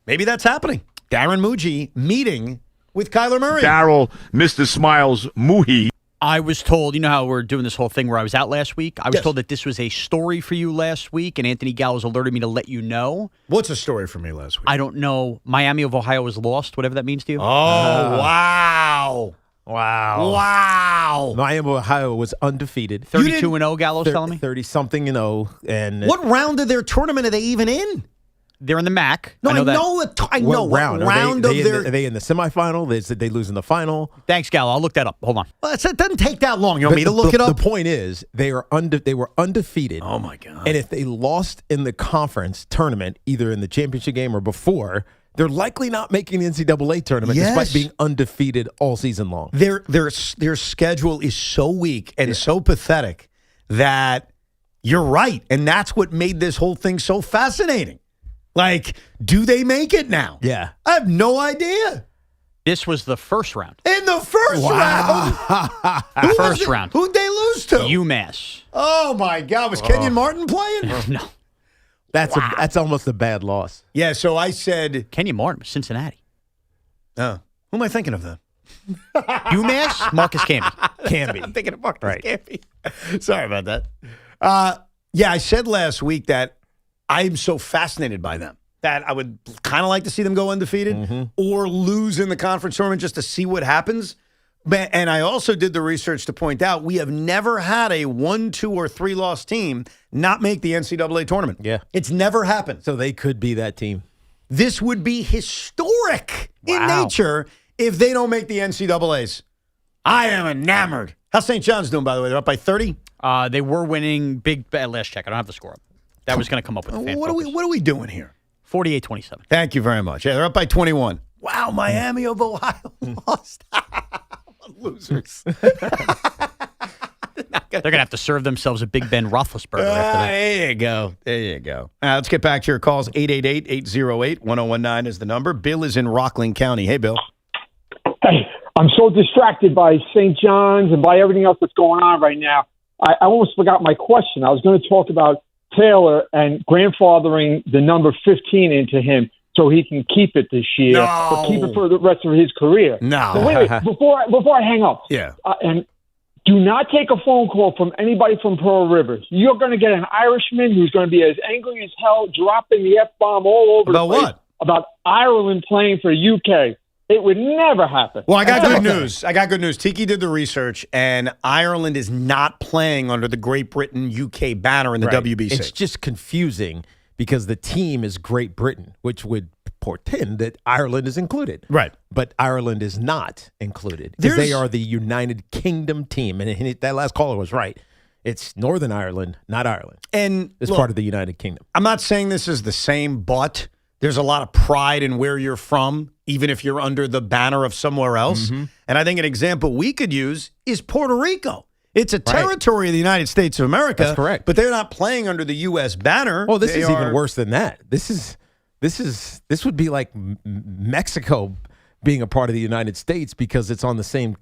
Speaker 2: maybe that's happening. Darren Moogie meeting with Kyler Murray.
Speaker 5: Darryl, Mr. Smiles, Moohee.
Speaker 6: I was told, you know how we're doing this whole thing where I was out last week? I was told that this was a story for you last week, and Anthony Gallows alerted me to let you know.
Speaker 2: What's a story for me last week?
Speaker 6: I don't know. Miami of Ohio was lost, whatever that means to you.
Speaker 2: Oh, wow. Wow.
Speaker 3: Miami of Ohio was undefeated.
Speaker 6: 32-0, Gallows telling me?
Speaker 3: 30-something-0. And
Speaker 2: what round of their tournament are they even in?
Speaker 6: They're in the MAC.
Speaker 2: No, I know
Speaker 3: What
Speaker 2: what
Speaker 3: round?
Speaker 2: round
Speaker 3: Are
Speaker 2: of their.
Speaker 3: Are they in the semifinal? They lose in the final?
Speaker 6: Thanks, Gal. I'll look that up. Hold on.
Speaker 2: Well, it doesn't take that long. You want me to look it up?
Speaker 3: The point is, they were undefeated.
Speaker 2: Oh my God!
Speaker 3: And if they lost in the conference tournament, either in the championship game or before, they're likely not making the NCAA tournament, despite being undefeated all season long.
Speaker 2: Their schedule is so weak and so pathetic that you're right, and that's what made this whole thing so fascinating. Like, do they make it now?
Speaker 3: Yeah.
Speaker 2: I have no idea.
Speaker 6: This was the first round.
Speaker 2: In the first round?
Speaker 6: First round.
Speaker 2: Who'd they lose to?
Speaker 6: UMass.
Speaker 2: Oh, my God. Was Kenyon Martin playing?
Speaker 6: No.
Speaker 3: That's almost a bad loss.
Speaker 2: Yeah, so I said...
Speaker 6: Kenyon Martin, Cincinnati.
Speaker 2: Oh. Who am I thinking of then?
Speaker 6: UMass? Marcus Camby.
Speaker 2: I'm thinking of Marcus Camby. Sorry about that. Yeah, I said last week that I'm so fascinated by them that I would kind of like to see them go undefeated or lose in the conference tournament just to see what happens. And I also did the research to point out we have never had a 1, 2, or 3 loss team not make the NCAA tournament.
Speaker 3: Yeah.
Speaker 2: It's never happened.
Speaker 3: So they could be that team.
Speaker 2: This would be historic in nature if they don't make the NCAAs. I am enamored. How's St. John's doing, by the way? They're up by 30?
Speaker 6: They were winning big last check. I don't have the score up. That was going to come up with the fan
Speaker 2: What are we doing here?
Speaker 6: 48-27.
Speaker 2: Thank you very much. Yeah, they're up by 21. Wow, Miami of Ohio lost. Losers.
Speaker 6: They're going to have to serve themselves a Big Ben Roethlisberger after that.
Speaker 2: There you go. There you go. Let's get back to your calls. 888-808-1019 is the number. Bill is in Rockland County. Hey, Bill.
Speaker 4: Hey, I'm so distracted by St. John's and by everything else that's going on right now. I almost forgot my question. I was going to talk about Taylor and grandfathering the number 15 into him so he can keep it this year, but keep it for the rest of his career.
Speaker 2: No.
Speaker 4: So wait, before I hang up, and do not take a phone call from anybody from Pearl River. You're going to get an Irishman who's going to be as angry as hell, dropping the F-bomb all over the place about Ireland playing for UK. It would never happen.
Speaker 2: Well, I got good news. Tiki did the research, and Ireland is not playing under the Great Britain UK banner in the WBC.
Speaker 3: It's just confusing because the team is Great Britain, which would portend that Ireland is included.
Speaker 2: Right.
Speaker 3: But Ireland is not included because they are the United Kingdom team. And that last caller was right. It's Northern Ireland, not Ireland.
Speaker 2: And
Speaker 3: it's part of the United Kingdom.
Speaker 2: I'm not saying this is the same, but there's a lot of pride in where you're from, even if you're under the banner of somewhere else. And I think an example we could use is Puerto Rico. It's a territory of the United States of America.
Speaker 3: That's correct.
Speaker 2: But they're not playing under the U.S. banner.
Speaker 3: Well, this is even worse than that. This would be like Mexico being a part of the United States because it's on the same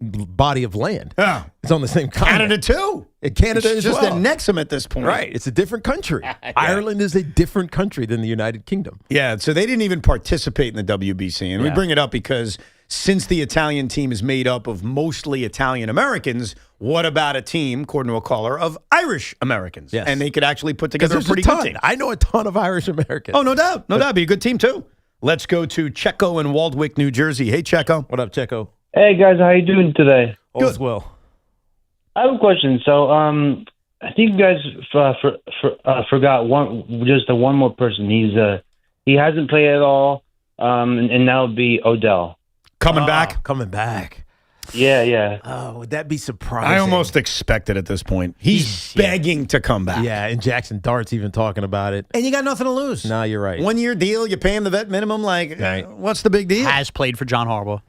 Speaker 3: body of land.
Speaker 2: Yeah.
Speaker 3: It's on the same continent.
Speaker 2: Canada, too.
Speaker 3: Canada
Speaker 2: is
Speaker 3: as
Speaker 2: just
Speaker 3: well.
Speaker 2: annex them at this point.
Speaker 3: Right. It's a different country. Ireland is a different country than the United Kingdom.
Speaker 2: Yeah, so they didn't even participate in the WBC. And we bring it up because since the Italian team is made up of mostly Italian Americans, what about a team, according to a caller, of Irish Americans?
Speaker 3: Yes.
Speaker 2: And they could actually put together a pretty good team.
Speaker 3: I know a ton of Irish Americans.
Speaker 2: Oh, no doubt. No doubt. Be a good team, too. Let's go to Checo in Waldwick, New Jersey. Hey, Checo.
Speaker 3: What up, Checo?
Speaker 7: Hey, guys. How you doing today?
Speaker 3: All's well.
Speaker 7: I have a question. So, I think you guys forgot one more person. He hasn't played at all, and that would be Odell.
Speaker 2: Coming back?
Speaker 3: Coming back.
Speaker 7: Yeah.
Speaker 3: Oh, would that be surprising?
Speaker 2: I almost expect it at this point. He's begging to come back.
Speaker 3: Yeah, and Jackson Dart's even talking about it.
Speaker 2: And you got nothing to lose.
Speaker 3: No, you're right.
Speaker 2: 1-year deal, you pay him the vet minimum. What's the big deal?
Speaker 6: Has played for John Harbaugh.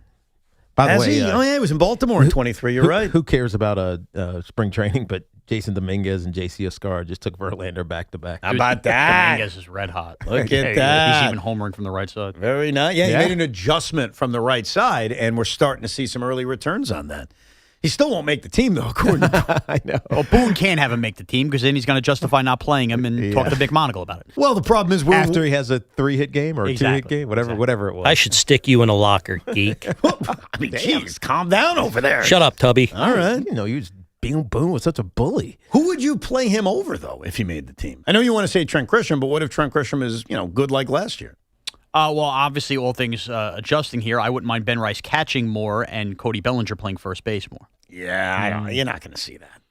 Speaker 3: By the way,
Speaker 2: he was in Baltimore in 23. You're right.
Speaker 3: Who cares about spring training? But Jason Dominguez and J.C. Oscar just took Verlander back to back.
Speaker 2: How about that?
Speaker 6: Dominguez is red hot.
Speaker 2: Look at that.
Speaker 6: He's even homering from the right side.
Speaker 2: Very nice. Yeah, he made an adjustment from the right side, and we're starting to see some early returns on that. He still won't make the team, though, according to
Speaker 3: I know.
Speaker 6: Well, Boone can't have him make the team because then he's going to justify not playing him and talk to Vic Monagle about it.
Speaker 2: Well, the problem is
Speaker 3: after he has a 3-hit game or a 2-hit game, whatever it was.
Speaker 8: I should stick you in a locker, geek.
Speaker 2: I mean, jeez, calm down over there.
Speaker 8: Shut up, Tubby.
Speaker 2: All right.
Speaker 3: Boone was such a bully.
Speaker 2: Who would you play him over, though, if he made the team? I know you want to say Trent Grisham, but what if Trent Grisham is, good like last year?
Speaker 6: Well, obviously, all things adjusting here, I wouldn't mind Ben Rice catching more and Cody Bellinger playing first base more.
Speaker 2: Yeah, you're not going to see that.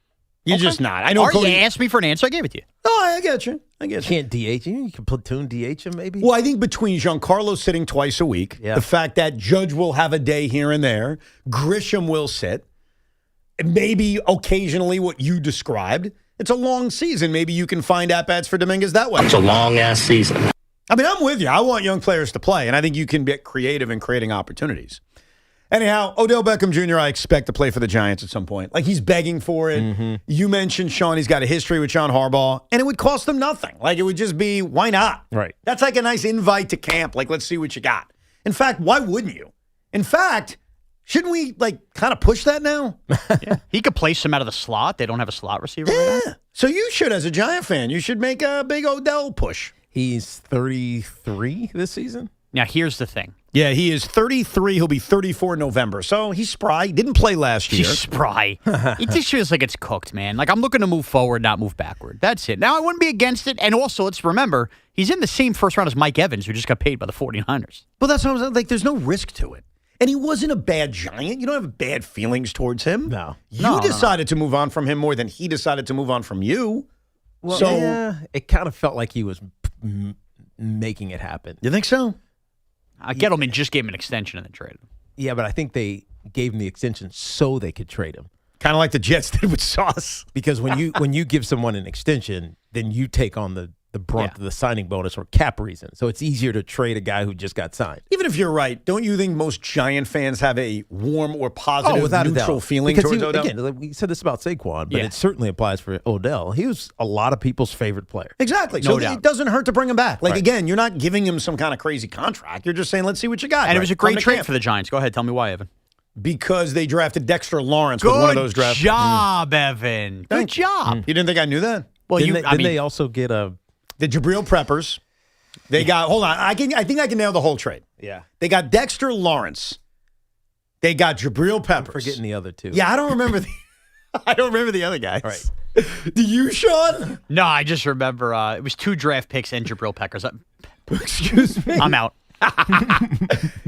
Speaker 2: You're just not. I know.
Speaker 6: You asked me for an answer. I gave it to you.
Speaker 2: No, I get you.
Speaker 3: Can't DH him. You can platoon DH him maybe.
Speaker 2: Well, I think between Giancarlo sitting twice a week, the fact that Judge will have a day here and there, Grisham will sit, maybe occasionally what you described. It's a long season. Maybe you can find at-bats for Dominguez that way.
Speaker 8: It's a long-ass season.
Speaker 2: I mean, I'm with you. I want young players to play, and I think you can get creative in creating opportunities. Anyhow, Odell Beckham Jr., I expect to play for the Giants at some point. Like, he's begging for it.
Speaker 3: Mm-hmm.
Speaker 2: You mentioned, Shawn, he's got a history with John Harbaugh, and it would cost them nothing. Like, it would just be, why not?
Speaker 3: Right.
Speaker 2: That's like a nice invite to camp. Like, let's see what you got. In fact, why wouldn't you? In fact, shouldn't we, kind of push that now?
Speaker 6: Yeah. He could place him out of the slot. They don't have a slot receiver right now.
Speaker 2: So you should, as a Giant fan, you should make a big Odell push.
Speaker 3: He's 33 this season.
Speaker 6: Now, here's the thing.
Speaker 2: Yeah, he is 33. He'll be 34 in November. So he's spry. Didn't play last year.
Speaker 6: He's spry. It just feels like it's cooked, man. Like, I'm looking to move forward, not move backward. That's it. Now, I wouldn't be against it. And also, let's remember, he's in the same first round as Mike Evans, who just got paid by the 49ers.
Speaker 2: Well, that's what I was like. There's no risk to it. And he wasn't a bad Giant. You don't have bad feelings towards him.
Speaker 3: No.
Speaker 2: You decided to move on from him more than he decided to move on from you.
Speaker 3: Well,
Speaker 2: so
Speaker 3: yeah, it kind of felt like he was making it happen.
Speaker 2: You think so?
Speaker 6: Gettleman just gave him an extension and then traded him.
Speaker 3: Yeah, but I think they gave him the extension so they could trade him.
Speaker 2: Kind of like the Jets did with Sauce.
Speaker 3: Because when you give someone an extension, then you take on the brunt of the signing bonus for cap reason. So it's easier to trade a guy who just got signed.
Speaker 2: Even if you're right, don't you think most Giant fans have a warm or positive,
Speaker 3: without
Speaker 2: neutral feeling
Speaker 3: because
Speaker 2: towards Odell?
Speaker 3: Again, we said this about Saquon, but it certainly applies for Odell. He was a lot of people's favorite player.
Speaker 2: Exactly.
Speaker 6: No
Speaker 2: so
Speaker 6: doubt.
Speaker 2: It doesn't hurt to bring him back. Like,
Speaker 3: Right.
Speaker 2: again, you're not giving him some kind of crazy contract. You're just saying, let's see what you got.
Speaker 6: And it was a great
Speaker 2: Come to
Speaker 6: trade
Speaker 2: camp.
Speaker 6: for the Giants. Go ahead. Tell me why, Evan.
Speaker 2: Because they drafted Dexter Lawrence with one of those drafts.
Speaker 6: Good job, Evan. Good job.
Speaker 2: You didn't think I knew that?
Speaker 6: Well,
Speaker 3: Didn't they also get a...
Speaker 2: The Jabril Preppers. They got, hold on, I think I can nail the whole trade.
Speaker 3: Yeah.
Speaker 2: They got Dexter Lawrence. They got Jabril Peppers.
Speaker 3: I'm forgetting the other two.
Speaker 2: Yeah, I don't remember the other guys.
Speaker 3: Right.
Speaker 2: Do you, Shawn?
Speaker 6: No, I just remember it was 2 draft picks and Jabril Peppers.
Speaker 2: Excuse me.
Speaker 6: I'm out.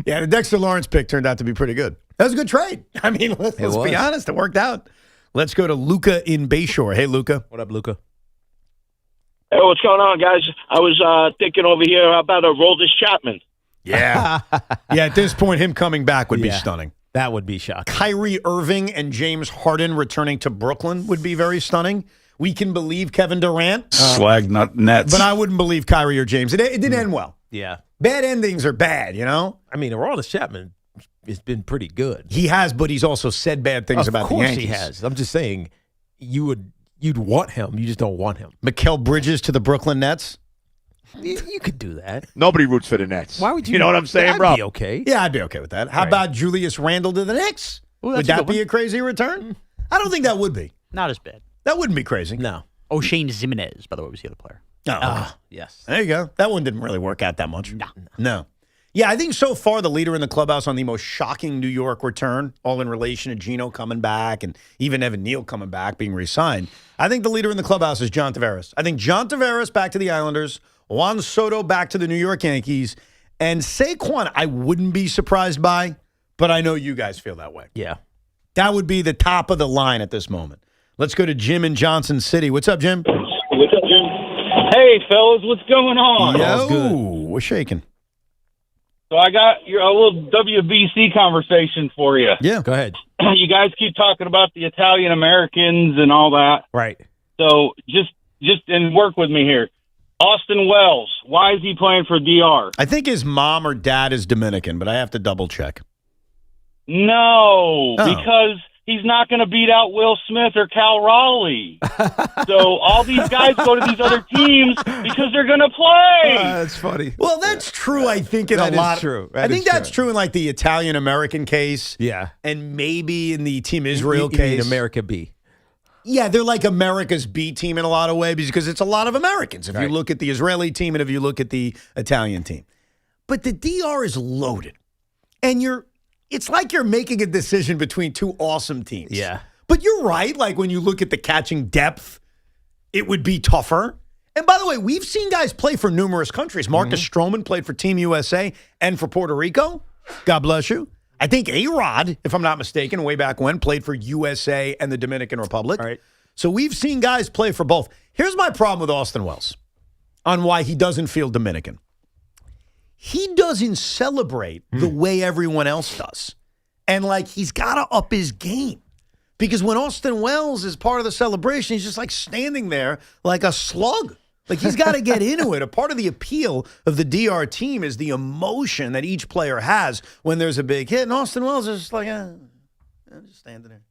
Speaker 2: Yeah, the Dexter Lawrence pick turned out to be pretty good. That was a good trade. I mean, let's be honest. It worked out. Let's go to Luca in Bayshore. Hey, Luca.
Speaker 3: What up, Luca?
Speaker 9: Hey, what's going on, guys? I was thinking over here about a Roldis Chapman.
Speaker 2: Yeah. Yeah, at this point, him coming back would be stunning.
Speaker 3: That would be shocking.
Speaker 2: Kyrie Irving and James Harden returning to Brooklyn would be very stunning. We can believe Kevin Durant.
Speaker 5: Slag nut nets.
Speaker 2: But I wouldn't believe Kyrie or James. It didn't end well.
Speaker 3: Yeah.
Speaker 2: Bad endings are bad, you know?
Speaker 3: I mean, Aroldis Chapman has been pretty good.
Speaker 2: He has, but he's also said bad things about the Yankees.
Speaker 3: Of course he has. I'm just saying, you'd want him. You just don't want him.
Speaker 2: Mikal Bridges to the Brooklyn Nets.
Speaker 3: You could do that.
Speaker 5: Nobody roots for the Nets.
Speaker 3: Why would you?
Speaker 5: You know what I'm saying, bro?
Speaker 3: That'd be okay.
Speaker 2: Yeah, I'd be okay with that. How about Julius Randle to the Knicks?
Speaker 6: Ooh,
Speaker 2: would that be a crazy return? I don't think that would be.
Speaker 6: Not as bad.
Speaker 2: That wouldn't be crazy.
Speaker 3: No.
Speaker 6: O'Shane Zimenez, by the way, was the other player.
Speaker 3: Yes.
Speaker 2: There you go. That one didn't really work out that much. No. Yeah, I think so far the leader in the clubhouse on the most shocking New York return, all in relation to Geno coming back and even Evan Neal coming back, being re-signed. I think the leader in the clubhouse is John Tavares. I think John Tavares back to the Islanders, Juan Soto back to the New York Yankees, and Saquon I wouldn't be surprised by, but I know you guys feel that way.
Speaker 3: Yeah.
Speaker 2: That would be the top of the line at this moment. Let's go to Jim in Johnson City. What's up, Jim?
Speaker 10: What's up, Jim? Hey, fellas, what's going on?
Speaker 2: Yo, we're shaking.
Speaker 10: So I got a little WBC conversation for you.
Speaker 2: Yeah,
Speaker 3: go ahead.
Speaker 10: You guys keep talking about the Italian Americans and all that.
Speaker 3: Right.
Speaker 10: So just and work with me here. Austin Wells, why is he playing for DR?
Speaker 2: I think his mom or dad is Dominican, but I have to double check.
Speaker 10: No, because he's not going to beat out Will Smith or Cal Raleigh. So all these guys go to these other teams because they're going to play.
Speaker 3: That's funny.
Speaker 2: Well, that's true, I think, in
Speaker 3: That
Speaker 2: a
Speaker 3: is
Speaker 2: lot.
Speaker 3: true.
Speaker 2: I think that's true in like the Italian-American case.
Speaker 3: Yeah.
Speaker 2: And maybe in the Team Israel
Speaker 3: You
Speaker 2: case.
Speaker 3: mean America B.
Speaker 2: Yeah, they're like America's B team in a lot of ways because it's a lot of Americans. If you look at the Israeli team and if you look at the Italian team. But the DR is loaded. And it's like you're making a decision between two awesome teams.
Speaker 3: Yeah.
Speaker 2: But you're right. Like when you look at the catching depth, it would be tougher. And by the way, we've seen guys play for numerous countries. Marcus Stroman played for Team USA and for Puerto Rico. God bless you. I think A-Rod, if I'm not mistaken, way back when, played for USA and the Dominican Republic.
Speaker 3: All right.
Speaker 2: So we've seen guys play for both. Here's my problem with Austin Wells on why he doesn't feel Dominican. He doesn't celebrate the way everyone else does. And, like, he's got to up his game. Because when Austin Wells is part of the celebration, he's just, like, standing there like a slug. Like, he's got to get into it. A part of the appeal of the DR team is the emotion that each player has when there's a big hit. And Austin Wells is just like, just standing there.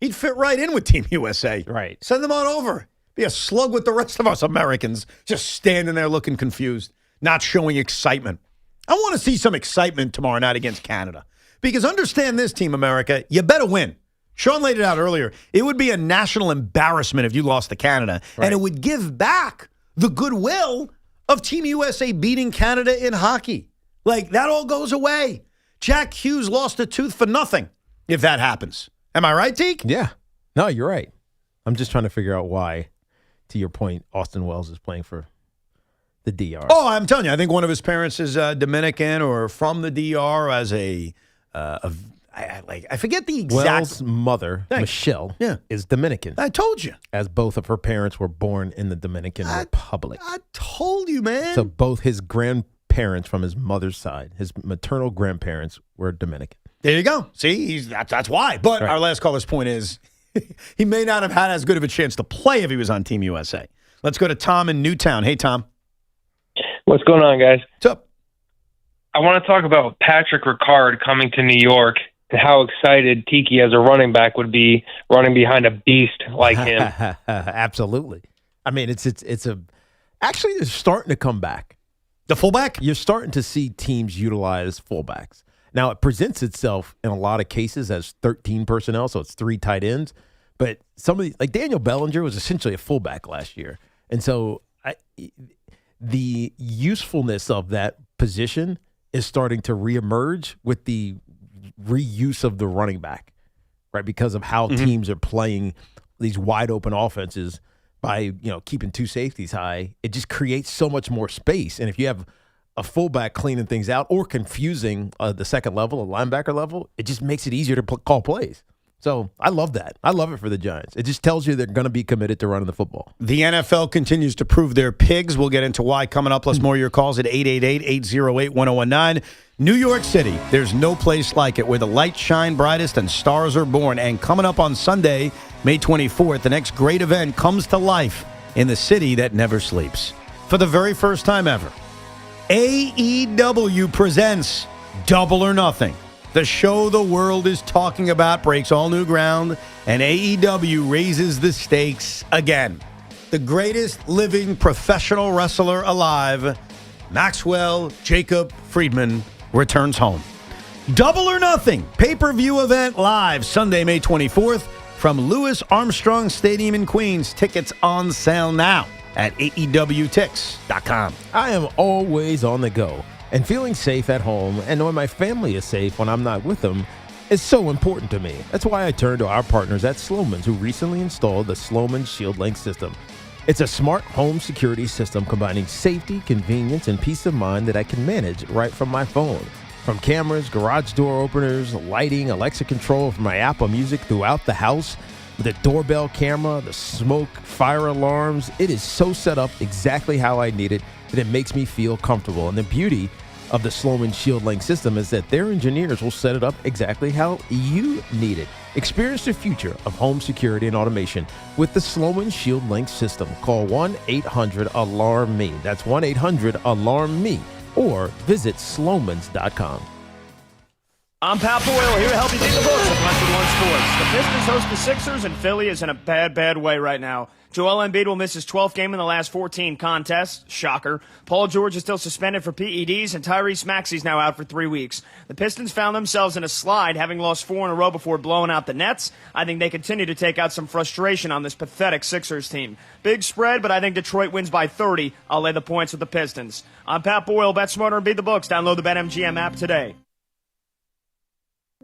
Speaker 2: He'd fit right in with Team USA.
Speaker 3: Right.
Speaker 2: Send them on over. Be a slug with the rest of us Americans, just standing there looking confused, not showing excitement. I want to see some excitement tomorrow night against Canada. Because understand this, Team America, you better win. Shawn laid it out earlier. It would be a national embarrassment if you lost to Canada. Right. And it would give back the goodwill of Team USA beating Canada in hockey. Like, that all goes away. Jack Hughes lost a tooth for nothing if that happens. Am I right, Teak?
Speaker 3: Yeah. No, you're right. I'm just trying to figure out why, to your point, Austin Wells is playing for the DR.
Speaker 2: Oh, I'm telling you, I think one of his parents is Dominican or from the DR as I forget the exact.
Speaker 3: Wells' mother, Michelle, is Dominican.
Speaker 2: I told you.
Speaker 3: As both of her parents were born in the Dominican Republic.
Speaker 2: I told you, man.
Speaker 3: So both his grandparents from his mother's side, his maternal grandparents, were Dominican.
Speaker 2: There you go. See, that's why. But our last caller's point is he may not have had as good of a chance to play if he was on Team USA. Let's go to Tom in Newtown. Hey, Tom.
Speaker 11: What's going on, guys?
Speaker 2: What's up?
Speaker 11: I want to talk about Patrick Ricard coming to New York and how excited Tiki as a running back would be running behind a beast like him.
Speaker 3: Absolutely. I mean, actually, they're starting to come back.
Speaker 2: The fullback?
Speaker 3: You're starting to see teams utilize fullbacks. Now, it presents itself in a lot of cases as 13 personnel, so it's 3 tight ends. But like Daniel Bellinger was essentially a fullback last year. And so the usefulness of that position is starting to reemerge with the reuse of the running back, right? Because of how teams are playing these wide open offenses by, keeping 2 safeties high. It just creates so much more space. And if you have a fullback cleaning things out or confusing the second level, a linebacker level, it just makes it easier to call plays. So I love that. I love it for the Giants. It just tells you they're going to be committed to running the football.
Speaker 2: The NFL continues to prove their pigs. We'll get into why coming up, plus more of your calls at 888-808-1019. New York City, there's no place like it where the lights shine brightest and stars are born. And coming up on Sunday, May 24th, the next great event comes to life in the city that never sleeps. For the very first time ever, AEW presents Double or Nothing. The show the world is talking about breaks all new ground, and AEW raises the stakes again. The greatest living professional wrestler alive, Maxwell Jacob Friedman, returns home. Double or Nothing, pay-per-view event live Sunday, May 24th from Louis Armstrong Stadium in Queens. Tickets on sale now at AEWTix.com.
Speaker 3: I am always on the go, and feeling safe at home and knowing my family is safe when I'm not with them is so important to me. That's why I turn to our partners at Sloman's, who recently installed the Sloman Shield Link system. It's a smart home security system combining safety, convenience, and peace of mind that I can manage right from my phone. From cameras, garage door openers, lighting, Alexa control for my Apple Music throughout the house, the doorbell camera, the smoke, fire alarms, it is so set up exactly how I need it that it makes me feel comfortable. And the beauty of the Sloman Shield Link system is that their engineers will set it up exactly how you need it. Experience the future of home security and automation with the Sloman Shield Link system. Call 1-800-ALARM-ME. That's 1-800-ALARM-ME. Or visit slomans.com.
Speaker 12: I'm Pat Boyle, here to help you take the books of Country One Sports. The Pistons host the Sixers, and Philly is in a bad way right now. Joel Embiid will miss his 12th game in the last 14 contests. Shocker. Paul George is still suspended for PEDs, and Tyrese Maxey's now out for 3 weeks. The Pistons found themselves in a slide, having lost 4 in a row before blowing out the Nets. I think they continue to take out some frustration on this pathetic Sixers team. Big spread, but I think Detroit wins by 30. I'll lay the points with the Pistons. I'm Pat Boyle. Bet smarter and beat the books. Download the BetMGM app today.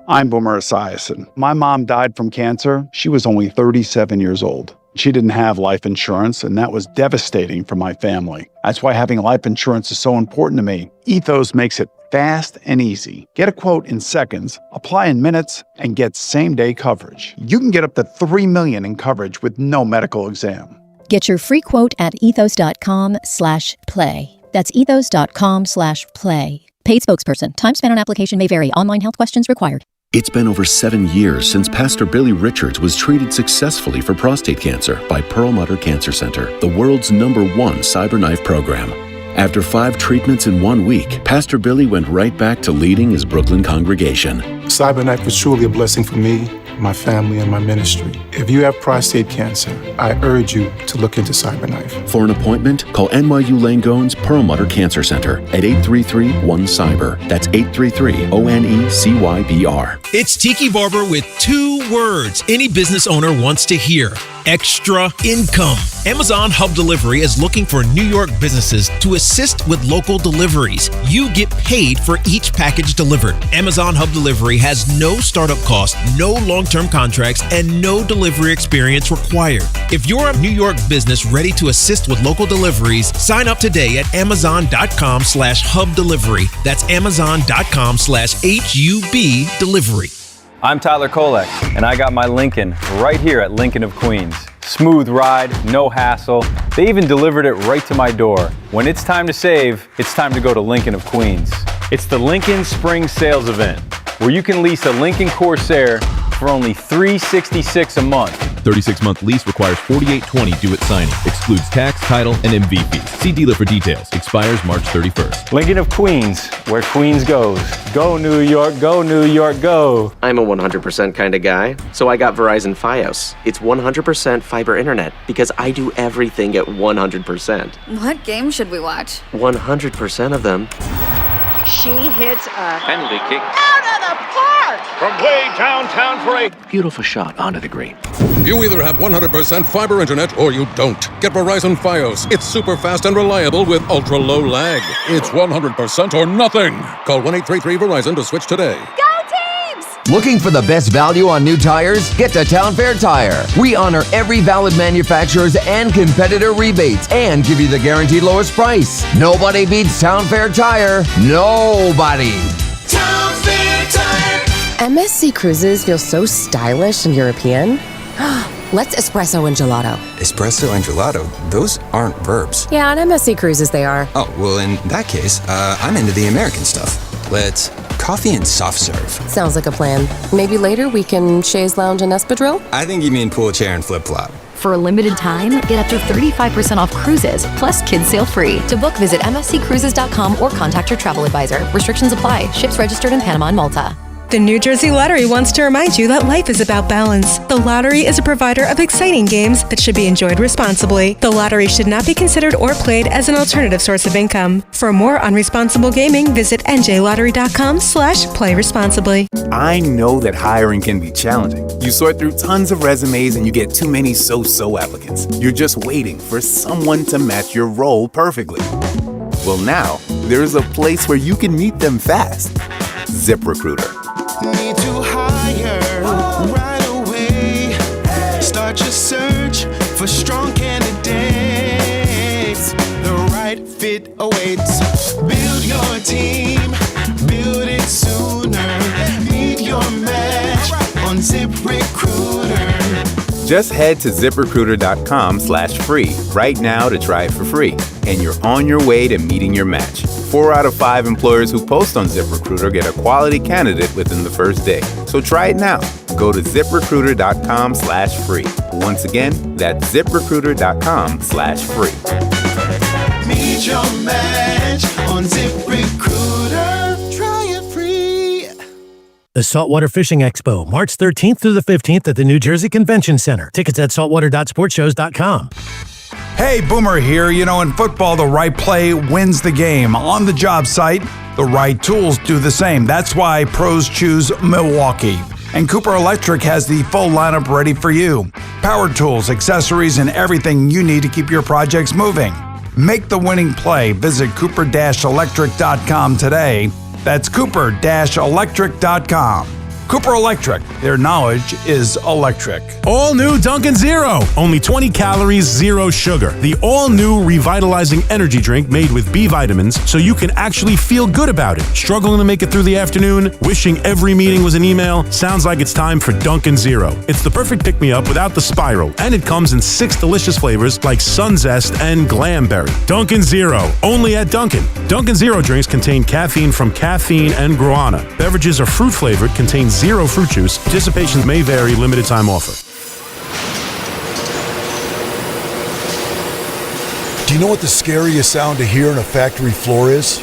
Speaker 5: I'm Boomer Esiason. My mom died from cancer. She was only 37 years old. She didn't have life insurance, and that was devastating for my family. That's why having life insurance is so important to me. Ethos makes it Fast and easy. Get a quote in seconds, apply in minutes, and get same-day coverage. You can get up to $3 million in coverage with no medical exam.
Speaker 13: Get your free quote at ethos.com/play. That's ethos.com/play. Paid spokesperson. Time spent on application may vary. Online health questions required.
Speaker 14: It's been over 7 years since Pastor Billy Richards was treated successfully for prostate cancer by Perlmutter Cancer Center, the world's #1 cyberknife program. After 5 treatments in 1 week, Pastor Billy went right back to leading his Brooklyn congregation.
Speaker 15: Cyberknife was truly a blessing for me, my family, and my ministry. If you have prostate cancer, I urge you to look into Cyberknife.
Speaker 14: For an appointment, call NYU Langone's Perlmutter Cancer Center at 833-1-CYBER. That's 833-ONECYBR.
Speaker 16: It's Tiki Barber with 2 words any business owner wants to hear: extra income. Amazon Hub Delivery is looking for New York businesses to assist with local deliveries. You get paid for each package delivered. Amazon Hub Delivery has no startup cost, no long-term contracts, and no delivery experience required. If you're a New York business ready to assist with local deliveries, sign up today at amazon.com/hub delivery. That's amazon.com/HUB delivery.
Speaker 17: I'm Tyler Kolek, and I got my Lincoln right here at Lincoln of Queens. Smooth ride, no hassle. They even delivered it right to my door. When it's time to save, it's time to go to Lincoln of Queens. It's the Lincoln Spring Sales Event, where you can lease a Lincoln Corsair for only $366 a month.
Speaker 18: 36-month lease requires $48.20 due at signing. Excludes tax, title, and MV fees. See dealer for details. Expires March 31st.
Speaker 17: Lincoln of Queens, where Queens goes. Go New York, go New York, go.
Speaker 19: I'm a 100% kind of guy, so I got Verizon Fios. It's 100% fiber internet because I do everything at 100%.
Speaker 30: What game should we watch?
Speaker 19: 100% of them.
Speaker 20: She hits a
Speaker 19: penalty kick
Speaker 20: out of the park from way downtown for a
Speaker 19: beautiful shot onto the green.
Speaker 21: You either have 100% fiber internet or you don't. Get Verizon Fios. It's super fast and reliable with ultra low lag. It's 100% or nothing. Call 1-833-VERIZON to switch today.
Speaker 30: Go Teams!
Speaker 31: Looking for the best value on new tires? Get to Town Fair Tire. We honor every valid manufacturer's and competitor rebates and give you the guaranteed lowest price. Nobody beats Town Fair Tire. Nobody.
Speaker 22: Town Fair Tire.
Speaker 24: MSC Cruises feel so stylish and European. Let's espresso and gelato.
Speaker 25: Espresso and gelato? Those aren't verbs.
Speaker 24: Yeah, on MSC Cruises they are.
Speaker 25: Oh, well, in that case, I'm into the American stuff. Let's coffee and soft serve.
Speaker 24: Sounds like a plan. Maybe later we can chaise lounge and espadrille?
Speaker 25: I think you mean pool chair and flip-flop.
Speaker 33: For a limited time, get up to 35% off cruises, plus kids sail free.
Speaker 29: To book, visit msccruises.com or contact your travel advisor. Restrictions apply. Ships registered in Panama and Malta.
Speaker 34: The New Jersey Lottery wants to remind you that life is about balance. The lottery is a provider of exciting games that should be enjoyed responsibly. The lottery should not be considered or played as an alternative source of income. For more on responsible gaming, visit njlottery.com/play responsibly.
Speaker 35: I know that hiring can be challenging. You sort through tons of resumes and you get too many so-so applicants. You're just waiting for someone to match your role perfectly. Well, now there's a place where you can meet them fast. ZipRecruiter.
Speaker 22: Need to hire right away. Start your search for strong candidates. The right fit awaits. Build your team, build it sooner. Meet your match on ZipRecruiter.
Speaker 35: Just head to ZipRecruiter.com/free right now to try it for free. And you're on your way to meeting your match. 4 out of 5 employers who post on ZipRecruiter get a quality candidate within the first day. So try it now. Go to ZipRecruiter.com/free. Once again, that's ZipRecruiter.com/free.
Speaker 22: Meet your match on ZipRecruiter. Try it free.
Speaker 36: The Saltwater Fishing Expo, March 13th through the 15th at the New Jersey Convention Center. Tickets at saltwater.sportshows.com.
Speaker 37: Hey, Boomer here. You know, in football, the right play wins the game. On the job site, the right tools do the same. That's why pros choose Milwaukee. And Cooper Electric has the full lineup ready for you. Power tools, accessories, and everything you need to keep your projects moving. Make the winning play. Visit cooper-electric.com today. That's cooper-electric.com. Cooper Electric. Their knowledge is electric.
Speaker 1: All new Dunkin' Zero. Only 20 calories, 0 sugar. The all-new revitalizing energy drink made with B vitamins so you can actually feel good about it. Struggling to make it through the afternoon? Wishing every meeting was an email? Sounds like it's time for Dunkin' Zero. It's the perfect pick-me-up without the spiral, and it comes in 6 delicious flavors like Sun Zest and Glamberry. Dunkin' Zero. Only at Dunkin'. Dunkin' Zero drinks contain caffeine from caffeine and guarana. Beverages are fruit-flavored, contain 0 fruit juice. Participation may vary. Limited time offer.
Speaker 2: Do you know what the scariest sound to hear on a factory floor is?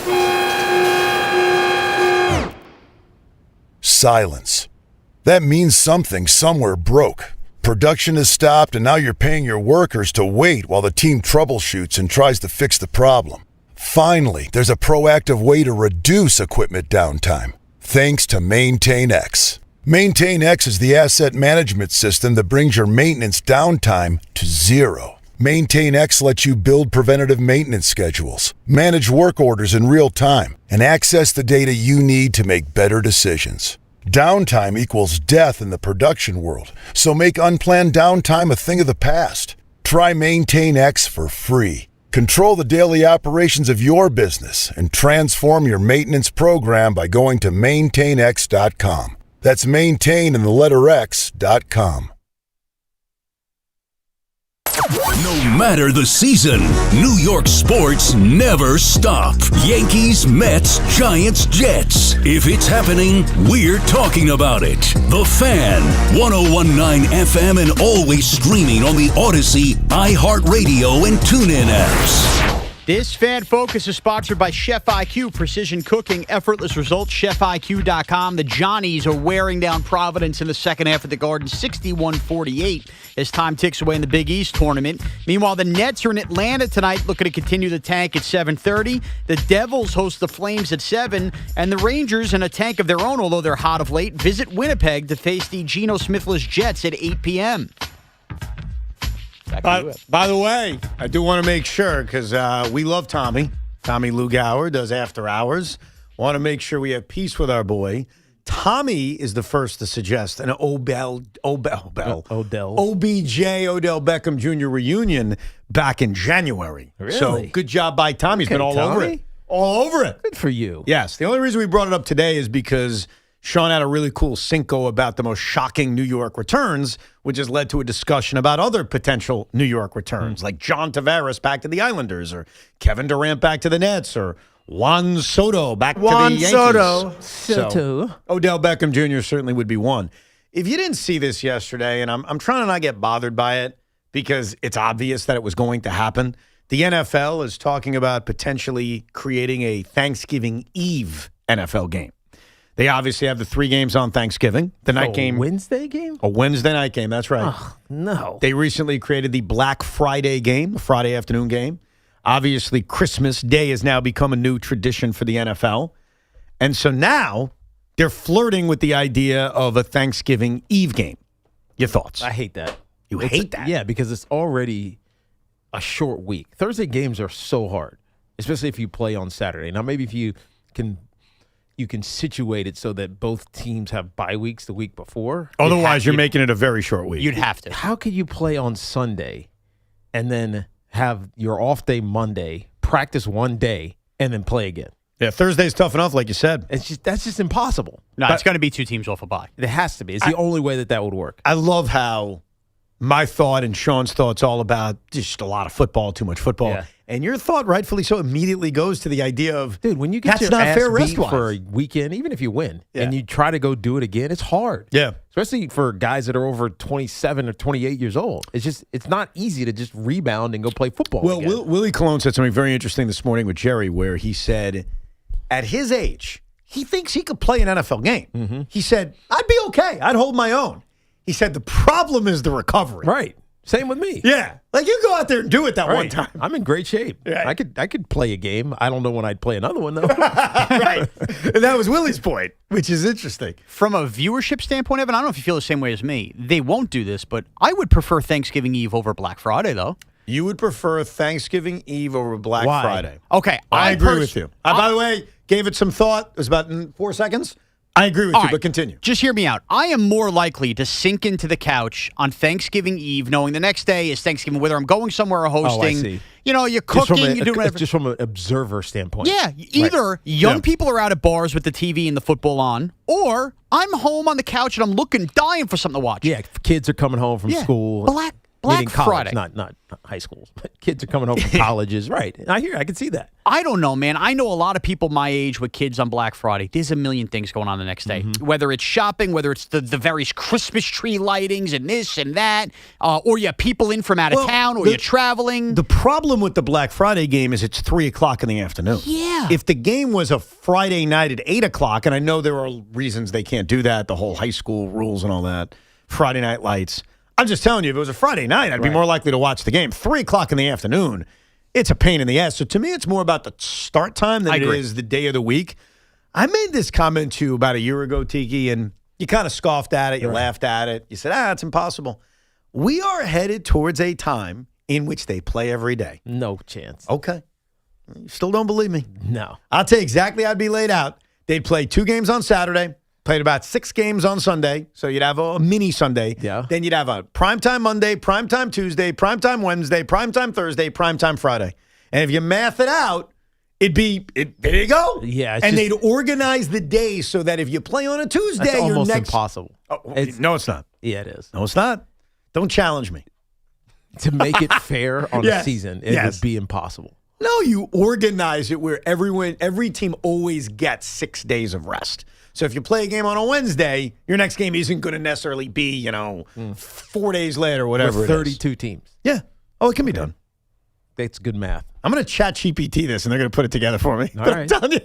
Speaker 2: Silence. That means something somewhere broke. Production has stopped, and now you're paying your workers to wait while the team troubleshoots and tries to fix the problem. Finally, there's a proactive way to reduce equipment downtime, thanks to MaintainX. MaintainX is the asset management system that brings your maintenance downtime to 0. MaintainX lets you build preventative maintenance schedules, manage work orders in real time, and access the data you need to make better decisions. Downtime equals death in the production world, so make unplanned downtime a thing of the past. Try MaintainX for free. Control the daily operations of your business and transform your maintenance program by going to maintainx.com. That's maintain in the letter X.com.
Speaker 3: No matter the season, New York sports never stop. Yankees, Mets, Giants, Jets. If it's happening, we're talking about it. The Fan, 101.9 FM, and always streaming on the Odyssey, iHeartRadio, and TuneIn apps.
Speaker 4: This Fan Focus is sponsored by Chef IQ, precision cooking, effortless results, chefiq.com. The Johnnies are wearing down Providence in the second half of the Garden, 61-48 as time ticks away in the Big East tournament. Meanwhile, the Nets are in Atlanta tonight looking to continue the tank at 7:30. The Devils host the Flames at 7, and the Rangers, in a tank of their own, although they're hot of late, visit Winnipeg to face the Geno Smithless Jets at 8 p.m.
Speaker 5: By the way, I do want to make sure, because we love Tommy. Tommy Lugauer does After Hours. Want to make sure we have peace with our boy. Tommy is the first to suggest an Odell OBJ, Odell Beckham Jr. reunion back in January.
Speaker 6: Really?
Speaker 5: So good job by Tommy. He's been all over it. All over it.
Speaker 6: Good for you.
Speaker 5: Yes. The only reason we brought it up today is because Shawn had a really cool Cinco about the most shocking New York returns, which has led to a discussion about other potential New York returns, like John Tavares back to the Islanders, or Kevin Durant back to the Nets, or Juan Soto back to the Yankees.
Speaker 6: Soto.
Speaker 5: So, Odell Beckham Jr. certainly would be one. If you didn't see this yesterday, and I'm trying to not get bothered by it because it's obvious that it was going to happen, the NFL is talking about potentially creating a Thanksgiving Eve NFL game. They obviously have the 3 games on Thanksgiving. The night game.
Speaker 6: Wednesday game?
Speaker 5: A Wednesday night game, that's right.
Speaker 6: Oh, no.
Speaker 5: They recently created the Black Friday game, the Friday afternoon game. Obviously, Christmas Day has now become a new tradition for the NFL. And so now they're flirting with the idea of a Thanksgiving Eve game. Your thoughts?
Speaker 6: I hate that.
Speaker 5: You hate that?
Speaker 6: Yeah, because it's already a short week. Thursday games are so hard, especially if you play on Saturday. Now, maybe if you can situate it so that both teams have bye weeks the week before.
Speaker 5: Otherwise, you're making it a very short week.
Speaker 4: You'd have to.
Speaker 6: How could you play on Sunday and then have your off day Monday, practice one day, and then play again?
Speaker 5: Yeah, Thursday's tough enough, like you said.
Speaker 6: That's just impossible.
Speaker 4: No, it's going to be 2 teams off a bye.
Speaker 6: It has to be. It's the only way that would work.
Speaker 5: I love how my thought and Shawn's thought's all about just a lot of football, too much football. Yeah. And your thought, rightfully so, immediately goes to the idea of,
Speaker 6: dude, when you get
Speaker 5: that's
Speaker 6: your
Speaker 5: not
Speaker 6: ass
Speaker 5: fair
Speaker 6: beat
Speaker 5: rest-wise
Speaker 6: for a weekend, even if you win, and you try to go do it again, it's hard.
Speaker 5: Yeah.
Speaker 6: Especially for guys that are over 27 or 28 years old. It's not easy to just rebound and go play football.
Speaker 5: Well,
Speaker 6: again.
Speaker 5: Willie Colon said something very interesting this morning with Jerry, where he said, at his age, he thinks he could play an NFL game.
Speaker 6: Mm-hmm.
Speaker 5: He said, I'd be okay. I'd hold my own. He said, the problem is the recovery.
Speaker 6: Right. Same with me.
Speaker 5: Yeah. Like, you go out there and do it that one time.
Speaker 6: I'm in great shape.
Speaker 5: Right.
Speaker 6: I could play a game. I don't know when I'd play another one, though.
Speaker 5: Right. And that was Willie's point, which is interesting.
Speaker 4: From a viewership standpoint, Evan, I don't know if you feel the same way as me. They won't do this, but I would prefer Thanksgiving Eve over Black Friday, though.
Speaker 5: You would prefer Thanksgiving Eve over Black Friday.
Speaker 4: Okay.
Speaker 5: I agree with you. By the way, gave it some thought. It was about 4 seconds. I agree with you, but continue.
Speaker 4: Just hear me out. I am more likely to sink into the couch on Thanksgiving Eve, knowing the next day is Thanksgiving, whether I'm going somewhere or hosting.
Speaker 6: Oh, I see.
Speaker 4: You know, you're cooking, you're doing whatever.
Speaker 6: Just from an observer standpoint.
Speaker 4: Yeah, either young people are out at bars with the TV and the football on, or I'm home on the couch and I'm dying for something to watch.
Speaker 6: Yeah, kids are coming home from school.
Speaker 4: Black
Speaker 6: college,
Speaker 4: Friday.
Speaker 6: not high schools. But kids are coming home from colleges. Right. I can see that.
Speaker 4: I don't know, man. I know a lot of people my age with kids on Black Friday. There's a million things going on the next day. Whether it's shopping, whether it's the various Christmas tree lightings and this and that, or you have people in from out of town, or you're traveling.
Speaker 5: The problem with the Black Friday game is it's 3 o'clock in the afternoon.
Speaker 4: Yeah.
Speaker 5: If the game was a Friday night at 8 o'clock, and I know there are reasons they can't do that, the whole high school rules and all that, Friday night lights. I'm just telling you, if it was a Friday night, I'd be more likely to watch the game. 3 o'clock in the afternoon, it's a pain in the ass. So to me, it's more about the start time than it is the day of the week. I made this comment to you about a year ago, Tiki, and you kind of scoffed at it. You laughed at it. You said, it's impossible. We are headed towards a time in which they play every day.
Speaker 6: No chance.
Speaker 5: Okay. You still don't believe me?
Speaker 6: No.
Speaker 5: I'll tell you exactly how I'd be laid out. They'd play 2 games on Saturday. Played about 6 games on Sunday, so you'd have a mini Sunday. Yeah. Then you'd have a primetime Monday, primetime Tuesday, primetime Wednesday, primetime Thursday, primetime Friday. And if you math it out, there you go.
Speaker 6: Yeah.
Speaker 5: And they'd organize the days so that if you play on a Tuesday,
Speaker 6: that's
Speaker 5: you're
Speaker 6: almost
Speaker 5: next.
Speaker 6: Impossible.
Speaker 5: No, it's not.
Speaker 6: Yeah, it is.
Speaker 5: No, it's not. Don't challenge me.
Speaker 6: To make it fair on a season, it would be impossible.
Speaker 5: No, you organize it where every team always gets 6 days of rest. So if you play a game on a Wednesday, your next game isn't going to necessarily be, 4 days later or whatever.
Speaker 6: With 32 teams.
Speaker 5: Yeah. Oh, it can be done.
Speaker 6: That's good math.
Speaker 5: I'm going to chat GPT this, and they're going to put it together for me.
Speaker 6: All right.
Speaker 5: I'm telling you.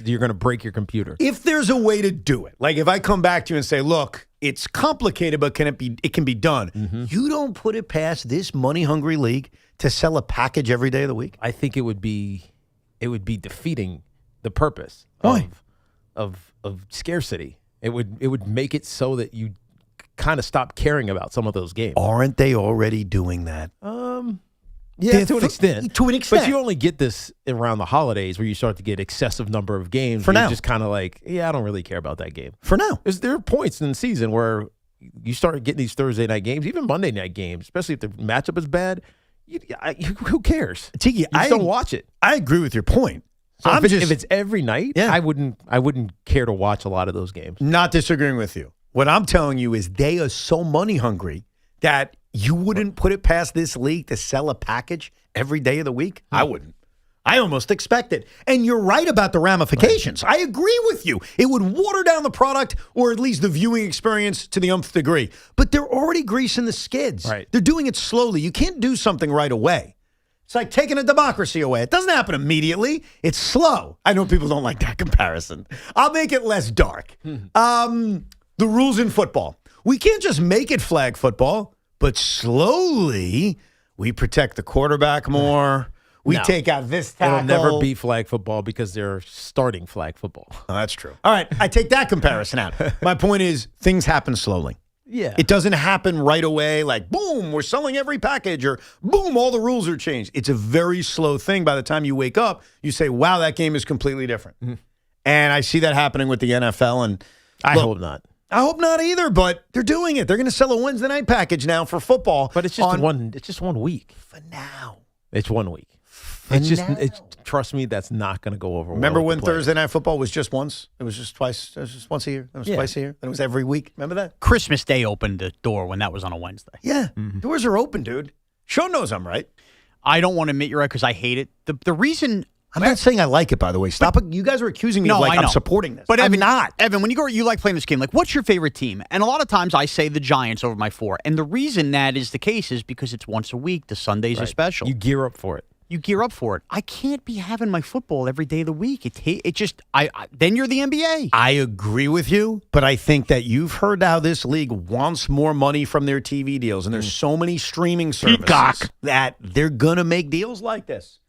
Speaker 6: You're going to break your computer.
Speaker 5: If there's a way to do it, like if I come back to you and say, look, it's complicated, but it can be done. You don't put it past this money-hungry league to sell a package every day of the week?
Speaker 6: I think it would be defeating the purpose of scarcity. It would make it so that you kind of stop caring about some of those games.
Speaker 5: Aren't they already doing that?
Speaker 6: Yeah, to an extent.
Speaker 5: To an extent.
Speaker 6: But you only get this around the holidays where you start to get excessive number of games.
Speaker 5: For now.
Speaker 6: You're just kind of like, I don't really care about that game.
Speaker 5: For now.
Speaker 6: There are points in the season where you start getting these Thursday night games, even Monday night games, especially if the matchup is bad. Who cares?
Speaker 5: Tiki,
Speaker 6: I don't watch it.
Speaker 5: I agree with your point.
Speaker 6: So if it's every night, I wouldn't care to watch a lot of those games.
Speaker 5: Not disagreeing with you. What I'm telling you is they are so money hungry that you wouldn't put it past this league to sell a package every day of the week. I wouldn't. I almost expect it. And you're right about the ramifications. Right. I agree with you. It would water down the product or at least the viewing experience to the nth degree. But they're already greasing the skids.
Speaker 6: Right.
Speaker 5: They're doing it slowly. You can't do something right away. It's like taking a democracy away. It doesn't happen immediately. It's slow. I know people don't like that comparison. I'll make it less dark. The rules in football. We can't just make it flag football, but slowly we protect the quarterback more. We take out this tackle.
Speaker 6: It'll never be flag football because they're starting flag football.
Speaker 5: Oh, that's true. All right, I take that comparison out. My point is things happen slowly.
Speaker 6: Yeah.
Speaker 5: It doesn't happen right away like, boom, we're selling every package or boom, all the rules are changed. It's a very slow thing. By the time you wake up, you say, wow, that game is completely different. And I see that happening with the NFL. And
Speaker 6: I hope not.
Speaker 5: I hope not either, but they're doing it. They're going to sell a Wednesday night package now for football.
Speaker 6: But it's just one week.
Speaker 5: For now.
Speaker 6: It's 1 week. Trust me, that's not going to go over well.
Speaker 5: Remember when Thursday Night Football was just once? It was just twice. It was just once a year. It was twice a year. Then it was every week. Remember that?
Speaker 4: Christmas Day opened the door when that was on a Wednesday.
Speaker 5: Yeah. Doors are open, dude. Shawn knows I'm right.
Speaker 4: I don't want to admit you're right because I hate it. The reason...
Speaker 5: I'm not saying I like it, by the way. Stop it. You guys are accusing me of I'm supporting this.
Speaker 4: But
Speaker 5: I'm
Speaker 4: Evan,
Speaker 5: not.
Speaker 4: Evan, when you like playing this game, like what's your favorite team? And a lot of times I say the Giants over my 4. And the reason that is the case is because it's once a week. The Sundays are special.
Speaker 6: You gear up for it.
Speaker 4: I can't be having my football every day of the week. Then you're the NBA.
Speaker 5: I agree with you, but I think that you've heard how this league wants more money from their TV deals, and there's so many streaming services that they're going to make deals like this.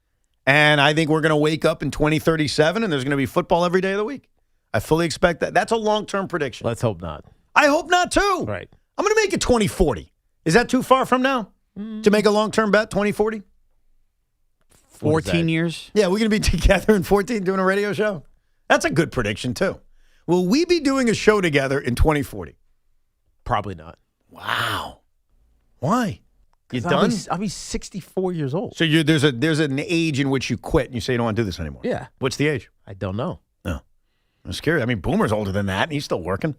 Speaker 5: And I think we're going to wake up in 2037, and there's going to be football every day of the week. I fully expect that. That's a long-term prediction.
Speaker 6: Let's hope not.
Speaker 5: I hope not, too.
Speaker 6: Right.
Speaker 5: I'm going to make it 2040. Is that too far from now to make a long-term bet, 2040?
Speaker 4: 14 years?
Speaker 5: Yeah, we're going to be together in 14 doing a radio show. That's a good prediction, too. Will we be doing a show together in 2040?
Speaker 6: Probably not.
Speaker 5: Wow. Why? You
Speaker 6: I'll
Speaker 5: done?
Speaker 6: I'll be 64 years old.
Speaker 5: So there's an age in which you quit and you say you don't want to do this anymore.
Speaker 6: Yeah.
Speaker 5: What's the age?
Speaker 6: I don't know.
Speaker 5: No. I'm scared. I mean, Boomer's older than that, and he's still working.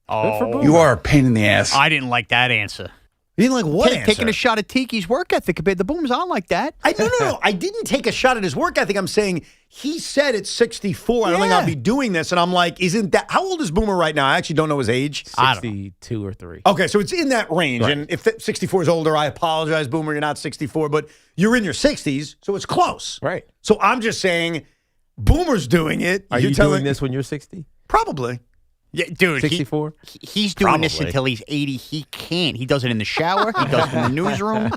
Speaker 4: Oh,
Speaker 37: You are a pain in the ass.
Speaker 4: I didn't like that answer.
Speaker 5: You didn't like what answer?
Speaker 4: Taking a shot at Tiki's work ethic compared to Boomer's. I don't like that.
Speaker 5: No. I didn't take a shot at his work ethic. I'm saying he said it's 64. I don't think I'll be doing this. And I'm like, isn't that – how old is Boomer right now? I actually don't know his age.
Speaker 6: 62 or 3.
Speaker 5: Okay, so it's in that range.
Speaker 6: Right.
Speaker 5: And if 64 is older, I apologize, Boomer. You're not 64. But you're in your 60s, so it's close.
Speaker 6: Right.
Speaker 5: So I'm just saying Boomer's doing it.
Speaker 6: Are you doing this when you're 60?
Speaker 5: Probably.
Speaker 4: Yeah, dude.
Speaker 6: 64?
Speaker 4: He's doing this until he's 80. He can't. He does it in the shower. He does it in the newsroom.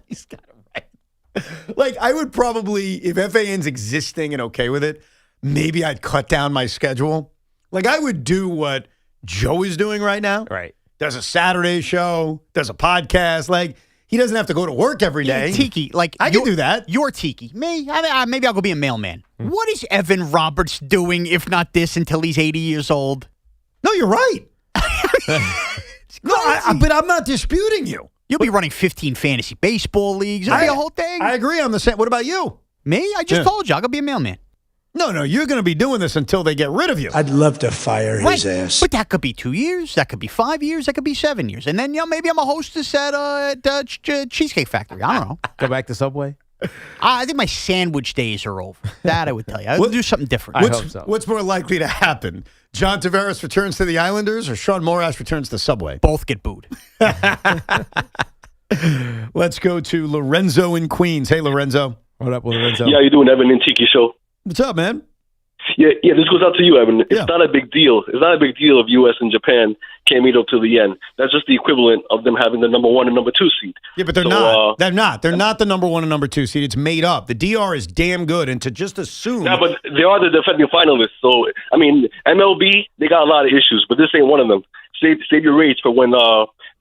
Speaker 5: He's got it right. Like, I would probably, if FAN's existing and okay with it, maybe I'd cut down my schedule. Like, I would do what Joe is doing right now.
Speaker 6: Right.
Speaker 5: Does a Saturday show, does a podcast. Like, he doesn't have to go to work every day.
Speaker 4: Tiki, like
Speaker 5: I can do that.
Speaker 4: You're Tiki. Me, maybe I'll go be a mailman. What is Evan Roberts doing if not this until he's 80 years old?
Speaker 5: No, you're right. No, but I'm not disputing you.
Speaker 4: You'll be running 15 fantasy baseball leagues. It'll be a whole thing.
Speaker 5: I agree on the set. What about you?
Speaker 4: Me? I just told you. I'll go be a mailman.
Speaker 5: No, you're going to be doing this until they get rid of you.
Speaker 7: I'd love to fire his ass.
Speaker 4: But that could be 2 years. That could be 5 years. That could be 7 years. And then, maybe I'm a hostess at Cheesecake Factory. I don't know.
Speaker 6: Go back to Subway?
Speaker 4: I think my sandwich days are over. That I would tell you. I would do something different.
Speaker 6: I hope so.
Speaker 5: What's more likely to happen? John Tavares returns to the Islanders or Shawn Morash returns to Subway?
Speaker 4: Both get booed.
Speaker 5: Let's go to Lorenzo in Queens. Hey, Lorenzo.
Speaker 6: What up, Lorenzo?
Speaker 8: Yeah, how you doing, Evan and Tiki show?
Speaker 5: What's up, man?
Speaker 8: Yeah, this goes out to you, Evan. It's not a big deal. It's not a big deal if U.S. and Japan can't meet up to the end. That's just the equivalent of them having the number 1 and number 2 seed.
Speaker 5: Yeah, but they're not. They're not. They're not the number 1 and number 2 seed. It's made up. The DR is damn good, and to just assume.
Speaker 8: Yeah, but they are the defending finalists. So, I mean, MLB, they got a lot of issues, but this ain't one of them. Save your rage for when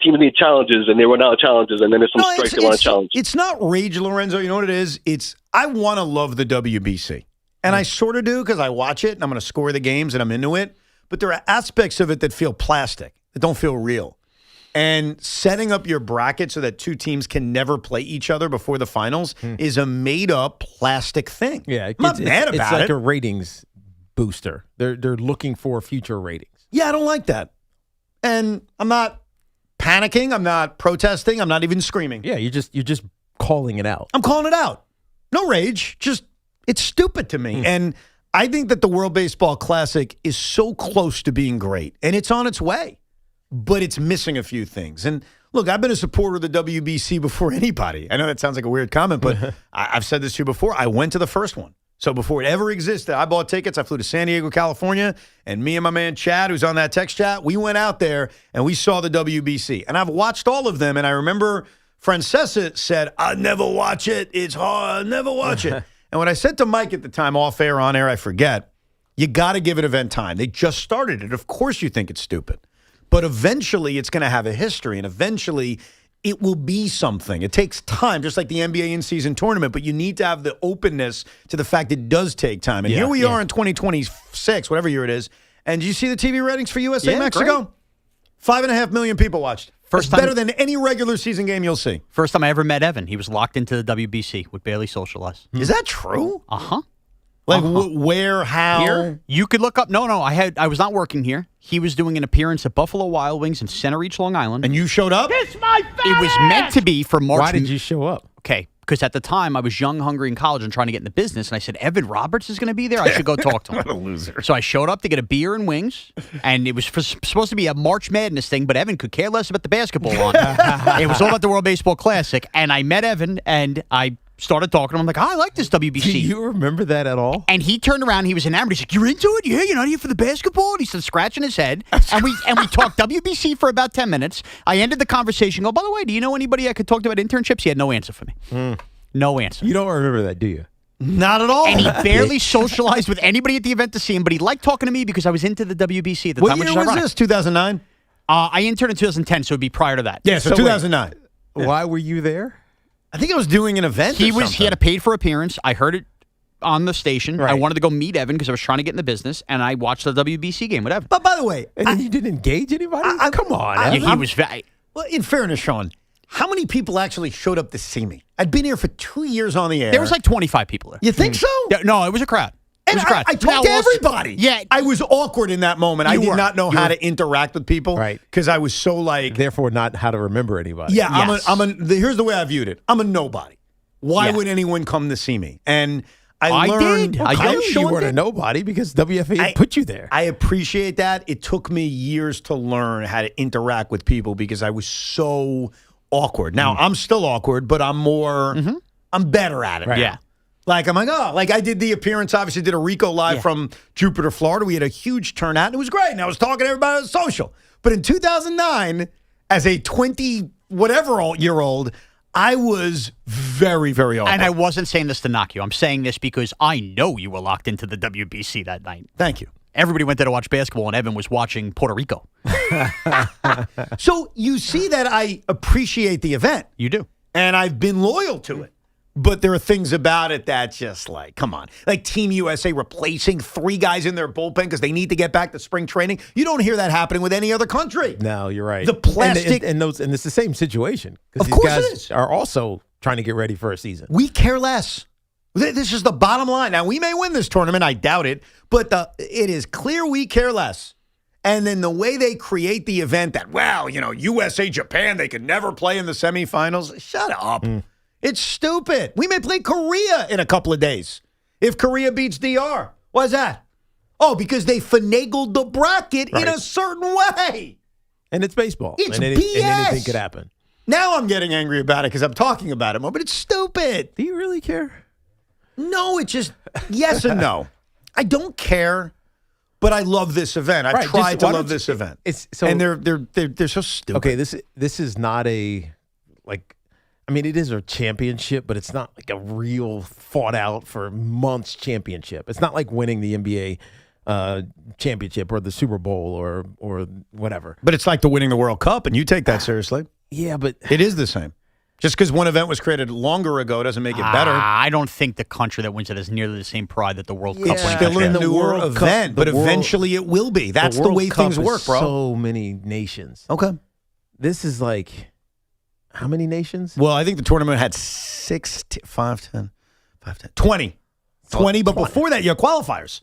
Speaker 8: teams need challenges and they run out of challenges, and then there's some strikes they want to challenge.
Speaker 5: It's not rage, Lorenzo. You know what it is? It's I want to love the WBC. And I sort of do because I watch it and I'm going to score the games and I'm into it. But there are aspects of it that feel plastic, that don't feel real. And setting up your bracket so that two teams can never play each other before the finals is a made-up plastic thing.
Speaker 6: Yeah,
Speaker 5: I'm not mad about it.
Speaker 6: It's like a ratings booster. They're looking for future ratings.
Speaker 5: Yeah, I don't like that. And I'm not panicking. I'm not protesting. I'm not even screaming.
Speaker 6: Yeah, you're just calling it out.
Speaker 5: I'm calling it out. No rage. Just it's stupid to me. And I think that the World Baseball Classic is so close to being great, and it's on its way, but it's missing a few things. And look, I've been a supporter of the WBC before anybody. I know that sounds like a weird comment, but I've said this to you before. I went to the first one. So before it ever existed, I bought tickets. I flew to San Diego, California, and me and my man Chad, who's on that text chat, we went out there and we saw the WBC. And I've watched all of them, and I remember Francesa said, I'd never watch it. It's hard. I'd never watch it. And what I said to Mike at the time, off air, on air, I forget, you got to give it event time. They just started it. Of course you think it's stupid. But eventually it's going to have a history, and eventually it will be something. It takes time, just like the NBA in-season tournament, but you need to have the openness to the fact it does take time. And here we are in 2026, whatever year it is. And do you see the TV ratings for USA Mexico? 5.5 million people watched. It's better than any regular season game you'll see.
Speaker 4: First time I ever met Evan. He was locked into the WBC, would barely socialize.
Speaker 5: Is that true?
Speaker 4: Uh-huh.
Speaker 5: Like where, how?
Speaker 4: Here? You could look up. No, I was not working here. He was doing an appearance at Buffalo Wild Wings in Center Reach, Long Island.
Speaker 5: And you showed up?
Speaker 4: It's my It was meant to be for March.
Speaker 6: Why did you show up?
Speaker 4: Okay, because at the time I was young, hungry in college and trying to get into business. And I said, Evan Roberts is going to be there. I should go talk to him.
Speaker 5: What a loser.
Speaker 4: So I showed up to get a beer and wings. And it was supposed to be a March Madness thing, but Evan could care less about the basketball on. It was all about the World Baseball Classic. And I met Evan and I started talking to him. I'm like, I like this WBC.
Speaker 6: Do you remember that at all?
Speaker 4: And he turned around. He was enamored. He's like, you're into it? Yeah, you're not here for the basketball? And he started scratching his head. And we talked WBC for about 10 minutes. I ended the conversation. Go, by the way, do you know anybody I could talk to about internships? He had no answer for me. No answer.
Speaker 6: You don't remember that, do you?
Speaker 5: Not at all.
Speaker 4: And he barely socialized with anybody at the event to see him, but he liked talking to me because I was into the WBC at the time.
Speaker 5: What year was this? 2009?
Speaker 4: I interned in 2010, so it would be prior to that.
Speaker 5: Yeah, so 2009.
Speaker 6: Why were you there?
Speaker 5: I think I was doing an event.
Speaker 4: He had a paid for appearance. I heard it on the station.
Speaker 6: Right.
Speaker 4: I wanted to go meet Evan because I was trying to get in the business, and I watched the WBC game with Evan.
Speaker 5: But by the way,
Speaker 6: And then you didn't engage anybody? Come on. Evan.
Speaker 4: He was very.
Speaker 5: Well, in fairness, Shawn, how many people actually showed up to see me? I'd been here for 2 years on the air.
Speaker 4: There was like 25 people there.
Speaker 5: You think so?
Speaker 4: Yeah, no, it was a crowd. It was a crowd.
Speaker 5: I talked to everybody.
Speaker 4: Yeah.
Speaker 5: I was awkward in that moment. I did not know how to interact with people.
Speaker 6: Right.
Speaker 5: Because I was so like.
Speaker 6: Therefore, not how to remember anybody.
Speaker 5: Yeah,
Speaker 4: Yes.
Speaker 5: here's the way I viewed it. I'm a nobody. Why would anyone come to see me? And I learned.
Speaker 4: did.
Speaker 6: I
Speaker 4: Kyle,
Speaker 6: knew you weren't a nobody because WFAN put you there.
Speaker 5: I appreciate that. It took me years to learn how to interact with people because I was so awkward. Now, I'm still awkward, but I'm more, I'm better at it.
Speaker 4: Right.
Speaker 5: now.
Speaker 4: Yeah.
Speaker 5: Like, I'm like, like I did the appearance, obviously did a Rico Live from Jupiter, Florida. We had a huge turnout, and it was great. And I was talking to everybody on social. But in 2009, as a 20-whatever-year-old, I was very, very awkward.
Speaker 4: And I wasn't saying this to knock you. I'm saying this because I know you were locked into the WBC that night.
Speaker 5: Thank you.
Speaker 4: Everybody went there to watch basketball, and Evan was watching Puerto Rico.
Speaker 5: So you see that I appreciate the event.
Speaker 4: You do.
Speaker 5: And I've been loyal to it. But there are things about it that just like, come on. Like Team USA replacing 3 guys in their bullpen because they need to get back to spring training. You don't hear that happening with any other country.
Speaker 6: No, you're right.
Speaker 5: The plastic.
Speaker 6: And it's the same situation.
Speaker 5: Of
Speaker 6: These
Speaker 5: course
Speaker 6: guys
Speaker 5: it is.
Speaker 6: are also trying to get ready for a season.
Speaker 5: We care less. This is the bottom line. Now, we may win this tournament. I doubt it. But it is clear we care less. And then the way they create the event that, well, USA, Japan, they could never play in the semifinals. Shut up. It's stupid. We may play Korea in a couple of days if Korea beats DR. Why is that? Oh, because they finagled the bracket in a certain way.
Speaker 6: And it's baseball.
Speaker 5: It's
Speaker 6: and
Speaker 5: BS.
Speaker 6: And anything could happen.
Speaker 5: Now I'm getting angry about it because I'm talking about it more, but it's stupid.
Speaker 6: Do you really care?
Speaker 5: No, it's just yes and no. I don't care, but I love this event. I've tried to love this event. And they're so stupid.
Speaker 6: Okay, this is not a it is a championship, but it's not like a real fought out for months championship. It's not like winning the NBA championship or the Super Bowl or whatever.
Speaker 5: But it's like the winning the World Cup, and you take that seriously.
Speaker 6: Yeah, but
Speaker 5: it is the same. Just because one event was created longer ago doesn't make it better.
Speaker 4: I don't think the country that wins it has nearly the same pride that the World Cup wins.
Speaker 5: It's still a newer event, but eventually it will be. That's the way things work, bro.
Speaker 6: So many nations.
Speaker 5: Okay.
Speaker 6: This is like, how many nations?
Speaker 5: Well, I think the tournament had 20. 20, but before that, you have qualifiers.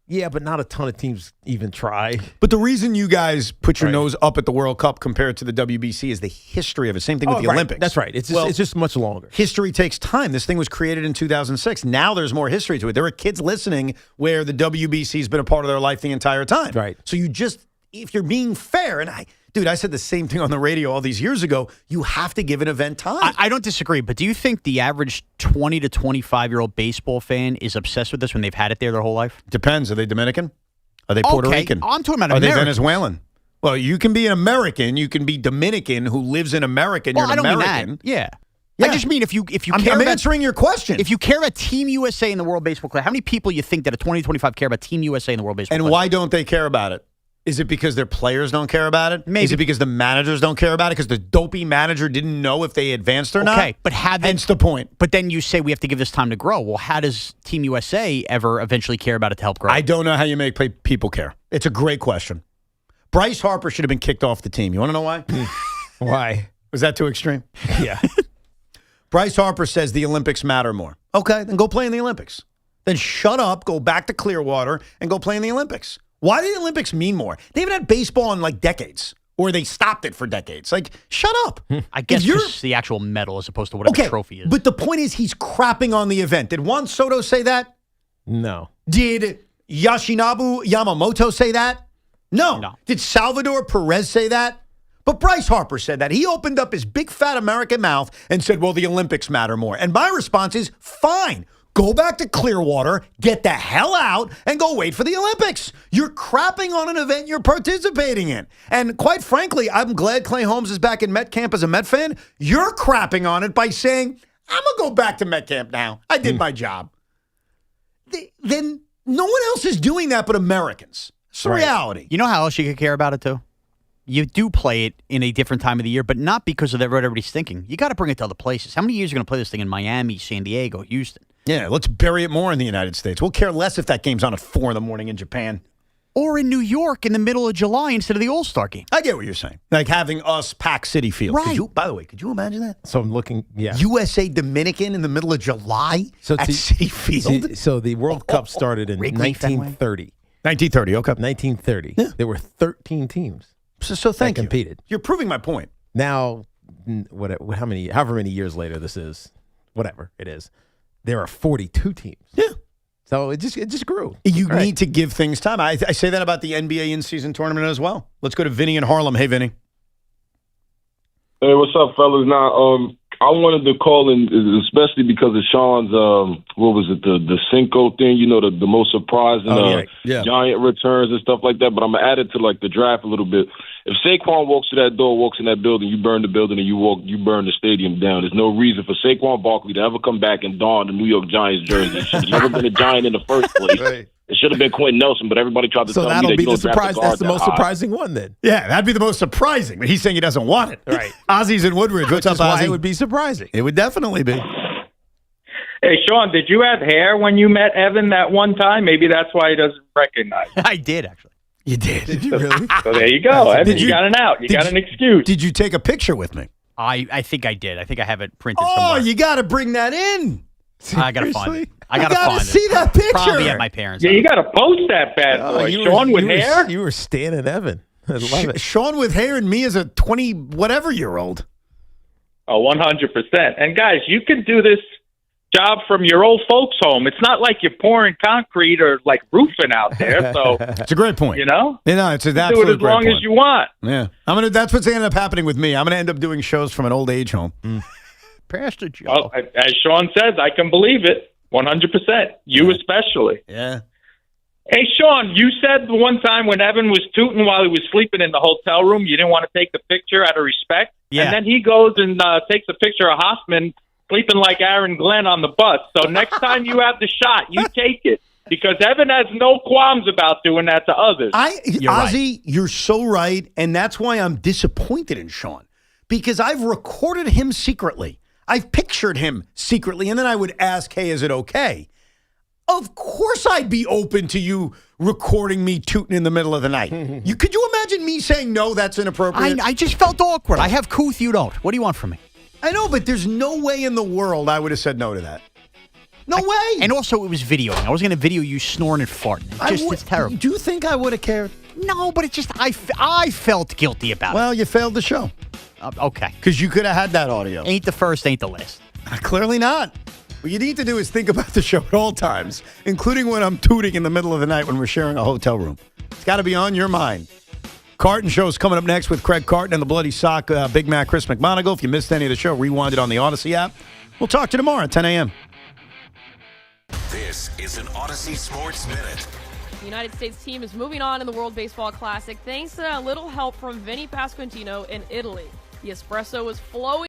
Speaker 6: Yeah, but not a ton of teams even try.
Speaker 5: But the reason you guys put your nose up at the World Cup compared to the WBC is the history of it. Same thing with the Olympics.
Speaker 6: That's right. It's just much longer.
Speaker 5: History takes time. This thing was created in 2006. Now there's more history to it. There are kids listening where the WBC has been a part of their life the entire time.
Speaker 6: Right.
Speaker 5: So if you're being fair, and I said the same thing on the radio all these years ago, you have to give an event time.
Speaker 4: I don't disagree, but do you think the average 20 to 25-year-old baseball fan is obsessed with this when they've had it there their whole life?
Speaker 5: Depends. Are they Dominican? Are they Puerto Rican?
Speaker 4: I'm talking about
Speaker 5: Are
Speaker 4: American.
Speaker 5: they Venezuelan? Well, you can be an American. You can be Dominican who lives in America. And
Speaker 4: Well,
Speaker 5: you're an
Speaker 4: I don't
Speaker 5: American.
Speaker 4: mean that. Yeah. I just mean if you care
Speaker 5: I'm
Speaker 4: about
Speaker 5: answering your question.
Speaker 4: If you care about Team USA in the World Baseball Classic, how many people you think that a 20 to 25 care about Team USA in the World Baseball
Speaker 5: And
Speaker 4: Classic?
Speaker 5: why don't they care about it? Is it because their players don't care about it?
Speaker 4: Maybe.
Speaker 5: Is it because the managers don't care about it? Because the dopey manager didn't know if they advanced or not?
Speaker 4: Okay, but
Speaker 5: hence the point.
Speaker 4: But then you say we have to give this time to grow. Well, how does Team USA ever eventually care about it to help grow?
Speaker 5: I don't know how you make people care. It's a great question. Bryce Harper should have been kicked off the team. You want to know why?
Speaker 6: Why?
Speaker 5: Was that too extreme?
Speaker 6: Yeah.
Speaker 5: Bryce Harper says the Olympics matter more. Okay, then go play in the Olympics. Then shut up, go back to Clearwater, and go play in the Olympics. Why do the Olympics mean more? They haven't had baseball in like decades, or they stopped it for decades. Like, shut up.
Speaker 4: I guess it's the actual medal as opposed to whatever the trophy is.
Speaker 5: But the point is he's crapping on the event. Did Juan Soto say that?
Speaker 6: No.
Speaker 5: Did Yoshinobu Yamamoto say that? No. Did Salvador Perez say that? But Bryce Harper said that. He opened up his big fat American mouth and said, well, the Olympics matter more. And my response is, fine. Go back to Clearwater, get the hell out, and go wait for the Olympics. You're crapping on an event you're participating in. And quite frankly, I'm glad Clay Holmes is back in Met camp as a Met fan. You're crapping on it by saying, I'm going to go back to Met camp now. I did my job. Then no one else is doing that but Americans. It's the reality.
Speaker 4: You know how else you could care about it, too? You do play it in a different time of the year, but not because of what everybody's thinking. You got to bring it to other places. How many years are you going to play this thing in Miami, San Diego, Houston?
Speaker 5: Yeah, let's bury it more in the United States. We'll care less if that game's on at 4 a.m. in Japan.
Speaker 4: Or in New York in the middle of July instead of the All-Star game.
Speaker 5: I get what you're saying. Like having us pack City Field.
Speaker 4: Right.
Speaker 5: By the way, could you imagine that?
Speaker 6: So I'm looking, yeah.
Speaker 5: USA Dominican in the middle of July at City Field?
Speaker 6: So the World Cup started in
Speaker 4: Wrigley
Speaker 6: 1930.
Speaker 5: 1930, okay.
Speaker 6: 1930. Yeah. There were 13 teams
Speaker 5: So thank
Speaker 6: that competed.
Speaker 5: You're proving my point.
Speaker 6: Now, however many years later this is, whatever it is, there are 42 teams.
Speaker 5: Yeah.
Speaker 6: So it just grew.
Speaker 5: You need to give things time. I say that about the NBA in-season tournament as well. Let's go to Vinny in Harlem. Hey, Vinny.
Speaker 9: Hey, what's up, fellas? Now, I wanted to call in, especially because of Shawn's, the Cinco thing, the most surprising Giant returns and stuff like that. But I'm going to add it to, the draft a little bit. If Saquon walks in that building, you burn the building and you burn the stadium down. There's no reason for Saquon Barkley to ever come back and don the New York Giants jersey. He's never been a Giant in the first place. Right. It should have been Quentin Nelson, but everybody tried to tell me that you don't draft a guard.
Speaker 6: That's the most surprising one, then.
Speaker 5: Yeah, that'd be the most surprising. But he's saying he doesn't want it.
Speaker 6: Right.
Speaker 5: Ozzy's in Woodridge. What's up, Ozzy?
Speaker 6: It would be surprising.
Speaker 5: It would definitely be.
Speaker 10: Hey, Shawn, did you have hair when you met Evan that one time? Maybe that's why he doesn't recognize you.
Speaker 4: I did, actually.
Speaker 5: You did?
Speaker 6: Did you really?
Speaker 10: So there you go, Evan. You got an out. You got an excuse.
Speaker 5: Did you take a picture with me?
Speaker 4: I think I did. I think I have it printed
Speaker 5: somewhere.
Speaker 4: somewhere.
Speaker 5: You got to bring that in.
Speaker 4: I got to find it. I got to
Speaker 5: see that picture.
Speaker 4: Probably at my parents'
Speaker 10: house. You got to post that bad boy. Shawn with hair?
Speaker 6: You were standing Evan. I love it.
Speaker 5: Shawn with hair and me as a 20-whatever-year-old.
Speaker 10: Oh, 100%. And, guys, you can do this job from your old folks' home. It's not like you're pouring concrete or, roofing out there. So
Speaker 5: it's a great point.
Speaker 10: You know?
Speaker 5: Yeah, it's an
Speaker 10: absolute do it as long as you want.
Speaker 5: Yeah. That's what's going to end up happening with me. I'm going to end up doing shows from an old age home.
Speaker 4: Pastor Joe.
Speaker 10: Well, as Shawn says, I can believe it. 100%. You especially.
Speaker 5: Yeah.
Speaker 10: Hey, Shawn, you said the one time when Evan was tooting while he was sleeping in the hotel room, you didn't want to take the picture out of respect.
Speaker 4: Yeah.
Speaker 10: And then he goes and takes a picture of Hoffman sleeping like Aaron Glenn on the bus. So next time you have the shot, you take it. Because Evan has no qualms about doing that to others.
Speaker 5: Ozzy, you're so right. And that's why I'm disappointed in Shawn. Because I've recorded him secretly. I've pictured him secretly, and then I would ask, hey, is it okay? Of course I'd be open to you recording me tooting in the middle of the night. Could you imagine me saying, no, that's inappropriate?
Speaker 4: I just felt awkward. I have couth, you don't. What do you want from me?
Speaker 5: I know, but there's no way in the world I would have said no to that. No way.
Speaker 4: And also, it was videoing. I was going to video you snoring and farting. It's terrible.
Speaker 5: Do you think I would have cared?
Speaker 4: No, but it's just, I felt guilty about it.
Speaker 5: Well, you failed the show.
Speaker 4: Okay.
Speaker 5: Because you could have had that audio.
Speaker 4: Ain't the first, ain't the last.
Speaker 5: Clearly not. What you need to do is think about the show at all times, including when I'm tooting in the middle of the night when we're sharing a hotel room. It's got to be on your mind. Carton Show's coming up next with Craig Carton and the Bloody Sock, Big Mac, Chris McMonagle. If you missed any of the show, rewind it on the Odyssey app. We'll talk to you tomorrow at 10 a.m.
Speaker 11: This is an Odyssey Sports Minute.
Speaker 12: The United States team is moving on in the World Baseball Classic thanks to a little help from Vinny Pasquantino in Italy. The espresso was flowing.